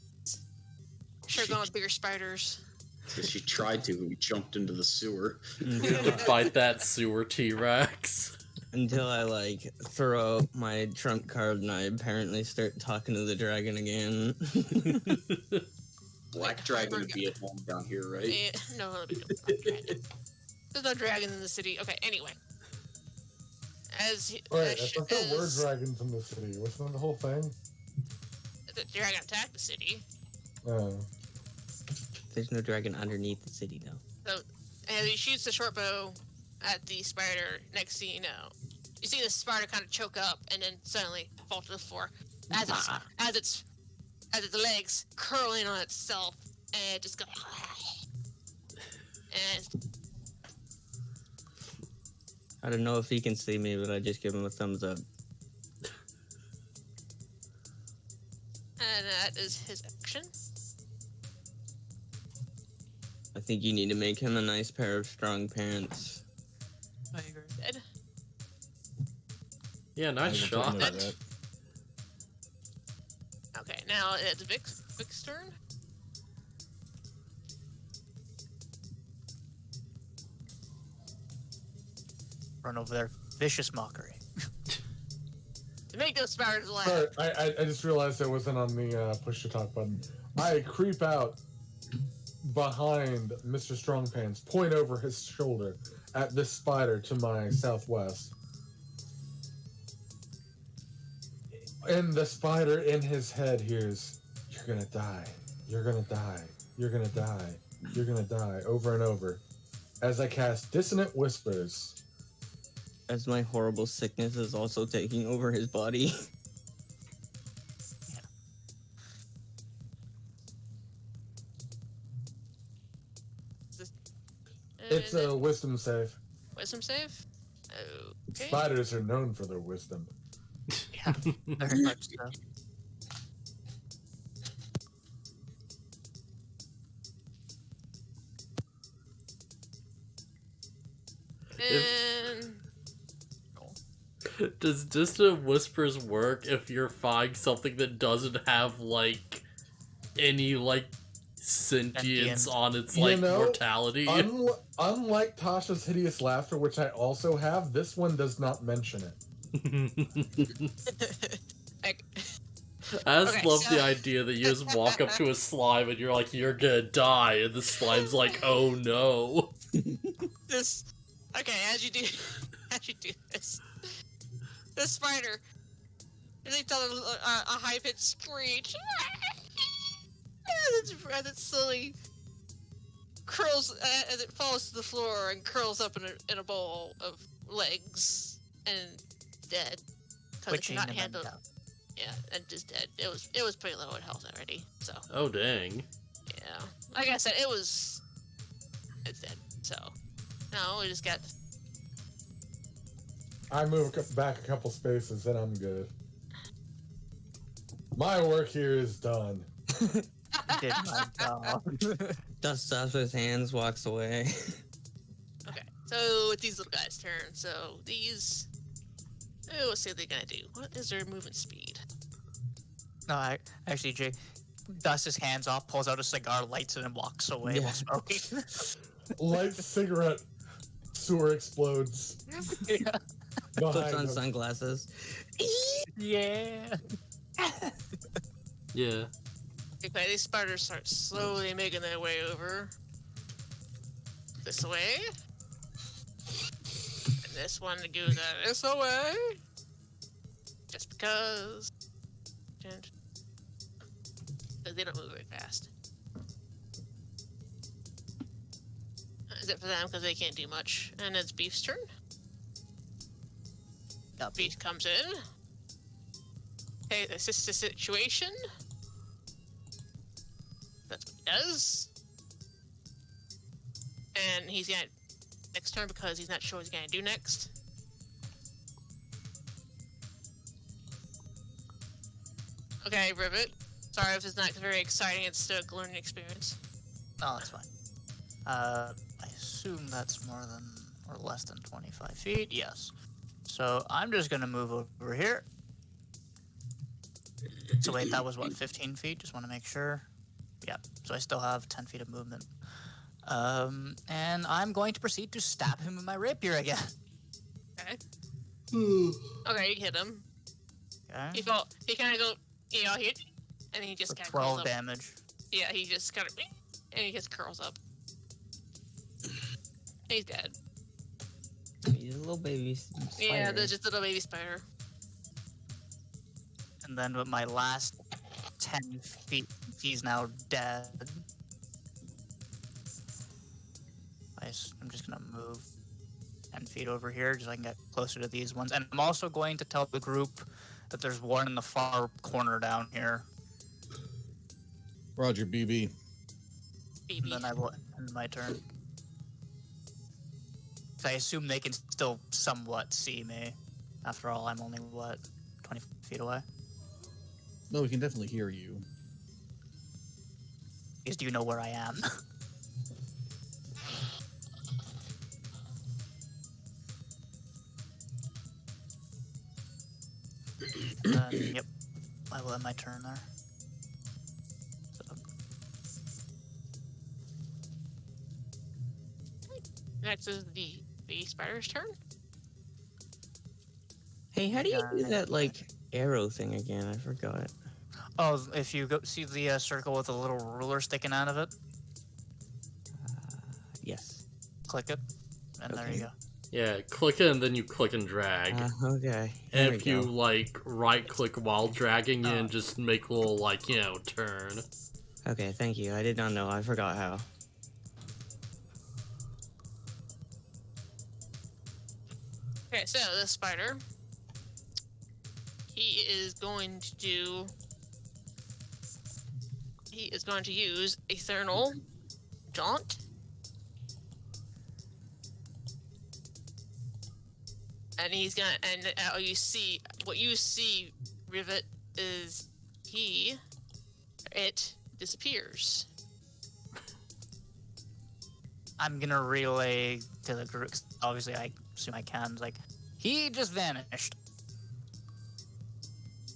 sure, going with bigger spiders. Because she tried to, we jumped into the sewer. Until, Fight that sewer T-Rex. until I like throw out my trump card and I apparently start talking to the dragon again. Black Dragon would be at home down here, right? No, it'll be no black dragon. There's no dragons in the city. Okay, anyway. Wait, I thought there were dragons in the city. Wasn't that the whole thing? The dragon attacked the city. There's no dragon underneath the city though. So, and he shoots the short bow at the spider. Next thing you know, you see the spider kind of choke up and then suddenly fall to the floor as its legs curl in on itself and it just goes. And I don't know if he can see me, but I just give him a thumbs up. and that is his action. I think you need to make him a nice pair of strong pants. I agree. Dead. Yeah, nice I will shot. take note of that. Okay, now it's Vic's turn. Run over there. Vicious mockery. To make those spiders laugh. Sorry, I just realized I wasn't on the push to talk button. I creep out behind Mr. Strongpants, point over his shoulder at this spider to my southwest. And the spider in his head hears, "You're gonna die. You're gonna die. You're gonna die. You're gonna die," over and over. As I cast Dissonant Whispers. As my horrible sickness is also taking over his body. It's a wisdom save. Wisdom save? Okay. Spiders are known for their wisdom. Yeah, very much so. And Does Distant Whispers work if you're finding something that doesn't have, like, any, like, sentience on its, like, mortality? Unlike Tasha's Hideous Laughter, which I also have, this one does not mention it. I just love the idea that you just walk up to a slime and you're like, you're gonna die, and the slime's like, oh no. As you do this, the spider lets out a high-pitched screech, as it slowly curls, as it falls to the floor and curls up in a ball of legs and dead. Because it cannot handle. Yeah, and just dead. It was pretty low in health already. So. Oh dang. Yeah, like I said, it's dead. So, no, we just got. I move back a couple spaces and I'm good. My work here is done. Did my job. Dusts off his hands, walks away. Okay, so it's these little guys' turn. So these. Oh, let's see what they're gonna do. What is their movement speed? No, actually, Jay dusts his hands off, pulls out a cigar, lights it, and walks away while smoking. Lights cigarette, sewer explodes. Yeah. Puts on sunglasses. Yeah. Yeah. Okay, these spiders start slowly making their way over. This way. And this one goes this way. Just because. They don't move very fast. Is it for them because they can't do much? And it's Beef's turn. Beef comes in. Okay, assist the situation. That's what he does. And he's gonna next turn because he's not sure what he's gonna do next. Okay, Rivet. Sorry if it's not very exciting, it's still a learning experience. No, that's fine. I assume that's more than or less than 25 feet. Yes. So I'm just gonna move over here. So wait, that was what, 15 feet? Just want to make sure. Yeah. So I still have 10 feet of movement. And I'm going to proceed to stab him with my rapier again. Okay. Okay, you hit him. Okay. He kind of go, and he just For kind of 12 damage. Yeah, he just kind of, and he just curls up. He's dead. He's a little baby spider. Yeah, there's just a little baby spider. And then with my last 10 feet, he's now dead. I'm just gonna move 10 feet over here just so I can get closer to these ones. And I'm also going to tell the group that there's one in the far corner down here. Roger, BB. BB. And then I will end my turn. I assume they can still somewhat see me. After all, I'm only, 20 feet away? No, we can definitely hear you. Because do you know where I am? Yep. I will end my turn there. So. Next is the spider's turn. Hey, how do you do that, like, arrow thing again? I forgot. Oh, if you go see the circle with a little ruler sticking out of it, Yes. click it, and there you go. Yeah, click it and then you click and drag. Okay. And There if we you, go. like, right-click while dragging in, just make a little, like, turn. Okay, thank you. I did not know. I forgot how. Okay, so this spider, he is going to use Eternal Jaunt. And he's gonna, and what you see, Rivet, is it disappears. I'm gonna relay to the group. 'Cause obviously, I assume I can. Like, he just vanished.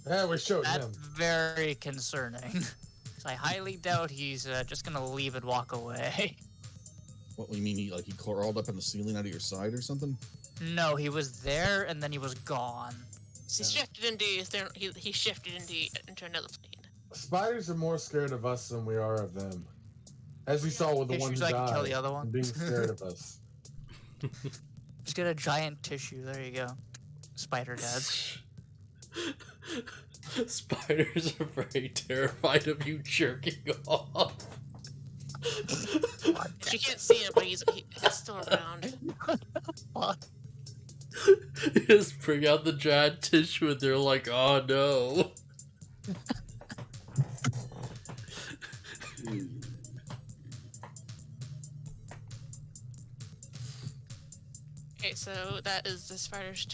Yeah, we showed That's him. very concerning. I highly doubt he's just gonna leave and walk away. What do you mean? He crawled up in the ceiling out of your side or something? No, he was there and then he was gone. He shifted into he shifted into another plane. Spiders are more scared of us than we are of them. As we saw with the one who So I can kill died, the other one. being scared of us. Just get a giant tissue. There you go. Spider dads. Spiders are very terrified of you jerking off. You can't see him, but he's still around. What? Just bring out the giant tissue and they're like, oh no. Okay, so that is the spider's.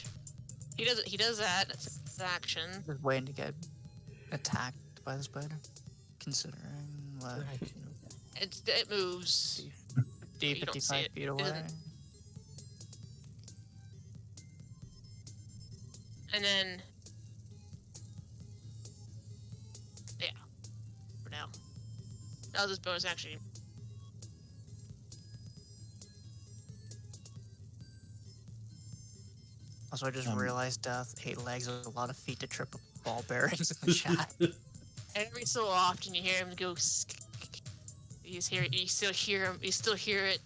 He does that. That's his action. Just waiting to get attacked by the spider. Considering what? It moves. 55 feet away. And then, yeah, for now. Now this bonus action. Also, I just realized 8 legs with a lot of feet to trip up ball bearings in the chat. Every so often you hear him go. You still hear him. You still hear it.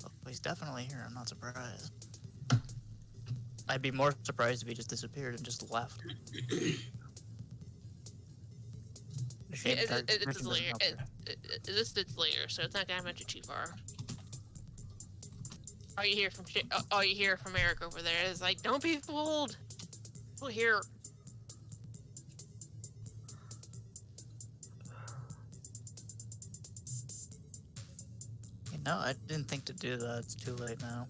Oh, he's definitely here. I'm not surprised. I'd be more surprised if he just disappeared and just left. It's later. This is later, so it's not gonna venture too far. All you hear from Eric over there is like, "Don't be fooled. We'll hear." No, I didn't think to do that. It's too late now.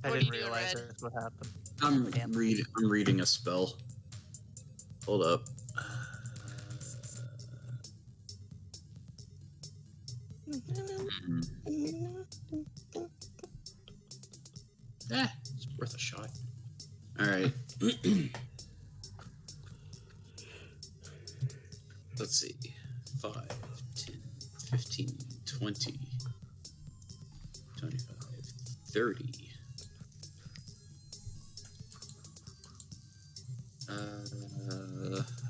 I didn't realize that's what happened. I'm reading a spell. Hold up. It's worth a shot. All right. Let's see. 5, 10, 15, 20, 25, 30.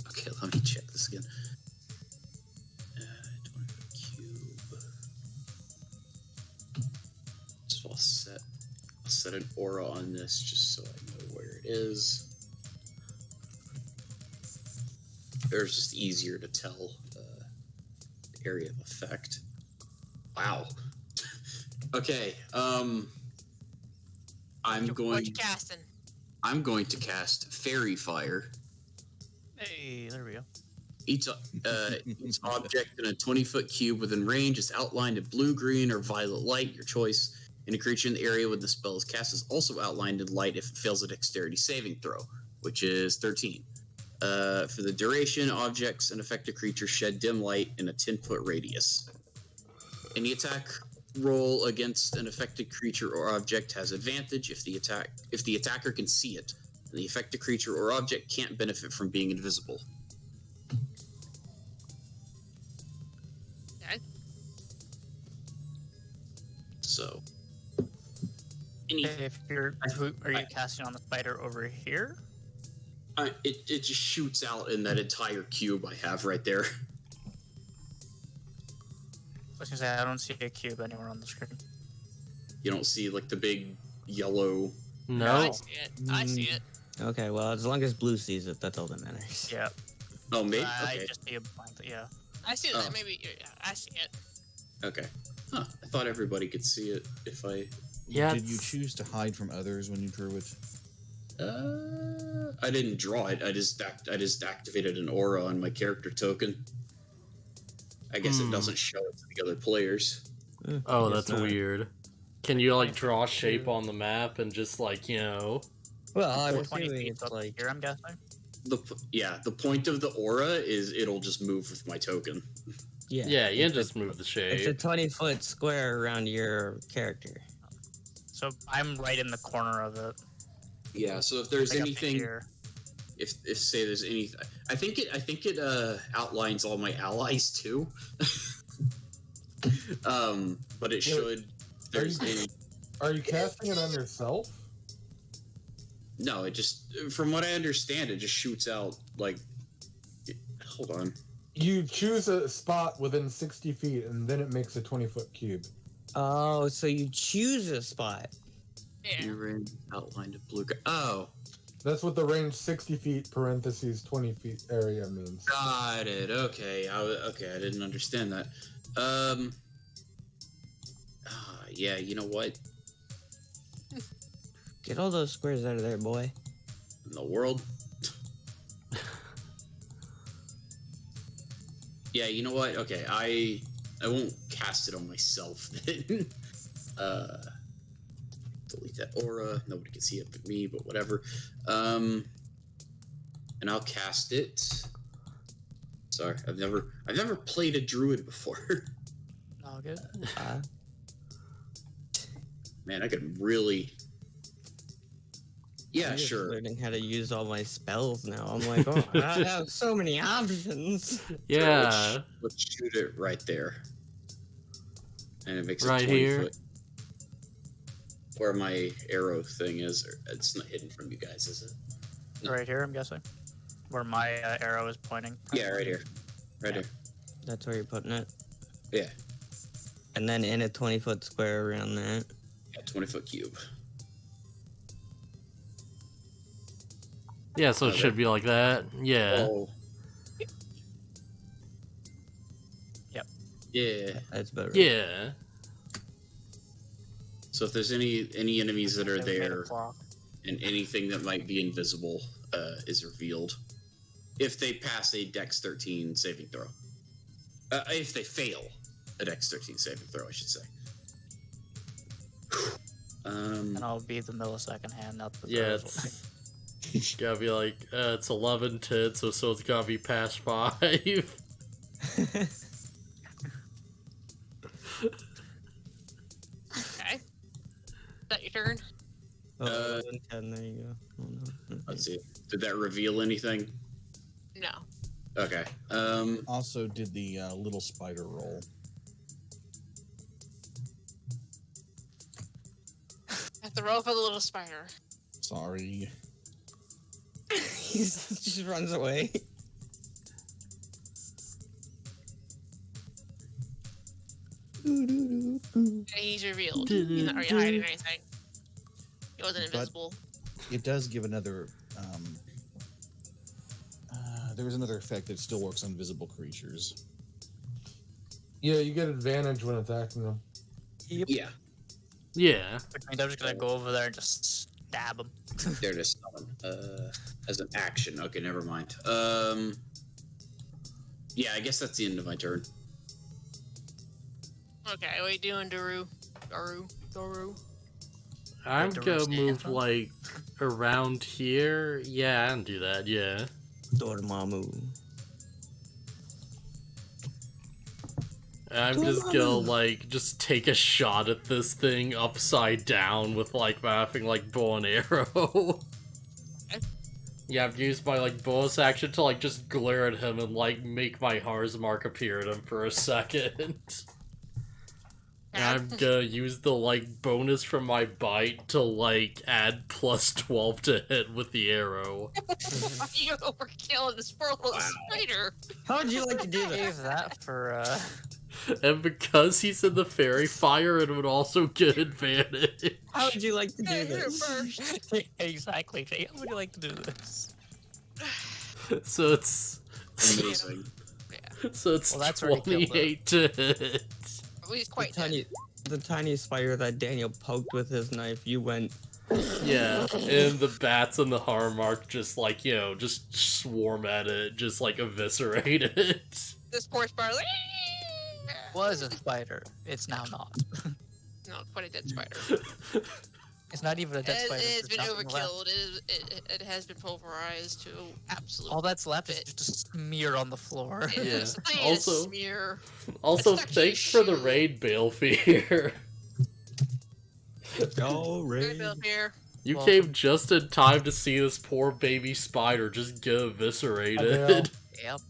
Okay, let me check this again. 25 cube. So I'll set an aura on this just so I know where it is. There's just easier to tell the area of effect. Wow. Okay. What you casting? I'm going to cast Fairy Fire. Hey, there we go. Each object in a 20-foot cube within range is outlined in blue, green, or violet light, your choice. And a creature in the area where the spell is cast is also outlined in light if it fails a dexterity saving throw, which is 13. For the duration, objects and affected creatures shed dim light in a 10-foot radius. Any attack roll against an affected creature or object has advantage if the attacker can see it, and the affected creature or object can't benefit from being invisible. Okay. So, Are you casting on the spider over here? it just shoots out in that entire cube I have right there. I was gonna say, I don't see a cube anywhere on the screen. You don't see like the big yellow. No. I see it. I see it. Okay, well, as long as Blue sees it, that's all that matters. Yeah. Oh, maybe. I Okay. just see a blank. Yeah. I see that. Maybe I see it. Okay. Huh. I thought everybody could see it if I. Yeah. Did you choose to hide from others when you drew it? I didn't draw it. I just activated an aura on my character token. I guess it doesn't show it to the other players. Oh, that's weird. Can you like draw a shape on the map and just like, you know? Well, I'm 20 assuming feet it's up like here, I'm guessing. the point of the aura is it'll just move with my token. Yeah, you can just move the It's a shape. 20-foot square around your character. So I'm right in the corner of it. Yeah. So if there's Like up anything, here. if say there's anything, I think it outlines all my allies too. But it should. There's any. Are you casting it on yourself? No, it just, from what I understand, it just shoots out like. Hold on. You choose a spot within 60 feet, and then it makes a 20-foot cube. Oh, so you choose a spot. Yeah. You're in outlined of blue. Oh, That's what the range 60 feet parentheses 20 feet area means. got it. Okay, I didn't understand that. Yeah, you know what? Get all those squares out of there, boy. In the world. Yeah, you know what? Okay, I won't cast it on myself then. Delete that aura. Nobody can see it but me, but whatever. And I'll cast it. Sorry, I've never played a druid before. All good. Man, I could really. Yeah, I'm just sure. learning how to use all my spells now. I'm like, oh, I have so many options. Yeah. Let's shoot it right there. And it makes Right it 20 here. foot. Where my arrow thing is. It's not hidden from you guys, is it? No. Right here, I'm guessing. Where my arrow is pointing. Yeah, right here. Right Yeah. here. That's where you're putting it. Yeah. And then in a 20-foot square around that. Yeah, 20-foot cube. Yeah, so it should be like that. Yeah. Oh. Yep. Yeah. That's better. Yeah. So if there's any enemies that are They made a there clock. and anything that might be invisible is revealed, if they pass a Dex 13 saving throw. If they fail a Dex 13 saving throw, I should say. And I'll be the millisecond hand up. Yeah, it's gotta be like, it's 11-10, so it's gotta be past 5. Okay. Is that your turn? Oh, 10, there you go. Oh, no. Let's see. Did that reveal anything? No. Okay. Also did the little spider roll. I have to roll for the little spider. Sorry. He just runs away. And he's revealed. He's not really hiding anything. He wasn't invisible. It does give another. There was another effect that still works on visible creatures. Yeah, you get advantage when attacking them. Yeah. Yeah. Which means I'm just gonna go over there and just stab him. There it is. As an action. Okay, never mind. Yeah, I guess that's the end of my turn. Okay, what are you doing, Daru? I'm to gonna roast move, Anthem? like, around here. Yeah, I can do that, yeah. Dormammu. I'm just gonna, like, just take a shot at this thing upside down with, like, mapping, like, bow and arrow. Yeah, I've used my, like, bonus action to, like, just glare at him and, like, make my Hars mark appear at him for a second. And I'm gonna use the, like, bonus from my bite to, like, add plus 12 to hit with the arrow. You overkill this poor little spider. How would you like to do Save that? that for And because he's in the fairy fire, it would also get advantage. How would you like to do Hit it this? first. exactly. Jay, how would you like to do this? So it's Amazing. so it's Well, that's already killed 28 to hit. Oh, he's quite dead. The tiny spider that Daniel poked with his knife, you went. Yeah, and the bats and the harm mark just, like, you know, just swarm at it, just, like, eviscerate it. This poor spider. Was a spider. It's now not. No, quite a dead spider. It's not even a dead spider. It has there's been nothing left. overkilled. It has been pulverized to absolute. All that's left is bit. just a smear on the floor. It Yeah. is a Also- smear. Also, It's actually thanks for the shoe. raid, Balefear. Oh, Very Ray. built here. You Welcome. came just in time to see this poor baby spider just get eviscerated. Yep.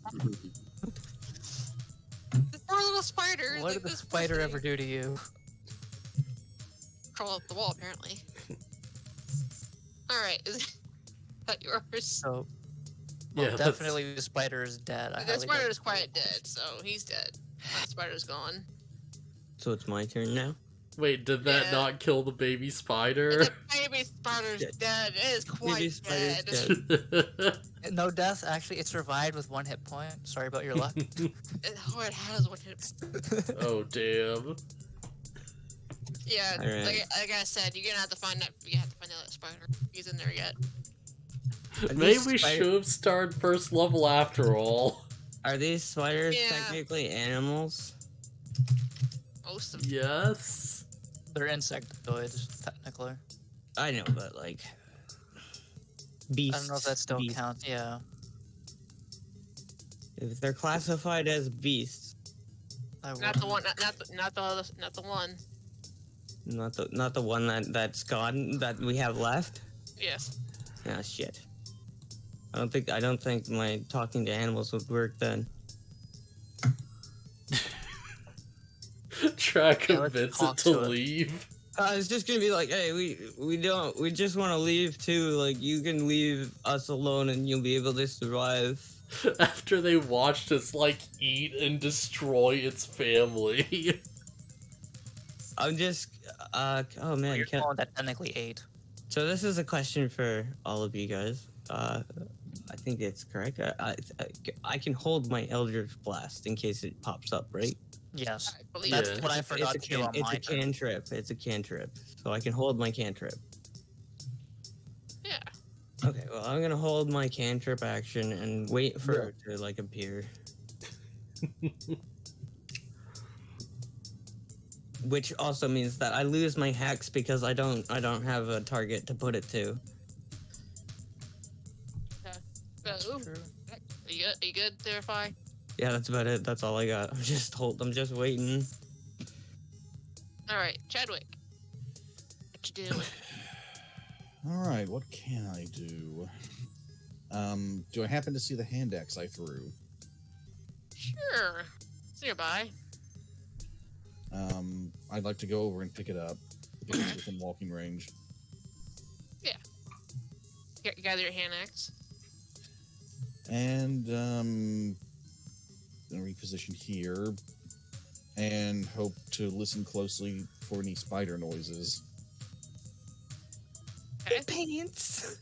The poor little spider. What did the spider ever do to you? Crawl up the wall, apparently. Alright. Is that yours? So, Yeah, well, that's- definitely the spider is dead. I The highly spider doubt- is quite dead, so he's dead. That spider's gone. So it's my turn now. Wait, did that Yeah. not kill the baby spider? The baby spider's Dead. dead. It is quite Baby spider's dead. dead. No death. Actually, it survived with 1 hit point. Sorry about your luck. It has one hit. Oh, damn. Yeah, Alright. like I said, you're gonna have to find that. You have to find that spider. He's in there yet. Are Maybe these we spider- should have started first level after all. Are these spiders Yeah. technically animals? Most of them. Yes. They're insectoids, technically. I know, but like beasts. I don't know if that still beasts. counts. Yeah. If they're classified as beasts, I Not the wouldn't. one. Not the other. Not the one. not the one that's gone that we have left. Yes. Ah, shit. I don't think my talking to animals would work then. Try Yeah, let's convince talk it to to it. leave. It's just gonna be like, hey, we just want to leave too. Like, you can leave us alone and you'll be able to survive. After they watched us, like, eat and destroy its family. I'm just, oh man, You're the one that technically ate. so this is a question for all of you guys. I think it's correct. I can hold my Eldritch Blast in case it pops up, right? Yes. I believe That's Yeah. what I forgot to do on It's my a turn. cantrip. It's a cantrip. So I can hold my cantrip. Yeah. Okay, well, I'm gonna hold my cantrip action and wait for it to like appear. Which also means that I lose my hex because I don't have a target to put it to. That's Ooh, true. are you good there, Fi? Yeah, that's about it. That's all I got. I'm just waiting. All right, Chadwick. What you doing? All right, what can I do? Do I happen to see the hand axe I threw? Sure. It's nearby. I'd like to go over and pick it up if it's within walking range. You gather your hand axe. And gonna reposition here and hope to listen closely for any spider noises. Okay. Pants.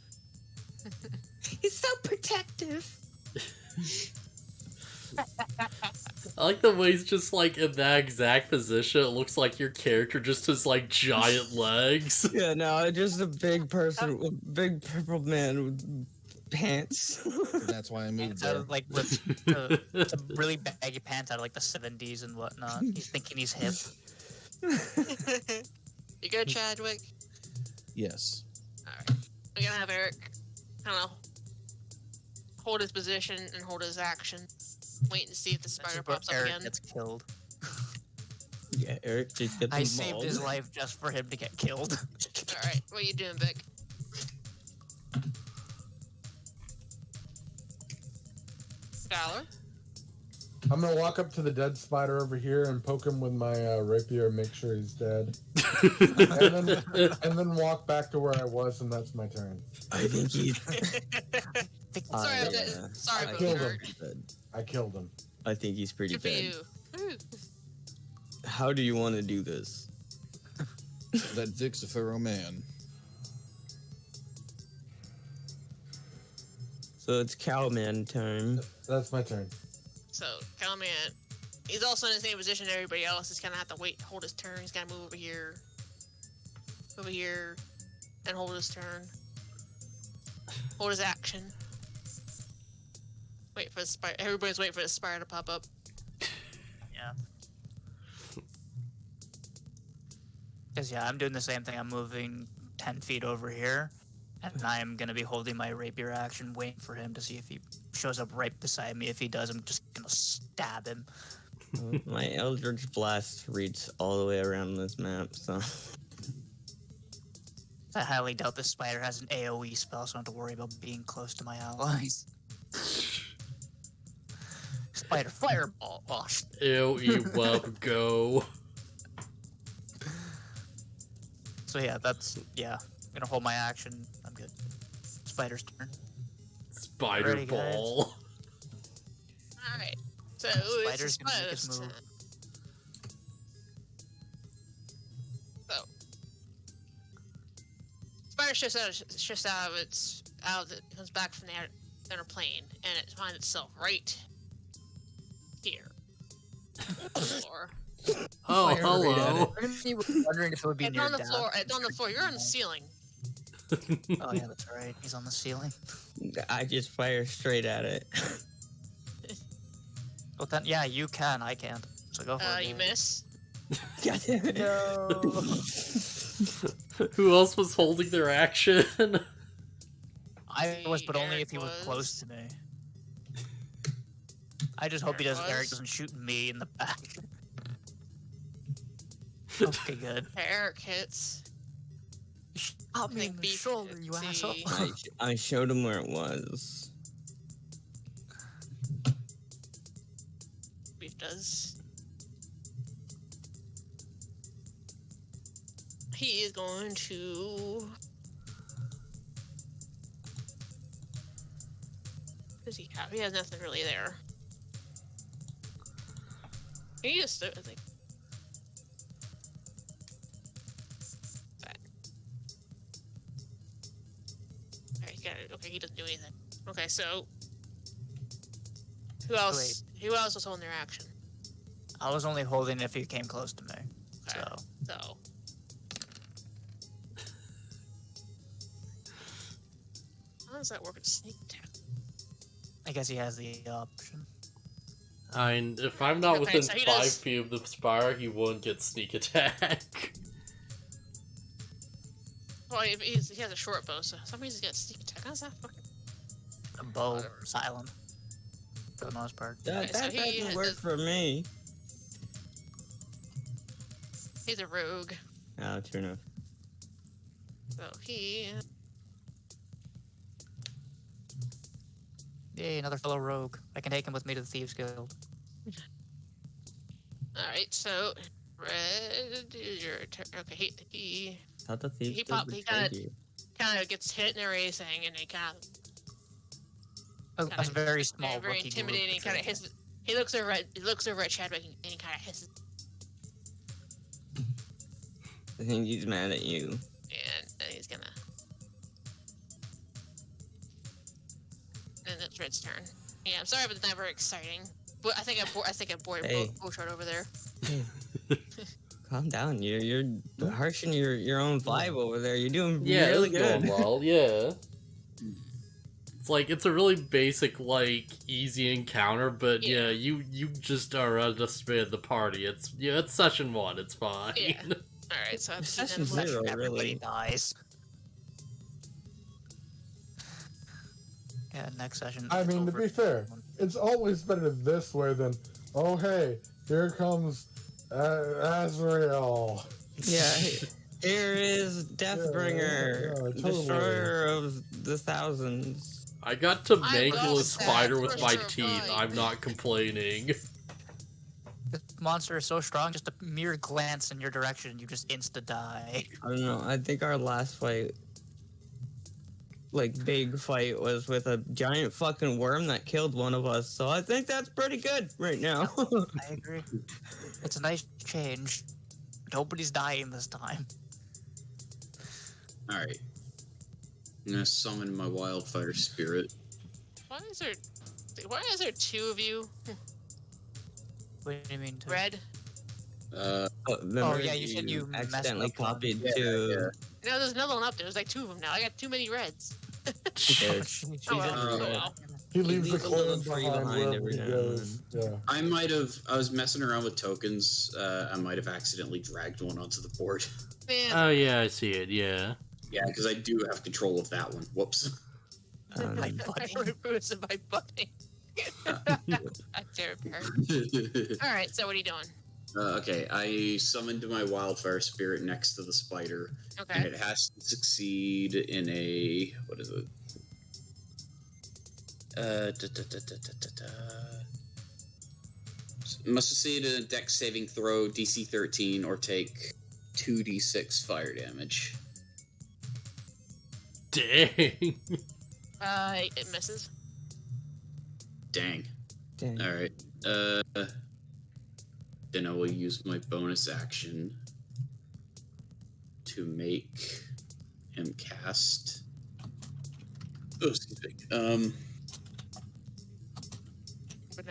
He's so protective. I like the way he's just, like, in that exact position. It looks like your character just has, like, giant legs. Yeah, no, just a big person, a big purple man with pants. That's why I moved It's there. like with some really baggy pants out of like the 70s and whatnot. He's thinking he's hip. You good, Chadwick? Yes. Alright. We're gonna have Eric kind of hold his position and hold his action. Wait and see if the This spider is where pops up Eric again. gets killed. Yeah, Eric just gets I saved mauled. his life just for him to get killed. Alright, what are you doing, Vic? Skylar? I'm gonna walk up to the dead spider over here and poke him with my rapier and make sure he's dead. and then walk back to where I was, and that's my turn. I think he's. Sorry, sorry I about killed Eric. him. I killed him. I think he's pretty Good for dead. you. Woo. How do you want to do this? That Vic's a thorough man. So it's Cowman time. That's my turn. So, Cowman, he's also in the same position as everybody else. He's gonna have to wait, hold his turn. He's gotta move over here, and hold his turn. Hold his action. Wait for the spider. Everybody's waiting for the spider to pop up. Yeah. Because, yeah, I'm doing the same thing. I'm moving 10 feet over here, and I am gonna be holding my rapier action, waiting for him to see if he shows up right beside me. If he does, I'm just gonna stab him. My Eldritch Blast reads all the way around this map, so... I highly doubt this spider has an AoE spell, so I don't have to worry about being close to my allies. Spider fireball. Oh, AoE web go. so yeah, I'm gonna hold my action. I'm good. Spider's turn. Spider Ready, guys? ball. Alright. So Spider's it's gonna make his Spider's move. turn. So Spider shifts out of its comes back from the inner plane, and it finds itself right here. On the floor. Oh, hello. He was wondering if it would be It's near on the death. floor. It's on the floor. You're on the ceiling. Oh yeah, that's right. He's on the ceiling. I just fire straight at it. Well then, yeah, you can. I can't. So go for it. You miss. God damn it. No. Who else was holding their action? I was, but only Eric if he was was. close to me. I just hope he doesn't. Eric Eric was. doesn't shoot me in the back. Okay, good. Eric hits. Shot me in the Beef shoulder, you 50. asshole. I showed him where it was. Beef does. He is going to. What does he have? He has nothing really there. He just I think. Okay, he got it. Okay, he doesn't do anything. Okay, so who else? Who else was holding their action? I was only holding if he came close to me. Okay. So So. How does that work with sneak attack? I guess he has the option. I mean, if I'm not Okay, within so he 5 does- feet of the spire, he won't get sneak attack. Well, he has a short bow, so some reason he's got sneak attack. How's that fucking? A bow, Whatever. silent. For the most part. That Okay, so he doesn't work does- for me. He's a rogue, Oh, true enough. so he. Yay, another fellow rogue. I can take him with me to the Thieves Guild. All right, so Red, your turn. Okay, he Thought the thieves He guild popped- he betrayed kinda- you. kind of gets hit and everything, and he kind of Oh, that's a very small very rookie intimidating. He group. kind of hisses. He looks over at Chadwick, and he kind of hisses, I think he's mad at you. and he's gonna. And it's Red's turn. Yeah, I'm sorry, but it's not very exciting. But I think I bored Hey. BluFuzzyHat over there. Calm down. You're harshing your own vibe over there. You're doing Yeah, really it's going good. well, yeah. It's like, it's a really basic, like, easy encounter, but yeah, you just are underestimated the party. It's session 1, it's fine. Yeah. All right, so I've seen Session them. zero, Everybody really. dies. Yeah, next session. I it's mean, to over. be fair, it's always better this way than, oh hey, here comes Azrael. Yeah. Here is Deathbringer, yeah, totally. destroyer of the thousands. I got to I mangle a love spider that. with my First teeth. try. I'm not complaining. This monster is so strong, just a mere glance in your direction, you just insta-die. I don't know. I think our last fight, like big fight, was with a giant fucking worm that killed one of us. So I think that's pretty good right now. I agree. It's a nice change. Nobody's dying this time. All right. I'm gonna summon my wildfire spirit. Why is there two of you? What do you mean? To... Red. Remember yeah, you said you messed accidentally up one. copied Yeah, two. No, there's another one up there. There's like two of them now. I got too many reds. Who cares? Oh, well. Oh, Oh, well. He leaves the leaves a little clone tree behind behind wherever every he now and goes. Yeah. I was messing around with tokens. I might have accidentally dragged one onto the board. Man, Oh yeah, I see it, yeah. Yeah, because I do have control of that one. Whoops. I removed it by butting. I dare parrot. All right, so what are you doing? Okay, I summoned my wildfire spirit next to the spider, and Okay. it has to succeed in a what is it? Must succeed in a dex saving throw, DC 13, or take 2d6 fire damage. Dang. It misses. Dang. Dang. All right. Then I will use my bonus action to make him cast. Oh, excuse me. Banana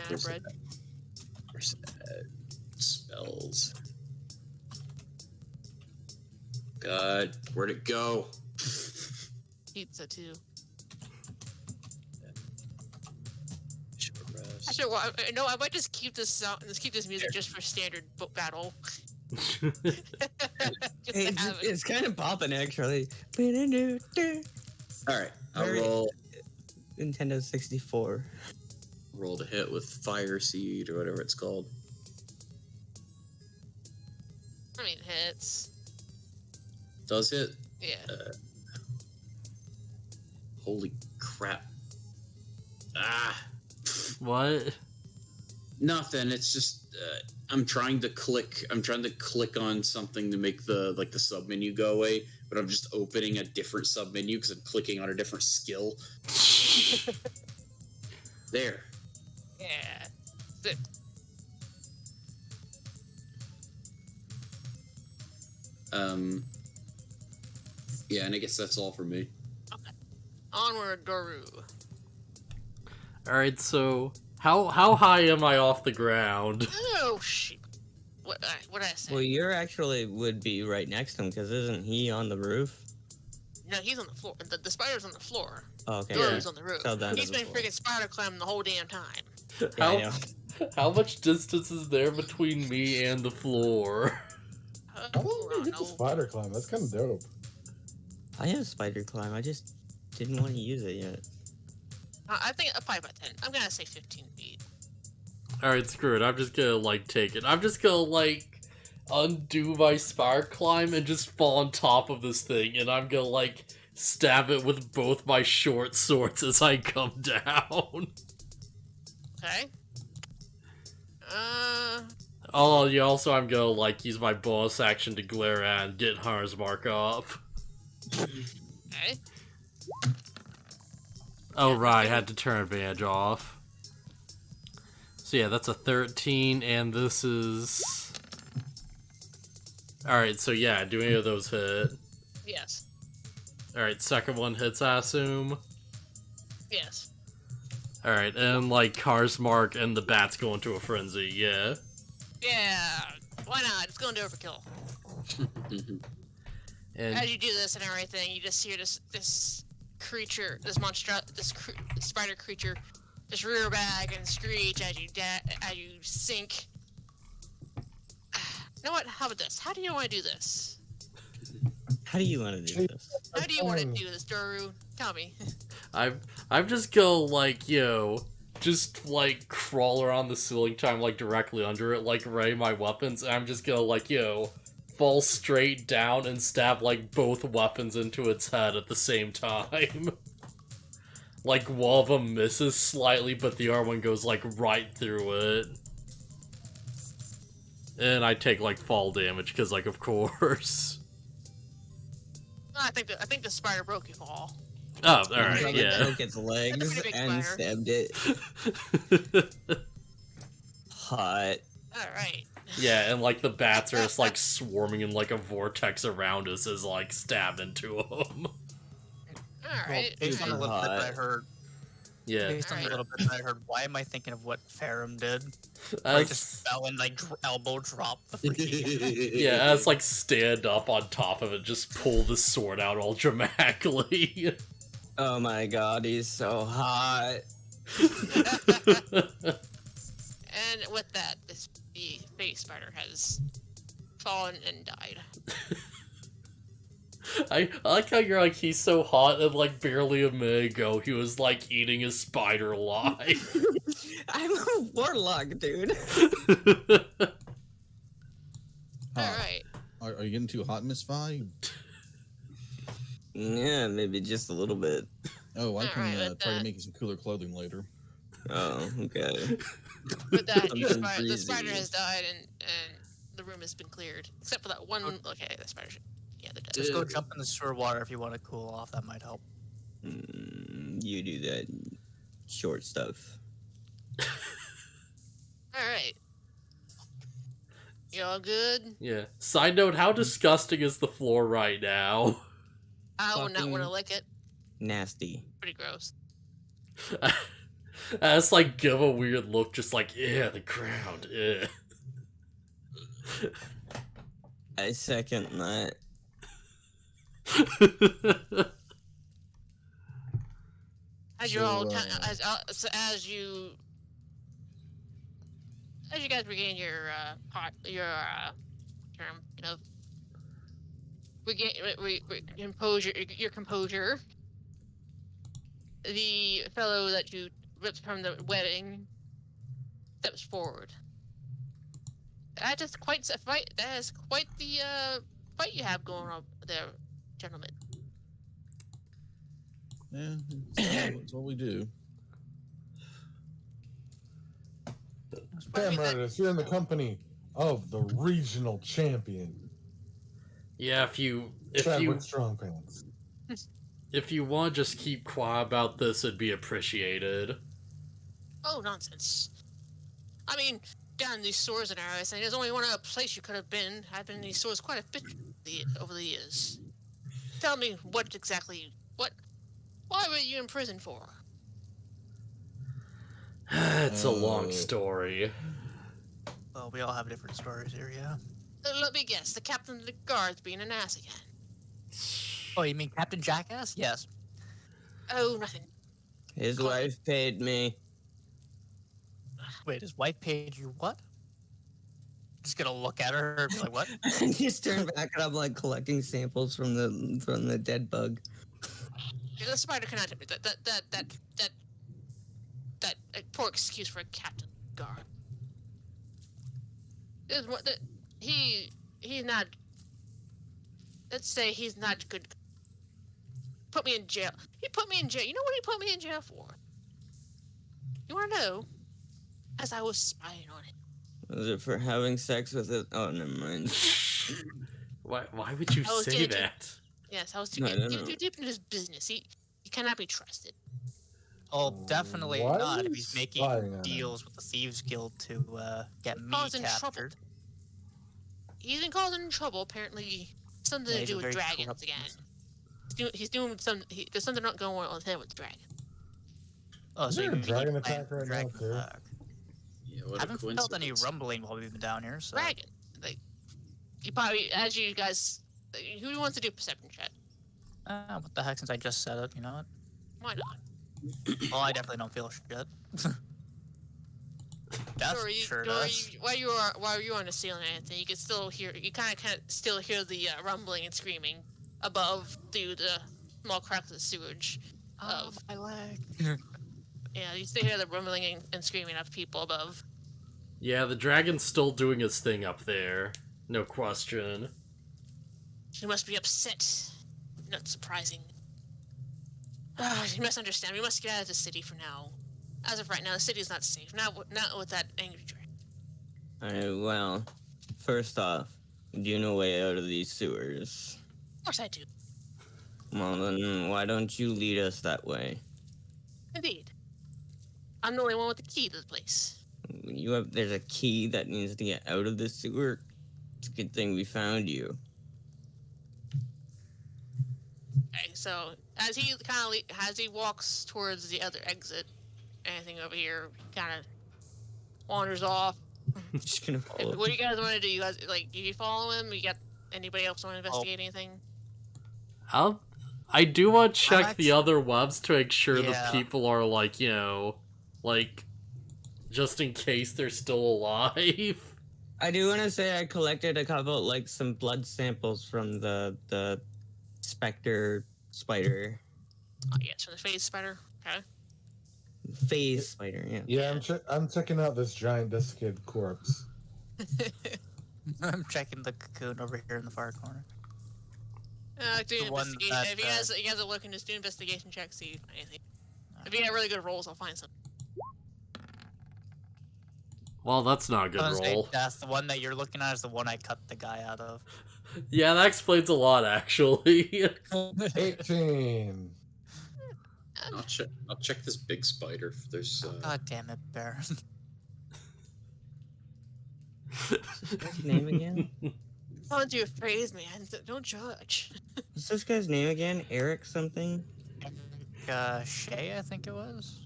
Where's bread. Where's that? Spells. God, where'd it go? Pizza too. Short rest. Actually, well, no, I might just keep this sound. Let's keep this music just for standard book battle. Just to have it. It's kind of popping actually. Nintendo All right, I'll Very- roll 64. to hit with fire seed or whatever it's called. I mean, hits. Does it? Yeah. Holy crap! Ah, What? nothing. It's just I'm trying to click on something to make the sub menu go away, but I'm just opening a different sub menu because I'm clicking on a different skill. There. Yeah. Sick. Yeah, and I guess that's all for me. Onward, Doru. Alright, so how high am I off the ground? Oh shit! What did I say? Well, you're actually would be right next to him because isn't he on the roof? No, he's on the floor. The spider's on the floor. Oh, okay. Doru's on the roof. So then He's to the been floor. freaking spider climbing the whole damn time. Yeah, I know. How much distance is there between me and the floor? How long did you get the no. spider climb? That's kind of dope. I have spider climb. I just didn't want to use it yet. I think probably about 10. I'm gonna say 15 feet. Alright, screw it. I'm just gonna, take it. I'm just gonna, undo my spire climb and just fall on top of this thing, and I'm gonna, stab it with both my short swords as I come down. Okay. Oh, yeah, also I'm gonna, use my bonus action to glare at and get Hunter's Mark up. Okay. Oh, right, I had to turn advantage off. So yeah, that's a 13, and this is... Alright, so yeah, do any of those hit? Yes. Alright, second one hits, I assume. Yes. Alright, and Cars Mark and the bats go into a frenzy, yeah. Yeah. Why not? It's going to overkill. And As you do this and everything, you just hear this creature, this spider creature, just rear back and screech as you sink. You know what? How about this? How do you want to do this? How do you want to do this? How do you want to do this, Doru? Tell me. I'm just gonna just crawl around the ceiling time directly under it, ready my weapons, and I'm just gonna fall straight down and stab both weapons into its head at the same time. One of them misses slightly, but the other one goes right through it. And I take fall damage because of course. I think the spider broke your fall. Oh, alright, He yeah. broke its legs Pretty big and spider. stabbed it. Hot. All right. Yeah, and the bats are just swarming in a vortex around us as stabbed into them. All right. Based on a little bit that I heard, Yeah, based on a little bit that I heard, why am I thinking of what Farum did? I that's, just fell and elbow dropped the freaking. yeah, as stand up on top of it, just pull the sword out all dramatically. Oh my god, he's so hot. And with that, the baby spider has fallen and died. I like how you're like, he's so hot, and like barely a minute ago he was like eating his spider alive. I'm a warlock, dude. All right. Are you getting too hot, Miss Vi? Yeah, maybe just a little bit. Oh, I can Alright, try to make you some cooler clothing later. Oh, okay. With that, Something the breezy. spider has died, and the room has been cleared, except for that one. Okay, the spider. Yeah, they're dead. Just go jump in the sewer water if you want to cool off. That might help. You do that short stuff. All right. You all good? Yeah. Side note, how disgusting is the floor right now? I would not want to Fucking- lick it. Nasty. Pretty gross. I just like give a weird look, just like, yeah, the ground, yeah. I second that. As you So, all, as you guys regain your term, composure, your composure. The fellow that you ripped from the wedding steps forward. That is quite a fight. That is quite the fight you have going on there, gentlemen. Yeah, it's what we do. Damn Meredith, you're in the company of the regional champion, Yeah, if you Chadwick Strongpants. if you want to just keep quiet about this, it'd be appreciated. Oh, nonsense. I mean, down in these sewers and everything, there's only one other place you could have been. I've been in these sewers quite a bit over the years. Tell me why were you in prison for? It's a long story. Well, we all have different stories here, yeah. Let me guess, the captain of the guards being an ass again. Oh, you mean Captain Jackass? Yes. Oh, nothing. His wife paid me. Wait, his wife paid you what? Just gonna look at her and be like, what? I just turn back and I'm like collecting samples from the dead bug. The spider cannot admit that poor excuse for a captain guard. He's not. Let's say he's not good. Put me in jail. He put me in jail. You know what he put me in jail for? You want to know? As I was spying on him. Was it for having sex with it? Oh, never mind. Why would you say that? Yes, I was No, too no. deep into his business. He cannot be trusted. Oh, definitely Why not are if you he's making spying on deals with the Thieves Guild to get me Causing captured. trouble. He's been causing trouble, apparently. Something Yeah, to he's a do with very dragons corrupt again. person. He's doing some. There's something not going on with him with the dragon. Oh, Is so there you a mean dragon you plan attack for right now, dragon too? attack. Yeah, what a Haven't felt any coincidence. rumbling while we've been down here, so. Dragon. Like, you probably, as you guys, who wants to do perception check? What the heck, since I just said it, you know what? Why not? Well, I definitely don't feel shit. That's sure does. While you on the ceiling and anything, you can still hear. You kind of still hear the rumbling and screaming above through the small cracks of the sewage. My leg. Yeah, you still hear the rumbling and screaming of people above. Yeah, the dragon's still doing his thing up there. No question. He must be upset. Not surprising. You must understand. We must get out of the city for now. As of right now, the city is not safe. Not with that angry dragon. Alright, well, first off, do you know a way out of these sewers? Of course I do. Well, then why don't you lead us that way? Indeed. I'm the only one with the key to the place. There's a key that needs to get out of the sewer. It's a good thing we found you. Okay, so as he walks towards the other exit, anything over here kind of wanders off. I'm just gonna follow. What do you guys want to do? You guys do you follow him? You got anybody else want to investigate anything? I do want to check actually- the other webs to make sure Yeah. the people are like, just in case they're still alive. I do want to say I collected some blood samples from the specter spider. Oh, yes, from the phase spider. Okay. Phase spider, yeah. Yeah, I'm checking out this giant desiccated corpse. I'm checking the cocoon over here in the far corner. Do The one investigation. that, If you guys are looking, just do investigation checks. See if you find anything. If you get really good rolls, I'll find something. Well, that's not a good I was gonna say, roll. That's the one that you're looking at is the one I cut the guy out of. Yeah, that explains a lot, actually. 18. I'll check this big spider. If there's. God damn it, Baron. What's this guy's name again? Don't you phrase me, and don't judge. What's this guy's name again? Eric something? Shay, I think it was.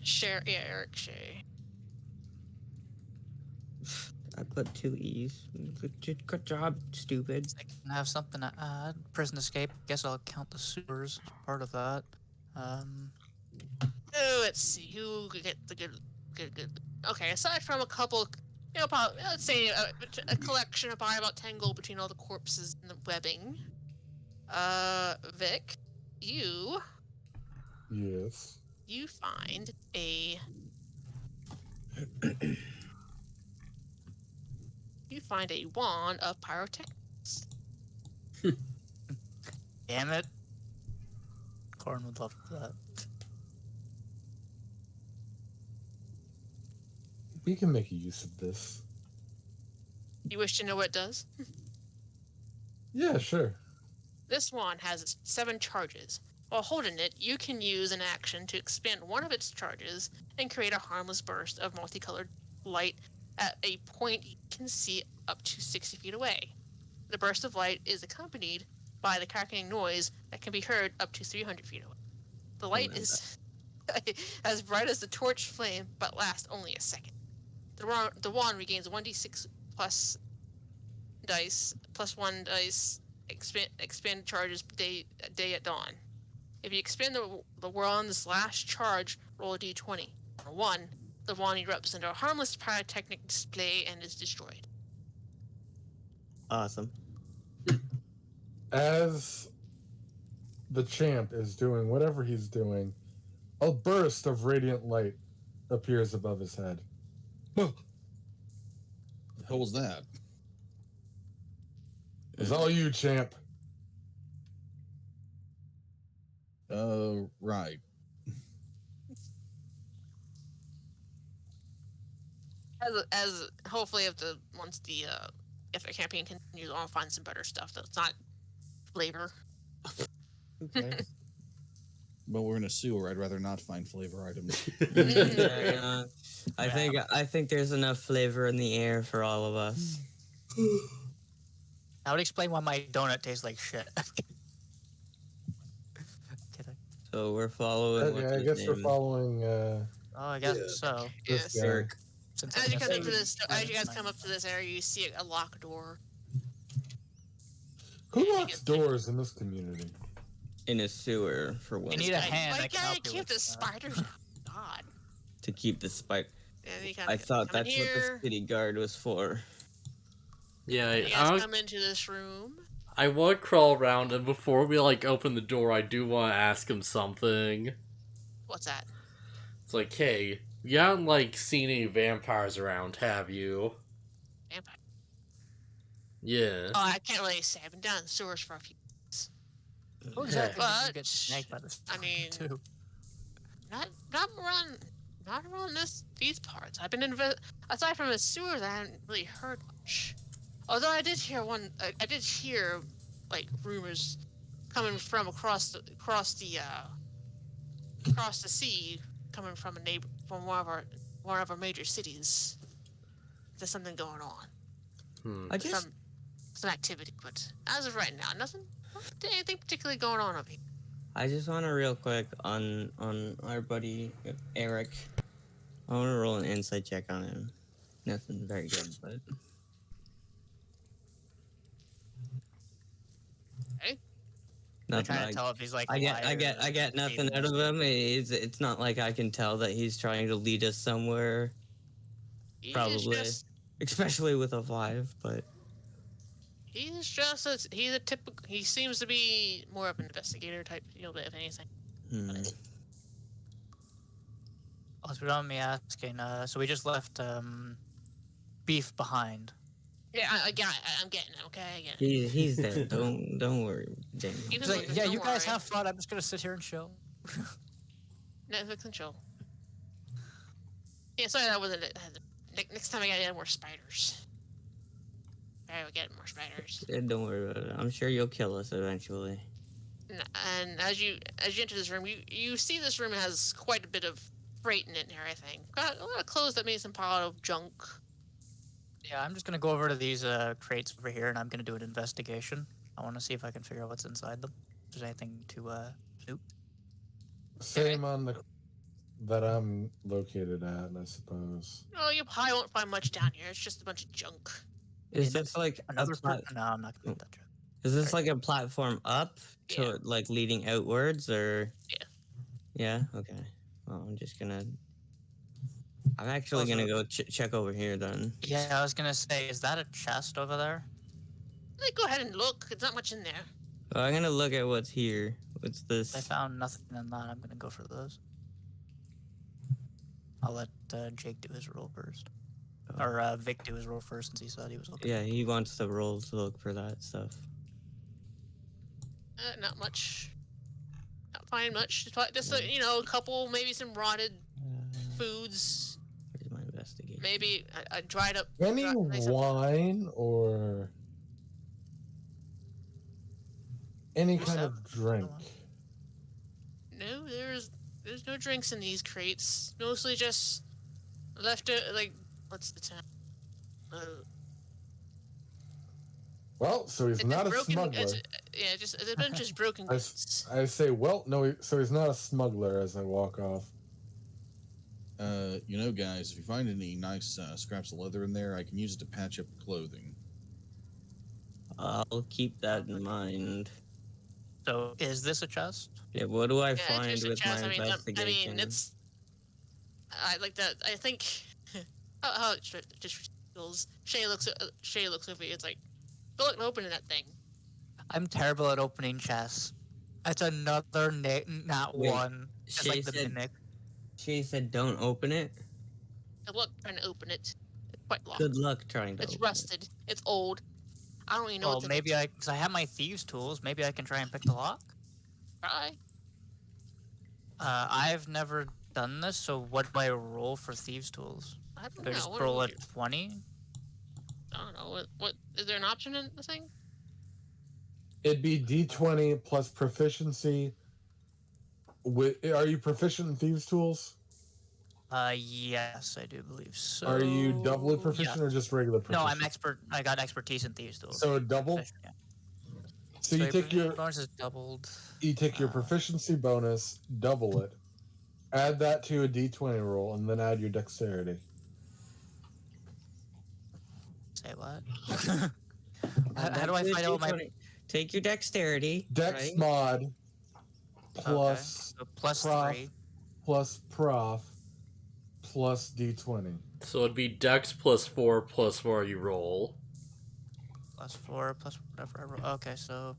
Eric Shea. I put 2 E's. Good job, stupid. I can have something to add. Prison escape. Guess I'll count the sewers as part of that. Let's see who could get the good. Okay, aside from a couple, probably, let's say a collection of probably about 10 gold between all the corpses and the webbing. Vic, you Yes. find a. You find a wand of pyrotechnics. Damn it. Corn would love that. We can make use of this. You wish to know what it does? Yeah, sure. This wand has 7 charges. While holding it, you can use an action to expend one of its charges and create a harmless burst of multicolored light at a point you can see up to 60 feet away. The burst of light is accompanied by the crackling noise that can be heard up to 300 feet away. The light is as bright as the torch flame, but lasts only a second. The wand regains 1d6 plus 1 dice expend charges day at dawn. If you expend the wand's last charge, roll a d20. On a 1, the wand erupts into a harmless pyrotechnic display and is destroyed. Awesome. As the champ is doing whatever he's doing, a burst of radiant light appears above his head. The hell was that? It's all you, champ. Right. As hopefully once the campaign continues, I'll find some better stuff that's not flavor. Okay. But we're in a sewer. I'd rather not find flavor items. Yeah, I think there's enough flavor in the air for all of us. That would explain why my donut tastes like shit. Kidding. So we're following. Okay, I guess we're following. Oh, I guess Yeah. so. Yes. This guy. Since As I'm you come guessing- up to this, as you guys come up to this area, you see a locked door. Who locks doors in this community? In a sewer for one. You need a hand. Why that can gotta help you keep with the that. spiders out? God. To keep the spike. And you kinda I thought come in that's what here. the city guard was for. Yeah, You guys come into this room. I would crawl around, and before we open the door, I do want to ask him something. What's that? It's like, hey, you haven't seen any vampires around, have you? Vampire. Yeah. Oh, I can't really say. I've been down in the sewers for a few weeks. Oh, exactly. But, You get snagged by this. I mean- too. Not around these parts. I've been aside from the sewers, I haven't really heard much. Although I did hear rumors coming from across the sea, coming from one of our major cities. There's something going on. I just Some activity, but as of right now, anything particularly going on over here. I just want to real quick on our buddy Eric. I want to roll an insight check on him. Nothing very good, but Okay. I'm nothing. trying to tell if he's like. I get nothing out of him. It's not like I can tell that he's trying to lead us somewhere, He's Probably. just- especially with a 5. But He's just he's a typical. He seems to be more of an investigator type, bit of anything. Hmm. Also, without me asking, so we just left beef behind. Yeah, I'm getting it. Okay, I get it. He's there. Don't worry, Daniel. He's He's like, like, yeah, don't you guys worry. have fun. I'm just gonna sit here and chill. Netflix and chill. Yeah, sorry that wasn't it. Next time I gotta get more spiders. I would get more spiders. Don't worry about it. I'm sure you'll kill us eventually. And as you enter this room, you see this room has quite a bit of freight in it and everything. Got a lot of clothes that made some pile of junk. Yeah, I'm just gonna go over to these crates over here, and I'm gonna do an investigation. I want to see if I can figure out what's inside them. If there's anything to snoop. Same on the that I'm located at, I suppose. Oh, you probably won't find much down here. It's just a bunch of junk. Is this like Another a No, I'm not gonna do that joke. Is this like a platform up to Yeah. like leading outwards or? Yeah. Yeah. Okay. Well, I'm actually gonna go check over here then. Yeah, I was gonna say, is that a chest over there? Like, go ahead and look. There's not much in there. Well, I'm gonna look at what's here. What's this? I found nothing in that. I'm gonna go for those. I'll let Jake do his roll first. Oh. Or Vic do his roll first since he said he was looking. Yeah, he wants the roll to look for that stuff. Not much. Not finding much. Just a couple, maybe some rotted foods. Where's my investigation? Maybe a dried up. Any wine or any kind of drink? No, there's no drinks in these crates. Mostly just left what's the time? Well, so he's not a smuggler. Just a bunch of broken goods. I say, well, no, so he's not a smuggler as I walk off. Guys, if you find any nice scraps of leather in there, I can use it to patch up clothing. I'll keep that in mind. So, is this a chest? Yeah, what do I find just a with chest. my investigation? I mean, it's. I like that. I think. how it just feels. Shay looks over you. It's like, go look and open that thing. I'm terrible at opening chests. It's another not Wait, one. Just like the mimic. She said, "Don't open it." Good luck trying to open it. It's quite locked. Good luck trying to. It's open rusted. It's old. I don't even know. Well, what's maybe because I have my thieves' tools. Maybe I can try and pick the lock. Try. I've never done this, so what do I roll for thieves' tools? I don't Do I know. just What roll would a you- 20? I don't know. What is there an option in the thing? It'd be D20 plus proficiency. Are you proficient in thieves' tools? Yes, I do believe so. Are you doubly proficient yeah. or just regular proficient? No, I'm expert. I got expertise in thieves' tools. So a double. Yeah. So you take your bonus is doubled. You take your proficiency bonus, double it, add that to a D20 roll, and then add your dexterity. Say what? How do I find out what my Take your dexterity. Dex right? mod plus so plus prof 3. plus prof plus D20. So it'd be Dex plus 4 plus where you roll. Plus 4 plus whatever I roll. Okay, so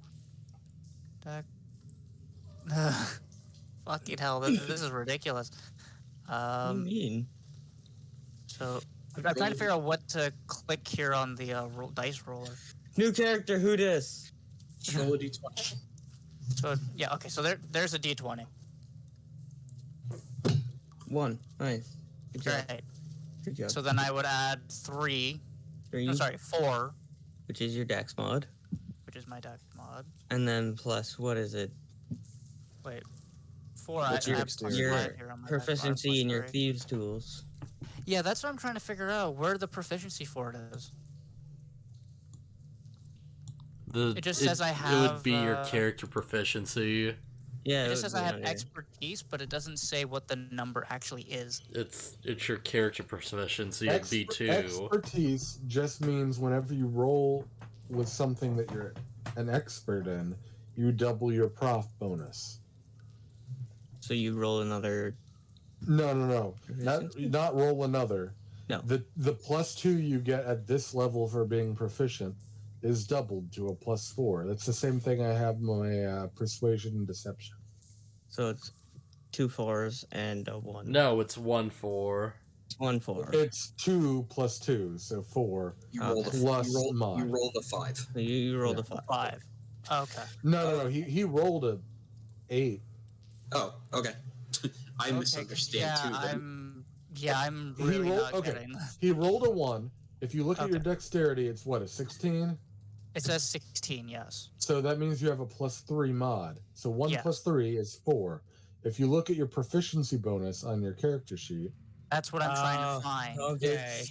deck. Fucking hell, this is ridiculous. What do you mean? So I'm trying to figure out what to click here on the dice roller. New character, who dis? Roll a D20. So yeah, okay. So there's a D20. 1. Nice. Good job. Right. Good job. So then I would add 3. 3, No, sorry, 4, which is your dex mod, which is my deck mod. and then plus what is it? Wait, 4. What's I your have dexterity? plus Your 5 here on my deck mod, proficiency plus in your 3. thieves' tools. Yeah, that's what I'm trying to figure out. Where the proficiency for it is. It just says I It have, would be your character proficiency. Yeah, It it just would says be I have on here. expertise, but it doesn't say what the number actually is. It's your character proficiency at B2. Expertise just means whenever you roll with something that you're an expert in, you double your prof bonus. So you roll another. No. Proficiency? Not roll another. No. The +2 you get at this level for being proficient is doubled to a +4. That's the same thing I have my persuasion and deception. So it's 2 4s and a 1. No, it's 1 4. It's 1 4. It's 2 + 2, so 4. You rolled mod. you rolled a 5. So you rolled a 5. 5. Okay. No. He rolled a 8. Oh, okay. I misunderstand too. I'm really not getting. He rolled a 1. If you look at Okay. your dexterity, it's what, a 16? It says 16, yes. So that means you have a +3 mod. So 1 Yes. + 3 is 4. If you look at your proficiency bonus on your character sheet, That's what I'm trying to find. Okay.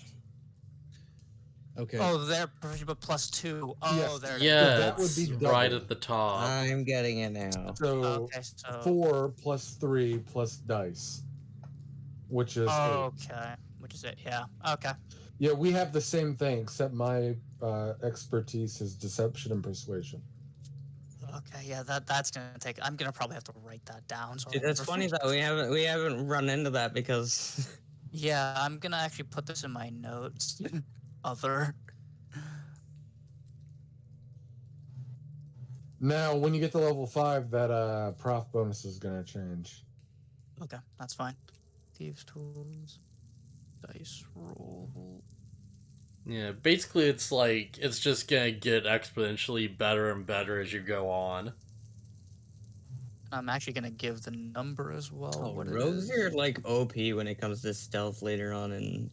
Okay. Oh, they're but +2. Oh, Yes. there. Yeah, that would be it's double. right at the top. I'm getting it now. so Okay, so 4 + 3 plus dice, which is 8. okay, which is it? Yeah. Okay. Yeah, we have the same thing, except my expertise is deception and persuasion. Okay. Yeah. That's gonna take. I'm gonna probably have to write that down. So I Dude, that's never funny forget. that we haven't run into that because Yeah, I'm gonna actually put this in my notes. Other. Now, when you get to level 5, that prof bonus is going to change. Okay, that's fine. Thieves' tools. Dice roll. Yeah, basically it's just gonna get exponentially better and better as you go on. I'm actually gonna give the number as well. oh, what it rogues is. are like OP when it comes to stealth later on in.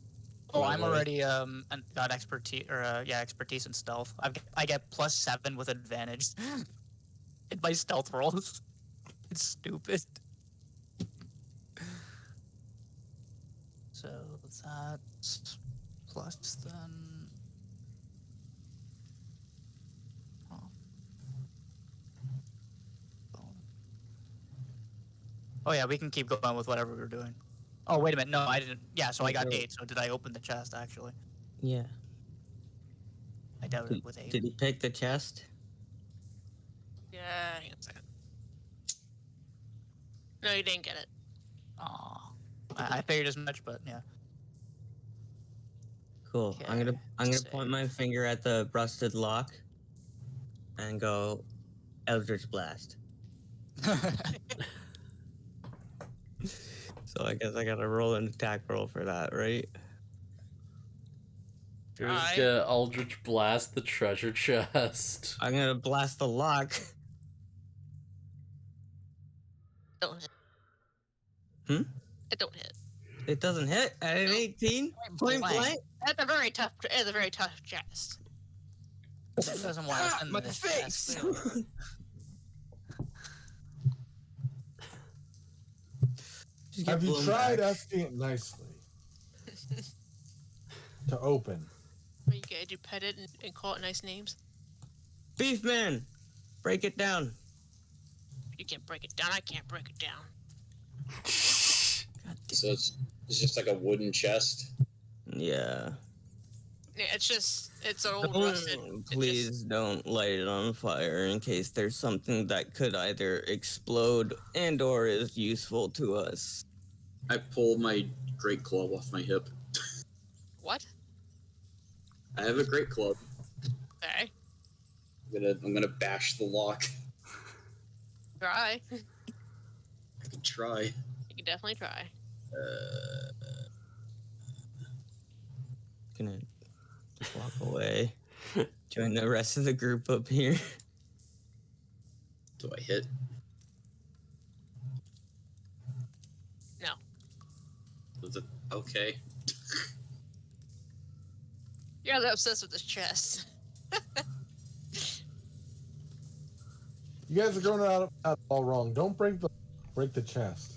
Oh, I'm already got expertise expertise in stealth. I get +7 with advantage in my stealth rolls. It's stupid. So that's plus then. Oh yeah, we can keep going with whatever we're doing. Oh wait a minute, no, I didn't. Yeah, so I got 8. So did I open the chest actually? Yeah. I doubt it with 8. Did he pick the chest? Yeah, hang on a second. No, you didn't get it. Aw. I figured as much, but yeah. Cool. I'm Okay, gonna save. point my finger at the rusted lock and go Eldritch Blast. So I guess I gotta roll an attack roll for that, right? You're Try. just gonna Eldritch Blast the treasure chest. I'm gonna blast the lock. Don't hit. Hmm? It don't hit. It doesn't hit at an 18. Point blank. That's a very tough. It's a very tough chest. That doesn't want us in My this face. chest. Just get Have you blown tried back. asking it nicely to open? What you gotta do? Pet it and call it nice names. Beef man, break it down. You can't break it down. I can't break it down. So it's just like a wooden chest. Yeah. Yeah, it's an old rusted. Please don't light it on fire in case there's something that could either explode and or is useful to us. I pull my great club off my hip. What? I have a great club. Okay. I'm gonna bash the lock. Try. I can try. You can definitely try. Gonna walk away. Join the rest of the group up here. Do I hit? No. Okay. You're really obsessed with this chest. You guys are going out all wrong. Don't break the chest.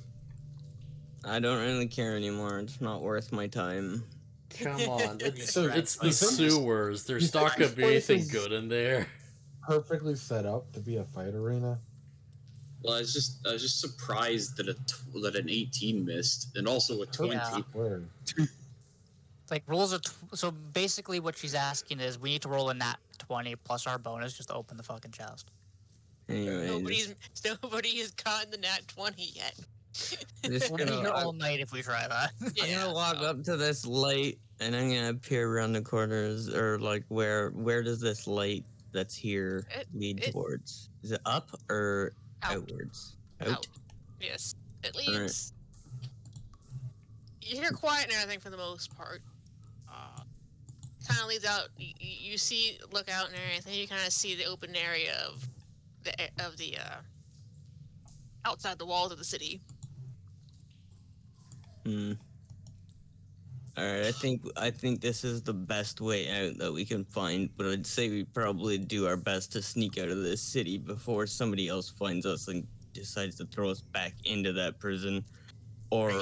I don't really care anymore. It's not worth my time. Come on, it's So the you think sewers. There's you not think gonna this be place anything is- good in there. Perfectly set up to be a fight arena. Well, I was just surprised that that an 18 missed, and also a 20. Yeah. Where? Like rolls so basically what she's asking is we need to roll a nat 20 plus our bonus just to open the fucking chest. Anyway, Nobody has gotten the nat 20 yet. just We'll be here gonna, all night if we try that. I'm gonna walk up to this light and I'm gonna peer around the corners or like where does this light that's here lead towards? Is it up or outwards? Out. Yes. It All right. leads. You hear quiet and everything for the most part. Kind of leads out. You see, look out and everything. You kind of see the open area of the outside the walls of the city. Hmm. All right, I think this is the best way out that we can find, but I'd say we probably do our best to sneak out of this city before somebody else finds us and decides to throw us back into that prison, or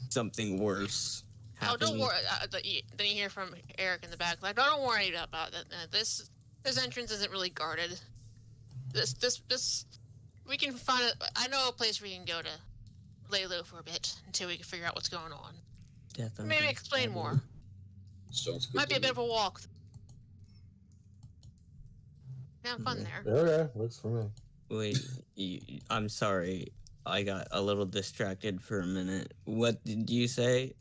something worse happens. Oh, don't worry. Then you hear from Eric in the back, like, don't worry about that. This entrance isn't really guarded. This we can find I know a place we can go to lay low for a bit until we can figure out what's going on. Maybe explain more. Sounds good. Might be a bit of a walk. Have fun there. Okay, works for me. Wait, I'm sorry. I got a little distracted for a minute. What did you say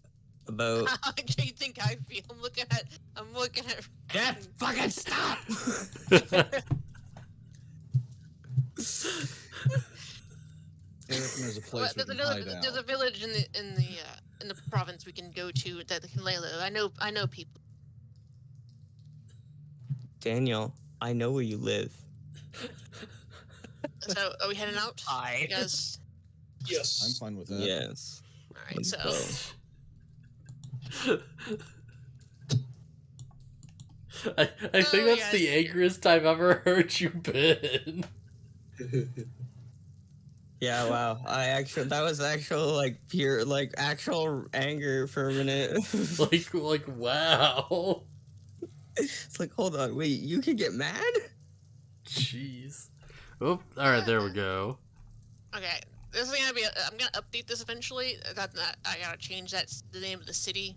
about... How do you think I feel? I'm looking at. Jeff, fucking stop! There's a place we can hide out. There's a village in the province we can go to that can lay low. I know people. Daniel, I know where you live. So are we heading out? Hi. Yes. Yes. I'm fine with that. Yes. All right. Let's So. go. I think that's the angriest I've ever heard you been. Yeah, wow. That was actual, like, pure, like, actual anger for a minute. like, wow. It's like, hold on, wait, you can get mad? Jeez. Oh, alright, there we go. Okay. This is gonna be. I'm gonna update this eventually. I gotta change the name of the city.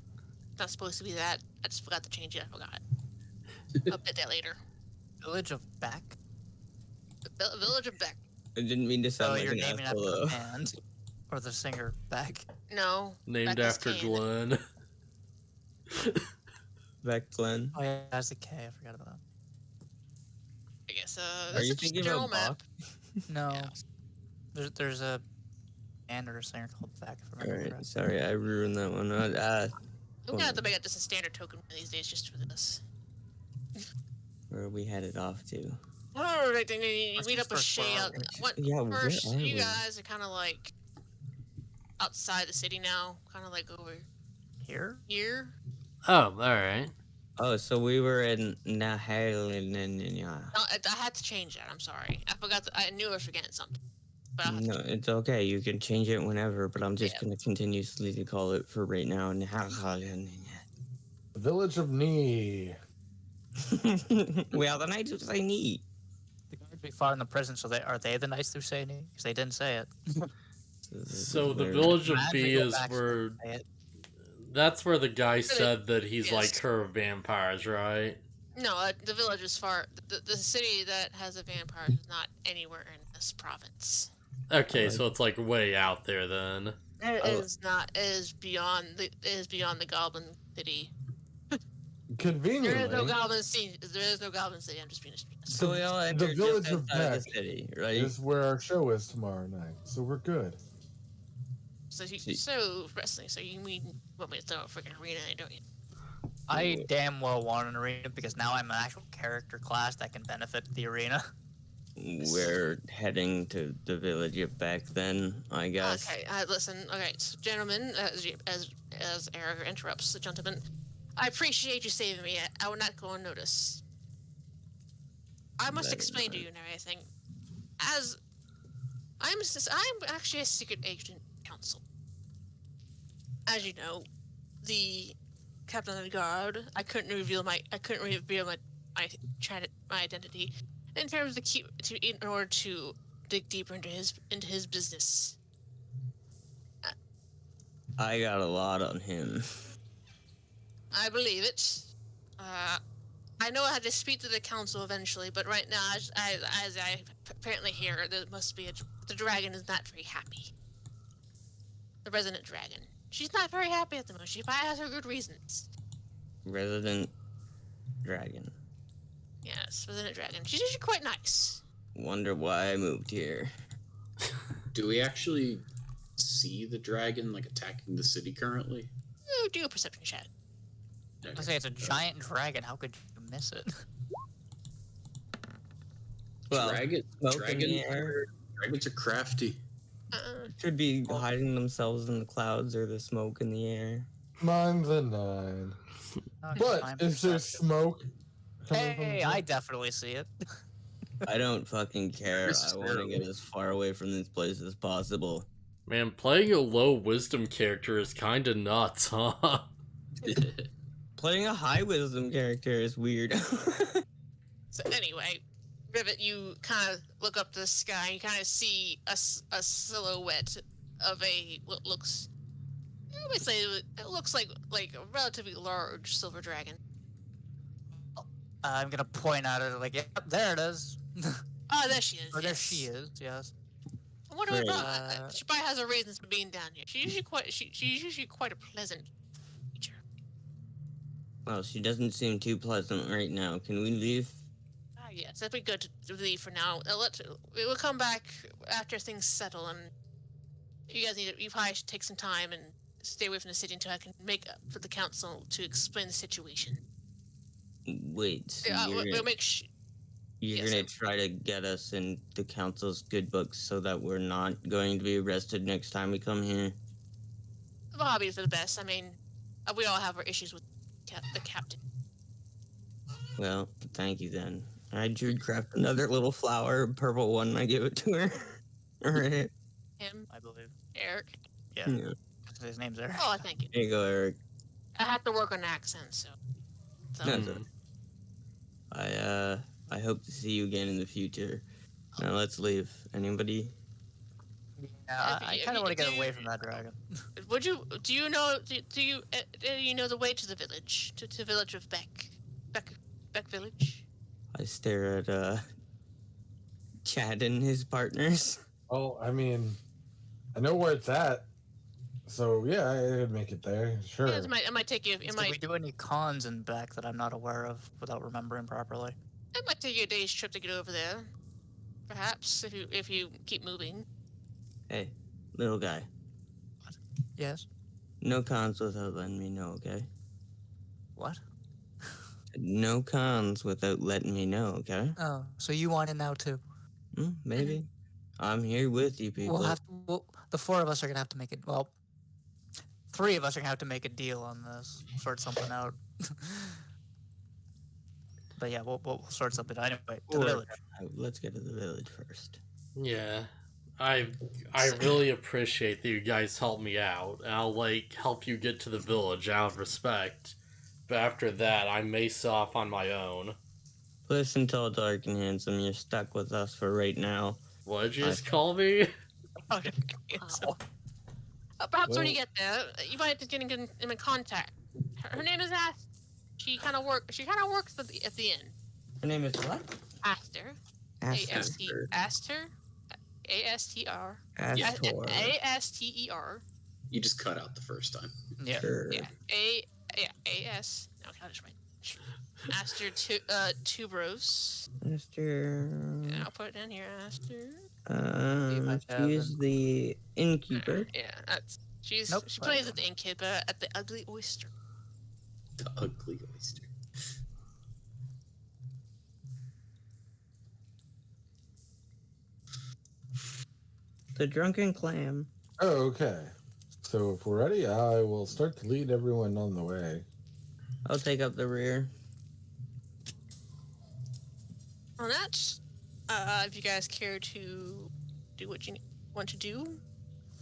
It's not supposed to be that. I just forgot to change it. I forgot. Update that later. Village of Beck? Village of Beck. I didn't mean to sound Oh, like you're an naming after asshole. the band. Or the singer Beck. No. Named Beck is after Cain. Glenn. Beck Glenn. Oh yeah, that's the K, I forgot about that. I guess. Are This you is just thinking general about map. Bach? No. Yeah. There's a band or a singer called Beck, if I remember Alright, correctly. sorry, I ruined that one. I'm gonna have to make this a standard token these days just for this. Where are we headed off to? Alright, then you First meet things up with first, where Shay. are we? Yeah, where First, are you we? guys are kind of like outside the city now, kind of like over Here? here. Oh, alright. Oh, so we were in Nahal. No, I had to change that. I'm sorry. I forgot. I knew I was forgetting something. But I No, it's okay. You can change it whenever, but I'm just Yeah. going to continuously call it for right now. The village of Nee. Well, the knights would say neat. The guards we fought in the prison, so are they the Knights Through Saying? Because they didn't say it. So the Where- village of Imagine B they go is back to where... say it. That's where the guy said that he's Yes. like her vampires, right? No, the village is far. The city that has a vampire is not anywhere in this province. Okay, so it's like way out there then. It is not. It is beyond the Goblin City. Conveniently, There is no Goblin City. There is no Goblin City. I'm just being. So we all the entered village just of outside Beck the city, right? is where our show is tomorrow night, so we're good. So wrestling. So you want me to throw a freaking arena, don't you? I damn well want an arena because now I'm an actual character class that can benefit the arena. We're heading to the village of Beck then, I guess. Okay, listen. Okay, so gentlemen, as Eric interrupts the gentleman, I appreciate you saving me. I would not go unnoticed. I must Very explain to nice. you and everything. As I'm actually a secret agent council. As you know, the captain of the guard. I couldn't reveal my identity in terms of in order to dig deeper into his business. I got a lot on him. I believe it. I know I had to speak to the council eventually, but right now, as I apparently hear, there must be the dragon is not very happy. The resident dragon. She's not very happy at the moment. She probably has her good reasons. Resident Dragon. Yes, within a dragon. She's usually quite nice. Wonder why I moved here. Do we actually see the dragon like attacking the city currently? Do a perception check. I say it's a giant dragon. How could you miss it? Well, smoke in the air. Dragons are crafty. Could be hiding themselves in the clouds or the smoke in the air. Mine's a 9. Not But time is there perception. smoke coming from Hey, the I definitely see it. I don't fucking care. I want to get as far away from this place as possible. Man, playing a low wisdom character is kinda nuts, huh? Playing a high wisdom character is weird. So anyway, Rivet, you kind of look up to the sky and you kind of see a silhouette of what looks, I would say it looks like a relatively large silver dragon. I'm gonna point at it like, yep, there it is. Oh, there she is. Or there yes. she is, yes. I wonder what Great. she probably has her reasons for being down here. She's usually quite a pleasant creature. Well, she doesn't seem too pleasant right now. Can we leave? Ah, yes, that'd be good to leave for now. We will come back after things settle, and you probably should take some time and stay away from the city until I can make up for the council to explain the situation. Wait, so We'll make you're yes, gonna try to get us in the council's good books so that we're not going to be arrested next time we come here? the hobby for the best. I mean, we all have our issues with the captain. Well, thank you then. I drew craft another little flower, a purple one, and I give it to her. Alright. Him, I believe. Eric. Yeah. Yeah. His name's there. Oh, thank you. There you go, Eric. I have to work on accents, so. That's it. I hope to see you again in the future. Now let's leave. Anybody? Yeah, I If kind you- of want to get do- away from that dragon. Do you know the way to the village, to the village of Beck village? I stare at Chad and his partners. Oh, I mean, I know where it's at. So yeah, I'd make it there. Sure. Yeah, it might take you. It Did might we do any cons in back that I'm not aware of without remembering properly? It might take you a day's trip to get over there. Perhaps if you keep moving. Hey, little guy. Yes. No cons without letting me know, okay? What? No cons without letting me know, okay? Oh, so you want it now too? Maybe. I'm here with you people. The four of us are gonna have to make it. Well, three of us are gonna have to make a deal on this. Sort something out. But yeah, we'll sort something out anyway. To the village. Let's get to the village first. Yeah. I really appreciate that you guys help me out. And I'll help you get to the village out of respect. But after that, I may set off on my own. Listen, tall, dark, and handsome, you're stuck with us for right now. What did you just call me? Perhaps when you get there, you might have to get in contact. Her name is Aster. She kind of works at the inn. Her name is what? Aster. Aster. Aster. A-S-T-R. Astor. A-S-T-E-R. You just cut out the first time. Yeah. Sure. Yeah. A-S. No, I got it right. Aster Tubros. Aster. Yeah, I'll put it down here, Aster. She's the innkeeper. Yeah, she Nope. plays at the innkeeper at the Ugly Oyster. The ugly oyster. The drunken clam. Oh, okay. So if we're ready, I will start to lead everyone on the way. I'll take up the rear. On that, if you guys care to do what you want to do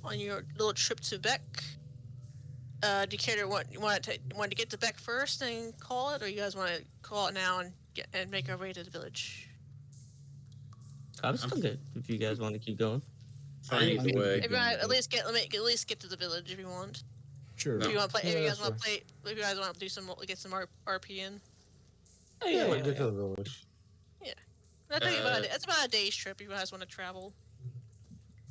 on your little trip to Beck, do you care to want to get to Beck first and call it, or you guys want to call it now and make our way to the village? I'm still good if you guys want to keep going. Fine either way. Everyone, at least get to the village if you want. Sure. If you want to play, if you Yeah, guys want to sure. play, if you guys want to do get some RP in. Yeah, we'll get to the village. That's about a day's trip. If you guys want to travel.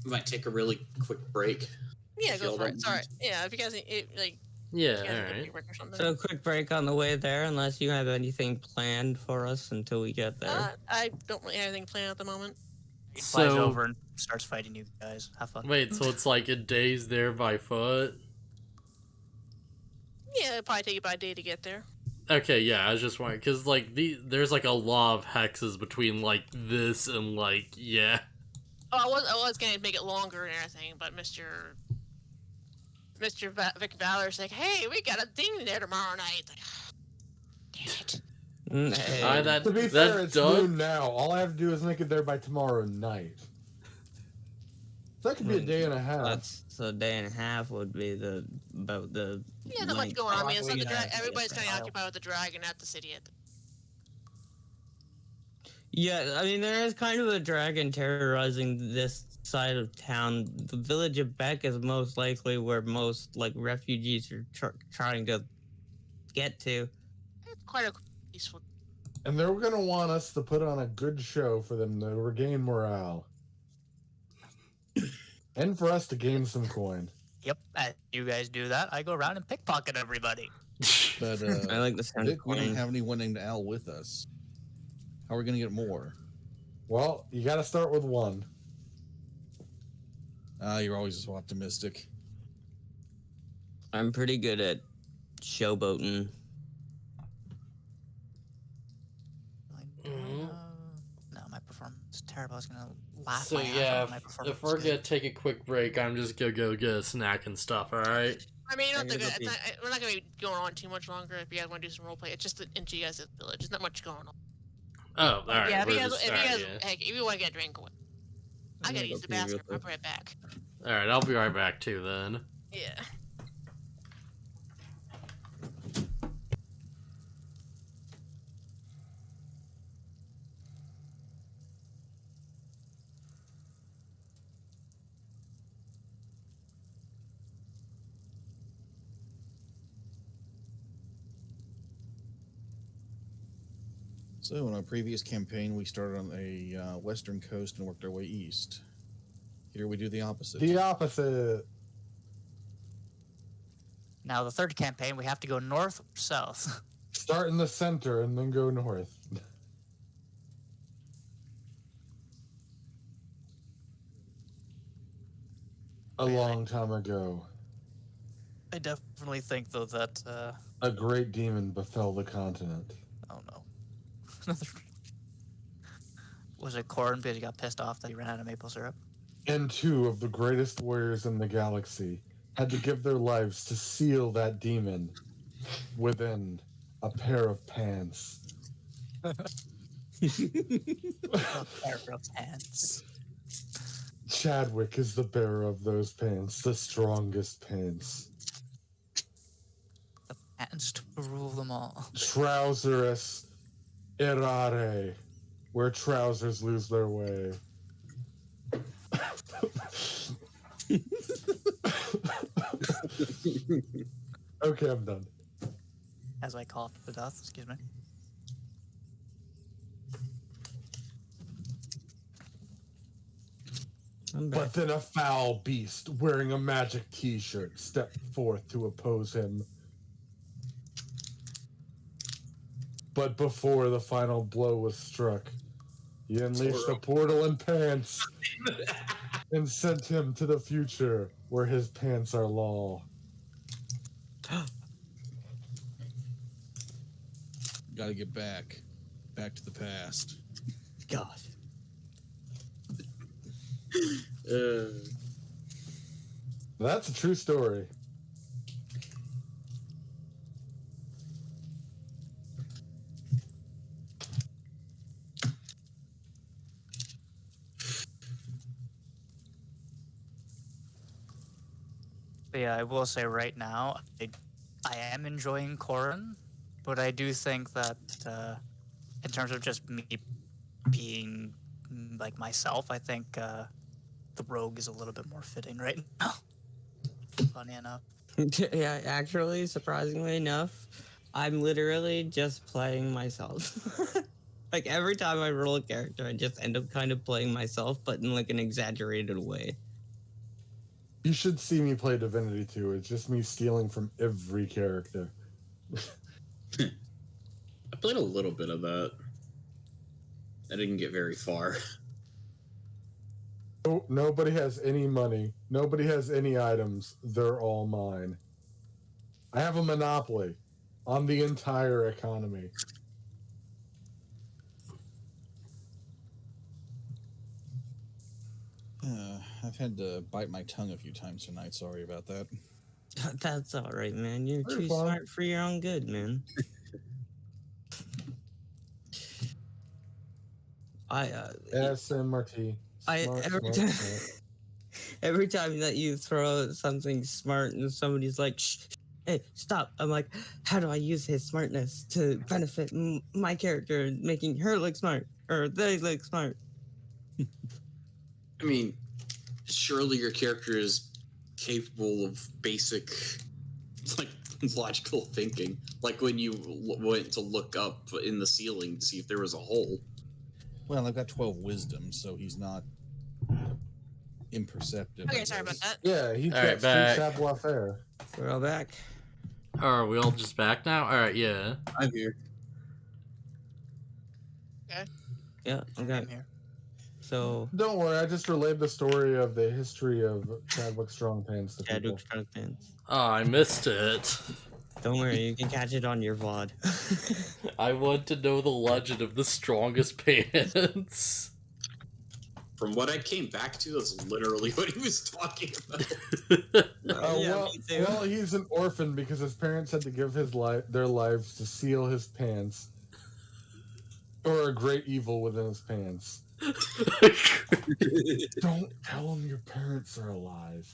We might take a really quick break. Yeah, If go y'all for don't it. Sorry. mind. Yeah, if you guys Yeah, You guys all can right. break or something. So, a quick break on the way there, unless you have anything planned for us until we get there. I don't really have anything planned at the moment. He flies So- over and starts fighting you guys. Have fun. Wait, so it's like a day's there by foot? Yeah, it'll probably take you about a day to get there. Okay, yeah, I was just wondering, because, like, there's, like, a law of hexes between, like, this and, like, yeah. Oh, I was gonna make it longer and everything, but Mr. Vic Valor's like, hey, we got a thing there tomorrow night. Like, damn it. Hey, To be that fair, it's does... noon now. All I have to do is make it there by tomorrow night. That could be a day and a half. That's a day and a half would be about the. Yeah, not much length. going on. I mean, it's We not the have to everybody's get kind of there. occupied with the dragon at the city. Yeah, I mean, there is kind of a dragon terrorizing this side of town. The village of Beck is most likely where most, like, refugees are trying to get to. It's quite a peaceful. And they're going to want us to put on a good show for them to regain morale. And for us to gain some coin. Yep, as you guys do that, I go around and pickpocket everybody. But I like the sound of Vic, we don't coin. have anyone named Al with us. How are we going to get more? Well, you got to start with one. You're always so optimistic. I'm pretty good at showboating. No, my performance is terrible. I was gonna laugh. So my ass yeah, off. My performance if we're is gonna good. take a quick break, I'm just gonna go get a snack and stuff, alright? I mean, you don't I'm have to gonna go, we're not going to be going on too much longer if you guys want to do some roleplay. It's just into you guys' village. There's not much going on. Oh, alright. Yeah, if you we're guys, just, if you alright, guys yeah. heck, if you want to get a drink, go. I gotta use the bathroom. I'll be right back. Alright, I'll be right back too then. Yeah. So, in our previous campaign, we started on a western coast and worked our way east. Here we do the opposite. The opposite. Now the third campaign, we have to go north or south. Start in the center and then go north. A long time ago, I definitely think though that a great demon befell the continent. oh no. Was it Corn because he got pissed off that he ran out of maple syrup? And two of the greatest warriors in the galaxy had to give their lives to seal that demon within a pair of pants. A pair of pants. Chadwick is the bearer of those pants, the strongest pants. The pants to rule them all. Trouserous errare, where trousers lose their way. Okay, I'm done. As I cough to death, excuse me. I'm back. But then a foul beast wearing a magic t-shirt stepped forth to oppose him. But before the final blow was struck, he unleashed a portal and pants and sent him to the future where his pants are law. Got to get back to the past. God. That's a true story. But yeah, I will say right now, I am enjoying Corrin, but I do think that in terms of just me being like myself, I think the rogue is a little bit more fitting right now. Funny enough. Yeah, actually, surprisingly enough, I'm literally just playing myself. Like, every time I roll a character, I just end up kind of playing myself, but in, like, an exaggerated way. You should see me play Divinity 2. It's just me stealing from every character. I played a little bit of that. I didn't get very far. Nobody has any money. Nobody has any items. They're all mine. I have a monopoly on the entire economy. I've had to bite my tongue a few times tonight. Sorry about that. That's all right, man. You're You're too fine. smart for your own good, man. SMRT. Every time that you throw out something smart and somebody's like, shh, hey, stop. I'm like, how do I use his smartness to benefit my character, making her look smart or they look smart? I mean, surely your character is capable of basic, like, logical thinking. Like when you went to look up in the ceiling to see if there was a hole. Well, I've got 12 wisdom, so he's not imperceptive. Okay, sorry about that. Yeah, he's All got right, street back. savoir faire. We're all back. Are we all just back now? All right, yeah. I'm here. Yeah, okay. I'm here. So, Don't worry, I just relayed the story of the history of Chadwick Strongpants to people. Chadwick Strongpants. Oh, I missed it. Don't worry, you can catch it on your VOD. I want to know the legend of the strongest pants. From what I came back to, that's literally what he was talking about. Oh, well, he's an orphan because his parents had to give their lives to seal his pants. Or a great evil within his pants. Don't tell him your parents are alive.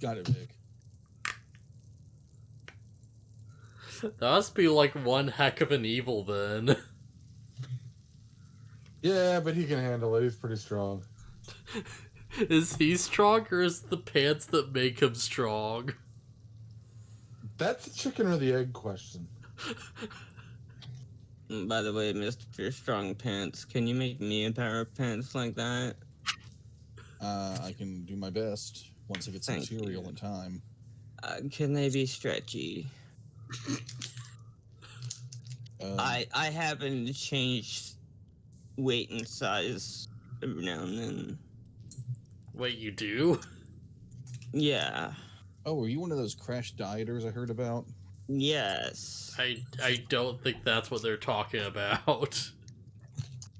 Got it, Vic. That must be like one heck of an evil then. Yeah, but he can handle it. He's pretty strong. Is he strong or is the pants that make him strong? That's the chicken or the egg question. By the way, Mr. Strong Pants, can you make me a pair of pants like that? I can do my best once I get some Thank material you. in time. Can they be stretchy? I happen to change weight and size every now and then. Wait, you do? Yeah. Oh, are you one of those crash dieters I heard about? Yes. I don't think that's what they're talking about.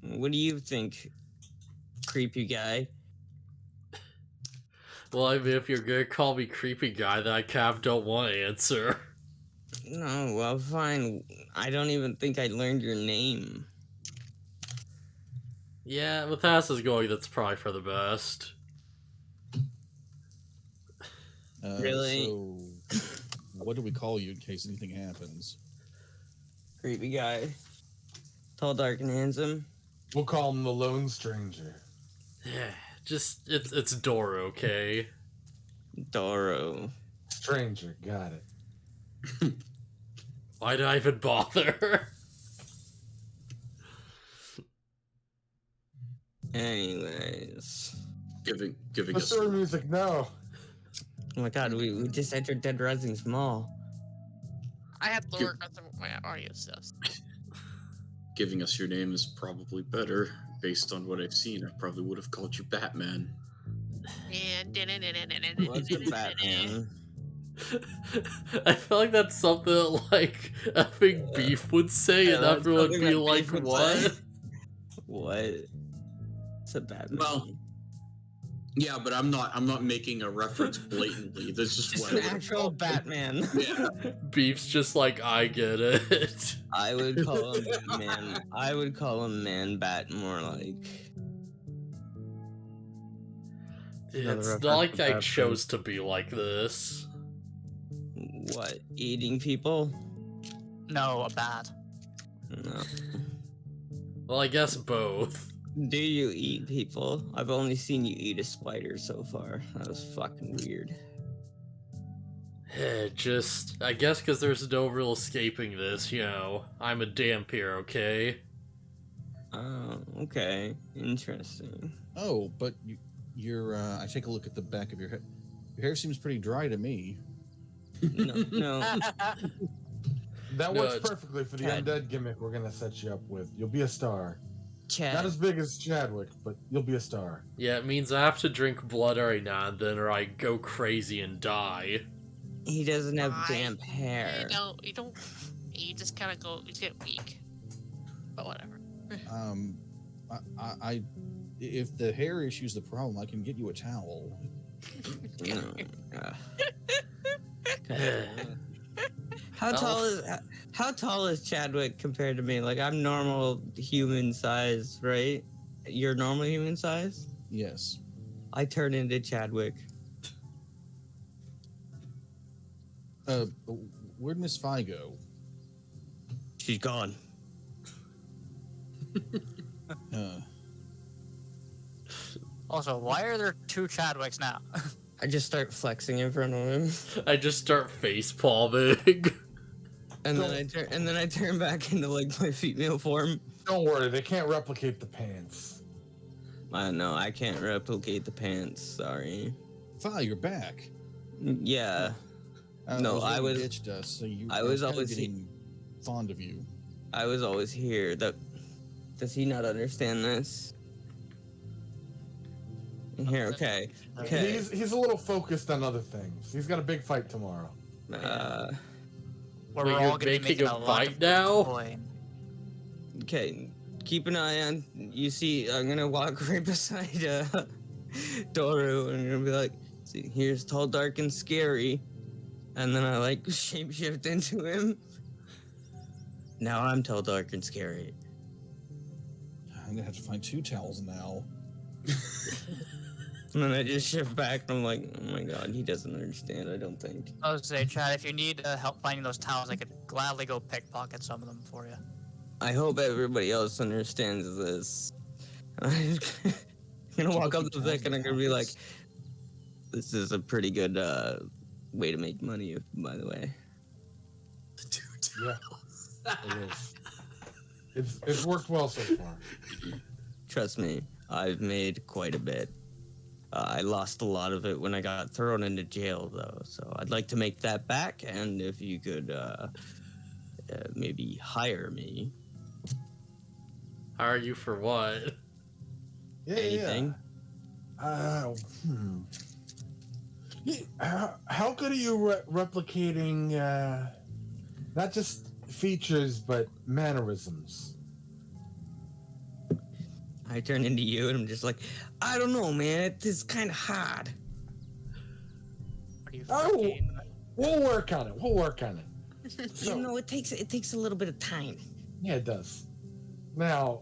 What do you think, creepy guy? Well, I mean, if you're gonna call me creepy guy, then I kind of don't want to answer. No, well, fine. I don't even think I learned your name. Yeah, with as is going, that's probably for the best. Really? So, what do we call you in case anything happens? Creepy guy. Tall, dark, and handsome. We'll call him the Lone Stranger. Yeah, just, it's Doro, okay? Doro. Stranger, got it. Why did I even bother? Anyways. Giving The us story music, no. Oh my god, we just entered Dead Rising's mall. I have to work on some of my audio stuff. giving us your name is probably better. Based on what I've seen, I probably would have called you Batman. What's a Batman? I feel like that's something that, like, effing Beef would say, Yeah, and that's everyone would something be that like, Beef would what? say. What? It's a Batman. Well, yeah, but I'm not making a reference blatantly. That's just It's what an I would've actual called him. Batman. Yeah. Beef's just like, I get it. I would call him Man. I would call him Man Bat more like. Another It's reference not like to I Batman. chose to be like this. What? Eating people? No, a bat. No. Well, I guess both. Do you eat people? I've only seen you eat a spider so far. That was fucking weird. Just, I guess because there's no real escaping this, you know. I'm a Dampier, okay? Oh, okay. Interesting. Oh, but I take a look at the back of your head. Your hair seems pretty dry to me. No. That No, works it's- perfectly for the Chad. undead gimmick we're gonna set you up with. You'll be a star. Chad. Not as big as Chadwick, but you'll be a star. Yeah, it means I have to drink blood every now and then, or I go crazy and die. He doesn't have I- damp hair. You don't. You just kind of go. You get weak. But whatever. If the hair issue's the problem, I can get you a towel. No. How tall is Chadwick compared to me? Like, I'm normal human size, right? You're normal human size? Yes. I turn into Chadwick. Where'd Miss Fi go? She's gone. Also, why are there 2 Chadwicks now? I just start flexing in front of him, I just start face palming. and then I turn back into like my female form. Don't worry, they can't replicate the pants. No, I can't replicate the pants. Sorry. Fi, you're back. Yeah. No, I was- ditched us, so I was kinda always- getting fond of you. I was always here. Does he not understand this? Here, okay. Okay. He's a little focused on other things. He's got a big fight tomorrow. Uh, Where Wait, we're you're all going to be making making a a lot fight of now? Bitcoin. okay. Keep an eye on. You see, I'm gonna walk right beside Doru, and I'm gonna be like, "See, here's tall, dark, and scary," and then I like shapeshift into him. Now I'm tall, dark, and scary. I'm gonna have to find 2 towels now. And then I just shift back, and I'm like, "Oh my god, he doesn't understand. I don't think." I was say, Chad, if you need help finding those towels, I could gladly go pickpocket some of them for you. I hope everybody else understands this. I'm gonna walk up to Vic, and I'm gonna be like, "This is a pretty good way to make money, by the way." Yeah, it is. It's worked well so far. Trust me, I've made quite a bit. I lost a lot of it when I got thrown into jail, though, so I'd like to make that back, and if you could maybe hire me. Hire you for what? Yeah, Anything? Yeah. How good are you replicating not just features but mannerisms? I turn into you, and I'm just like, I don't know, man. It's kind of hard. Are you Oh. freaking... We'll work on it. We'll work on it. You know, it takes a little bit of time. Yeah, it does. Now,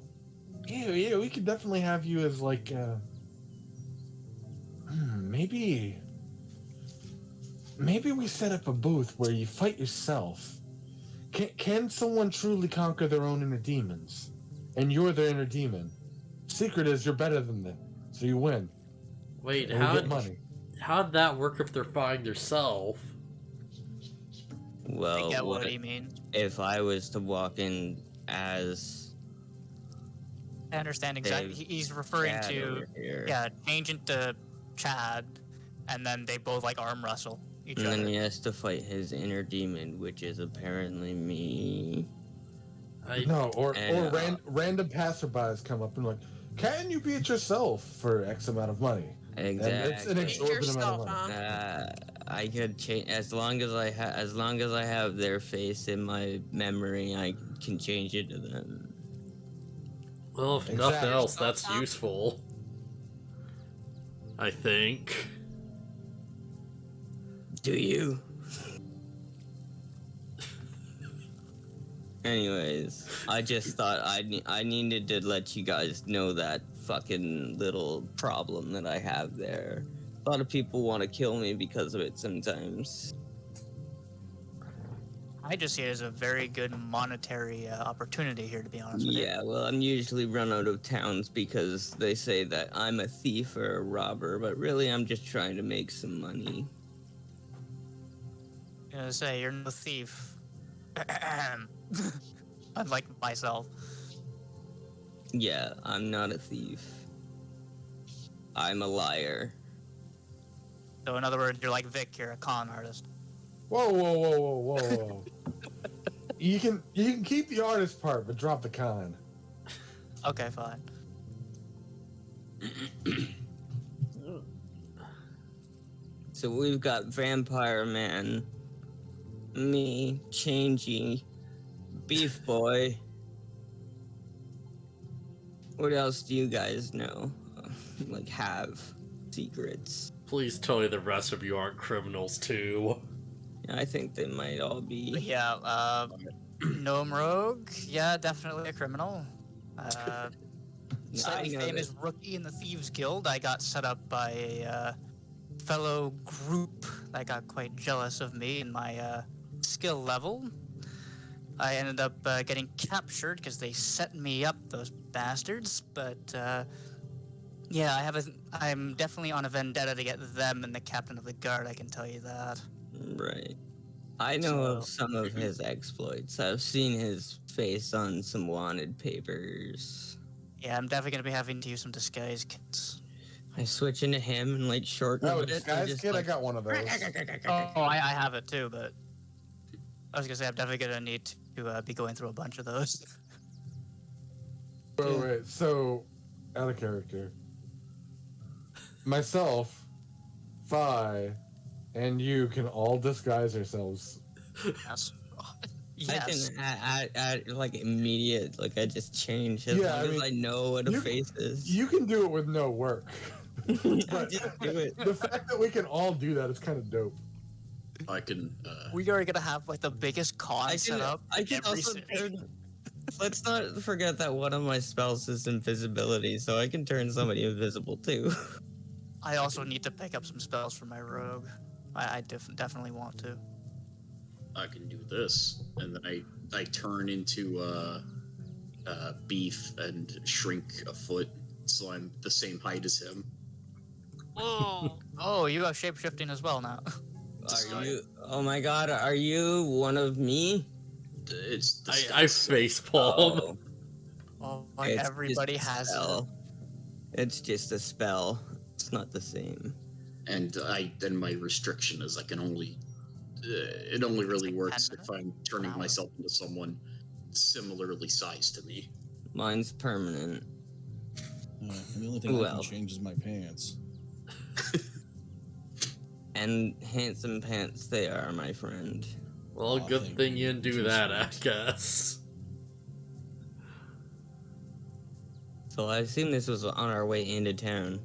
yeah, we could definitely have you as like, maybe we set up a booth where you fight yourself. Can someone truly conquer their own inner demons? And you're their inner demon. Secret is you're better than them, so you win. Wait, And we get money. how'd that work if they're fighting themselves? I Well, get what he means. if I was to walk in as I understand exactly. Dave, He's referring Chad to, over here, yeah, change into Chad, and then they both like arm wrestle each and other. then he has to fight his inner demon, which is apparently me. No, or And, random passerbys come up and like, can you beat yourself for X amount of money? And it's an Exactly. exorbitant amount of yourself, money. huh? I could change as long as I have their face in my memory. I can change it to them. Well, if Exactly. nothing else, that's useful. I think. Do you? Anyways, I just thought I needed to let you guys know that fucking little problem that I have there. A lot of people want to kill me because of it sometimes. I just see it as a very good monetary opportunity here, to be honest with you. Yeah, well, I'm usually run out of towns because they say that I'm a thief or a robber, but really I'm just trying to make some money. I'm gonna say you're no thief. Unlike myself. Yeah, I'm not a thief. I'm a liar. So in other words, you're like Vic, you're a con artist. Whoa. You can keep the artist part, but drop the con. Okay, fine. So we've got Vampire Man, me, Changey, Beef Boy. What else do you guys know? Like, have secrets? Please tell me the rest of you aren't criminals too. I think they might all be. Yeah, Gnome Rogue, yeah, definitely a criminal. Slightly famous rookie in the Thieves Guild. I got set up by a fellow group that got quite jealous of me and my skill level. I ended up getting captured because they set me up, those bastards. But yeah, I'm definitely on a vendetta to get them and the captain of the guard. I can tell you that. Right. I know of some of his exploits. I've seen his face on some wanted papers. Yeah, I'm definitely gonna be having to use some disguise kits. I switch into him and like shorten Oh, it. disguise kit? Like... I got one of those. I have it too, but I was gonna say I'm definitely gonna need to be going through a bunch of those. Wait. So, out of character. Myself, Phi, and you can all disguise yourselves. Yes. Yes. I can add like immediate, like I just change as long as I know what a face is. You can do it with no work. But just do it. The fact that we can all do that is kind of dope. I can. We are gonna have like the biggest con set up. I can also turn. Let's not forget that one of my spells is invisibility, so I can turn somebody invisible too. I also need to pick up some spells for my rogue. I definitely want to. I can do this, and then I turn into Beef and shrink a foot, so I'm the same height as him. Whoa. Oh, you have shapeshifting as well now. Are you? Oh my God! Are you one of me? It's I facepalm. Oh, like everybody has it. It's just a spell. It's not the same. And then my restriction is I can only. It only really works if I'm turning myself into someone similarly sized to me. Mine's permanent. Yeah, the only thing I can change is my pants. And handsome pants they are, my friend. Well, good thing you didn't do that, I guess. So I assume this was on our way into town.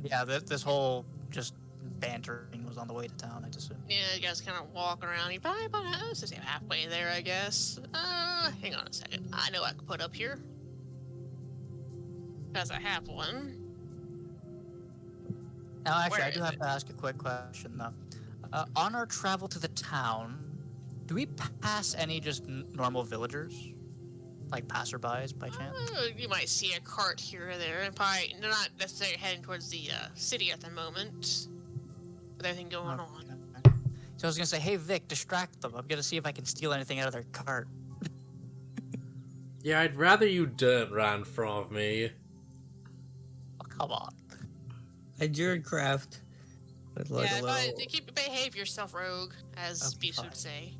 Yeah, this whole just bantering was on the way to town, I'd assume. Yeah, you guys kind of walk around. You probably about halfway there, I guess. Hang on a second. I know I can put up here. Because I have one. Now, actually, I do have to ask a quick question, though. On our travel to the town, do we pass any just normal villagers? Like passerbys, by chance? You might see a cart here or there. And probably they're not necessarily heading towards the city at the moment. With everything going on. So I was going to say, hey, Vic, distract them. I'm going to see if I can steal anything out of their cart. Yeah, I'd rather you didn't run in front of me. Oh, come on. I Druidcraft. Behave yourself, rogue, as Beast would say.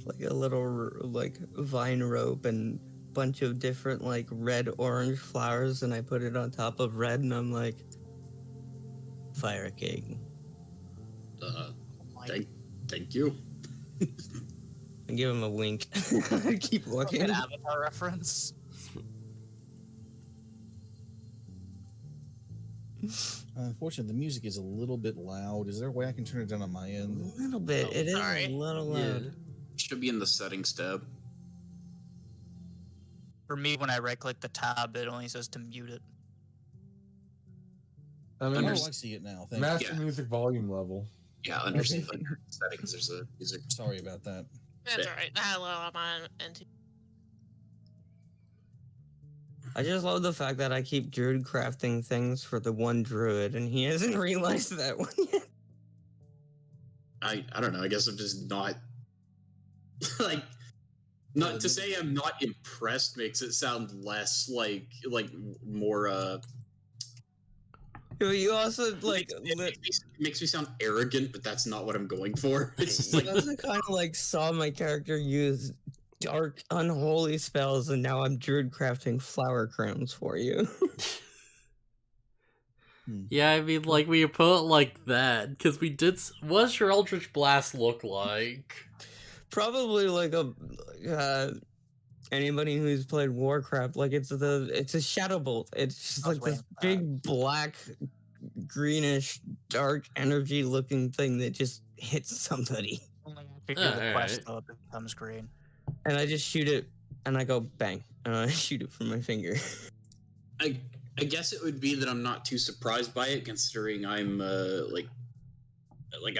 Like a little like vine rope and bunch of different like red orange flowers, and I put it on top of red, and I'm like, Fire King. Thank you. I give him a wink. I keep walking. An Avatar reference. Unfortunately, the music is a little bit loud. Is there a way I can turn it down on my end? A little bit. It is sorry. a little loud. Yeah. Should be in the settings tab. For me, when I right-click the tab, it only says to mute it. I see it now. Thank Master music volume level. Yeah, under settings, there's a music. Sorry about that. That's alright. I had a little on my end too. I just love the fact that I keep druid crafting things for the one druid, and he hasn't realized that one yet. I don't know. I guess I'm just not not to say I'm not impressed makes it sound less like more You also like It makes me sound arrogant, but that's not what I'm going for. It's just you like also kind of like saw my character use dark, unholy spells, and now I'm druid crafting flower crowns for you. Yeah, I mean, like, we put it like that, because we did... What's your Eldritch Blast look like? Probably like a anybody who's played Warcraft, like it's a shadow bolt. It's just I was like this waiting for that. big black, greenish, dark energy looking thing that just hits somebody. Only after you do the quest, Alright. though, it becomes green. And I just shoot it, and I go bang, and I shoot it from my finger. I guess it would be that I'm not too surprised by it, considering I'm like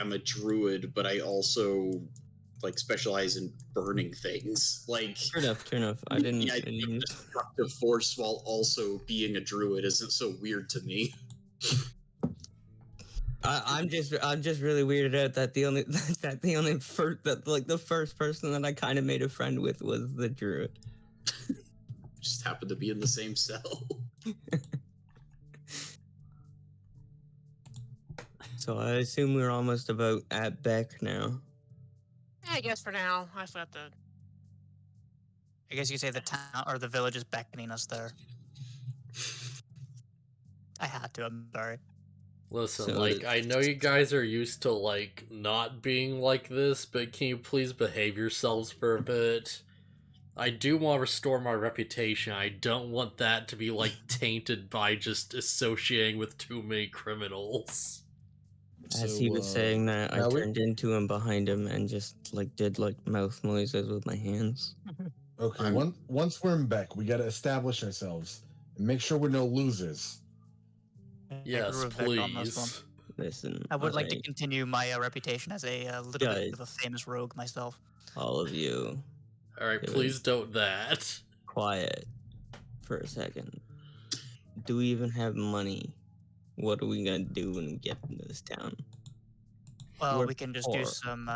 I'm a druid, but I also like specialize in burning things. Like True enough. I didn't. I think destructive force while also being a druid isn't so weird to me. I'm just really weirded out that the first person that I kind of made a friend with was the druid. Just happened to be in the same cell. So I assume we're almost about at Beck now. I guess for now, I still have to. I guess you could say the town or the village is beckoning us there. I had to. I'm sorry. Listen, So like, I know you guys are used to, like, not being like this, but can you please behave yourselves for a bit? I do want to restore my reputation. I don't want that to be, like, tainted by just associating with too many criminals. As he was saying that, I now we- turned into him behind him and just like did like mouth noises with my hands. Okay, once we're in Beck, we got to establish ourselves and make sure we're no losers. Yes, agree with Vic on this one. please. Listen, I would like to alright, continue my reputation as a little bit of a famous rogue myself. all of you, Alright, It please was- don't that. quiet for a second. Do we even have money? What are we gonna do when we get into this town? Well, We're we can just do poor. some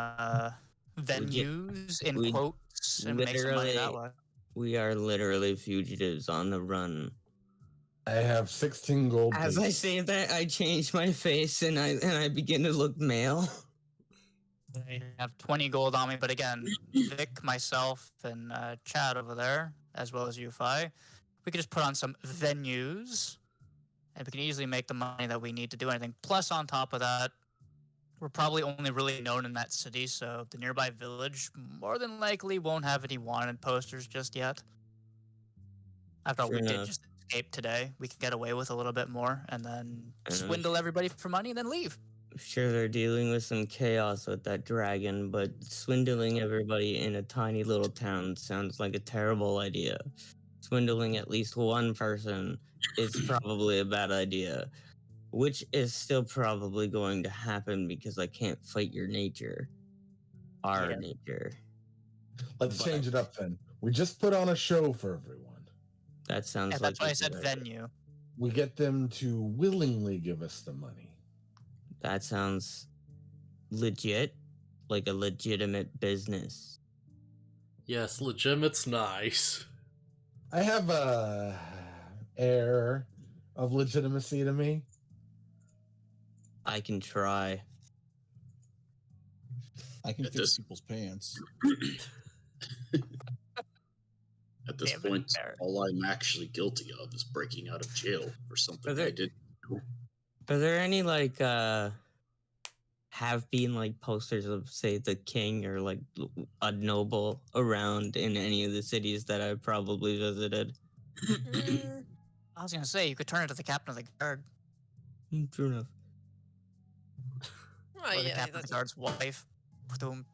venues in we quotes and make some money that literally- way. We are literally fugitives on the run. I have 16 gold. As I pieces. say that, I change my face and I begin to look male. I have 20 gold on me, but again, Vic, myself, and Chad over there, as well as you, Fi, we could just put on some venues, and we can easily make the money that we need to do anything. Plus, on top of that, we're probably only really known in that city, so the nearby village more than likely won't have any wanted posters just yet. After all, Sure we did enough. just escape today, we could get away with a little bit more, and then I know. swindle everybody for money, and then leave. Sure, they're dealing with some chaos with that dragon, but swindling everybody in a tiny little town sounds like a terrible idea. Swindling at least one person is probably a bad idea, which is still probably going to happen because I can't fight your nature. Our Yeah. nature. Let's But- change it up then. We just put on a show for everyone. That sounds Yeah, like that's why a I said good idea. venue. We get them to willingly give us the money. That sounds legit, like a legitimate business. Yes, legitimate's nice. I have a air of legitimacy to me. I can try. I can At fix this- people's pants. At this Damn it, point, Barrett. all I'm actually guilty of is breaking out of jail for something Are there- I did. Are there any like have been like posters of say the king or like a noble around in any of the cities that I've probably visited? Mm, I was gonna say you could turn it to the captain of the guard True enough. oh or the yeah, captain of that's- the guard's wife. Boom.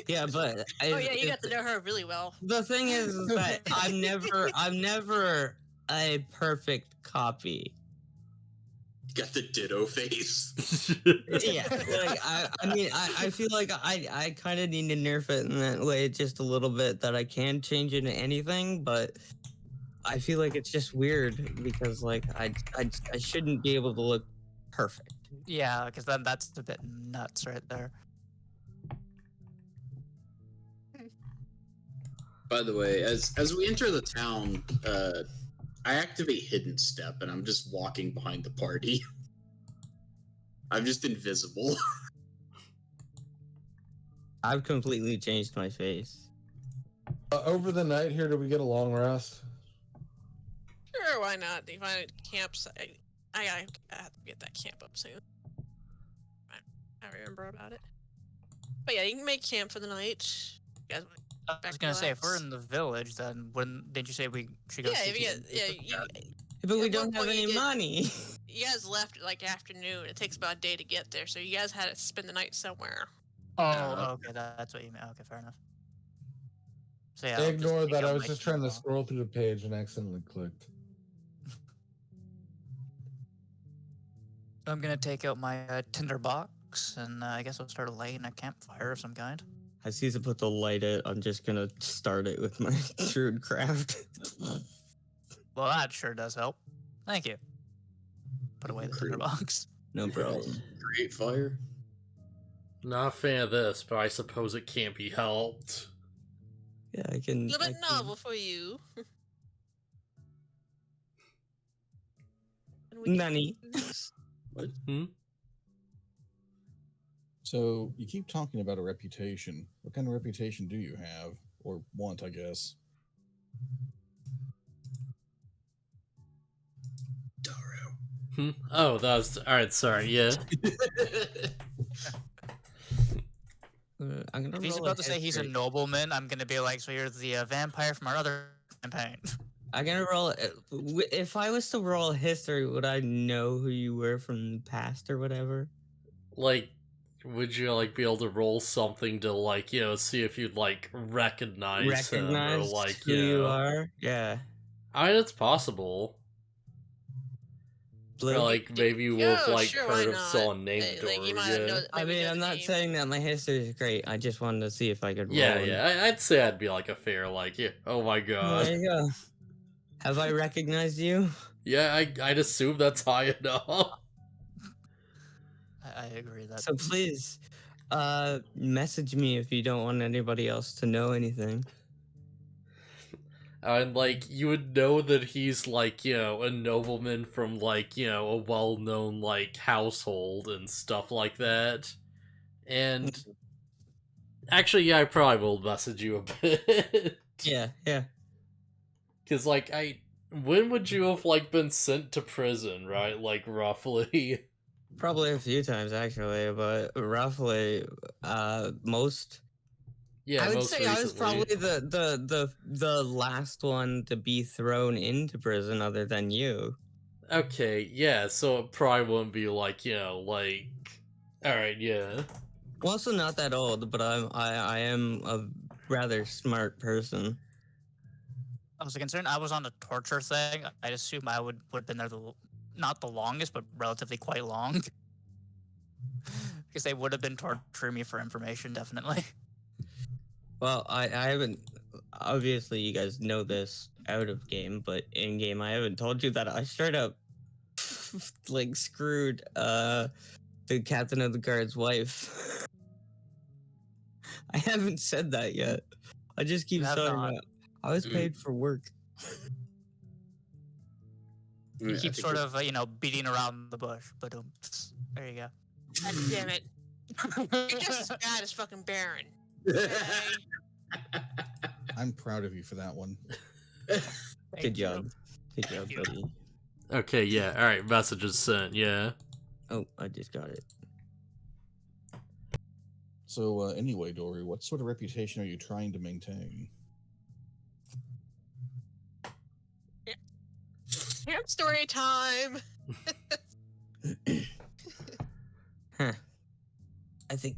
Yeah, but oh yeah, you got to know her really well. the thing is that I'm never a perfect copy. Got the ditto face. Yeah, like I mean, I feel like I kind of need to nerf it in that way just a little bit that I can change into anything, but I feel like it's just weird because like I shouldn't be able to look perfect. Yeah, because then that's a bit nuts right there. By the way, as we enter the town, I activate Hidden Step, and I'm just walking behind the party. I'm just invisible. I've completely changed my face. Over the night here, do we get a long rest? Sure, why not? You find a campsite. I have to get that camp up soon. I remember about it. But yeah, you can make camp for the night. You guys I was gonna say, if we're in the village, then didn't you say we should go? Yeah, see if you the- get, But we At don't one have point you any did- money. you guys left like afternoon. It takes about a day to get there, so you guys had to spend the night somewhere. Oh, okay, that's what you meant. Okay, fair enough. So yeah, I'll just Ignore take that. out I was my just trying to camera. scroll through the page and accidentally clicked. I'm gonna take out my tinder box, and I guess I'll start lighting a campfire of some kind. As soon as I put the light in, I'm just gonna start it with my Druid craft. Well, that sure does help. Thank you. Put away the tinder box. No problem. Create fire. Not a fan of this, but I suppose it can't be helped. Yeah, I can. A little I bit can- novel for you. And we can Nani. choose. So you keep talking about a reputation. What kind of reputation do you have, or want? I guess. Oh, that was alright. Sorry, yeah. I'm gonna If he's roll about to say he's a history. nobleman, I'm gonna be like, so you're the vampire from our other campaign. I'm gonna roll. If I was to roll history, would I know who you were from the past or whatever? Like, would you like be able to roll something to like see if you'd like recognize him or Recognize like who you are? Yeah. I mean, it's possible. Or Blue? like maybe you will have like sure, why heard of not? someone named Like, you might have Doria. known, I maybe mean, know I'm the not name. saying that my history is great. I just wanted to see if I could roll. Yeah, and- yeah. I'd say I'd be like a fair like, oh my god. There you go. Have I recognized you? Yeah, I'd assume that's high enough. I agree that. So please, message me if you don't want anybody else to know anything. And like you would know that he's like, a nobleman from like, a well-known like household and stuff like that. And actually, yeah, I probably will message you a bit. Yeah, yeah. Cause like when would you have like been sent to prison, right? Like roughly. Probably a few times actually, but roughly, most. Yeah, I would most say I was recently. probably the last one to be thrown into prison, other than you. Okay, yeah, so it probably wouldn't be like, like alright, yeah. I'm also not that old, but I am a rather smart person. I was concerned. I was on the torture thing. I'd assume I would have been there not the longest, but relatively quite long. Because they would have been torturing me for information, definitely. Well, I haven't. Obviously, you guys know this out of game, but in game, I haven't told you that I straight up like screwed the captain of the guard's wife. I haven't said that yet. I just keep You have saying not. that. I was paid for work. You keep sort of, beating around the bush, but there you go. God damn it. You're just as bad as fucking Baron. Okay? I'm proud of you for that one. Good job. Good Thank job, you. buddy. Okay, yeah, alright, message is sent, yeah. Oh, I just got it. So anyway, Dory, what sort of reputation are you trying to maintain? Camp story time. Huh. I think.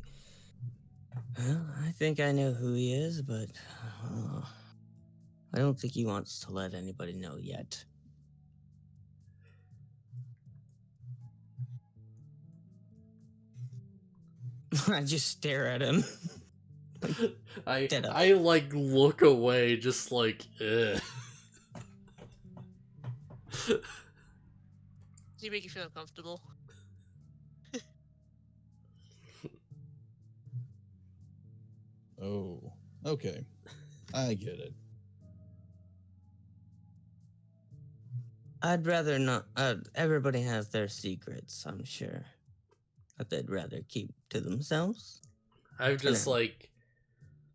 Well, I think I know who he is, but I don't think he wants to let anybody know yet. I just stare at him. Dead up. I like look away, just like, ugh. Do you make you feel uncomfortable? Oh, okay. I get it. I'd rather not. Everybody has their secrets, I'm sure. That they'd rather keep to themselves. I'm just now. like,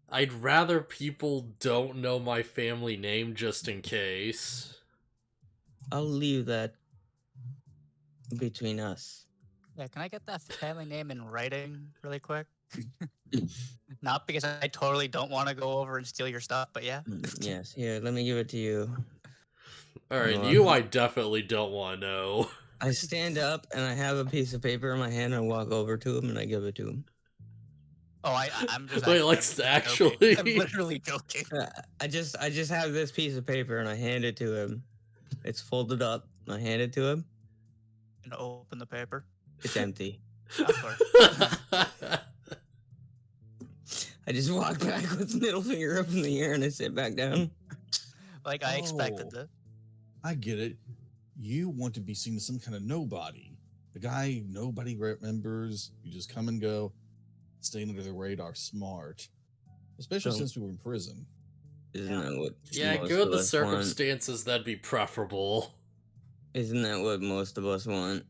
I'd rather people don't know my family name just in case. I'll leave that between us. Yeah, can I get that family name in writing really quick? Not because I totally don't want to go over and steal your stuff, but yeah. Yes, here, let me give it to you. Alright, No, you I definitely don't want to know. I stand up and I have a piece of paper in my hand and I walk over to him and I give it to him. Oh, I'm just Wait, actually, like, I'm just actually? joking. I'm literally joking. I just have this piece of paper and I hand it to him. It's folded up. I hand it to him. And open the paper. It's empty. Of course. I just walk back with middle finger up in the air and I sit back down. Like I expected Oh. that. I get it. You want to be seen as some kind of nobody. The guy nobody remembers. You just come and go. Staying under the radar. Smart. Especially So- since we were in prison. Isn't that what Yeah, most given of the us circumstances, that'd be preferable. want? Isn't that what most of us want?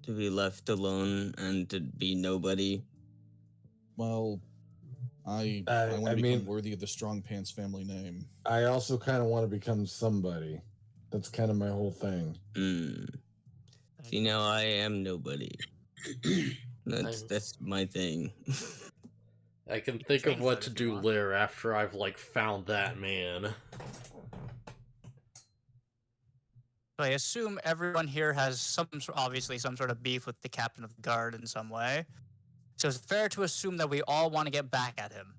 To be left alone and to be nobody? Well, I I want to become mean- worthy of the Strong Pants family name. I also kind of want to become somebody. That's kind of my whole thing. See, now I am nobody. That's my thing. I can think of Change what that to if you do want. later after I've, like, found that man. So I assume everyone here has obviously some sort of beef with the captain of the guard in some way. So it's fair to assume that we all want to get back at him.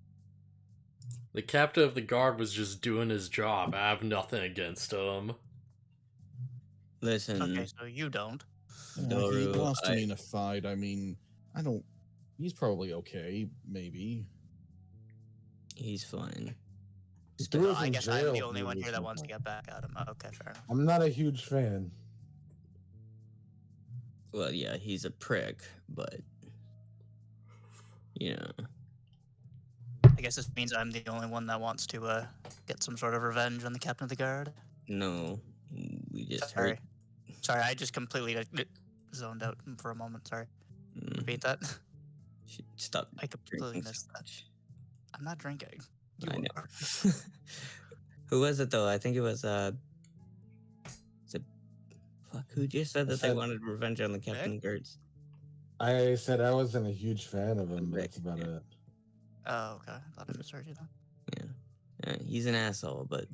The captain of the guard was just doing his job. I have nothing against him. Listen, Okay, so you don't. He Doru, lost to me in a fight. I mean, I don't. He's probably okay, maybe. he's fine. He threw us I in guess I'm jail the only one here that previously. wants to get back at him. Okay, fair enough. I'm not a huge fan. Well, yeah, he's a prick, but you know, I guess this means I'm the only one that wants to get some sort of revenge on the captain of the guard. no, we just Sorry. hurt. Sorry, I just completely zoned out for a moment. Sorry. Mm, Repeat that. Stop. I completely drinking missed so that. much. I'm not drinking. I You know. are. Who was it though? I think it was fuck. Who just said that they said- wanted revenge on the Captain Guards? I said I wasn't a huge fan of him, but Rick, that's about yeah. Oh, it. okay. I thought I misheard you then. Yeah, he's an asshole, but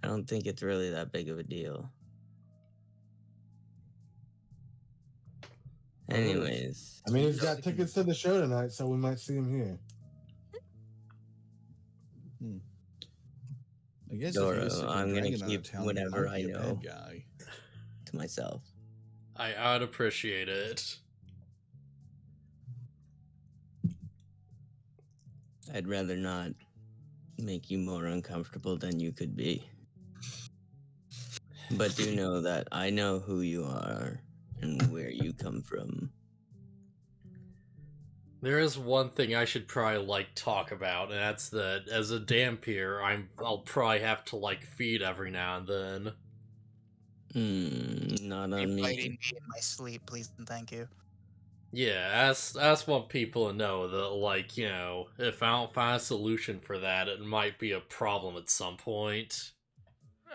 I don't think it's really that big of a deal. Anyways, I mean, he's got tickets to the show tonight, so we might see him here. I guess Doro, if he was sick of I'm gonna dragging out of keep town, whatever he might I be a know. bad guy. to myself. I'd appreciate it. I'd rather not make you more uncomfortable than you could be. But do know that I know who you are and where you come from. There is one thing I should probably, like, talk about, and that's that as a Dampier, I'll probably have to, like, feed every now and then. Not You're on biting me. me in my sleep, please and thank you. Yeah, I just want people to know that, like, you know, if I don't find a solution for that, it might be a problem at some point.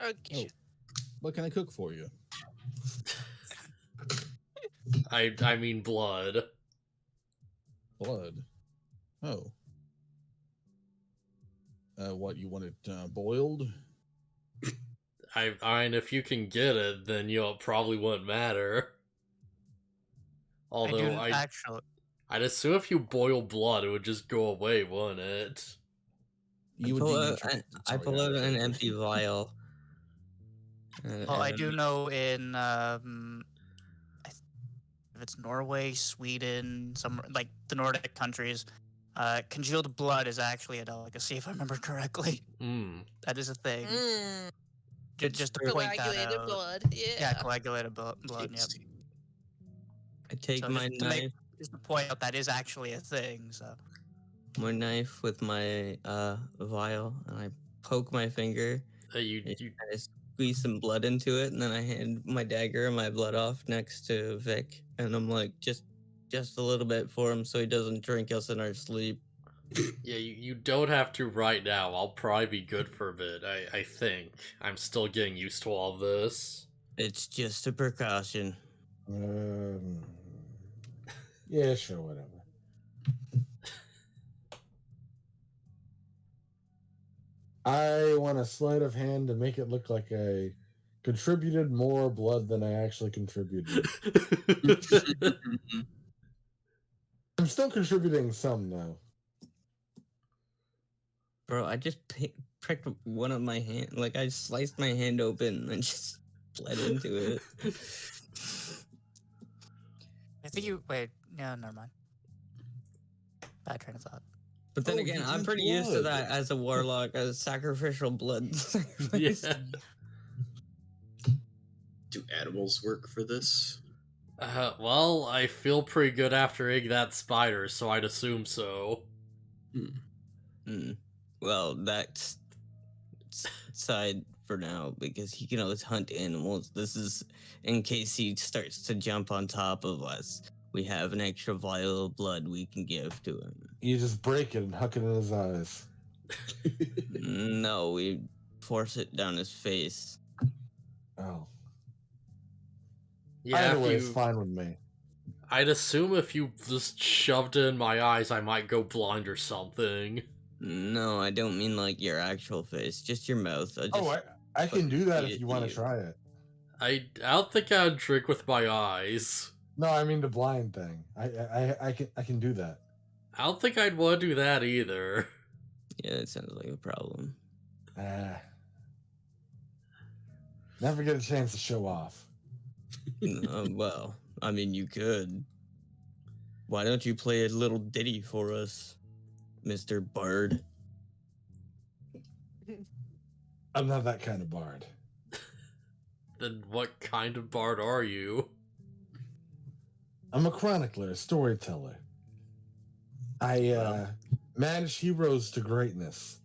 Okay. Oh, what can I cook for you? I mean blood. Blood. Oh. What, you want it boiled? I mean, if you can get it, then, you know, it probably wouldn't matter. Although, Actually, I'd assume if you boil blood, it would just go away, wouldn't it? You would I pull out an empty vial. well, I do know in if it's Norway, Sweden, some like the Nordic countries, congealed blood is actually a delicacy, if I remember correctly. That is a thing. Just to point that Coagulated out. blood. Yeah. Yeah, coagulated blood. Yep. I take So my just to knife. just to point out that is actually a thing. So My knife with my vial, and I poke my finger. You I just squeeze some blood into it, and then I hand my dagger and my blood off next to Vic, and I'm like, just a little bit for him so he doesn't drink us in our sleep. Yeah, you don't have to right now. I'll probably be good for a bit, I think. I'm still getting used to all this. It's just a precaution. Yeah, sure, whatever. I want a sleight of hand to make it look like I contributed more blood than I actually contributed. I'm still contributing some now. Bro, I just pricked one of my hand, like I sliced my hand open and just bled into it. I think you wait. No, never mind. Bad train of thought. But then Oh, again, you I'm drank pretty used to blood. that as a warlock, as sacrificial blood. Yeah. Do animals work for this? Well, I feel pretty good after eating that spider, so I'd assume so. Well, that's side for now, because he can always hunt animals. This is in case he starts to jump on top of us. We have an extra vial of blood we can give to him. You just break it and huck it in his eyes. No, we force it down his face. Oh. Yeah, Either way, if it's you, fine with me. I'd assume if you just shoved it in my eyes, I might go blind or something. No, I don't mean like your actual face, just your mouth. I can do that feed if it you to want you. to try it. I don't think I'd drink with my eyes. No, I mean the blind thing. I can do that. I don't think I'd want to do that either. Yeah, it sounds like a problem. Never get a chance to show off. Well, I mean, you could. Why don't you play a little ditty for us, Mr. Bard? I'm not that kind of bard. Then what kind of bard are you? I'm a chronicler, a storyteller. I manage heroes to greatness,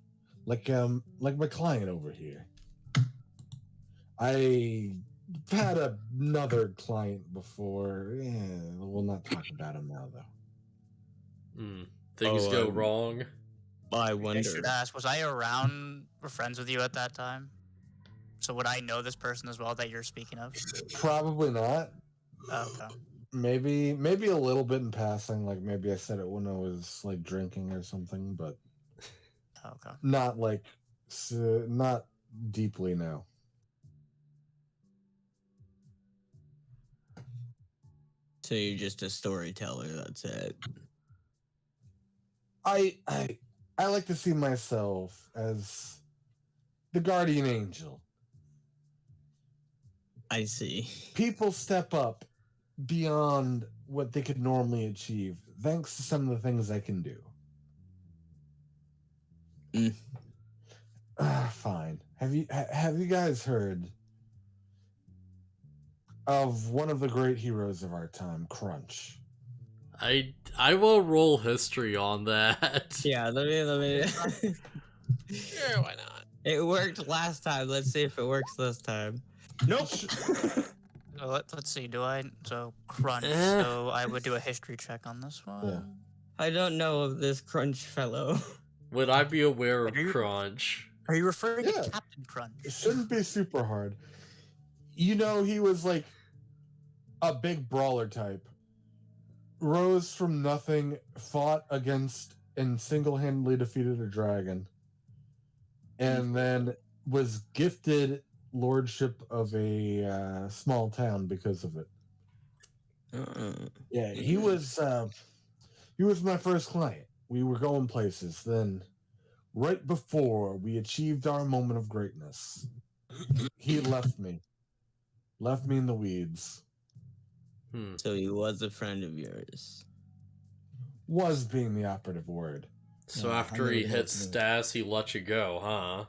like my client over here. I had another client before. We'll not talk about him now, though. Things go wrong. I I wonder. should ask, was I around or friends with you at that time? So would I know this person as well that you're speaking of? Probably not. Oh, okay. Maybe a little bit in passing, like maybe I said it when I was like drinking or something, but Okay. not like not deeply now. So you're just a storyteller, that's it. I like to see myself as the guardian angel. I see. People step up beyond what they could normally achieve thanks to some of the things I can do. Fine. Have you guys heard of one of the great heroes of our time, Crunch? I will roll history on that. Yeah, let me. Sure, why not? It worked last time. Let's see if it works this time. Nope. So let's see. So Crunch. So I would do a history check on this one. Yeah. I don't know of this Crunch fellow. Would I be aware of Are you- Crunch? Are you referring Yeah. to Captain Crunch? It shouldn't be super hard. You know, he was like a big brawler type. Rose from nothing, fought against and single-handedly defeated a dragon, and then was gifted lordship of a small town because of it. Yeah, he was my first client. We were going places. Then, right before we achieved our moment of greatness, he left me in the weeds. So he was a friend of yours. Was being the operative word. So Yeah, after I he know hit that's me. Stas, he let you go, huh?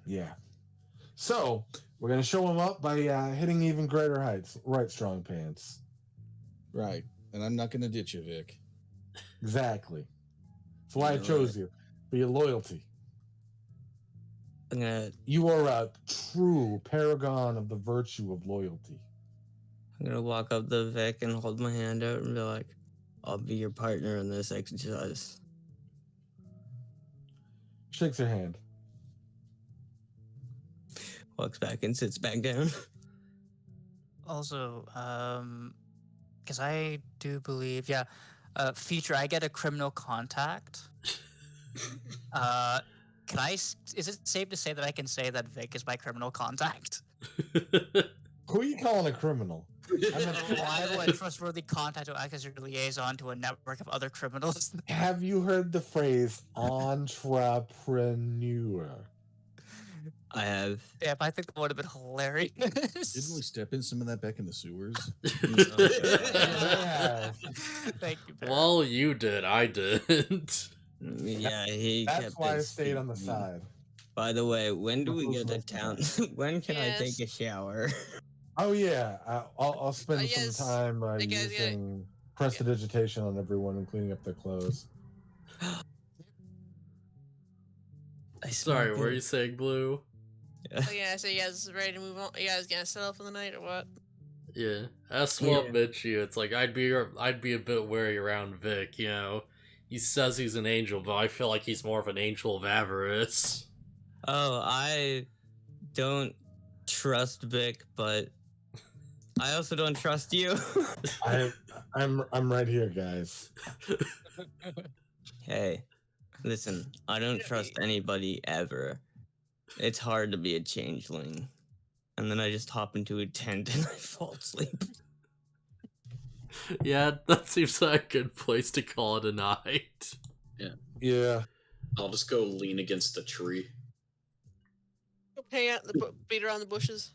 Yeah. So we're gonna show him up by hitting even greater heights. Right, Strong Pants. Right. And I'm not going to ditch you, Vic. Exactly. That's why I chose you. For your loyalty. I'm gonna You are a true paragon of the virtue of loyalty. walk up to Vic and hold my hand out and be like, "I'll be your partner in this exercise." Shakes her hand. Walks back and sits back down. Also, because I do believe, future, I get a criminal contact. Can I? Is it safe to say that I can say that Vic is my criminal contact? Who are you calling a criminal? Why would a trustworthy contact to act as your liaison to a network of other criminals? Have you heard the phrase entrepreneur? I have. Yeah, I think that would have been hilarious. Didn't we step in some of that back in the sewers? Yeah. Thank you, Barry. Well, you did. I didn't. Yeah, he That's kept why I his stayed on the feet. side. By the way, when do we Who's get to most town? important? When can I take Yes. a shower? Oh yeah, I'll spend yes, some time you guys get it. using prestidigitation on everyone and cleaning up their clothes. Sorry, smell were good. you saying Blue? Oh, yeah, so you guys ready to move on? You guys gonna settle for the night or what? Yeah, that's what admit you. It's like I'd be a bit wary around Vic. You know, he says he's an angel, but I feel like he's more of an angel of avarice. Oh, I don't trust Vic, but I also don't trust you. I'm right here, guys. Hey, listen, I don't trust anybody ever. It's hard to be a changeling. And then I just hop into a tent and I fall asleep. Yeah, that seems like a good place to call it a night. Yeah. I'll just go lean against a tree. Hang out, beat around the bushes.